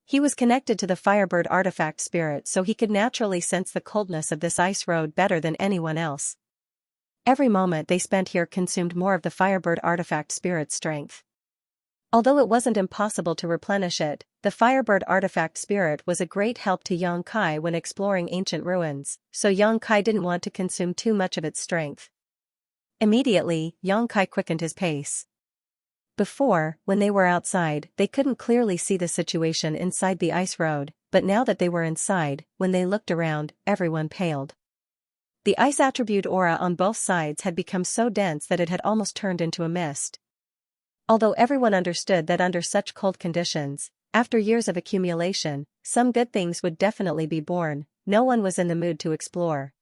He was connected to the Firebird artifact spirit, so he could naturally sense the coldness of this ice road better than anyone else. Every moment they spent here consumed more of the Firebird artifact spirit's strength. Although it wasn't impossible to replenish it, the Firebird artifact spirit was a great help to Yang Kai when exploring ancient ruins, so Yang Kai didn't want to consume too much of its strength. Immediately, Yang Kai quickened his pace. Before, when they were outside, they couldn't clearly see the situation inside the ice road, but now that they were inside, when they looked around, everyone paled. The ice attribute aura on both sides had become so dense that it had almost turned into a mist. Although everyone understood that under such cold conditions, after years of accumulation, some good things would definitely be born, no one was in the mood to explore.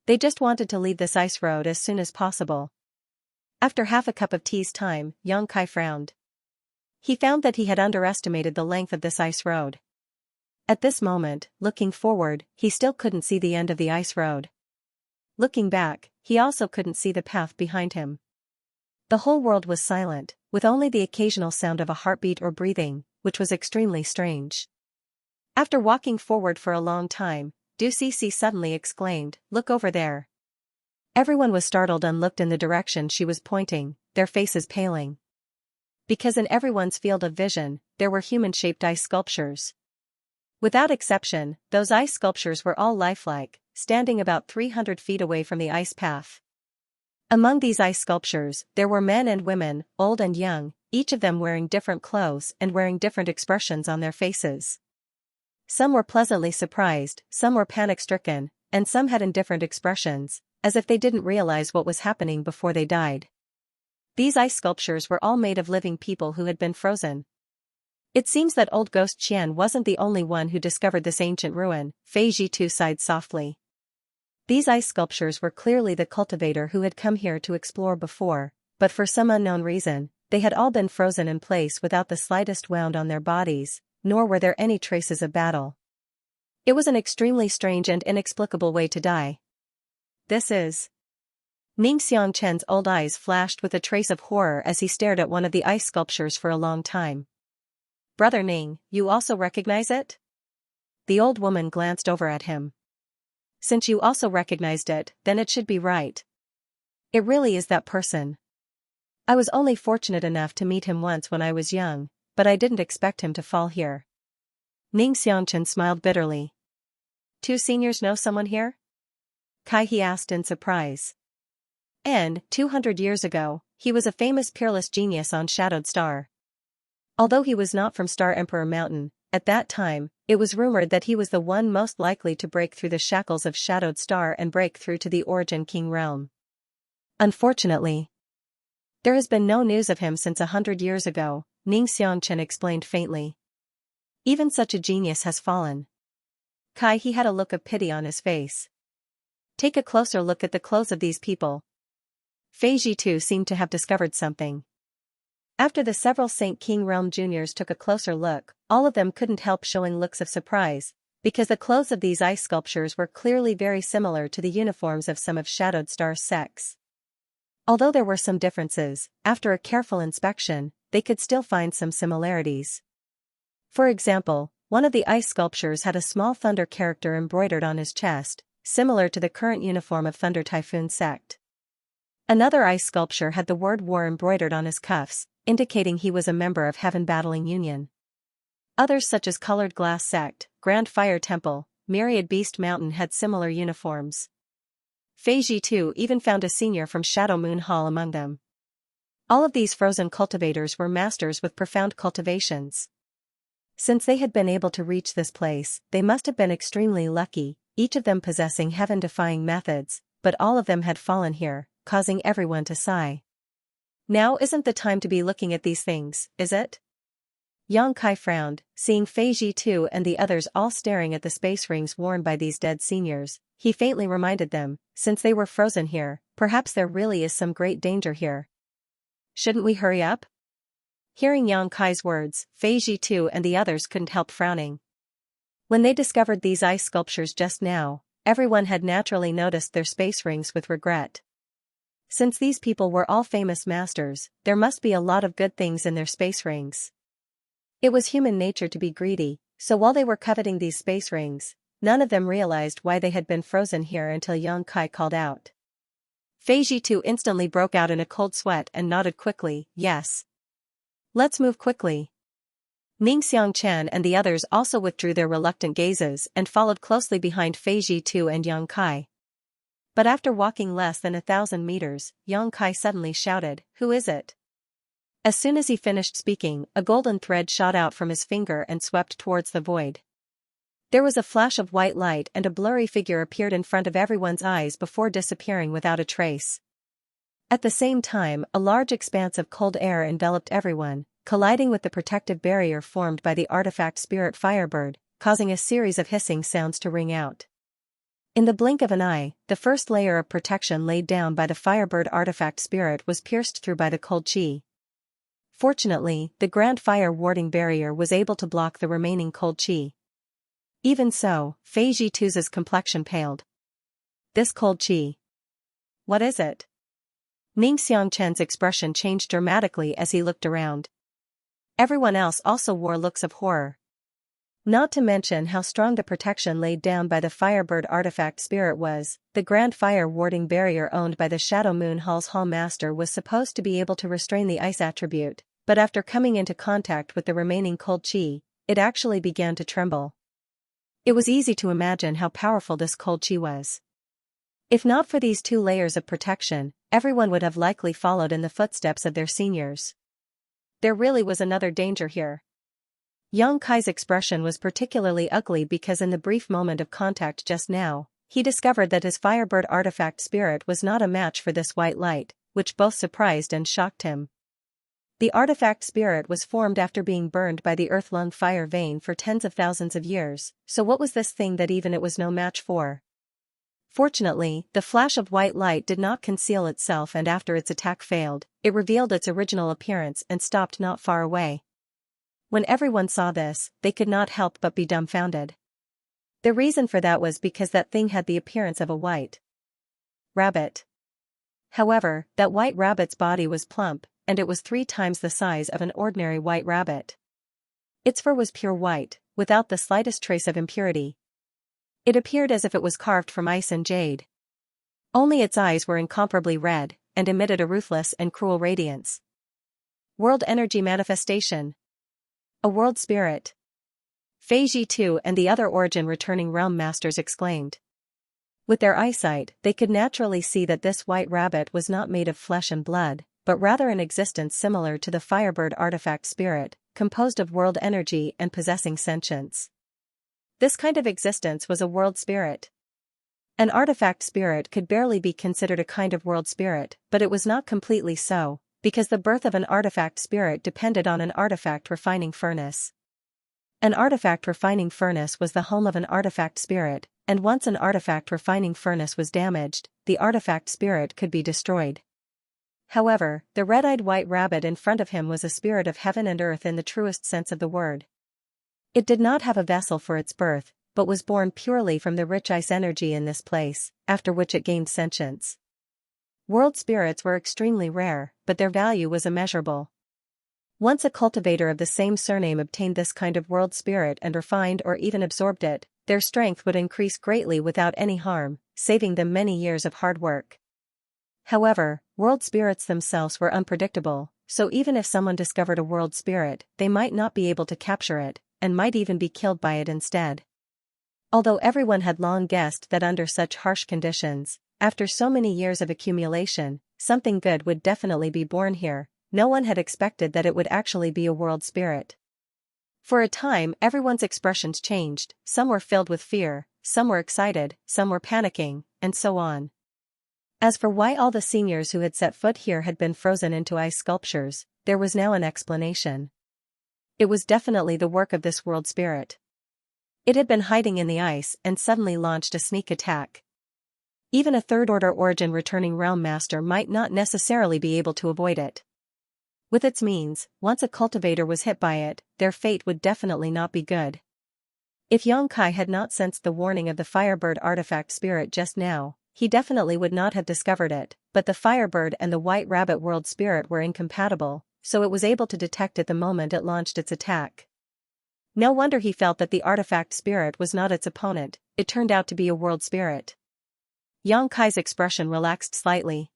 They just wanted to leave this ice road as soon as possible. After half a cup of tea's time, Yang Kai frowned. He found that he had underestimated the length of this ice road. At this moment, looking forward, he still couldn't see the end of the ice road. Looking back, he also couldn't see the path behind him. The whole world was silent, with only the occasional sound of a heartbeat or breathing, which was extremely strange. After walking forward for a long time, Du Cece suddenly exclaimed, "Look over there." Everyone was startled and looked in the direction she was pointing, their faces paling. Because in everyone's field of vision, there were human-shaped ice sculptures. Without exception, those ice sculptures were all lifelike, standing about 300 feet away from the ice path. Among these ice sculptures, there were men and women, old and young, each of them wearing different clothes and wearing different expressions on their faces. Some were pleasantly surprised, some were panic-stricken, and some had indifferent expressions, as if they didn't realize what was happening before they died. These ice sculptures were all made of living people who had been frozen. It seems that old ghost Qian wasn't the only one who discovered this ancient ruin, Fei Jitu sighed softly. These ice sculptures were clearly the cultivator who had come here to explore before, but for some unknown reason, they had all been frozen in place without the slightest wound on their bodies, nor were there any traces of battle. It was an extremely strange and inexplicable way to die. This is... Ning Xiangchen's old eyes flashed with a trace of horror as he stared at one of the ice sculptures for a long time. "Brother Ning, you also recognize it?" The old woman glanced over at him. "Since you also recognized it, then it should be right. It really is that person. I was only fortunate enough to meet him once when I was young, but I didn't expect him to fall here." Ning Xiangchen smiled bitterly. "Two seniors know someone here?" He asked in surprise. And, 200 years ago, he was a famous peerless genius on Shadowed Star. Although he was not from Star Emperor Mountain, at that time, it was rumored that he was the one most likely to break through the shackles of Shadowed Star and break through to the Origin King realm. Unfortunately, there has been no news of him since 100 years ago, Ning Xiangchen explained faintly. Even such a genius has fallen. He had a look of pity on his face. Take a closer look at the clothes of these people. Fei Jitu seemed to have discovered something. After the several Saint King Realm juniors took a closer look, all of them couldn't help showing looks of surprise, because the clothes of these ice sculptures were clearly very similar to the uniforms of some of Shadowed Star's sects. Although there were some differences, after a careful inspection, they could still find some similarities. For example, one of the ice sculptures had a small thunder character embroidered on his chest, similar to the current uniform of Thunder Typhoon sect. Another ice sculpture had the word war embroidered on his cuffs, indicating he was a member of Heaven Battling Union. Others such as Colored Glass Sect, Grand Fire Temple, Myriad Beast Mountain had similar uniforms. Fei Jitu even found a senior from Shadow Moon Hall among them. All of these frozen cultivators were masters with profound cultivations. Since they had been able to reach this place, they must have been extremely lucky, each of them possessing heaven-defying methods, but all of them had fallen here, causing everyone to sigh. Now isn't the time to be looking at these things, is it? Yang Kai frowned, seeing Fei Jitu and the others all staring at the space rings worn by these dead seniors. He faintly reminded them, since they were frozen here, perhaps there really is some great danger here. Shouldn't we hurry up? Hearing Yang Kai's words, Fei Jitu and the others couldn't help frowning. When they discovered these ice sculptures just now, everyone had naturally noticed their space rings with regret. Since these people were all famous masters, there must be a lot of good things in their space rings. It was human nature to be greedy, so while they were coveting these space rings, none of them realized why they had been frozen here until Xianxia called out. Fei too instantly broke out in a cold sweat and nodded quickly, yes. Let's move quickly. Xianxia and the others also withdrew their reluctant gazes and followed closely behind Fei too and Xianxia. But after walking less than 1,000 meters, Xianxia suddenly shouted, "Who is it?" As soon as he finished speaking, a golden thread shot out from his finger and swept towards the void. There was a flash of white light and a blurry figure appeared in front of everyone's eyes before disappearing without a trace. At the same time, a large expanse of cold air enveloped everyone, colliding with the protective barrier formed by the artifact spirit Firebird, causing a series of hissing sounds to ring out. In the blink of an eye, the first layer of protection laid down by the Firebird artifact spirit was pierced through by the cold chi. Fortunately, the Grand Fire Warding Barrier was able to block the remaining cold chi. Even so, Fei too's complexion paled. This cold chi. What is it? Xianxia's expression changed dramatically as he looked around. Everyone else also wore looks of horror. Not to mention how strong the protection laid down by the Firebird artifact spirit was, the Grand Fire Warding Barrier owned by the Shadow Moon Hall's Hall Master was supposed to be able to restrain the ice attribute, but after coming into contact with the remaining cold chi, it actually began to tremble. It was easy to imagine how powerful this cold chi was. If not for these 2 layers of protection, everyone would have likely followed in the footsteps of their seniors. There really was another danger here. Xianxia's expression was particularly ugly because in the brief moment of contact just now, he discovered that his Firebird artifact spirit was not a match for this white light, which both surprised and shocked him. The artifact spirit was formed after being burned by the earth-lung fire vein for tens of thousands of years, so what was this thing that even it was no match for? Fortunately, the flash of white light did not conceal itself and after its attack failed, it revealed its original appearance and stopped not far away. When everyone saw this, they could not help but be dumbfounded. The reason for that was because that thing had the appearance of a white rabbit. However, that white rabbit's body was plump, and it was 3 times the size of an ordinary white rabbit. Its fur was pure white, without the slightest trace of impurity. It appeared as if it was carved from ice and jade. Only its eyes were incomparably red, and emitted a ruthless and cruel radiance. World energy manifestation. A world spirit. Fei too and the other origin returning realm masters exclaimed. With their eyesight, they could naturally see that this white rabbit was not made of flesh and blood, but rather an existence similar to the Firebird artifact spirit, composed of world energy and possessing sentience. This kind of existence was a world spirit. An artifact spirit could barely be considered a kind of world spirit, but it was not completely so, because the birth of an artifact spirit depended on an artifact refining furnace. An artifact refining furnace was the home of an artifact spirit, and once an artifact refining furnace was damaged, the artifact spirit could be destroyed. However, the red-eyed white rabbit in front of him was a spirit of heaven and earth in the truest sense of the word. It did not have a vessel for its birth, but was born purely from the rich ice energy in this place, after which it gained sentience. World spirits were extremely rare, but their value was immeasurable. Once a cultivator of the same surname obtained this kind of world spirit and refined or even absorbed it, their strength would increase greatly without any harm, saving them many years of hard work. However, world spirits themselves were unpredictable, so even if someone discovered a world spirit, they might not be able to capture it, and might even be killed by it instead. Although everyone had long guessed that under such harsh conditions, after so many years of accumulation, something good would definitely be born here, no one had expected that it would actually be a world spirit. For a time everyone's expressions changed, some were filled with fear, some were excited, some were panicking, and so on. As for why all the seniors who had set foot here had been frozen into ice sculptures, there was now an explanation. It was definitely the work of this world spirit. It had been hiding in the ice and suddenly launched a sneak attack. Even a third-order origin returning realm master might not necessarily be able to avoid it. With its means, once a cultivator was hit by it, their fate would definitely not be good. If Yongkai had not sensed the warning of the Firebird artifact spirit just now, he definitely would not have discovered it, but the Firebird and the White Rabbit World Spirit were incompatible, so it was able to detect it the moment it launched its attack. No wonder he felt that the artifact spirit was not its opponent, it turned out to be a world spirit. Yongkai's expression relaxed slightly.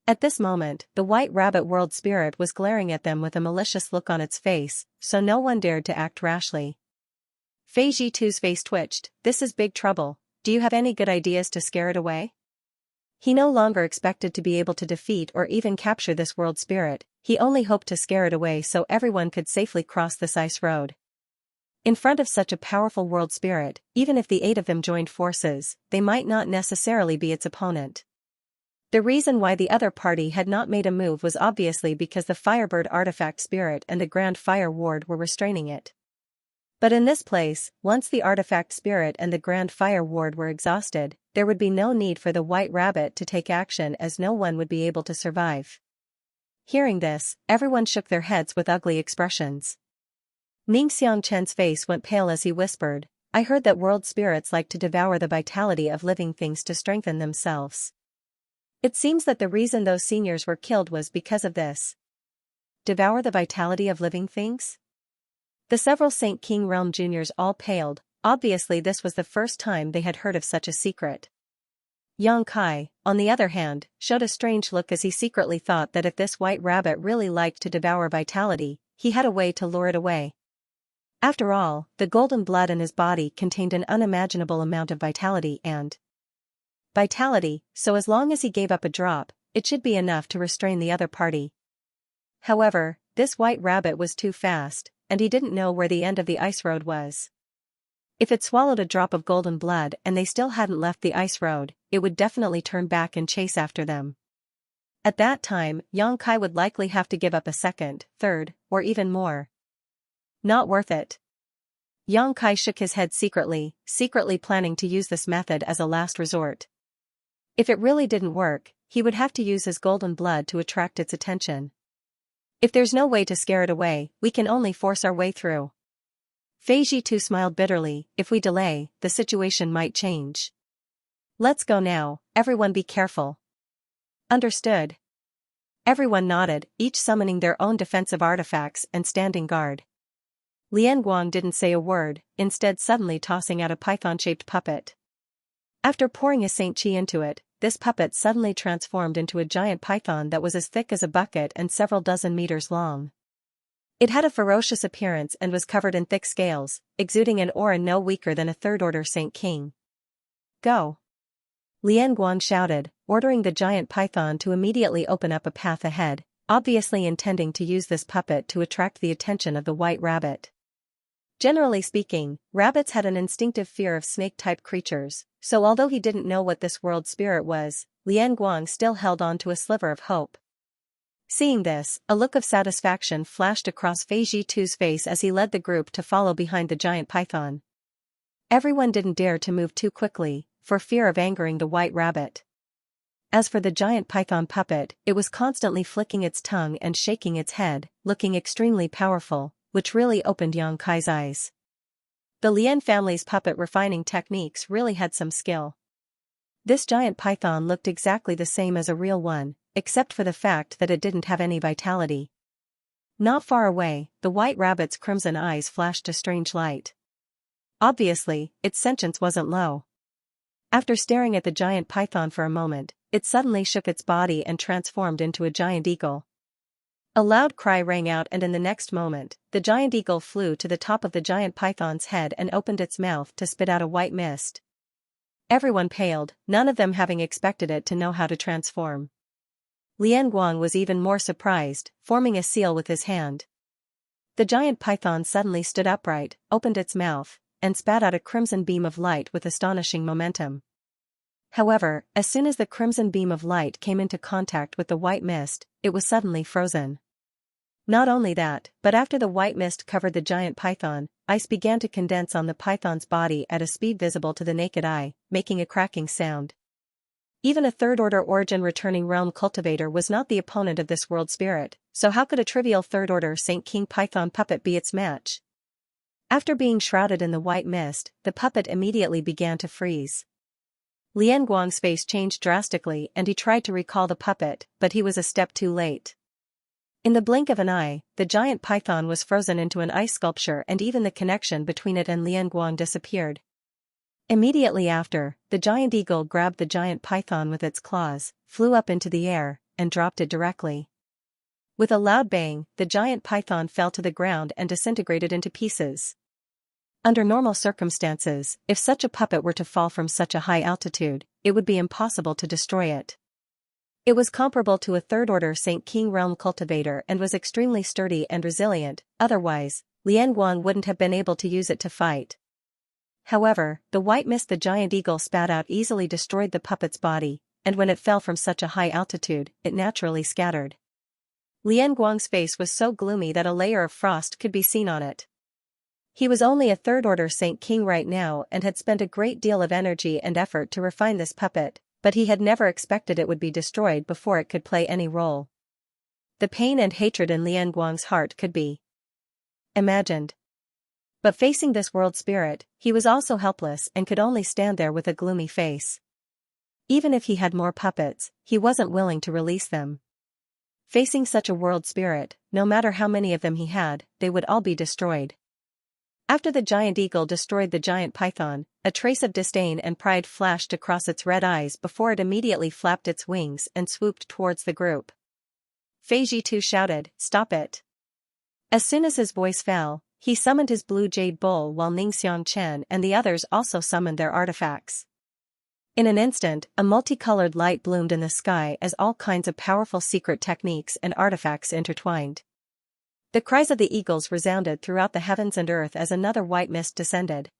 At this moment, the White Rabbit World Spirit was glaring at them with a malicious look on its face, so no one dared to act rashly. Fei Zhitu's face twitched. This is big trouble. Do you have any good ideas to scare it away? He no longer expected to be able to defeat or even capture this world spirit, he only hoped to scare it away so everyone could safely cross this ice road. In front of such a powerful world spirit, even if the 8 of them joined forces, they might not necessarily be its opponent. The reason why the other party had not made a move was obviously because the Firebird artifact spirit and the Grand Fire Ward were restraining it. But in this place, once the artifact spirit and the Grand Fire Ward were exhausted, there would be no need for the White Rabbit to take action as no one would be able to survive. Hearing this, everyone shook their heads with ugly expressions. Ning Xiangchen's face went pale as he whispered, I heard that world spirits like to devour the vitality of living things to strengthen themselves. It seems that the reason those seniors were killed was because of this. Devour the vitality of living things? The several Saint King Realm juniors all paled, obviously this was the first time they had heard of such a secret. Yongkai, on the other hand, showed a strange look as he secretly thought that if this White Rabbit really liked to devour vitality, he had a way to lure it away. After all, the golden blood in his body contained an unimaginable amount of vitality, so as long as he gave up a drop, it should be enough to restrain the other party. However, this White Rabbit was too fast, and he didn't know where the end of the ice road was. If it swallowed a drop of golden blood and they still hadn't left the ice road, it would definitely turn back and chase after them. At that time, Yongkai would likely have to give up a second, third, or even more. Not worth it. Yongkai shook his head secretly planning to use this method as a last resort. If it really didn't work, he would have to use his golden blood to attract its attention. If there's no way to scare it away, we can only force our way through. Fei Zhitu smiled bitterly, if we delay, the situation might change. Let's go now, everyone be careful. Understood. Everyone nodded, each summoning their own defensive artifacts and standing guard. Lian Guang didn't say a word, instead suddenly tossing out a python-shaped puppet. After pouring a Saint Chi into it, this puppet suddenly transformed into a giant python that was as thick as a bucket and several dozen meters long. It had a ferocious appearance and was covered in thick scales, exuding an aura no weaker than a third-order Saint King. Go! Lian Guang shouted, ordering the giant python to immediately open up a path ahead, obviously intending to use this puppet to attract the attention of the White Rabbit. Generally speaking, rabbits had an instinctive fear of snake-type creatures, so although he didn't know what this world spirit was, Lian Guang still held on to a sliver of hope. Seeing this, a look of satisfaction flashed across Fei Zhitu's face as he led the group to follow behind the giant python. Everyone didn't dare to move too quickly, for fear of angering the White Rabbit. As for the giant python puppet, it was constantly flicking its tongue and shaking its head, looking extremely powerful, which really opened Yongkai's eyes. The Lian family's puppet refining techniques really had some skill. This giant python looked exactly the same as a real one, except for the fact that it didn't have any vitality. Not far away, the White Rabbit's crimson eyes flashed a strange light. Obviously, its sentience wasn't low. After staring at the giant python for a moment, it suddenly shook its body and transformed into a giant eagle. A loud cry rang out, and in the next moment, the giant eagle flew to the top of the giant python's head and opened its mouth to spit out a white mist. Everyone paled, none of them having expected it to know how to transform. Lian Guang was even more surprised, forming a seal with his hand. The giant python suddenly stood upright, opened its mouth, and spat out a crimson beam of light with astonishing momentum. However, as soon as the crimson beam of light came into contact with the white mist, it was suddenly frozen. Not only that, but after the white mist covered the giant python, ice began to condense on the python's body at a speed visible to the naked eye, making a cracking sound. Even a third-order origin returning realm cultivator was not the opponent of this world spirit, so how could a trivial third-order Saint King python puppet be its match? After being shrouded in the white mist, the puppet immediately began to freeze. Lian Guang's face changed drastically and he tried to recall the puppet, but he was a step too late. In the blink of an eye, the giant python was frozen into an ice sculpture and even the connection between it and Lian Guang disappeared. Immediately after, the giant eagle grabbed the giant python with its claws, flew up into the air, and dropped it directly. With a loud bang, the giant python fell to the ground and disintegrated into pieces. Under normal circumstances, if such a puppet were to fall from such a high altitude, it would be impossible to destroy it. It was comparable to a third-order St. King realm cultivator and was extremely sturdy and resilient, otherwise, Lian Guang wouldn't have been able to use it to fight. However, the white mist the giant eagle spat out easily destroyed the puppet's body, and when it fell from such a high altitude, it naturally scattered. Lian Guang's face was so gloomy that a layer of frost could be seen on it. He was only a third-order St. King right now and had spent a great deal of energy and effort to refine this puppet, but he had never expected it would be destroyed before it could play any role. The pain and hatred in Lian Guang's heart could be imagined. But facing this world spirit, he was also helpless and could only stand there with a gloomy face. Even if he had more puppets, he wasn't willing to release them. Facing such a world spirit, no matter how many of them he had, they would all be destroyed. After the giant eagle destroyed the giant python, a trace of disdain and pride flashed across its red eyes before it immediately flapped its wings and swooped towards the group. Fei Jitu shouted, "Stop it!" As soon as his voice fell, he summoned his blue jade bowl while Ningxian Chen and the others also summoned their artifacts. In an instant, a multicolored light bloomed in the sky as all kinds of powerful secret techniques and artifacts intertwined. The cries of the eagles resounded throughout the heavens and earth as another white mist descended.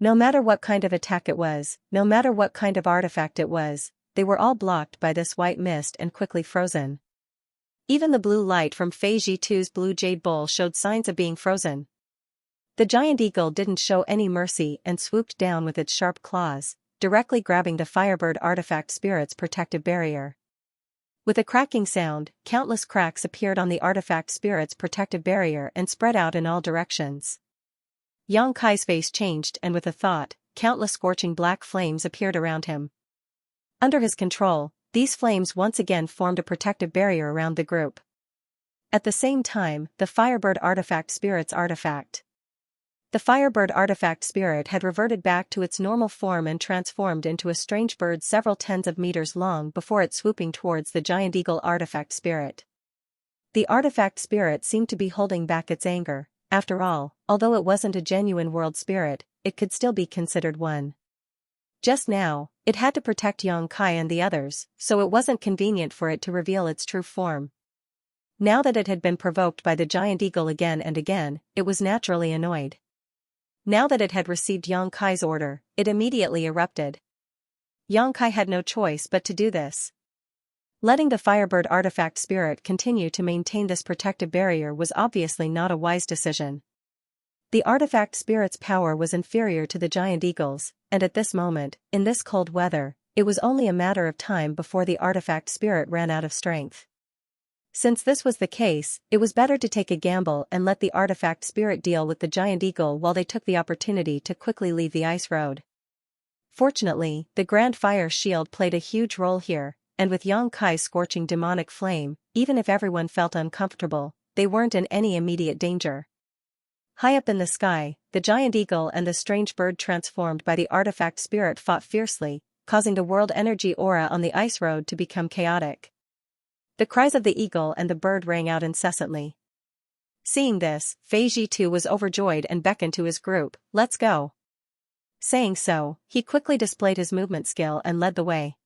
No matter what kind of attack it was, no matter what kind of artifact it was, they were all blocked by this white mist and quickly frozen. Even the blue light from Fei Jitu's blue jade bowl showed signs of being frozen. The giant eagle didn't show any mercy and swooped down with its sharp claws, directly grabbing the Firebird artifact spirit's protective barrier. With a cracking sound, countless cracks appeared on the artifact spirit's protective barrier and spread out in all directions. Yang Kai's face changed and with a thought, countless scorching black flames appeared around him. Under his control, these flames once again formed a protective barrier around the group. At the same time, the Firebird artifact spirit's artifact. The Firebird artifact spirit had reverted back to its normal form and transformed into a strange bird several tens of meters long before it swooping towards the giant eagle artifact spirit. The artifact spirit seemed to be holding back its anger. After all, although it wasn't a genuine world spirit, it could still be considered one. Just now, it had to protect Yang Kai and the others, so it wasn't convenient for it to reveal its true form. Now that it had been provoked by the giant eagle again and again, it was naturally annoyed. Now that it had received Yang Kai's order, it immediately erupted. Yang Kai had no choice but to do this. Letting the Firebird artifact spirit continue to maintain this protective barrier was obviously not a wise decision. The artifact spirit's power was inferior to the giant eagle's, and at this moment, in this cold weather, it was only a matter of time before the artifact spirit ran out of strength. Since this was the case, it was better to take a gamble and let the artifact spirit deal with the giant eagle while they took the opportunity to quickly leave the ice road. Fortunately, the Grand Fire Shield played a huge role here, and with Yang Kai's scorching demonic flame, even if everyone felt uncomfortable, they weren't in any immediate danger. High up in the sky, the giant eagle and the strange bird transformed by the artifact spirit fought fiercely, causing the world energy aura on the ice road to become chaotic. The cries of the eagle and the bird rang out incessantly. Seeing this, Fei Jitu was overjoyed and beckoned to his group, "Let's go." Saying so, he quickly displayed his movement skill and led the way.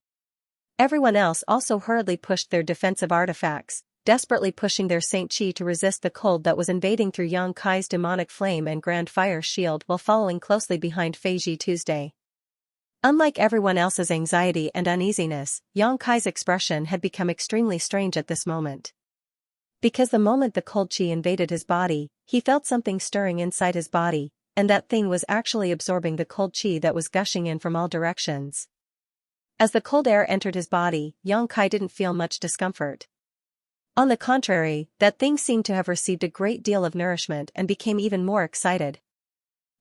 Everyone else also hurriedly pushed their defensive artifacts, desperately pushing their Saint Chi to resist the cold that was invading through Yang Kai's demonic flame and Grand Fire Shield while following closely behind Fei Jitu's day. Unlike everyone else's anxiety and uneasiness, Yang Kai's expression had become extremely strange at this moment. Because the moment the cold chi invaded his body, he felt something stirring inside his body, and that thing was actually absorbing the cold chi that was gushing in from all directions. As the cold air entered his body, Yang Kai didn't feel much discomfort. On the contrary, that thing seemed to have received a great deal of nourishment and became even more excited.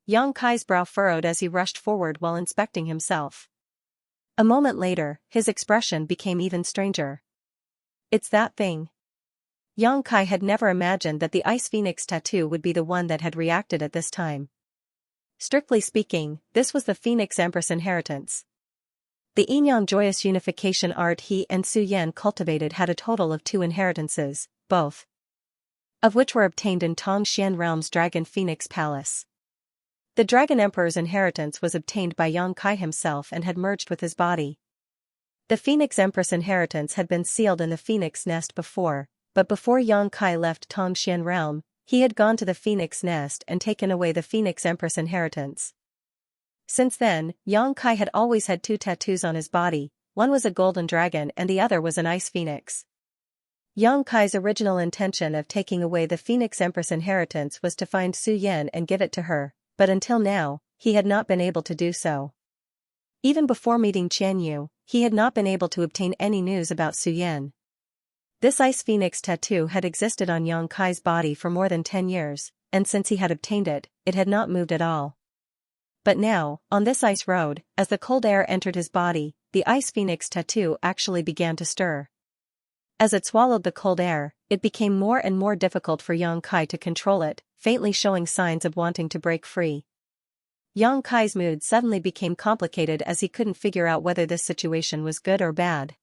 Yang Kai's brow furrowed as he rushed forward while inspecting himself. A moment later, his expression became even stranger. It's that thing. Yang Kai had never imagined that the Ice Phoenix tattoo would be the one that had reacted at this time. Strictly speaking, this was the Phoenix Empress inheritance. The Enyang joyous unification art he and Su Yan cultivated had a total of 2 inheritances, both of which were obtained in Tongxian Realm's Dragon Phoenix Palace. The Dragon Emperor's inheritance was obtained by Yang Kai himself and had merged with his body. The Phoenix Empress inheritance had been sealed in the Phoenix Nest before, but before Yang Kai left Tongxian Realm, he had gone to the Phoenix Nest and taken away the Phoenix Empress inheritance. Since then, Yang Kai had always had 2 tattoos on his body, one was a golden dragon and the other was an ice phoenix. Yang Kai's original intention of taking away the Phoenix Empress inheritance was to find Su Yan and give it to her, but until now, he had not been able to do so. Even before meeting Qianyu, he had not been able to obtain any news about Su Yan. This ice phoenix tattoo had existed on Yang Kai's body for more than 10 years, and since he had obtained it, it had not moved at all. But now, on this ice road, as the cold air entered his body, the ice phoenix tattoo actually began to stir. As it swallowed the cold air, it became more and more difficult for Yang Kai to control it, faintly showing signs of wanting to break free. Yang Kai's mood suddenly became complicated as he couldn't figure out whether this situation was good or bad.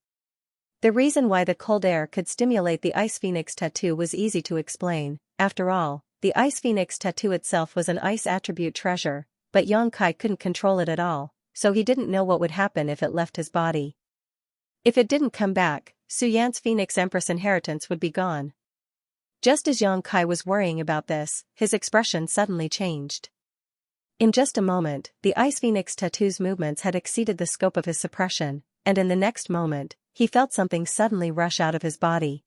The reason why the cold air could stimulate the ice phoenix tattoo was easy to explain. After all, the ice phoenix tattoo itself was an ice attribute treasure, but Yang Kai couldn't control it at all, so he didn't know what would happen if it left his body. If it didn't come back, Su Yan's Phoenix Empress inheritance would be gone. Just as Yang Kai was worrying about this, his expression suddenly changed. In just a moment, the Ice Phoenix tattoo's movements had exceeded the scope of his suppression, and in the next moment, he felt something suddenly rush out of his body.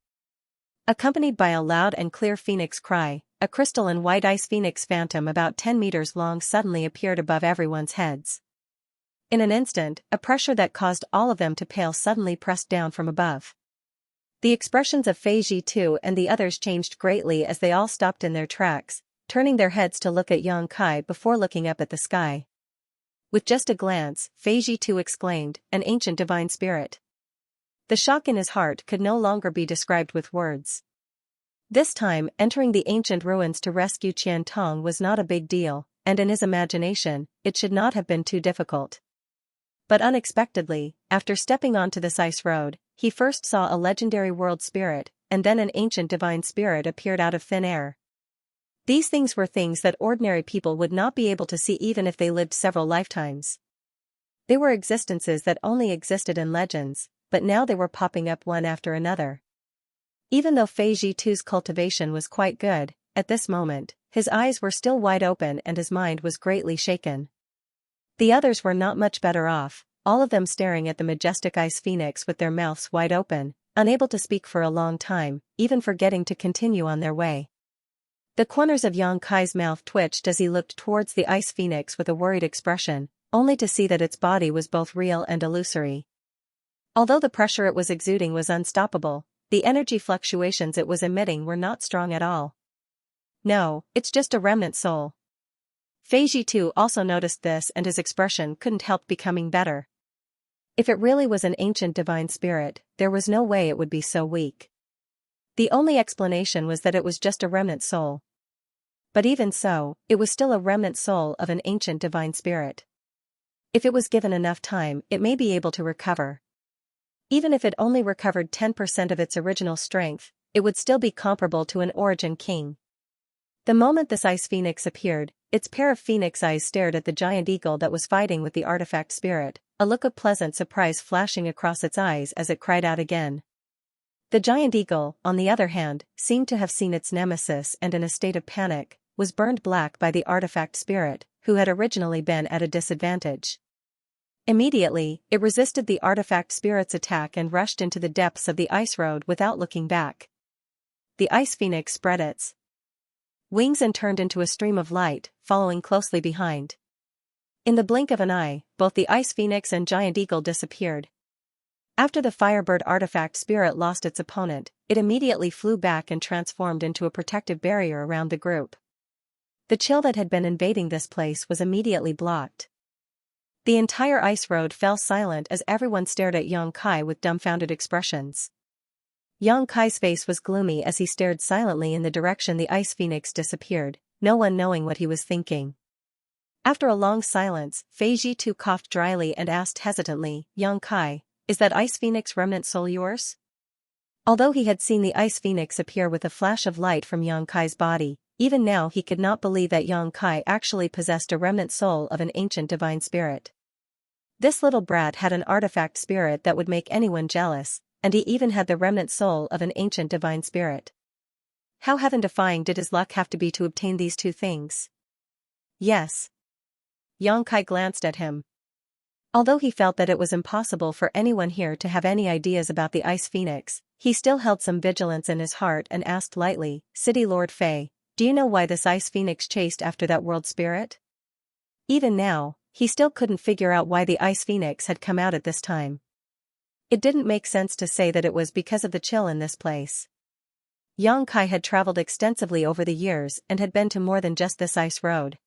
Accompanied by a loud and clear phoenix cry, a crystal and white ice phoenix phantom about 10 meters long suddenly appeared above everyone's heads. In an instant, a pressure that caused all of them to pale suddenly pressed down from above. The expressions of Fei Zhitu and the others changed greatly as they all stopped in their tracks, turning their heads to look at Yang Kai before looking up at the sky. With just a glance, Fei Zhitu exclaimed, "An ancient divine spirit." The shock in his heart could no longer be described with words. This time, entering the ancient ruins to rescue Qian Tong was not a big deal, and in his imagination, it should not have been too difficult. But unexpectedly, after stepping onto this ice road, he first saw a legendary world spirit, and then an ancient divine spirit appeared out of thin air. These things were things that ordinary people would not be able to see even if they lived several lifetimes. They were existences that only existed in legends, but now they were popping up one after another. Even though Fei Zhitu's cultivation was quite good, at this moment, his eyes were still wide open and his mind was greatly shaken. The others were not much better off, all of them staring at the majestic ice phoenix with their mouths wide open, unable to speak for a long time, even forgetting to continue on their way. The corners of Yang Kai's mouth twitched as he looked towards the ice phoenix with a worried expression, only to see that its body was both real and illusory. Although the pressure it was exuding was unstoppable, the energy fluctuations it was emitting were not strong at all. "No, it's just a remnant soul." Fei Zhitu also noticed this and his expression couldn't help becoming better. If it really was an ancient divine spirit, there was no way it would be so weak. The only explanation was that it was just a remnant soul. But even so, it was still a remnant soul of an ancient divine spirit. If it was given enough time, it may be able to recover. Even if it only recovered 10% of its original strength, it would still be comparable to an origin king. The moment this ice phoenix appeared, its pair of phoenix eyes stared at the giant eagle that was fighting with the artifact spirit, a look of pleasant surprise flashing across its eyes as it cried out again. The giant eagle, on the other hand, seemed to have seen its nemesis and in a state of panic, was burned black by the artifact spirit, who had originally been at a disadvantage. Immediately, it resisted the artifact spirit's attack and rushed into the depths of the ice road without looking back. The ice phoenix spread its wings and turned into a stream of light, following closely behind. In the blink of an eye, both the ice phoenix and giant eagle disappeared. After the firebird artifact spirit lost its opponent, it immediately flew back and transformed into a protective barrier around the group. The chill that had been invading this place was immediately blocked. The entire ice road fell silent as everyone stared at Yang Kai with dumbfounded expressions. Yang Kai's face was gloomy as he stared silently in the direction the ice phoenix disappeared, no one knowing what he was thinking. After a long silence, Fei Jitu coughed dryly and asked hesitantly, "Yang Kai, is that ice phoenix remnant soul yours?" Although he had seen the ice phoenix appear with a flash of light from Yang Kai's body, even now he could not believe that Yang Kai actually possessed a remnant soul of an ancient divine spirit. This little brat had an artifact spirit that would make anyone jealous, and he even had the remnant soul of an ancient divine spirit. How heaven-defying did his luck have to be to obtain these two things? Yes. Yang Kai glanced at him. Although he felt that it was impossible for anyone here to have any ideas about the ice phoenix, he still held some vigilance in his heart and asked lightly, "City Lord Fei, do you know why this ice phoenix chased after that world spirit?" Even now, he still couldn't figure out why the ice phoenix had come out at this time. It didn't make sense to say that it was because of the chill in this place. Yang Kai had traveled extensively over the years and had been to more than just this ice road.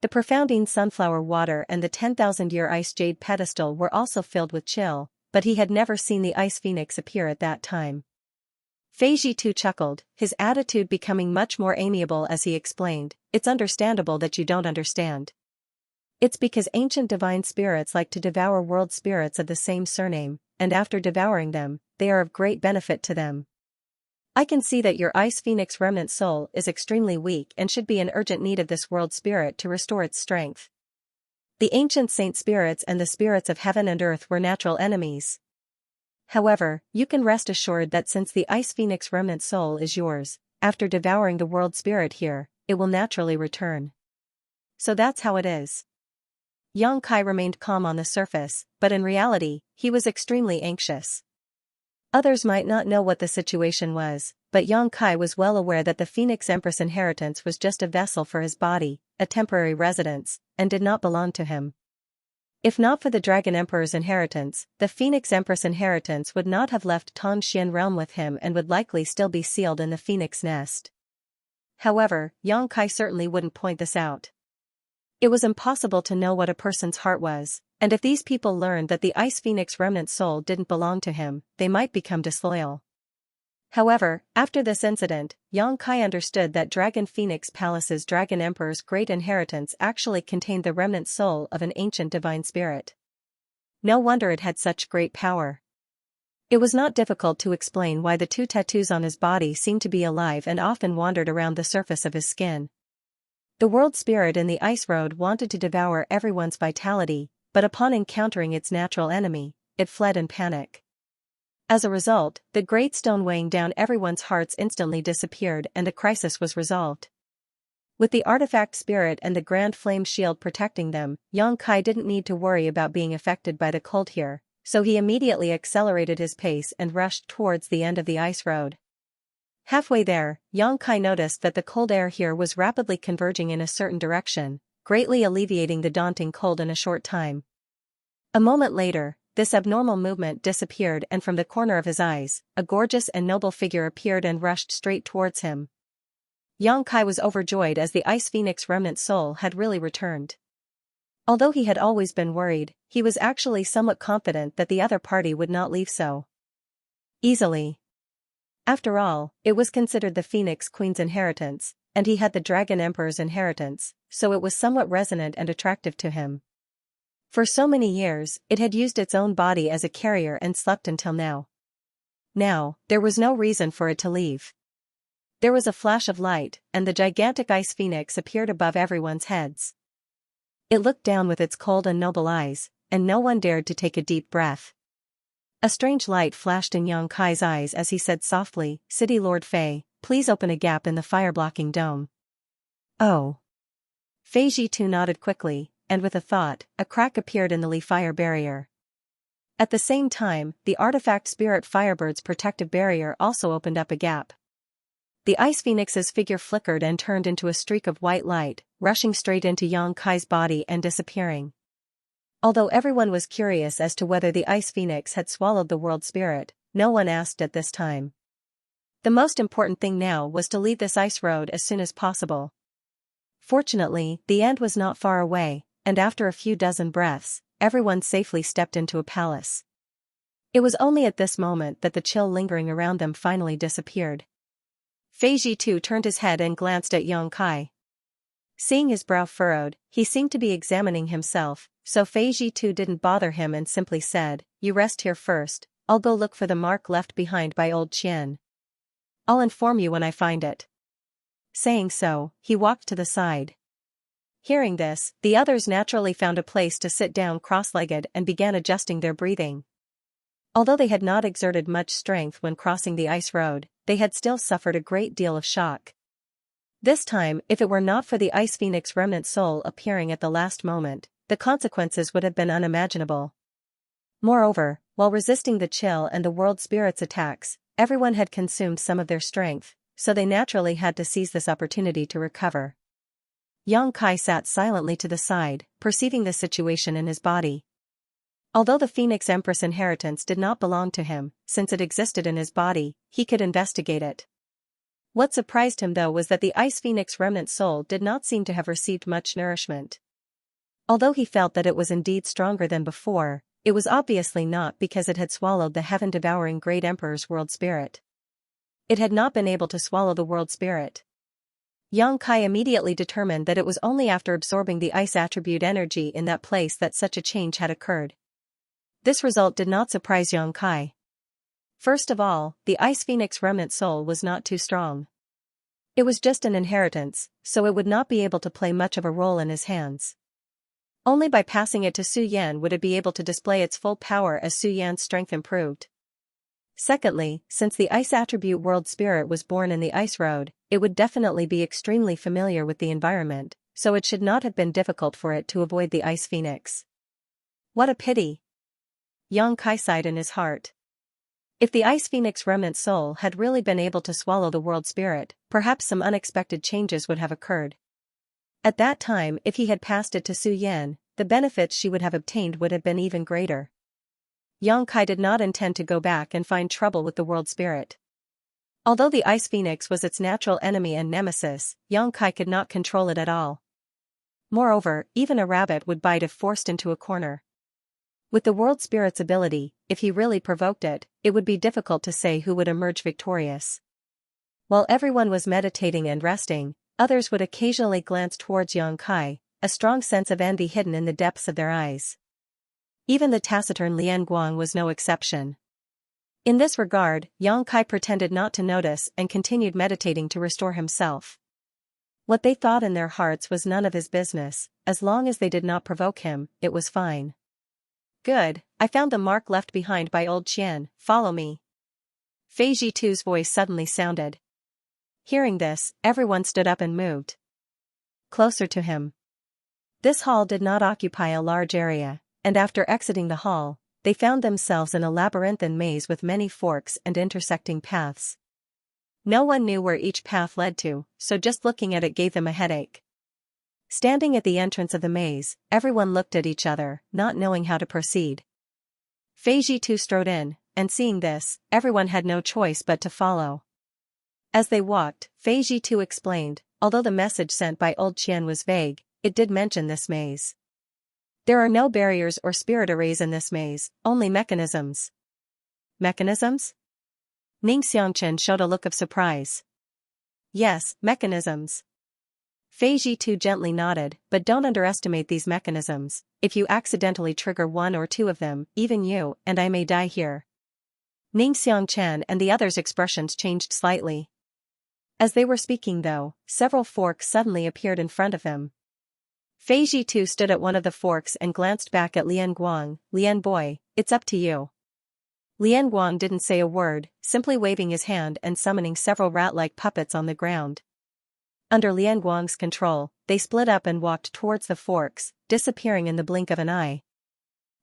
The profounding sunflower water and the 10,000-year ice jade pedestal were also filled with chill, but he had never seen the ice phoenix appear at that time. Fei Jitu chuckled, his attitude becoming much more amiable as he explained, "It's understandable that you don't understand. It's because ancient divine spirits like to devour world spirits of the same surname, and after devouring them, they are of great benefit to them. I can see that your ice phoenix remnant soul is extremely weak and should be in urgent need of this world spirit to restore its strength. The ancient saint spirits and the spirits of heaven and earth were natural enemies. However, you can rest assured that since the ice phoenix remnant soul is yours, after devouring the world spirit here, it will naturally return. So that's how it is." Yang Kai remained calm on the surface, but in reality, he was extremely anxious. Others might not know what the situation was, but Yang Kai was well aware that the Phoenix Empress inheritance was just a vessel for his body, a temporary residence, and did not belong to him. If not for the Dragon Emperor's inheritance, the Phoenix Empress inheritance would not have left Tongxian realm with him and would likely still be sealed in the Phoenix nest. However, Yang Kai certainly wouldn't point this out. It was impossible to know what a person's heart was, and if these people learned that the Ice Phoenix remnant soul didn't belong to him, they might become disloyal. However, after this incident, Yang Kai understood that Dragon Phoenix Palace's Dragon Emperor's great inheritance actually contained the remnant soul of an ancient divine spirit. No wonder it had such great power. It was not difficult to explain why the two tattoos on his body seemed to be alive and often wandered around the surface of his skin. The world spirit in the ice road wanted to devour everyone's vitality, but upon encountering its natural enemy, it fled in panic. As a result, the great stone weighing down everyone's hearts instantly disappeared and a crisis was resolved. With the artifact spirit and the grand flame shield protecting them, Yang Kai didn't need to worry about being affected by the cold here, so he immediately accelerated his pace and rushed towards the end of the ice road. Halfway there, Yang Kai noticed that the cold air here was rapidly converging in a certain direction, greatly alleviating the daunting cold in a short time. A moment later, this abnormal movement disappeared and from the corner of his eyes, a gorgeous and noble figure appeared and rushed straight towards him. Yang Kai was overjoyed as the Ice Phoenix remnant soul had really returned. Although he had always been worried, he was actually somewhat confident that the other party would not leave so easily. After all, it was considered the Phoenix Queen's inheritance, and he had the Dragon Emperor's inheritance, so it was somewhat resonant and attractive to him. For so many years, it had used its own body as a carrier and slept until now. Now, there was no reason for it to leave. There was a flash of light, and the gigantic ice phoenix appeared above everyone's heads. It looked down with its cold and noble eyes, and no one dared to take a deep breath. A strange light flashed in Yang Kai's eyes as he said softly, "City Lord Fei, please open a gap in the fire-blocking dome." "Oh." Fei Jitu nodded quickly, and with a thought, a crack appeared in the fire barrier. At the same time, the artifact spirit Firebird's protective barrier also opened up a gap. The Ice Phoenix's figure flickered and turned into a streak of white light, rushing straight into Yang Kai's body and disappearing. Although everyone was curious as to whether the Ice Phoenix had swallowed the world spirit, no one asked at this time. The most important thing now was to leave this ice road as soon as possible. Fortunately, the end was not far away, and after a few dozen breaths, everyone safely stepped into a palace. It was only at this moment that the chill lingering around them finally disappeared. Fei Jitu turned his head and glanced at Yang Kai. Seeing his brow furrowed, he seemed to be examining himself, so Fei Jitu didn't bother him and simply said, "You rest here first, I'll go look for the mark left behind by old Qian. I'll inform you when I find it." Saying so, he walked to the side. Hearing this, the others naturally found a place to sit down cross-legged and began adjusting their breathing. Although they had not exerted much strength when crossing the ice road, they had still suffered a great deal of shock. This time, if it were not for the Ice Phoenix remnant soul appearing at the last moment, the consequences would have been unimaginable. Moreover, while resisting the chill and the world spirit's attacks, everyone had consumed some of their strength, so they naturally had to seize this opportunity to recover. Yang Kai sat silently to the side, perceiving the situation in his body. Although the Phoenix Empress inheritance did not belong to him, since it existed in his body, he could investigate it. What surprised him though was that the Ice Phoenix remnant soul did not seem to have received much nourishment. Although he felt that it was indeed stronger than before, it was obviously not because it had swallowed the heaven-devouring Great Emperor's world spirit. It had not been able to swallow the world spirit. Yang Kai immediately determined that it was only after absorbing the ice attribute energy in that place that such a change had occurred. This result did not surprise Yang Kai. First of all, the Ice Phoenix remnant soul was not too strong. It was just an inheritance, so it would not be able to play much of a role in his hands. Only by passing it to Su Yan would it be able to display its full power as Su Yan's strength improved. Secondly, since the ice attribute world spirit was born in the ice road, it would definitely be extremely familiar with the environment, so it should not have been difficult for it to avoid the Ice Phoenix. What a pity! Yang Kai sighed in his heart. If the Ice Phoenix remnant soul had really been able to swallow the world spirit, perhaps some unexpected changes would have occurred. At that time, if he had passed it to Su Yan, the benefits she would have obtained would have been even greater. Yang Kai did not intend to go back and find trouble with the world spirit. Although the Ice Phoenix was its natural enemy and nemesis, Yang Kai could not control it at all. Moreover, even a rabbit would bite if forced into a corner. With the world spirit's ability, if he really provoked it, it would be difficult to say who would emerge victorious. While everyone was meditating and resting, others would occasionally glance towards Yang Kai, a strong sense of envy hidden in the depths of their eyes. Even the taciturn Lian Guang was no exception. In this regard, Yang Kai pretended not to notice and continued meditating to restore himself. What they thought in their hearts was none of his business, as long as they did not provoke him, it was fine. Good, I found the mark left behind by old Qian, follow me. Fei Jitu's voice suddenly sounded. Hearing this, everyone stood up and moved closer to him. This hall did not occupy a large area, and after exiting the hall, they found themselves in a labyrinthine maze with many forks and intersecting paths. No one knew where each path led to, so just looking at it gave them a headache. Standing at the entrance of the maze, everyone looked at each other, not knowing how to proceed. Fei Jitu strode in, and seeing this, everyone had no choice but to follow. As they walked, Fei Jitu explained, although the message sent by old Qian was vague, it did mention this maze. There are no barriers or spirit arrays in this maze, only mechanisms. Mechanisms? Ning Xianxia showed a look of surprise. Yes, mechanisms. Fei Jitu gently nodded, but don't underestimate these mechanisms. If you accidentally trigger one or two of them, even you and I may die here. Ning Xianxia and the others' expressions changed slightly. As they were speaking though, several forks suddenly appeared in front of them. Fei Jitu stood at one of the forks and glanced back at Lian Guang. Lian boy, it's up to you. Lian Guang didn't say a word, simply waving his hand and summoning several rat-like puppets on the ground. Under Lian Guang's control, they split up and walked towards the forks, disappearing in the blink of an eye.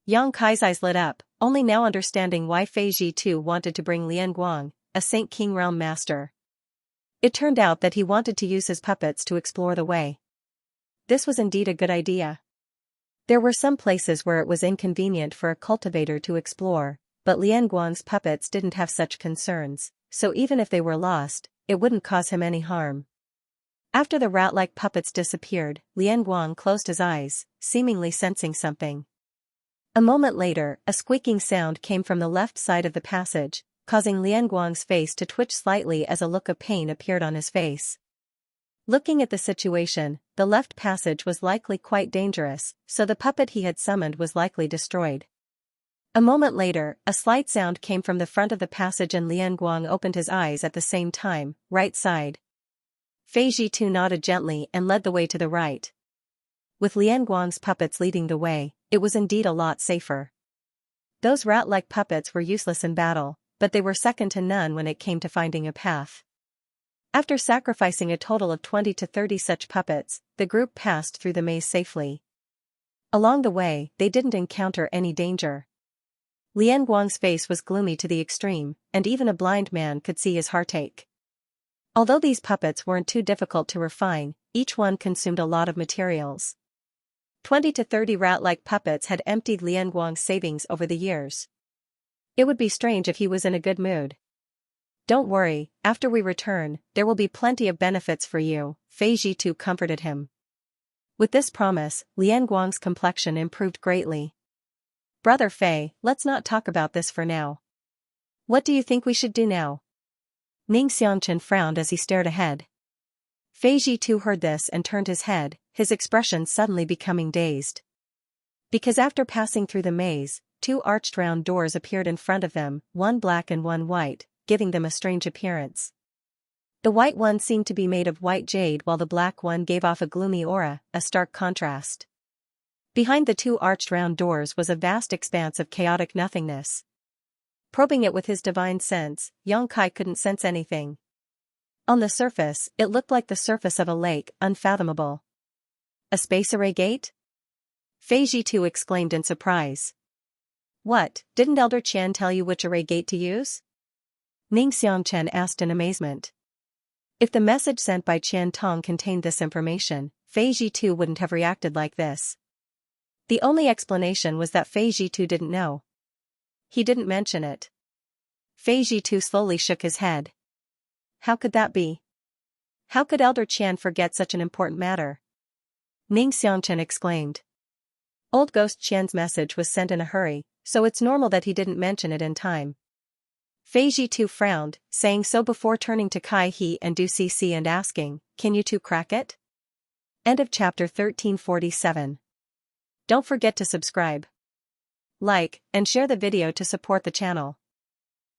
Yang Kai's eyes lit up, only now understanding why Fei Jitu wanted to bring Lian Guang, a Saint King realm master. It turned out that he wanted to use his puppets to explore the way. This was indeed a good idea. There were some places where it was inconvenient for a cultivator to explore, but Lian Guang's puppets didn't have such concerns, so even if they were lost, it wouldn't cause him any harm. After the rat-like puppets disappeared, Lian Guang closed his eyes, seemingly sensing something. A moment later, a squeaking sound came from the left side of the passage, causing Lian Guang's face to twitch slightly as a look of pain appeared on his face. Looking at the situation, the left passage was likely quite dangerous, so the puppet he had summoned was likely destroyed. A moment later, a slight sound came from the front of the passage and Lian Guang opened his eyes at the same time, right side. Fei Zhitu nodded gently and led the way to the right. With Lian Guang's puppets leading the way, it was indeed a lot safer. Those rat-like puppets were useless in battle, but they were second to none when it came to finding a path. After sacrificing a total of 20 to 30 such puppets, the group passed through the maze safely. Along the way, they didn't encounter any danger. Lian Guang's face was gloomy to the extreme, and even a blind man could see his heartache. Although these puppets weren't too difficult to refine, each one consumed a lot of materials. 20 to 30 rat-like puppets had emptied Lian Guang's savings over the years. It would be strange if he was in a good mood. "Don't worry, after we return, there will be plenty of benefits for you," Fei Zhitu comforted him. With this promise, Lian Guang's complexion improved greatly. "Brother Fei, let's not talk about this for now. What do you think we should do now?" Ning Xianxia frowned as he stared ahead. Fei Zhitu heard this and turned his head, his expression suddenly becoming dazed. Because after passing through the maze, two arched round doors appeared in front of them, one black and one white, giving them a strange appearance. The white one seemed to be made of white jade while the black one gave off a gloomy aura, a stark contrast. Behind the two arched round doors was a vast expanse of chaotic nothingness. Probing it with his divine sense, Yang Kai couldn't sense anything. On the surface, it looked like the surface of a lake, unfathomable. "A space array gate?" Fei Zhitu exclaimed in surprise. "What, didn't Elder Qian tell you which array gate to use?" Ning Xianxia asked in amazement. If the message sent by Qian Tong contained this information, Fei Zhitu wouldn't have reacted like this. The only explanation was that Fei Zhitu didn't know. He didn't mention it. Fei Zhitu slowly shook his head. How could that be? How could Elder Qian forget such an important matter? Ning Xianxia exclaimed. Old Ghost Qian's message was sent in a hurry, so it's normal that he didn't mention it in time. Fei Zhitu frowned, saying so before turning to Kai He and Du Cc and asking, "Can you two crack it?" End of chapter 1347. Don't forget to subscribe, like, and share the video to support the channel.